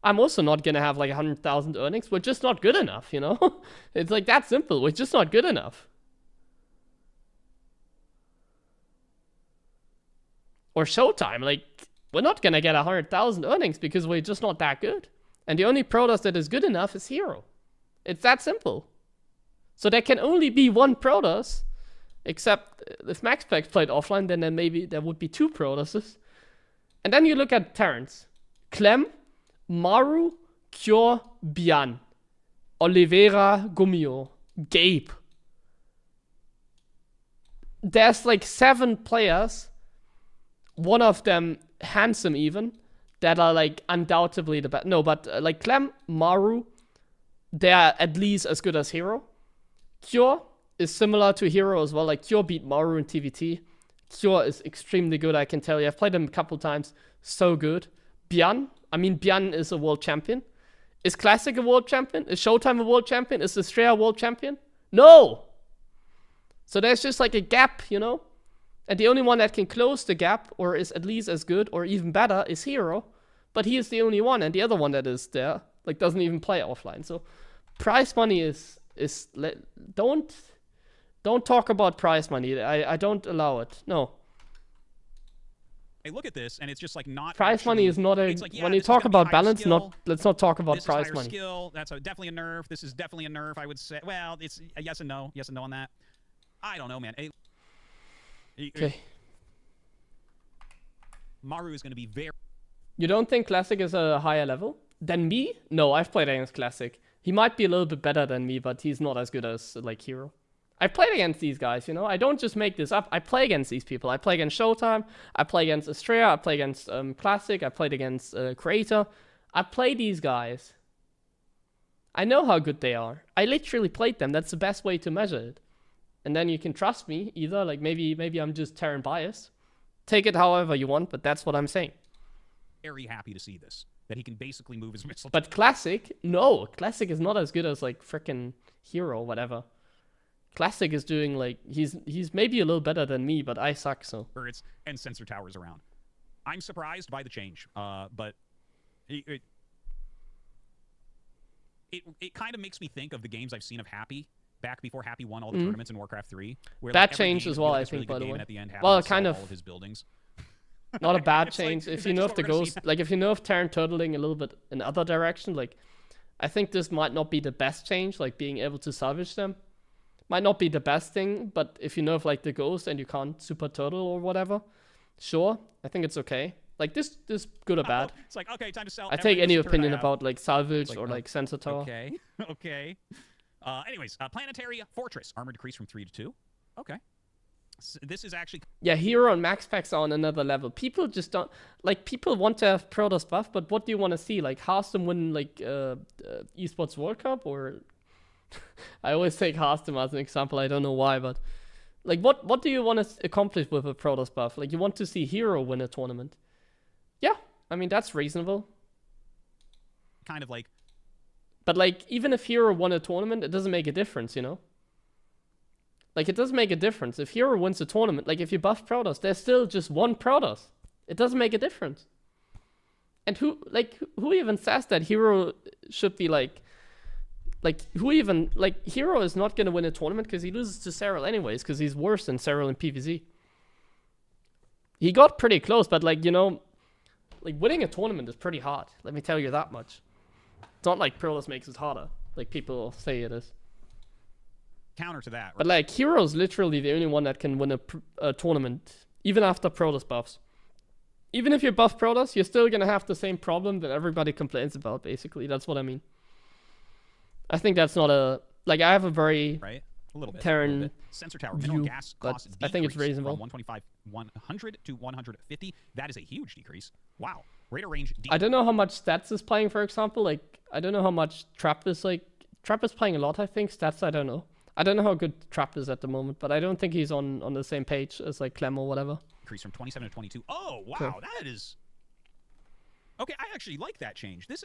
Speaker 1: I'm also not gonna have like 100,000 earnings. We're just not good enough, you know? It's like that simple. We're just not good enough. Or Showtime, like, we're not gonna get 100,000 earnings because we're just not that good. And the only Protoss that is good enough is Hero. It's that simple. So there can only be one Protoss. Except if Max Packs played offline, then maybe there would be 2 Protosses. And then you look at Terrans. Clem, Maru, Cure, Bian, Oliveira, Gumio, Gabe. There's like 7 players one of them handsome even, that are like undoubtedly the best. No, but like Clem, Maru, they are at least as good as Hero. Cure is similar to Hero as well. Like Cure beat Maru in TVT. Cure is extremely good, I can tell you. I've played him a couple times. So good. Bian. I mean, Bian is a world champion. Is Classic a world champion? Is Showtime a world champion? Is Estrella a world champion? No! So there's just like a gap, you know? And the only one that can close the gap, or is at least as good, or even better, is Hero. But he is the only one, and the other one that is there, like, doesn't even play offline. So prize money is don't talk about prize money. I don't allow it. No.
Speaker 12: I look at this and it's just like not
Speaker 1: prize
Speaker 12: actually,
Speaker 1: money is not a
Speaker 12: like, yeah,
Speaker 1: when you talk about balance,
Speaker 12: skill.
Speaker 1: let's not talk about
Speaker 12: this
Speaker 1: prize
Speaker 12: is
Speaker 1: money.
Speaker 12: Skill. That's definitely a nerf. This is definitely a nerf, I would say. Well, it's a yes and no on that. I don't know, man.
Speaker 1: Okay.
Speaker 12: Maru is going to be very.
Speaker 1: You don't think Classic is a higher level than me? No, I've played against Classic. He might be a little bit better than me, but he's not as good as like Hero. I played against these guys, you know? I don't just make this up. I play against these people. I play against Showtime. I play against Estrella. I play against Classic. I played against Creator. I play these guys. I know how good they are. I literally played them. That's the best way to measure it. And then you can trust me either. Like maybe I'm just Terran biased. Take it however you want, but that's what I'm saying.
Speaker 12: Very happy to see this. That he can basically move his missile.
Speaker 1: But Classic, no. Classic is not as good as like frickin' Hero or whatever. Classic is doing like he's maybe a little better than me, but I suck so.
Speaker 12: And sensor towers around. I'm surprised by the change, but it kind of makes me think of the games I've seen of Happy back before Happy won all the tournaments in Warcraft 3. Where,
Speaker 1: that
Speaker 12: like,
Speaker 1: changed as well, I think, by the way. Well, kind of.
Speaker 12: All of his buildings.
Speaker 1: Not a bad change.
Speaker 12: Like,
Speaker 1: if you nerf the ghost, like if you nerf Terran turtling a little bit in other direction, like I think this might not be the best change. Like being able to salvage them might not be the best thing, but if you nerf like the ghost and you can't super turtle or whatever, sure, I think it's okay. Like this good or bad.
Speaker 12: It's like, okay, time to sell.
Speaker 1: I take any opinion about like salvage or like sensor tower.
Speaker 12: Okay, okay. Anyways, planetary fortress armor decrease from 3 to 2. Okay. So this is actually...
Speaker 1: Yeah, Hero and Max Packs are on another level. People just don't... Like, people want to have Protoss buff, but what do you want to see? Like, Hearthstone win, like, Esports World Cup? Or... I always take Hearthstone as an example. I don't know why, but... Like, what do you want to accomplish with a Protoss buff? Like, you want to see Hero win a tournament. Yeah, I mean, that's reasonable.
Speaker 12: Kind of like...
Speaker 1: But, like, even if Hero won a tournament, it doesn't make a difference, you know? Like, it doesn't make a difference. If Hero wins a tournament, like, if you buff Protoss, there's still just one Protoss. It doesn't make a difference. And who even says that Hero should be, who even, like, Hero is not going to win a tournament because he loses to Cyril anyways, because he's worse than Cyril in PvZ. He got pretty close, but, like, you know, like, winning a tournament is pretty hard. Let me tell you that much. It's not like Protoss makes it harder, like people say it is.
Speaker 12: Counter to that, right?
Speaker 1: But like Hero's literally the only one that can win a tournament, even after Protoss buffs. Even if you buff Protoss, you're still gonna have the same problem that everybody complains about. Basically, that's what I mean. I think that's not a I have a very
Speaker 12: right, a little bit
Speaker 1: Terran
Speaker 12: sensor tower
Speaker 1: view,
Speaker 12: mineral gas cost
Speaker 1: I think it's reasonable.
Speaker 12: From 100 to 150. That is a huge decrease. Wow, radar range.
Speaker 1: I don't know how much Stats is playing, for example. Like I don't know how much Trap is like. Trap is playing a lot, I think. Stats, I don't know. I don't know how good Trap is at the moment, but I don't think he's on the same page as like Clem or whatever.
Speaker 12: Increase from 27 to 22. Oh, wow,
Speaker 1: okay.
Speaker 12: That is... Okay, I actually like that change. This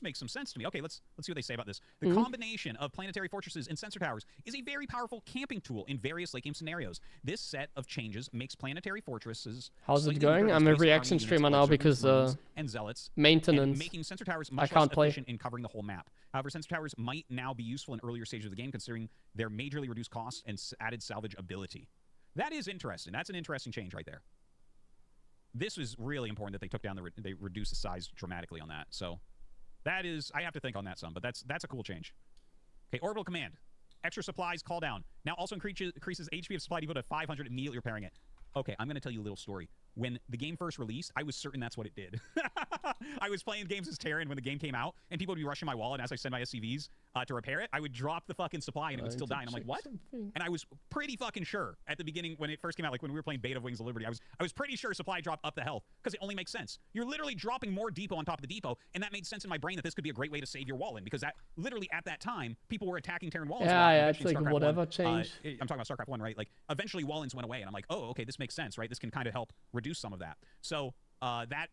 Speaker 12: makes some sense to me. Okay, let's see what they say about this. The combination of planetary fortresses and sensor towers is a very powerful camping tool in various late game scenarios. This set of changes makes planetary fortresses...
Speaker 1: How's it going? I'm a reaction streamer now because
Speaker 12: and zealots,
Speaker 1: maintenance.
Speaker 12: And making sensor towers much less efficient in covering the whole map. However, sensor towers might now be useful in earlier stages of the game considering their majorly reduced cost and added salvage ability. That is interesting. That's an interesting change right there. This was really important that they took down they reduced the size dramatically on that. So that is, I have to think on that some, but that's a cool change. Okay, orbital command. Extra supplies, call down. Now also increases HP of supply depot to 500 immediately repairing it. Okay, I'm going to tell you a little story. When the game first released, I was certain that's what it did. I was playing games as Terran when the game came out, and people would be rushing my wall, and as I send my SCVs to repair it, I would drop the fucking supply, and it would still die. And I'm like, what? And I was pretty fucking sure at the beginning when it first came out, like when we were playing beta of Wings of Liberty, I was pretty sure supply dropped up the health because it only makes sense. You're literally dropping more depot on top of the depot, and that made sense in my brain that this could be a great way to save your wall in, because that literally at that time people were attacking Terran walls.
Speaker 1: Yeah, it's like whatever changed.
Speaker 12: I'm talking about StarCraft 1, right? Like eventually wall-ins went away, and I'm like, oh, okay, this makes sense, right? This can kind of help reduce some of that. So that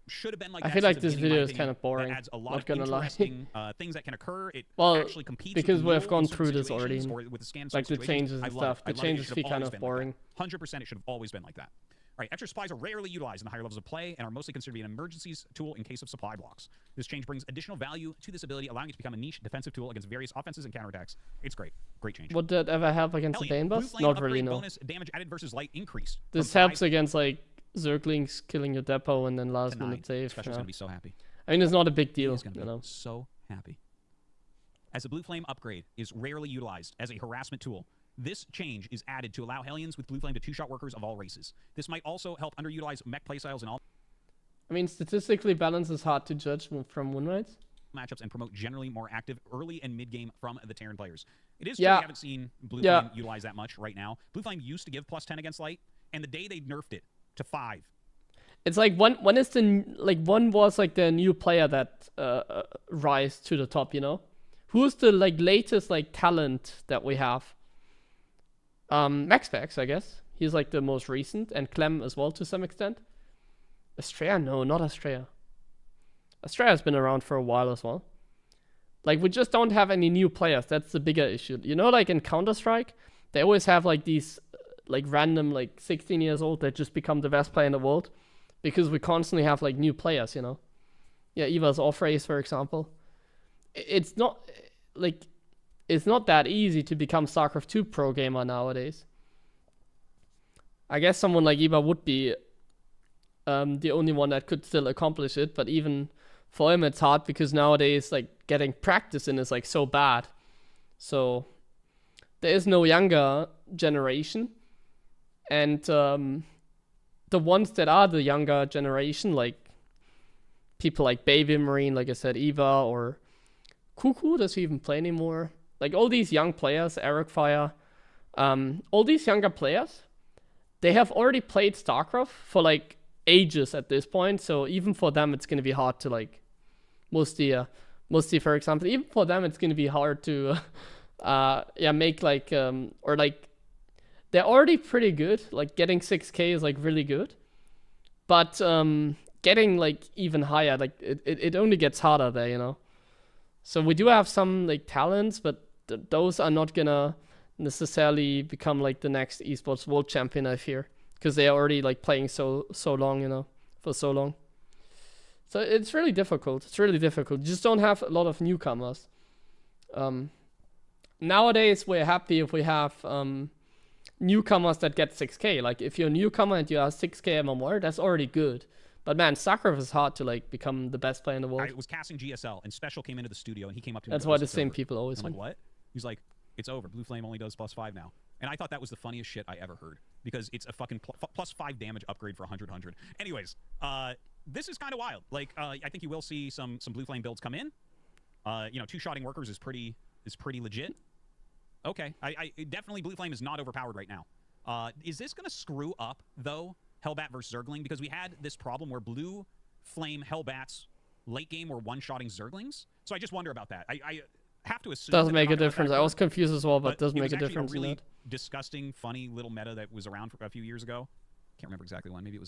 Speaker 12: should have been like.
Speaker 1: I feel like this video is kind of boring.
Speaker 12: Adds a lot
Speaker 1: not
Speaker 12: of
Speaker 1: gonna
Speaker 12: interesting things that can occur. It
Speaker 1: well,
Speaker 12: actually competes
Speaker 1: because
Speaker 12: with
Speaker 1: we've gone through this already.
Speaker 12: With the scan
Speaker 1: like the changes and stuff. The changes feel kind of boring.
Speaker 12: 100%, it should have always been like that. All right, extra supplies are rarely utilized in the higher levels of play and are mostly considered to be an emergencies tool in case of supply blocks. This change brings additional value to this ability, allowing it to become a niche defensive tool against various offenses and counterattacks. It's great. Great change.
Speaker 1: Would that ever help against the Bane boss? Not really, no.
Speaker 12: Bonus damage added versus light increased.
Speaker 1: This helps against like Zerglings killing your depot and then last minute save.
Speaker 12: Special's gonna be so happy.
Speaker 1: I mean, it's not a big deal.
Speaker 12: He's gonna be so happy. As a Blue Flame upgrade is rarely utilized as a harassment tool, this change is added to allow Hellions with Blue Flame to two-shot workers of all races. This might also help underutilized mech playstyles in all.
Speaker 1: I mean, statistically, balance is hard to judge from win rates.
Speaker 12: Matchups and promote generally more active early and mid-game from the Terran players. It is true we haven't seen Blue Flame utilize that much right now. Blue Flame used to give +10 against light, and the day they nerfed it to 5.
Speaker 1: It's like when is the one was like the new player that rise to the top, you know? Who's the like latest like talent that we have? Maxpax, I guess. He's like the most recent, and Clem as well to some extent. Estrella? No, not Estrella. Estrella's been around for a while as well. Like, we just don't have any new players. That's the bigger issue. You know, like in Counter-Strike, they always have like these like random like 16 years old that just become the best player in the world because we constantly have like new players, you know? Yeah, Eva's off-race, for example. It's not like... It's not that easy to become StarCraft 2 pro gamer nowadays. I guess someone like Eva would be the only one that could still accomplish it, but even for him it's hard because nowadays like getting practice in is like so bad. So there is no younger generation, and the ones that are the younger generation, like people like Baby Marine, like I said, Eva, or Cuckoo, does he even play anymore? Like all these young players, Eric Fire, all these younger players, they have already played StarCraft for like ages at this point. So even for them, it's going to be hard to like, Musty, for example, even for them, it's going to be hard to, make like, or like, they're already pretty good. Like getting 6K is like really good. But getting like even higher, like it only gets harder there, you know? So we do have some like talents, but those are not gonna necessarily become like the next esports world champion, I fear, because they are already like playing so long, you know, for so long. So it's really difficult. It's really difficult. You just don't have a lot of newcomers. Nowadays, we're happy if we have newcomers that get 6K. Like if you're a newcomer and you are 6K MMR, that's already good. But man, StarCraft is hard to like become the best player in the world.
Speaker 12: I was casting GSL, and Special came into the studio, and he came up to me.
Speaker 1: That's why the same people always
Speaker 12: win.
Speaker 1: I'm
Speaker 12: like, what? He's like, it's over. Blue Flame only does +5 now. And I thought that was the funniest shit I ever heard, because it's a fucking +5 damage upgrade for 100. Anyways, this is kind of wild. Like, I think you will see some Blue Flame builds come in. You know, two-shotting workers is pretty legit. Okay, I definitely Blue Flame is not overpowered right now. Is this gonna screw up though? Hellbat versus Zergling, because we had this problem where Blue Flame Hellbats late game were one-shotting Zerglings. So I just wonder about that. I have to assume
Speaker 1: doesn't make a difference. I was confused as well, but doesn't make a difference.
Speaker 12: A really disgusting, funny little meta that was around for a few years ago. Can't remember exactly when. Maybe it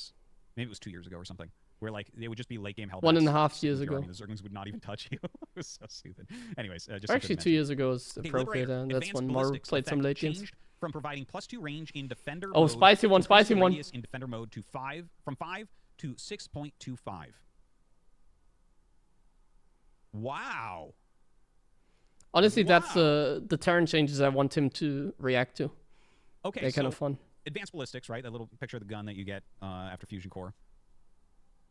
Speaker 12: was 2 years ago or something. Where like they would just be late game Hellbats.
Speaker 1: 1.5 years ago.
Speaker 12: The Zerglings would not even touch you. It was so stupid. Anyways, just
Speaker 1: actually 2 years ago is appropriate, and that's when Mar played some late games.
Speaker 12: From providing +2 range in defender
Speaker 1: mode. Oh, spicy one.
Speaker 12: In defender mode to 5 to 6.25. Wow.
Speaker 1: Honestly, that's the Terran changes I want him to react to.
Speaker 12: Okay,
Speaker 1: they're kind of fun.
Speaker 12: Advanced ballistics, right? That little picture of the gun that you get after Fusion Core.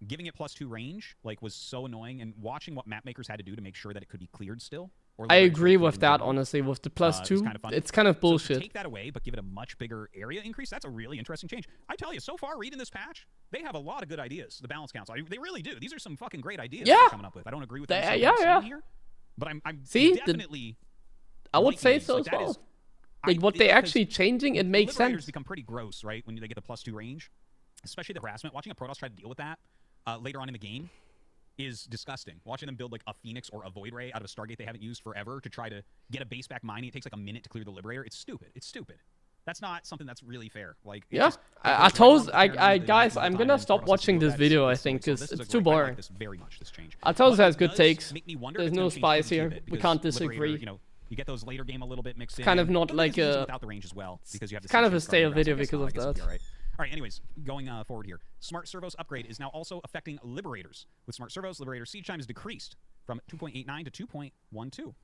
Speaker 12: Giving it +2 range like was so annoying, and watching what map makers had to do to make sure that it could be cleared still Or
Speaker 1: I
Speaker 12: Liberator's
Speaker 1: agree
Speaker 12: Retreat
Speaker 1: with
Speaker 12: in
Speaker 1: that,
Speaker 12: general,
Speaker 1: honestly, with the +2.
Speaker 12: kind of fun.
Speaker 1: It's kind of
Speaker 12: So to
Speaker 1: bullshit.
Speaker 12: take that away, but give it a much bigger area increase, that's a really interesting change. I tell you, so far, reading this patch, they have a lot of good ideas, the Balance Council. They really do. These are some fucking great ideas
Speaker 1: Yeah.
Speaker 12: they're coming up with. I don't agree with everything they're saying here, but I'm
Speaker 1: See,
Speaker 12: definitely
Speaker 1: I would say
Speaker 12: these.
Speaker 1: so
Speaker 12: Like,
Speaker 1: as
Speaker 12: that
Speaker 1: well.
Speaker 12: is-
Speaker 1: Like, what they actually changing, it makes
Speaker 12: Liberators
Speaker 1: sense.
Speaker 12: become pretty gross, right, when they get the +2 range. Especially the harassment. Watching a Protoss try to deal with that later on in the game is disgusting. Watching them build like a Phoenix or a Void Ray out of a Stargate they haven't used forever to try to get a base back mining. It takes like a minute to clear the Liberator. It's stupid. It's stupid. That's not something that's really fair. Like,
Speaker 1: Yeah, guys, I'm gonna stop watching this video, I think, because it's too boring.
Speaker 12: I like this very much, this change.
Speaker 1: Artosis has good takes.
Speaker 12: Make me wonder
Speaker 1: There's
Speaker 12: if
Speaker 1: no
Speaker 12: it's gonna change
Speaker 1: spice
Speaker 12: PvP a
Speaker 1: here.
Speaker 12: bit,
Speaker 1: We
Speaker 12: because
Speaker 1: can't
Speaker 12: Liberator,
Speaker 1: disagree.
Speaker 12: you know, you get those later game a little bit mixed in.
Speaker 1: Kind of not
Speaker 12: But
Speaker 1: like
Speaker 12: it's
Speaker 1: a...
Speaker 12: without the range as well, because you have the
Speaker 1: kind of a
Speaker 12: sensors guarding
Speaker 1: stale
Speaker 12: the ground, so
Speaker 1: video
Speaker 12: I guess
Speaker 1: because
Speaker 12: not. I
Speaker 1: of
Speaker 12: guess it'll
Speaker 1: that.
Speaker 12: be all right. All right, anyways, going forward here. Smart Servos upgrade is now also affecting Liberators. With Smart Servos, Liberator siege time is decreased from 2.89 to 2.12.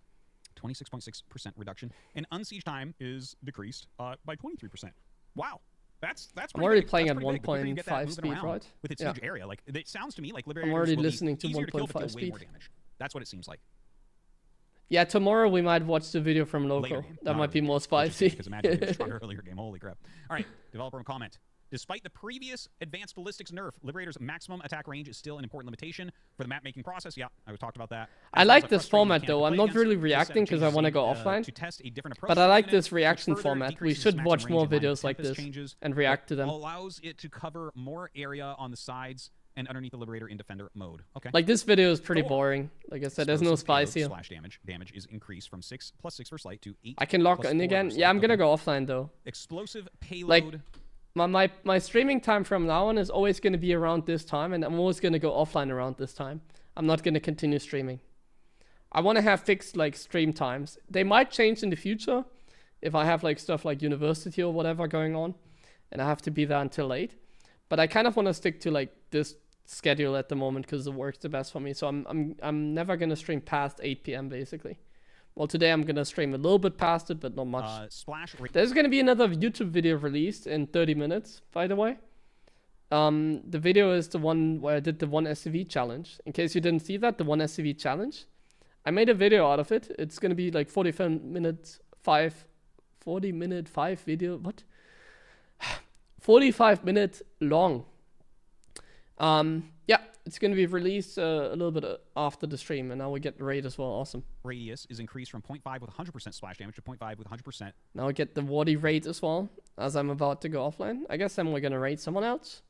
Speaker 12: 26.6% reduction. And unsiege time is decreased by 23%. Wow. That's
Speaker 1: I'm already
Speaker 12: big.
Speaker 1: playing
Speaker 12: That's
Speaker 1: at
Speaker 12: pretty big. The quicker you get that
Speaker 1: 1.5
Speaker 12: moving
Speaker 1: speed,
Speaker 12: around
Speaker 1: right?
Speaker 12: with its
Speaker 1: Yeah.
Speaker 12: huge area. Like, it sounds to me like Liberators
Speaker 1: I'm already
Speaker 12: will
Speaker 1: listening
Speaker 12: be
Speaker 1: to
Speaker 12: easier to kill, but
Speaker 1: 1.5
Speaker 12: deal way
Speaker 1: speed.
Speaker 12: more damage. That's what it seems like.
Speaker 1: Yeah, tomorrow we might watch the video from
Speaker 12: Later
Speaker 1: Loco.
Speaker 12: game,
Speaker 1: That
Speaker 12: not
Speaker 1: might be
Speaker 12: earlier.
Speaker 1: more spicy.
Speaker 12: Because imagine if it was stronger earlier game. Holy crap. All right, developer comment. Despite the previous advanced ballistics nerf, Liberator's maximum attack range is still an important limitation for the map-making process. Yeah, I talked about that.
Speaker 1: I like this format though. I'm not really reacting because I want to go offline.
Speaker 12: To test a different approach
Speaker 1: But I
Speaker 12: to
Speaker 1: like
Speaker 12: the
Speaker 1: this
Speaker 12: unit, which
Speaker 1: reaction
Speaker 12: further
Speaker 1: format. We
Speaker 12: decreases
Speaker 1: should
Speaker 12: maximum
Speaker 1: watch
Speaker 12: range
Speaker 1: more
Speaker 12: in line with
Speaker 1: videos like
Speaker 12: Tempest
Speaker 1: this
Speaker 12: changes,
Speaker 1: and react to
Speaker 12: but
Speaker 1: them.
Speaker 12: allows it to cover more area on the sides and underneath the Liberator in Defender mode. Okay.
Speaker 1: Like this video is pretty boring. Like I said, there's no
Speaker 12: Explosive
Speaker 1: spice
Speaker 12: payload
Speaker 1: here.
Speaker 12: slash damage. Damage is increased from +6 for slight to 8.
Speaker 1: I can lock
Speaker 12: plus
Speaker 1: in
Speaker 12: 4
Speaker 1: again.
Speaker 12: for
Speaker 1: Yeah,
Speaker 12: slight.
Speaker 1: I'm gonna
Speaker 12: Okay.
Speaker 1: go offline though.
Speaker 12: Explosive payload.
Speaker 1: Like my streaming time from now on is always gonna be around this time, and I'm always gonna go offline around this time. I'm not gonna continue streaming. I want to have fixed like stream times. They might change in the future if I have like stuff like university or whatever going on, and I have to be there until late. But I kind of want to stick to like this schedule at the moment because it works the best for me. So I'm never gonna stream past 8 p.m. basically. Well, today I'm gonna stream a little bit past it, but not much. There's gonna be another YouTube video released in 30 minutes, by the way. The video is the one where I did the 1 SCV challenge. In case you didn't see that, the 1 SCV challenge. I made a video out of it. It's gonna be like 40 minute 5 video. What? 45 minutes long. Yeah, it's gonna be released a little bit after the stream, and now we get the raid as well. Awesome.
Speaker 12: Radius is increased from 0.5 with 100% splash damage to 0.5 with 100%.
Speaker 1: Now we get the Wardy raid as well, as I'm about to go offline. I guess then we're gonna raid someone else.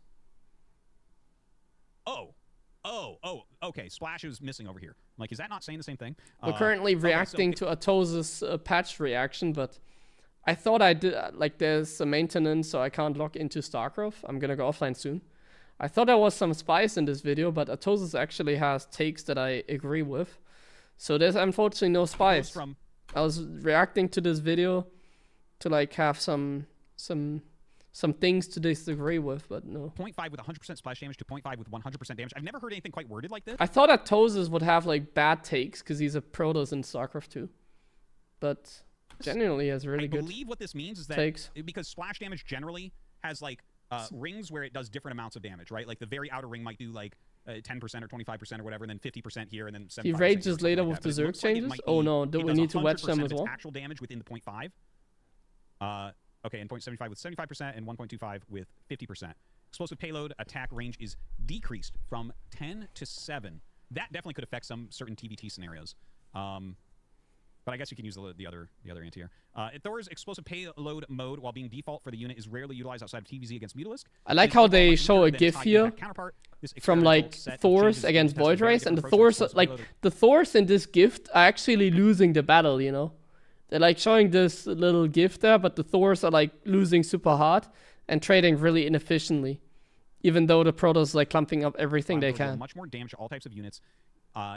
Speaker 12: Okay. Splash is missing over here. I'm like, is that not saying the same thing?
Speaker 1: We're currently reacting to Artosis' patch reaction, but I thought I did, like there's a maintenance, so I can't log into StarCraft. I'm gonna go offline soon. I thought there was some spice in this video, but Artosis actually has takes that I agree with. So there's unfortunately no spice. I was reacting to this video to like have some things to disagree with, but no.
Speaker 12: 0.5 with 100% splash damage to 0.5 with 100% damage. I've never heard anything quite worded like this.
Speaker 1: I thought Artosis would have like bad takes because he's a Protoss in StarCraft 2. But genuinely he has really good
Speaker 12: I believe what this means is that
Speaker 1: takes.
Speaker 12: Because splash damage generally has like rings where it does different amounts of damage, right? Like the very outer ring might do like 10% or 25% or whatever, and then 50% here, and then 75%.
Speaker 1: He rages later with
Speaker 12: the
Speaker 1: Zerg changes? Oh no, do we need to wedge them as well?
Speaker 12: Actual damage within the 0.5. Okay, and 0.75 with 75% and 1.25 with 50%. Explosive payload attack range is decreased from 10 to 7. That definitely could affect some certain TVT scenarios. But I guess you can use the other anti here. Thor's explosive payload mode, while being default for the unit, is rarely utilized outside of TVZ against Mutalisk.
Speaker 1: I like how they show a GIF here from like Thors against Void Race, and the Thors, like the Thors in this GIF are actually losing the battle, you know? They're like showing this little GIF there, but the Thors are like losing super hard and trading really inefficiently, even though the Protoss like clumping up everything they can.
Speaker 12: Much more damage to all types of units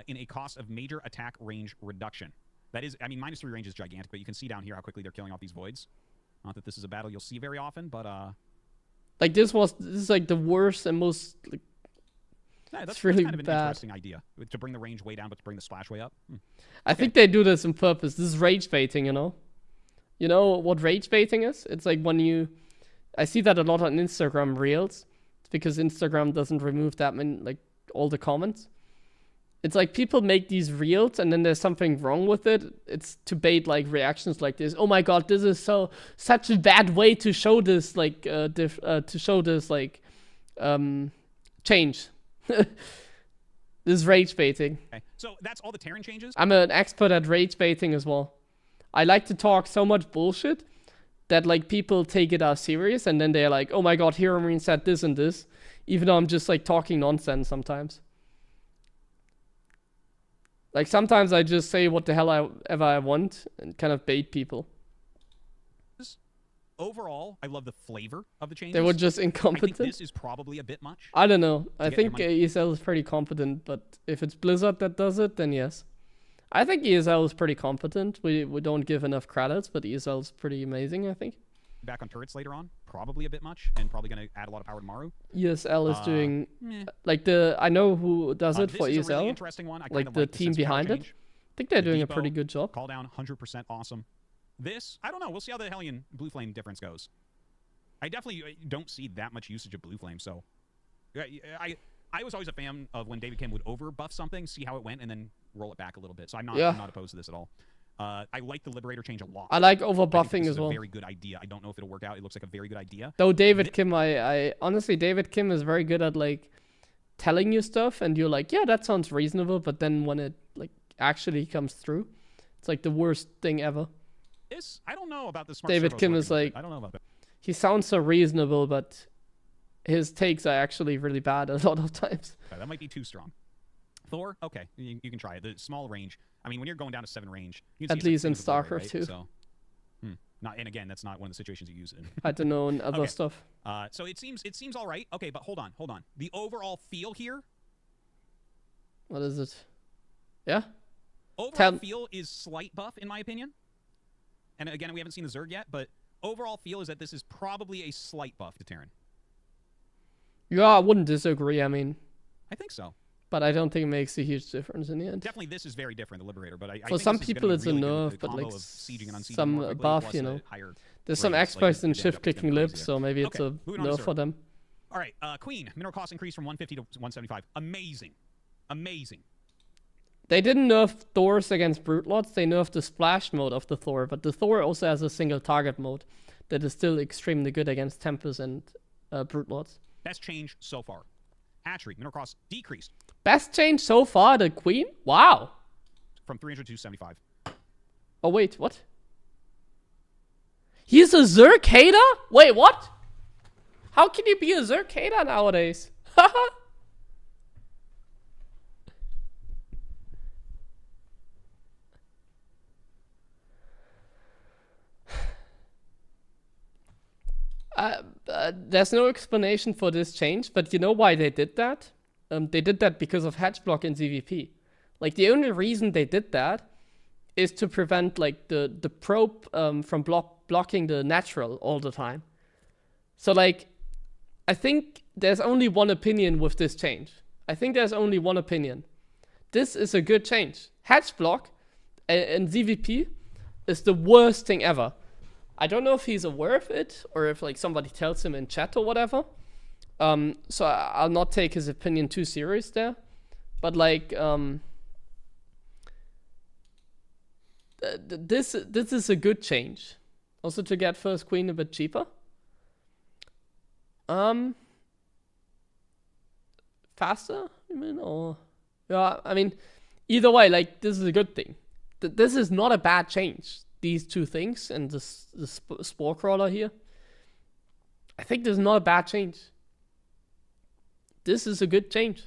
Speaker 12: in a cost of major attack range reduction. That is, I mean, -3 range is gigantic, but you can see down here how quickly they're killing off these voids. Not that this is a battle you'll see very often, but
Speaker 1: like this is like the worst and most like,
Speaker 12: yeah, that's
Speaker 1: really
Speaker 12: kind of an
Speaker 1: bad.
Speaker 12: interesting idea to bring the range way down, but to bring the splash way up.
Speaker 1: I think they do this on purpose. This is rage baiting, you know. You know what rage baiting is? It's like when I see that a lot on Instagram Reels. It's because Instagram doesn't remove that many, like all the comments. It's like people make these reels and then there's something wrong with it. It's to bait like reactions like this. Oh my god, this is such a bad way to show this like change. This rage baiting.
Speaker 12: Okay. So that's all the Terran changes?
Speaker 1: I'm an expert at rage baiting as well. I like to talk so much bullshit that like people take it as serious and then they're like, oh my god, HeroMarine said this and this. Even though I'm just like talking nonsense sometimes. Like sometimes I just say what the hell ever I want and kind of bait people.
Speaker 12: Overall, I love the flavor of the changes.
Speaker 1: They were just incompetent.
Speaker 12: I think this is probably a bit much.
Speaker 1: I don't know. I think ESL is pretty competent, but if it's Blizzard that does it, then yes. I think ESL is pretty competent. We don't give enough credits, but ESL is pretty amazing, I think.
Speaker 12: Back on turrets later on, probably a bit much, and probably going to add a lot of power to Maru.
Speaker 1: ESL is doing like I know who does it for ESL.
Speaker 12: Is a really interesting one.
Speaker 1: Like the team behind it. I think they're doing a pretty good job.
Speaker 12: Call down, 100% awesome. This, I don't know. We'll see how the Hellion Blue Flame difference goes. I definitely don't see that much usage of Blue Flame, so I was always a fan of when David Kim would overbuff something, see how it went, and then roll it back a little bit. So I'm not opposed to this at all. I like the Liberator change a lot.
Speaker 1: I like overbuffing as well.
Speaker 12: A very good idea. I don't know if it'll work out. It looks like a very good idea.
Speaker 1: Though David Kim, I honestly, David Kim is very good at like telling you stuff, and you're like, yeah, that sounds reasonable. But then when it like actually comes through, it's like the worst thing ever.
Speaker 12: I don't know about the smart
Speaker 1: David Kim is like,
Speaker 12: I don't know about that.
Speaker 1: He sounds so reasonable, but his takes are actually really bad a lot of times.
Speaker 12: Okay, that might be too strong. Thor, okay, you can try it. The small range. I mean, when you're going down to 7 range, you can
Speaker 1: at least in StarCraft
Speaker 12: right?
Speaker 1: too.
Speaker 12: So, and again, that's not one of the situations you use it in.
Speaker 1: I don't know, and other stuff.
Speaker 12: So it seems all right. Okay, but hold on. The overall feel here.
Speaker 1: What is it? Yeah.
Speaker 12: Overall feel is slight buff in my opinion. And again, we haven't seen the Zerg yet, but overall feel is that this is probably a slight buff to Terran.
Speaker 1: Yeah, I wouldn't disagree. I mean,
Speaker 12: I think so.
Speaker 1: But I don't think it makes a huge difference in the end.
Speaker 12: Definitely, this is very different, the Liberator. But I
Speaker 1: for
Speaker 12: think
Speaker 1: some
Speaker 12: this
Speaker 1: people,
Speaker 12: is
Speaker 1: it's a
Speaker 12: really
Speaker 1: nerf, but like some buff, you know. There's some experts in shift-clicking libs, so maybe it's a nerf for them.
Speaker 12: All right, Queen, mineral cost increase from 150 to 175. Amazing. Amazing.
Speaker 1: They didn't nerf Thors against Brute Lords, they nerfed the splash mode of the Thor, but the Thor also has a single target mode that is still extremely good against Tempest and Brute Lords.
Speaker 12: Best change so far. Hatchery, mineral cost decreased.
Speaker 1: Best change so far, the Queen? Wow.
Speaker 12: From 300 to 75.
Speaker 1: Oh, wait, what? He's a Zerg hater? Wait, what? How can you be a Zerg hater nowadays? Haha. There's no explanation for this change, but you know why they did that? They did that because of hedge block in ZVP. Like, the only reason they did that is to prevent, like, the probe from blocking the natural all the time. So, like, I think there's only one opinion with this change. I think there's only one opinion. This is a good change. Hedge block in ZVP is the worst thing ever. I don't know if he's aware of it or if like somebody tells him in chat or whatever. So I'll not take his opinion too serious there. But like this is a good change. Also to get first queen a bit cheaper. Faster, you mean? Or yeah, I mean, either way, like this is a good thing. This is not a bad change. These two things and the spore crawler here. I think this is not a bad change. This is a good change.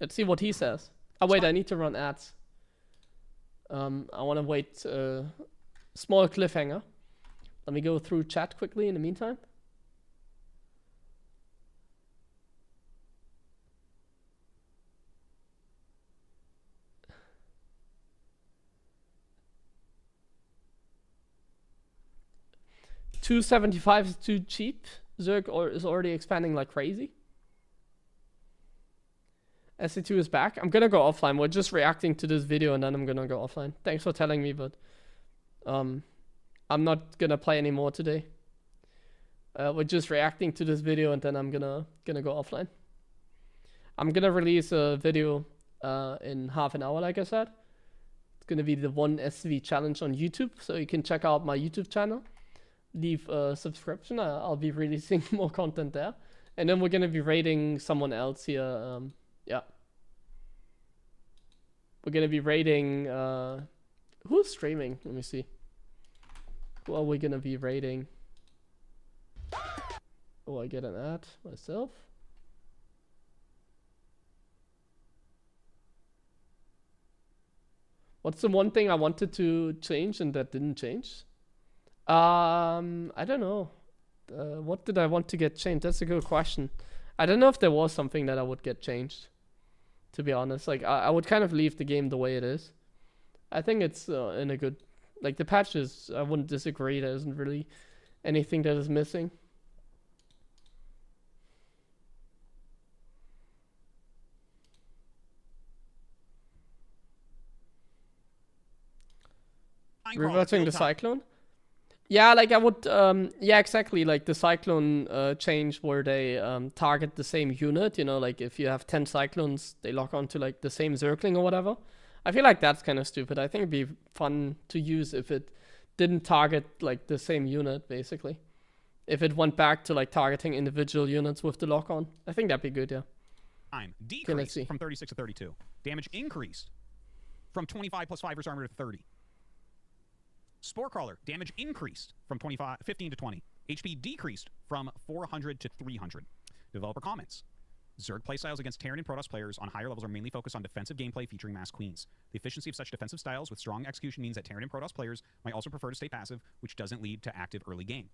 Speaker 1: Let's see what he says. Oh wait, I need to run ads. I want to wait. Small cliffhanger. Let me go through chat quickly in the meantime. $275 is too cheap. Zerg is already expanding like crazy. SC2 is back. I'm gonna go offline. We're just reacting to this video and then I'm gonna go offline. Thanks for telling me, but I'm not gonna play anymore today. We're just reacting to this video and then I'm gonna go offline. I'm gonna release a video in half an hour, like I said. It's gonna be the 1 SV challenge on YouTube, so you can check out my YouTube channel. Leave a subscription. I'll be releasing more content there. And then we're gonna be raiding someone else here. Yeah. We're gonna be raiding who's streaming? Let me see. Who are we gonna be raiding? Oh, I get an ad myself. What's the one thing I wanted to change and that didn't change? I don't know. What did I want to get changed? That's a good question. I don't know if there was something that I would get changed. To be honest, like I would kind of leave the game the way it is. I think it's in a good, like the patches. I wouldn't disagree. There isn't really anything that is missing. Reverting the cyclone. Yeah, like I would, yeah, exactly, like the cyclone change where they target the same unit, you know, like if you have 10 cyclones, they lock onto like the same circling or whatever. I feel like that's kind of stupid. I think it'd be fun to use if it didn't target like the same unit, basically. If it went back to like targeting individual units with the lock on. I think that'd be good, yeah.
Speaker 12: Time decreased from 36 to 32. Damage increased from 25 plus 5 versus armor to 30. Spore Crawler, damage increased from 15 to 20. HP decreased from 400 to 300. Developer comments. Zerg playstyles against Terran and Protoss players on higher levels are mainly focused on defensive gameplay featuring mass queens. The efficiency of such defensive styles with strong execution means that Terran and Protoss players might also prefer to stay passive, which doesn't lead to active early game.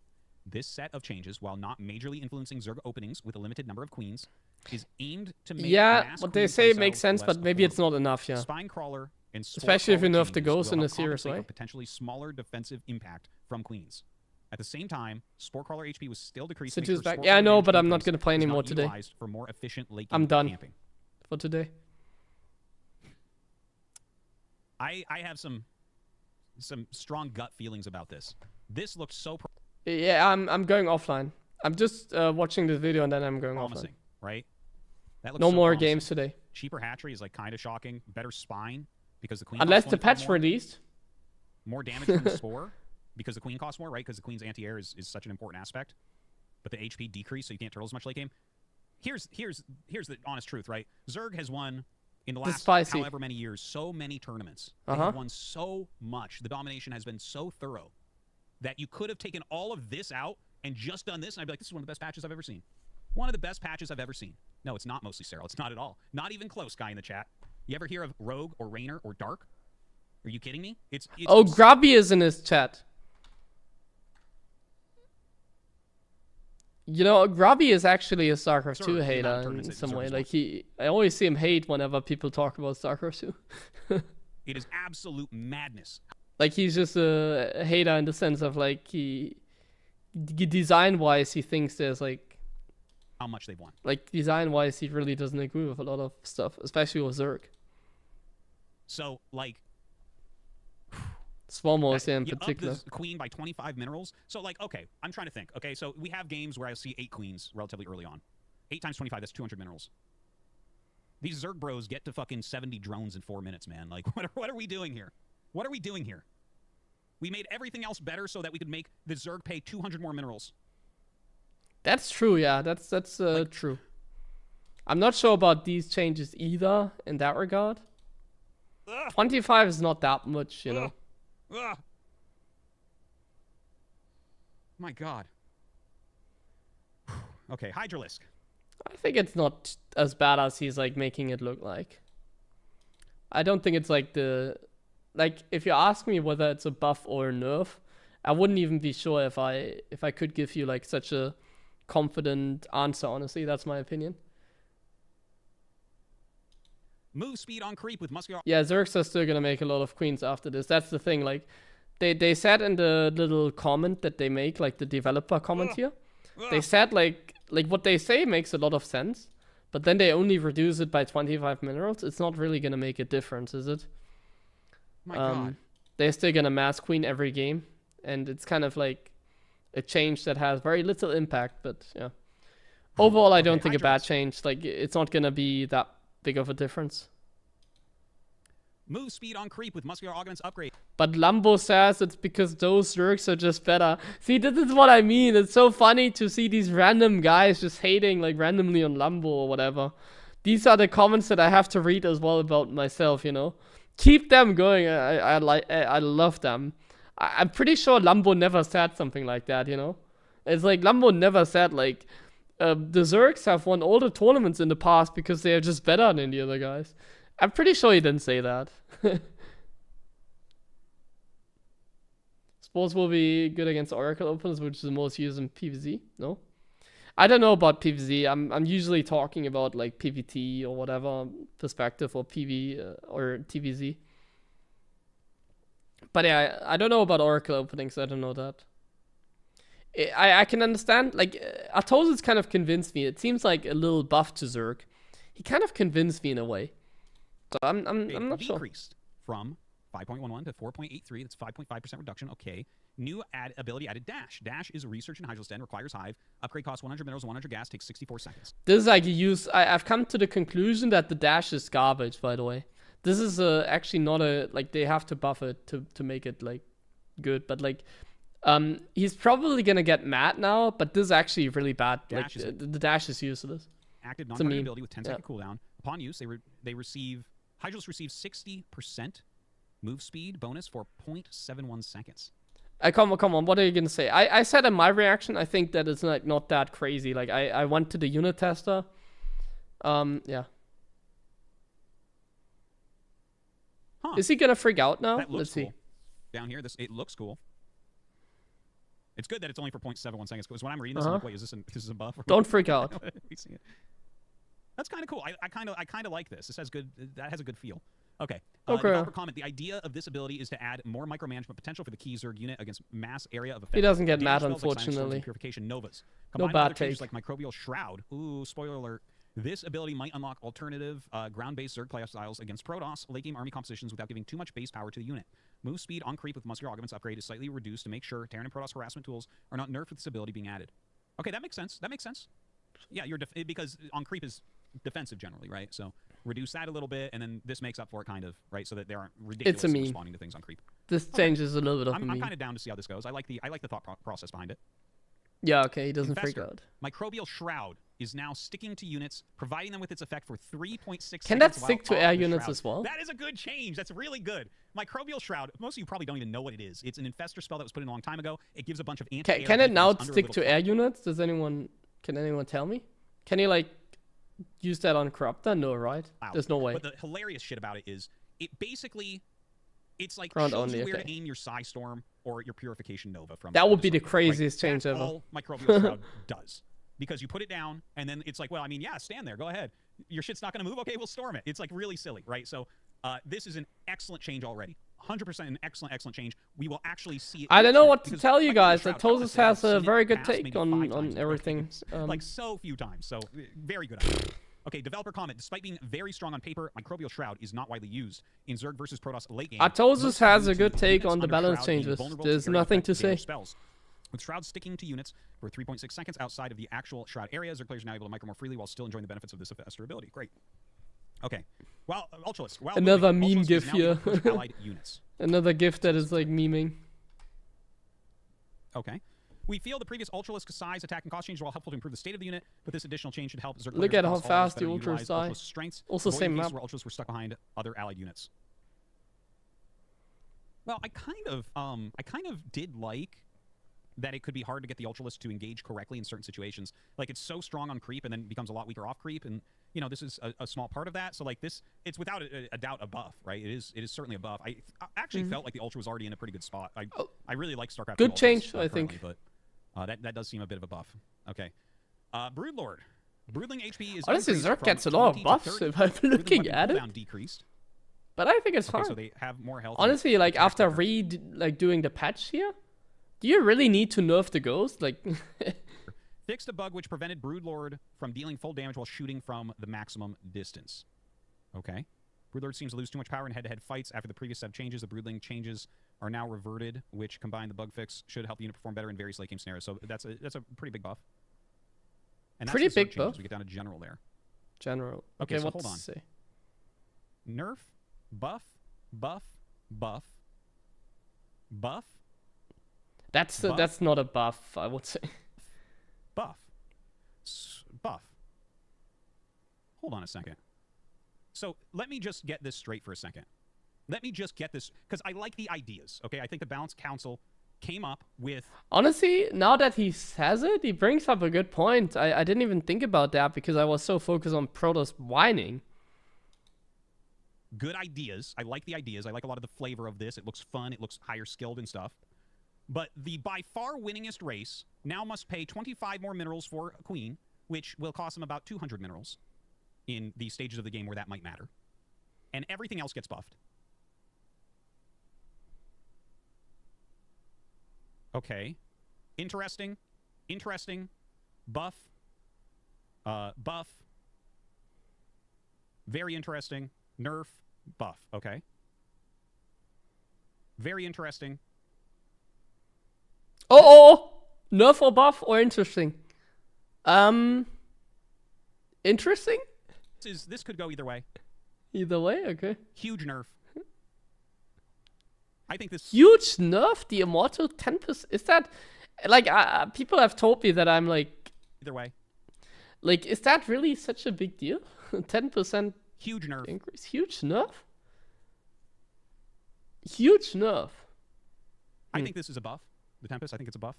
Speaker 12: This set of changes, while not majorly influencing Zerg openings with a limited number of queens, is aimed to make mass
Speaker 1: what they say makes sense, but maybe it's not enough, yeah.
Speaker 12: Spine Crawler and
Speaker 1: especially if you nerf the ghost in a serious way.
Speaker 12: Potentially smaller defensive impact from queens. At the same time, Spore Crawler HP was still decreasing.
Speaker 1: Sitchu's back. Yeah, I know, but I'm not gonna play anymore today.
Speaker 12: For more efficient late
Speaker 1: I'm done
Speaker 12: camping.
Speaker 1: for today.
Speaker 12: I have some strong gut feelings about this. This looks so
Speaker 1: yeah, I'm going offline. I'm just watching this video and then I'm going offline.
Speaker 12: Right? That looks
Speaker 1: no
Speaker 12: so
Speaker 1: more
Speaker 12: promising.
Speaker 1: games today.
Speaker 12: Cheaper hatchery is like kind of shocking. Better spine because the queen.
Speaker 1: Unless the patch released.
Speaker 12: More damage from the spore because the queen costs more, right? Because the queen's anti-air is such an important aspect. But the HP decrease, so you can't turtle as much late game. Here's the honest truth, right? Zerg has won in the last however many years so many tournaments. They have won so much. The domination has been so thorough that you could have taken all of this out and just done this, and I'd be like, this is one of the best patches I've ever seen. One of the best patches I've ever seen. No, it's not mostly sterile. It's not at all. Not even close, guy in the chat. You ever hear of Rogue or Rainer or Dark? Are you kidding me? It's
Speaker 1: oh, Grubby is in his chat. You know, Grubby is actually a StarCraft 2 hater in some way. Like I always see him hate whenever people talk about StarCraft 2.
Speaker 12: It is absolute madness.
Speaker 1: Like he's just a hater in the sense of like design-wise he thinks there's like
Speaker 12: how much they've won. Like
Speaker 1: design-wise he really doesn't agree with a lot of stuff, especially with Zerg.
Speaker 12: So like
Speaker 1: Swarmos in particular.
Speaker 12: Up this queen by 25 minerals. So like okay, I'm trying to think. Okay, so we have games where I see 8 queens relatively early on. 8 times 25, that's 200 minerals. These Zerg bros get to fucking 70 drones in 4 minutes, man. Like what are we doing here? What are we doing here? We made everything else better so that we could make the Zerg pay 200 more minerals.
Speaker 1: That's true, yeah. That's like, true. I'm not sure about these changes either in that regard. 25 is not that much, you know.
Speaker 12: My God. Okay, Hydralisk.
Speaker 1: I think it's not as bad as he's like making it look like. I don't think it's like the... Like, if you ask me whether it's a buff or a nerf, I wouldn't even be sure if I could give you like such a confident answer, honestly. That's my opinion.
Speaker 12: Move speed on creep with muscular...
Speaker 1: Yeah, Zergs are still gonna make a lot of queens after this. That's the thing, like, they said in the little comment that they make, like the developer comment here, they said like what they say makes a lot of sense, but then they only reduce it by 25 minerals. It's not really gonna make a difference, is it?
Speaker 12: My God.
Speaker 1: They're still gonna mass queen every game, and it's kind of like a change that has very little impact, but yeah. Overall, I don't think a bad change. Like, it's not gonna be that big of a difference.
Speaker 12: Move speed on creep with muscular augments upgrade.
Speaker 1: But Lambo says it's because those Zergs are just better. See, this is what I mean. It's so funny to see these random guys just hating like randomly on Lambo or whatever. These are the comments that I have to read as well about myself, you know. Keep them going. I love them. I'm pretty sure Lambo never said something like that, you know. It's like Lambo never said like the Zergs have won all the tournaments in the past because they are just better than the other guys. I'm pretty sure he didn't say that. Sports will be good against Oracle openers, which is the most used in PvZ. No? I don't know about PvZ. I'm usually talking about like PvT or whatever perspective, or PV or TVZ. But yeah, I don't know about Oracle openings. I don't know that. I can understand. Like Artosis kind of convinced me. It seems like a little buff to Zerg. He kind of convinced me in a way. So I'm not sure.
Speaker 12: Decreased from 5.11 to 4.83. That's 5.5% reduction. Okay. New ability added dash. Dash is a research in Hydra's Den, requires hive. Upgrade costs 100 minerals, 100 gas, takes 64 seconds.
Speaker 1: This is like a use. I've come to the conclusion that the dash is garbage, by the way. This is actually not a, like, they have to buff it to make it like good, but like he's probably gonna get mad now, but this is actually really bad. Like the dash is useless.
Speaker 12: Active non-target ability with 10-second cooldown. Upon use, they receive Hydros receives 60% move speed bonus for 0.71 seconds.
Speaker 1: Come on, what are you gonna say? I said in my reaction, I think that it's like not that crazy. Like I went to the unit tester. Yeah.
Speaker 12: Huh.
Speaker 1: Is he gonna freak out now?
Speaker 12: Let's
Speaker 1: see.
Speaker 12: Down here, it looks cool. It's good that it's only for 0.71 seconds, because when I'm reading this, I'm like, wait, is this a buff?
Speaker 1: Don't freak out.
Speaker 12: That's kind of cool. I kind of like this. This has good. That has a good feel. Okay.
Speaker 1: Okay.
Speaker 12: Developer comment: the idea of this ability is to add more micromanagement potential for the key Zerg unit against mass area of effect.
Speaker 1: He doesn't get mad,
Speaker 12: Like
Speaker 1: unfortunately.
Speaker 12: Purification Novas.
Speaker 1: No bad take.
Speaker 12: Like microbial shroud. Ooh, spoiler alert. This ability might unlock alternative ground-based Zerg playoff styles against Protoss late game army compositions without giving too much base power to the unit. Move speed on creep with muscular augments upgrade is slightly reduced to make sure Terran and Protoss harassment tools are not nerfed with this ability being added. Okay, that makes sense. That makes sense. Yeah, because on creep is defensive generally, right? So reduce that a little bit, and then this makes up for it, kind of, right? So that they aren't ridiculously responding to things on creep.
Speaker 1: This changes a little bit of a meme.
Speaker 12: I'm kind of down to see how this goes. I like the thought process behind it.
Speaker 1: Yeah, okay, he doesn't freak out.
Speaker 12: Microbial shroud is now sticking to units, providing them with its effect for 3.6 seconds.
Speaker 1: Can that stick to air units as well?
Speaker 12: That is a good change. That's really good. Microbial shroud, most of you probably don't even know what it is. It's an infestor spell that was put in a long time ago. It gives a bunch of anti-air.
Speaker 1: Can it now stick to air units? Can anyone tell me? Can you like use that on Corruptor? No, right? There's no way.
Speaker 12: But the hilarious shit about it is it basically it's like
Speaker 1: ground
Speaker 12: shows
Speaker 1: only,
Speaker 12: you where to aim your Psystorm or your Purification Nova from.
Speaker 1: That would be the craziest change ever.
Speaker 12: All Microbial Shroud does. Because you put it down, and then it's like, well, I mean, yeah, stand there, go ahead. Your shit's not going to move? Okay, we'll storm it. It's like really silly, right? So this is an excellent change already. 100% an excellent change. We will actually see it.
Speaker 1: I don't know what to tell you guys. Artosis has a very good take on everything.
Speaker 12: Like so few times. So very good idea. Okay, developer comment. Despite being very strong on paper, Microbial Shroud is not widely used in Zerg versus Protoss late game.
Speaker 1: Artosis has a good take on the balance changes. There's nothing to say.
Speaker 12: Spells. With Shroud sticking to units for 3.6 seconds outside of the actual Shroud area, Zerg players are now able to micro more freely while still enjoying the benefits of this faster ability. Great. Okay. Well, Ultralisk.
Speaker 1: Another meme gif here.
Speaker 12: Allied units.
Speaker 1: Another gif that is like memeing.
Speaker 12: Okay. We feel the previous Ultralisk size, attack, and cost changes are all helpful to improve the state of the unit, but this additional change should help Zerg
Speaker 1: Look at how fast the
Speaker 12: Ultras
Speaker 1: die.
Speaker 12: Strengths,
Speaker 1: also same map.
Speaker 12: Where Ultras were stuck behind other allied units. Well, I kind of did like that it could be hard to get the Ultralisk to engage correctly in certain situations. Like, it's so strong on creep and then becomes a lot weaker off creep, and, you know, this is a small part of that. So, like, this, it's without a doubt a buff, right? It is certainly a buff. I actually felt like the Ultra was already in a pretty good spot. I really like StarCraft.
Speaker 1: Good change, I think.
Speaker 12: But that does seem a bit of a buff. Okay. Broodlord. Broodling HP is
Speaker 1: honestly, Zerg gets a lot of buffs if I'm looking at it.
Speaker 12: Decreased.
Speaker 1: But I think it's fine.
Speaker 12: So they have more health.
Speaker 1: Honestly, like, after doing the patch here, do you really need to nerf the ghost? Like,
Speaker 12: fixed a bug which prevented Broodlord from dealing full damage while shooting from the maximum distance. Okay. Broodlord seems to lose too much power in head-to-head fights. After the previous set of changes, the Broodling changes are now reverted, which combined the bug fix should help the unit perform better in various late game scenarios. So that's a pretty big buff. And that's
Speaker 1: Pretty
Speaker 12: the Zerg
Speaker 1: big
Speaker 12: changes.
Speaker 1: buff.
Speaker 12: We get down to general there.
Speaker 1: General.
Speaker 12: Okay, so
Speaker 1: what
Speaker 12: hold
Speaker 1: to
Speaker 12: on.
Speaker 1: say?
Speaker 12: Nerf, buff, buff, buff, buff,
Speaker 1: That's
Speaker 12: buff.
Speaker 1: that's not a buff, I would say.
Speaker 12: Buff. Buff. Hold on a second. So let me just get this straight for a second. Let me just get this, because I like the ideas, okay? I think the Balanced Council came up with...
Speaker 1: Honestly, now that he says it, he brings up a good point. I didn't even think about that because I was so focused on Protoss whining.
Speaker 12: Good ideas. I like the ideas. I like a lot of the flavor of this. It looks fun. It looks higher skilled and stuff. But the by far winningest race now must pay 25 more minerals for a queen, which will cost them about 200 minerals in the stages of the game where that might matter. And everything else gets buffed. Okay. Interesting. Interesting. Buff. Buff. Very interesting. Nerf. Buff. Okay. Very interesting.
Speaker 1: Oh! Nerf or buff or interesting? Interesting?
Speaker 12: This could go either way.
Speaker 1: Either way, okay.
Speaker 12: Huge nerf. I think this...
Speaker 1: Huge nerf? The Immortal 10%? Is that... Like, people have told me that I'm like...
Speaker 12: Either way.
Speaker 1: Like, is that really such a big deal? 10%
Speaker 12: huge nerf.
Speaker 1: Increase. Huge nerf? Huge nerf.
Speaker 12: I think this is a buff. The Tempest, I think it's a buff.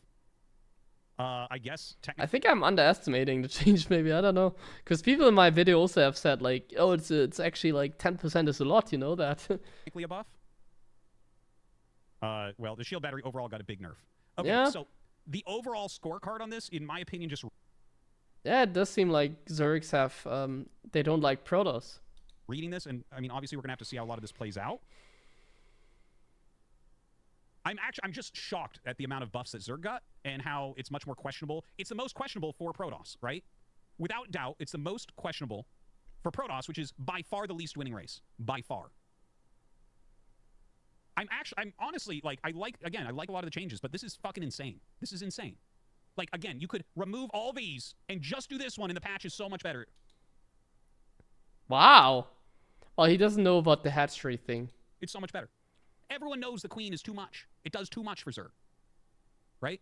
Speaker 12: I guess
Speaker 1: I think I'm underestimating the change, maybe. I don't know. Because people in my video also have said, like, oh, it's actually like 10% is a lot, you know that?
Speaker 12: Technically a buff? Well, the shield battery overall got a big nerf. Okay,
Speaker 1: yeah.
Speaker 12: So the overall scorecard on this, in my opinion, just...
Speaker 1: Yeah, it does seem like Zergs have, they don't like Protoss.
Speaker 12: Reading this, and I mean, obviously we're going to have to see how a lot of this plays out. I'm just shocked at the amount of buffs that Zerg got and how it's much more questionable. It's the most questionable for Protoss, right? Without doubt, it's the most questionable for Protoss, which is by far the least winning race. By far. I'm honestly, like, I like a lot of the changes, but this is fucking insane. This is insane. Like, again, you could remove all these and just do this one, and the patch is so much better.
Speaker 1: Wow. Well, he doesn't know about the hatchery thing.
Speaker 12: It's so much better. Everyone knows the queen is too much. It does too much for Zerg. Right?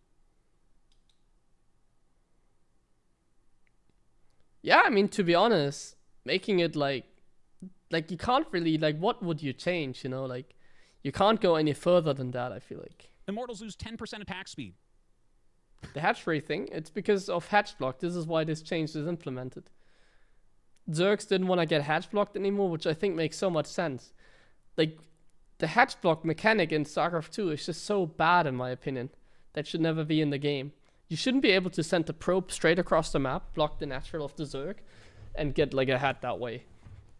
Speaker 1: Yeah, I mean, to be honest, making it like you can't really, like, what would you change, you know? Like, you can't go any further than that, I feel like.
Speaker 12: Immortals lose 10% attack speed.
Speaker 1: The hatchery thing, it's because of hatch block. This is why this change is implemented. Zergs didn't want to get hatch blocked anymore, which I think makes so much sense. Like, the hatch block mechanic in StarCraft 2 is just so bad, in my opinion. That should never be in the game. You shouldn't be able to send the probe straight across the map, block the natural of the Zerg, and get, like, a hat that way.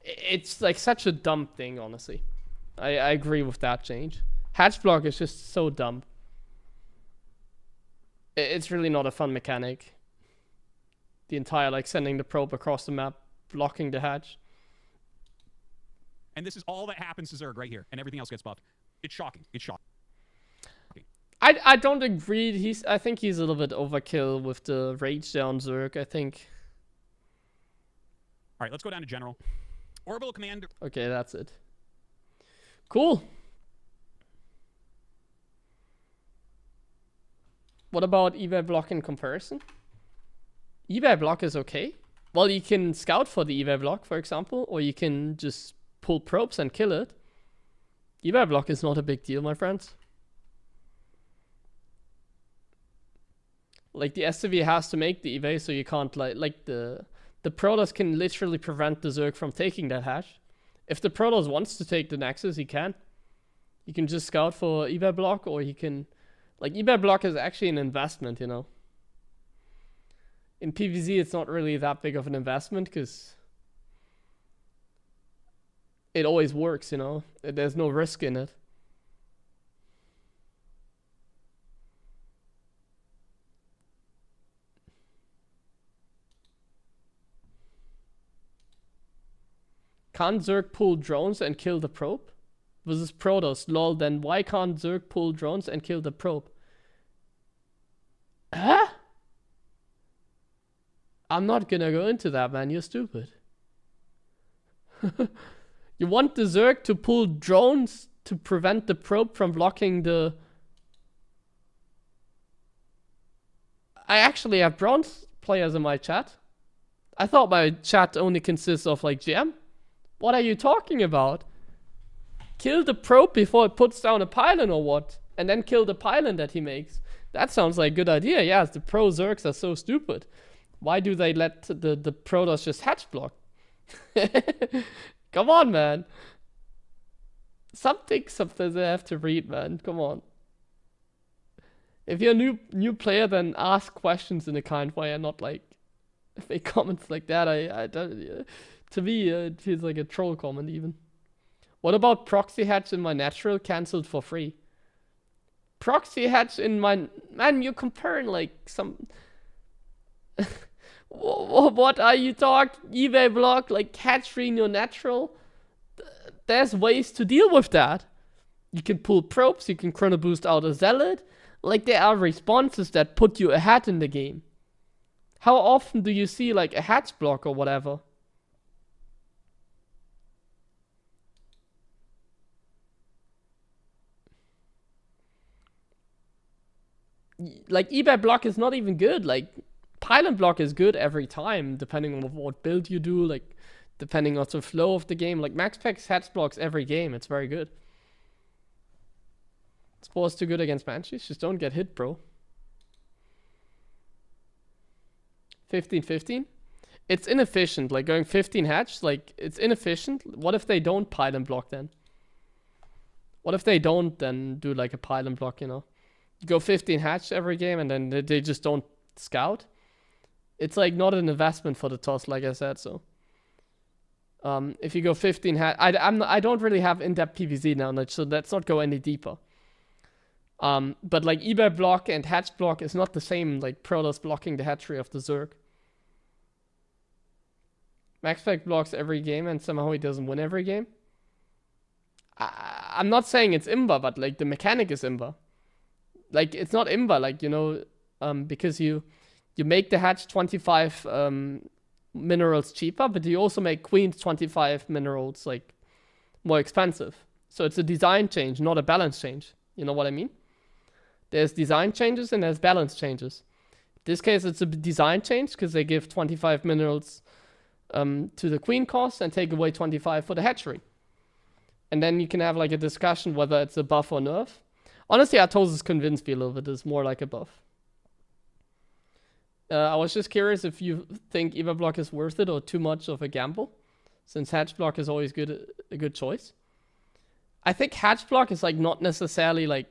Speaker 1: It's, like, such a dumb thing, honestly. I agree with that change. Hatch block is just so dumb. It's really not a fun mechanic. The entire, like, sending the probe across the map, blocking the hatch.
Speaker 12: And this is all that happens to Zerg right here, and everything else gets buffed. It's shocking. It's shocking.
Speaker 1: I don't agree. I think he's a little bit overkill with the rage down Zerg, I think.
Speaker 12: Alright, let's go down to general. Orbital command.
Speaker 1: Okay, that's it. Cool. What about evac block in comparison? Evac block is okay. Well, you can scout for the evac block, for example, or you can just pull probes and kill it. Evac block is not a big deal, my friends. Like, the SCV has to make the evac, so you can't, like the Protoss can literally prevent the Zerg from taking that hatch. If the Protoss wants to take the Nexus, he can. You can just scout for evac block, or he can... Like, evac block is actually an investment, you know. In PvZ, it's not really that big of an investment, because it always works, you know. There's no risk in it. Can't Zerg pull drones and kill the probe? Versus Protoss, lol, then why can't Zerg pull drones and kill the probe? Huh? I'm not gonna go into that, man. You're stupid. You want the Zerg to pull drones to prevent the probe from blocking the... I actually have bronze players in my chat. I thought my chat only consists of like GM. What are you talking about? Kill the probe before it puts down a pylon or what? And then kill the pylon that he makes. That sounds like a good idea. Yes, the pro Zergs are so stupid. Why do they let the Protoss just hatch block? Come on, man. Sometimes I have to read, man. Come on. If you're a new player, then ask questions in a kind way and not like fake comments like that. I don't. To me, it feels like a troll comment even. What about proxy hatch in my natural cancelled for free? Proxy hatch in my... Man, you're comparing like some... What are you talking? eBay block, like hatchery in your natural? There's ways to deal with that. You can pull probes, you can chrono boost out a zealot. Like there are responses that put you ahead in the game. How often do you see like a hatch block or whatever? Like eBay block is not even good. Like pylon block is good every time, depending on what build you do, like depending on the flow of the game. Like Max Packs hatch blocks every game. It's very good. Spore's too good against Banshees. Just don't get hit, bro. 15-15. It's inefficient. Like going 15 hatch, like it's inefficient. What if they don't pylon block then? What if they don't then do like a pylon block, you know? You go 15 hatch every game and then they just don't scout. It's like not an investment for the toss, like I said. So if you go 15 hatch, I don't really have in-depth PvZ now, so let's not go any deeper. But like eBay block and hatch block is not the same like Protoss blocking the hatchery of the Zerg. Max Pack blocks every game and somehow he doesn't win every game. I'm not saying it's imba, but like the mechanic is imba. Like it's not imba, like, you know, because you make the hatch 25 minerals cheaper, but you also make queens 25 minerals like more expensive. So it's a design change, not a balance change. You know what I mean? There's design changes and there's balance changes. In this case, it's a design change because they give 25 minerals to the queen cost and take away 25 for the hatchery. And then you can have like a discussion whether it's a buff or nerf. Honestly, Artosis convinced me a little bit. It's more like a buff. I was just curious if you think Eva block is worth it or too much of a gamble, since hatch block is always a good choice. I think hatch block is like not necessarily like...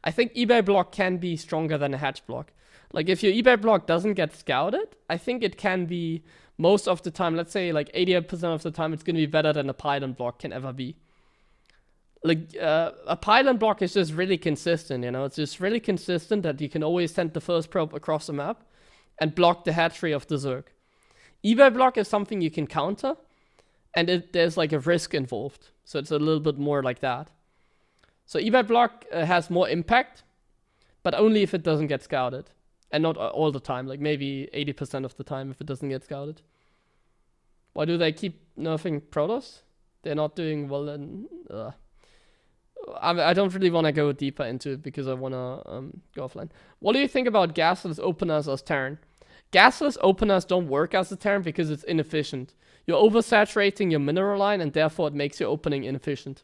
Speaker 1: I think eBay block can be stronger than a hatch block. Like if your eBay block doesn't get scouted, I think it can be most of the time, let's say like 80% of the time, it's going to be better than a pylon block can ever be. Like a pylon block is just really consistent, you know, it's just really consistent that you can always send the first probe across the map and block the hatchery of the Zerg. eBay block is something you can counter, and there's like a risk involved, so it's a little bit more like that. So eBay block has more impact, but only if it doesn't get scouted, and not all the time, like maybe 80% of the time if it doesn't get scouted. Why do they keep nerfing Protoss? They're not doing well, and I don't really want to go deeper into it because I want to go offline. What do you think about gasless openers as Terran? Gasless openers don't work as a Terran because it's inefficient. You're oversaturating your mineral line and therefore it makes your opening inefficient.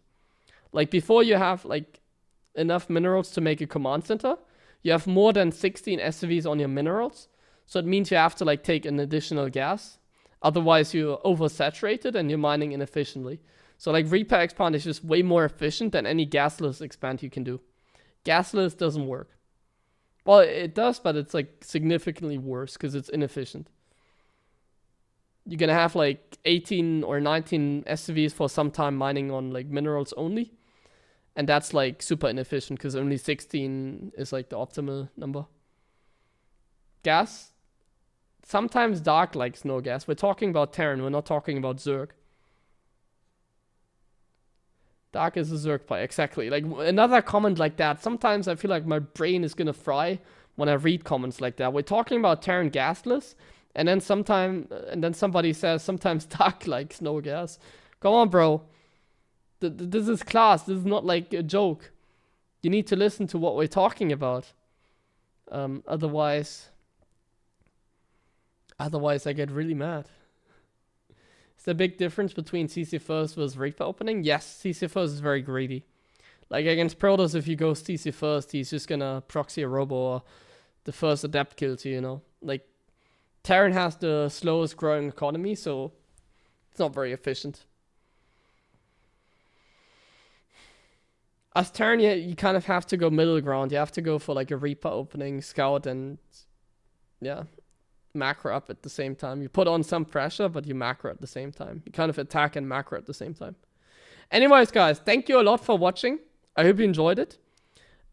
Speaker 1: Like before you have like enough minerals to make a command center, you have more than 16 SCVs on your minerals. So it means you have to like take an additional gas. Otherwise you're oversaturated and you're mining inefficiently. So like Reaper expand is just way more efficient than any gasless expand you can do. Gasless doesn't work. Well, it does, but it's like significantly worse because it's inefficient. You're gonna have like 18 or 19 SCVs for some time mining on like minerals only. And that's like super inefficient because only 16 is like the optimal number. Gas. Sometimes Dark likes no gas. We're talking about Terran, we're not talking about Zerg. Dark is a Zerg player, exactly. Like another comment like that. Sometimes I feel like my brain is gonna fry when I read comments like that. We're talking about Terran gasless, And then somebody says sometimes dark like snow gas. Come on, bro. This is class. This is not like a joke. You need to listen to what we're talking about. Otherwise I get really mad. Is there a big difference between CC first versus Reaper opening? Yes, CC first is very greedy. Like against Protoss, if you go CC first, he's just gonna proxy a robo or the first adept kills you, you know? Like, Terran has the slowest growing economy, so it's not very efficient. As Terran, you kind of have to go middle ground. You have to go for like a Reaper opening, Scout, and yeah, macro up at the same time. You put on some pressure, but you macro at the same time. You kind of attack and macro at the same time. Anyways, guys, thank you a lot for watching. I hope you enjoyed it.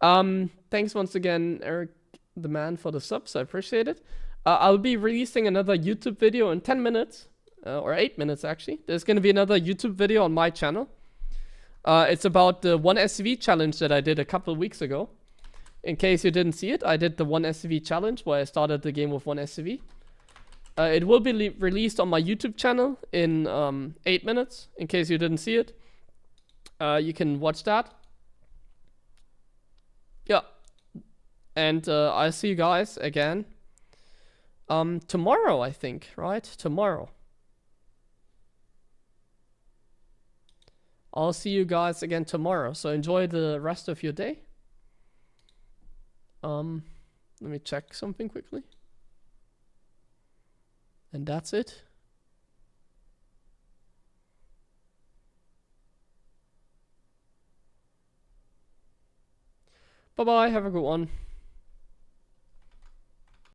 Speaker 1: Thanks once again, Eric the man, for the subs. I appreciate it. I'll be releasing another YouTube video in 10 minutes, or 8 minutes actually. There's going to be another YouTube video on my channel. It's about the 1 SCV challenge that I did a couple of weeks ago. In case you didn't see it, I did the 1 SCV challenge where I started the game with 1 SCV. It will be released on my YouTube channel in 8 minutes, in case you didn't see it. You can watch that. Yeah. And I'll see you guys again tomorrow, I think, right? Tomorrow. I'll see you guys again tomorrow. So enjoy the rest of your day. Let me check something quickly. And that's it. Bye-bye. Have a good one.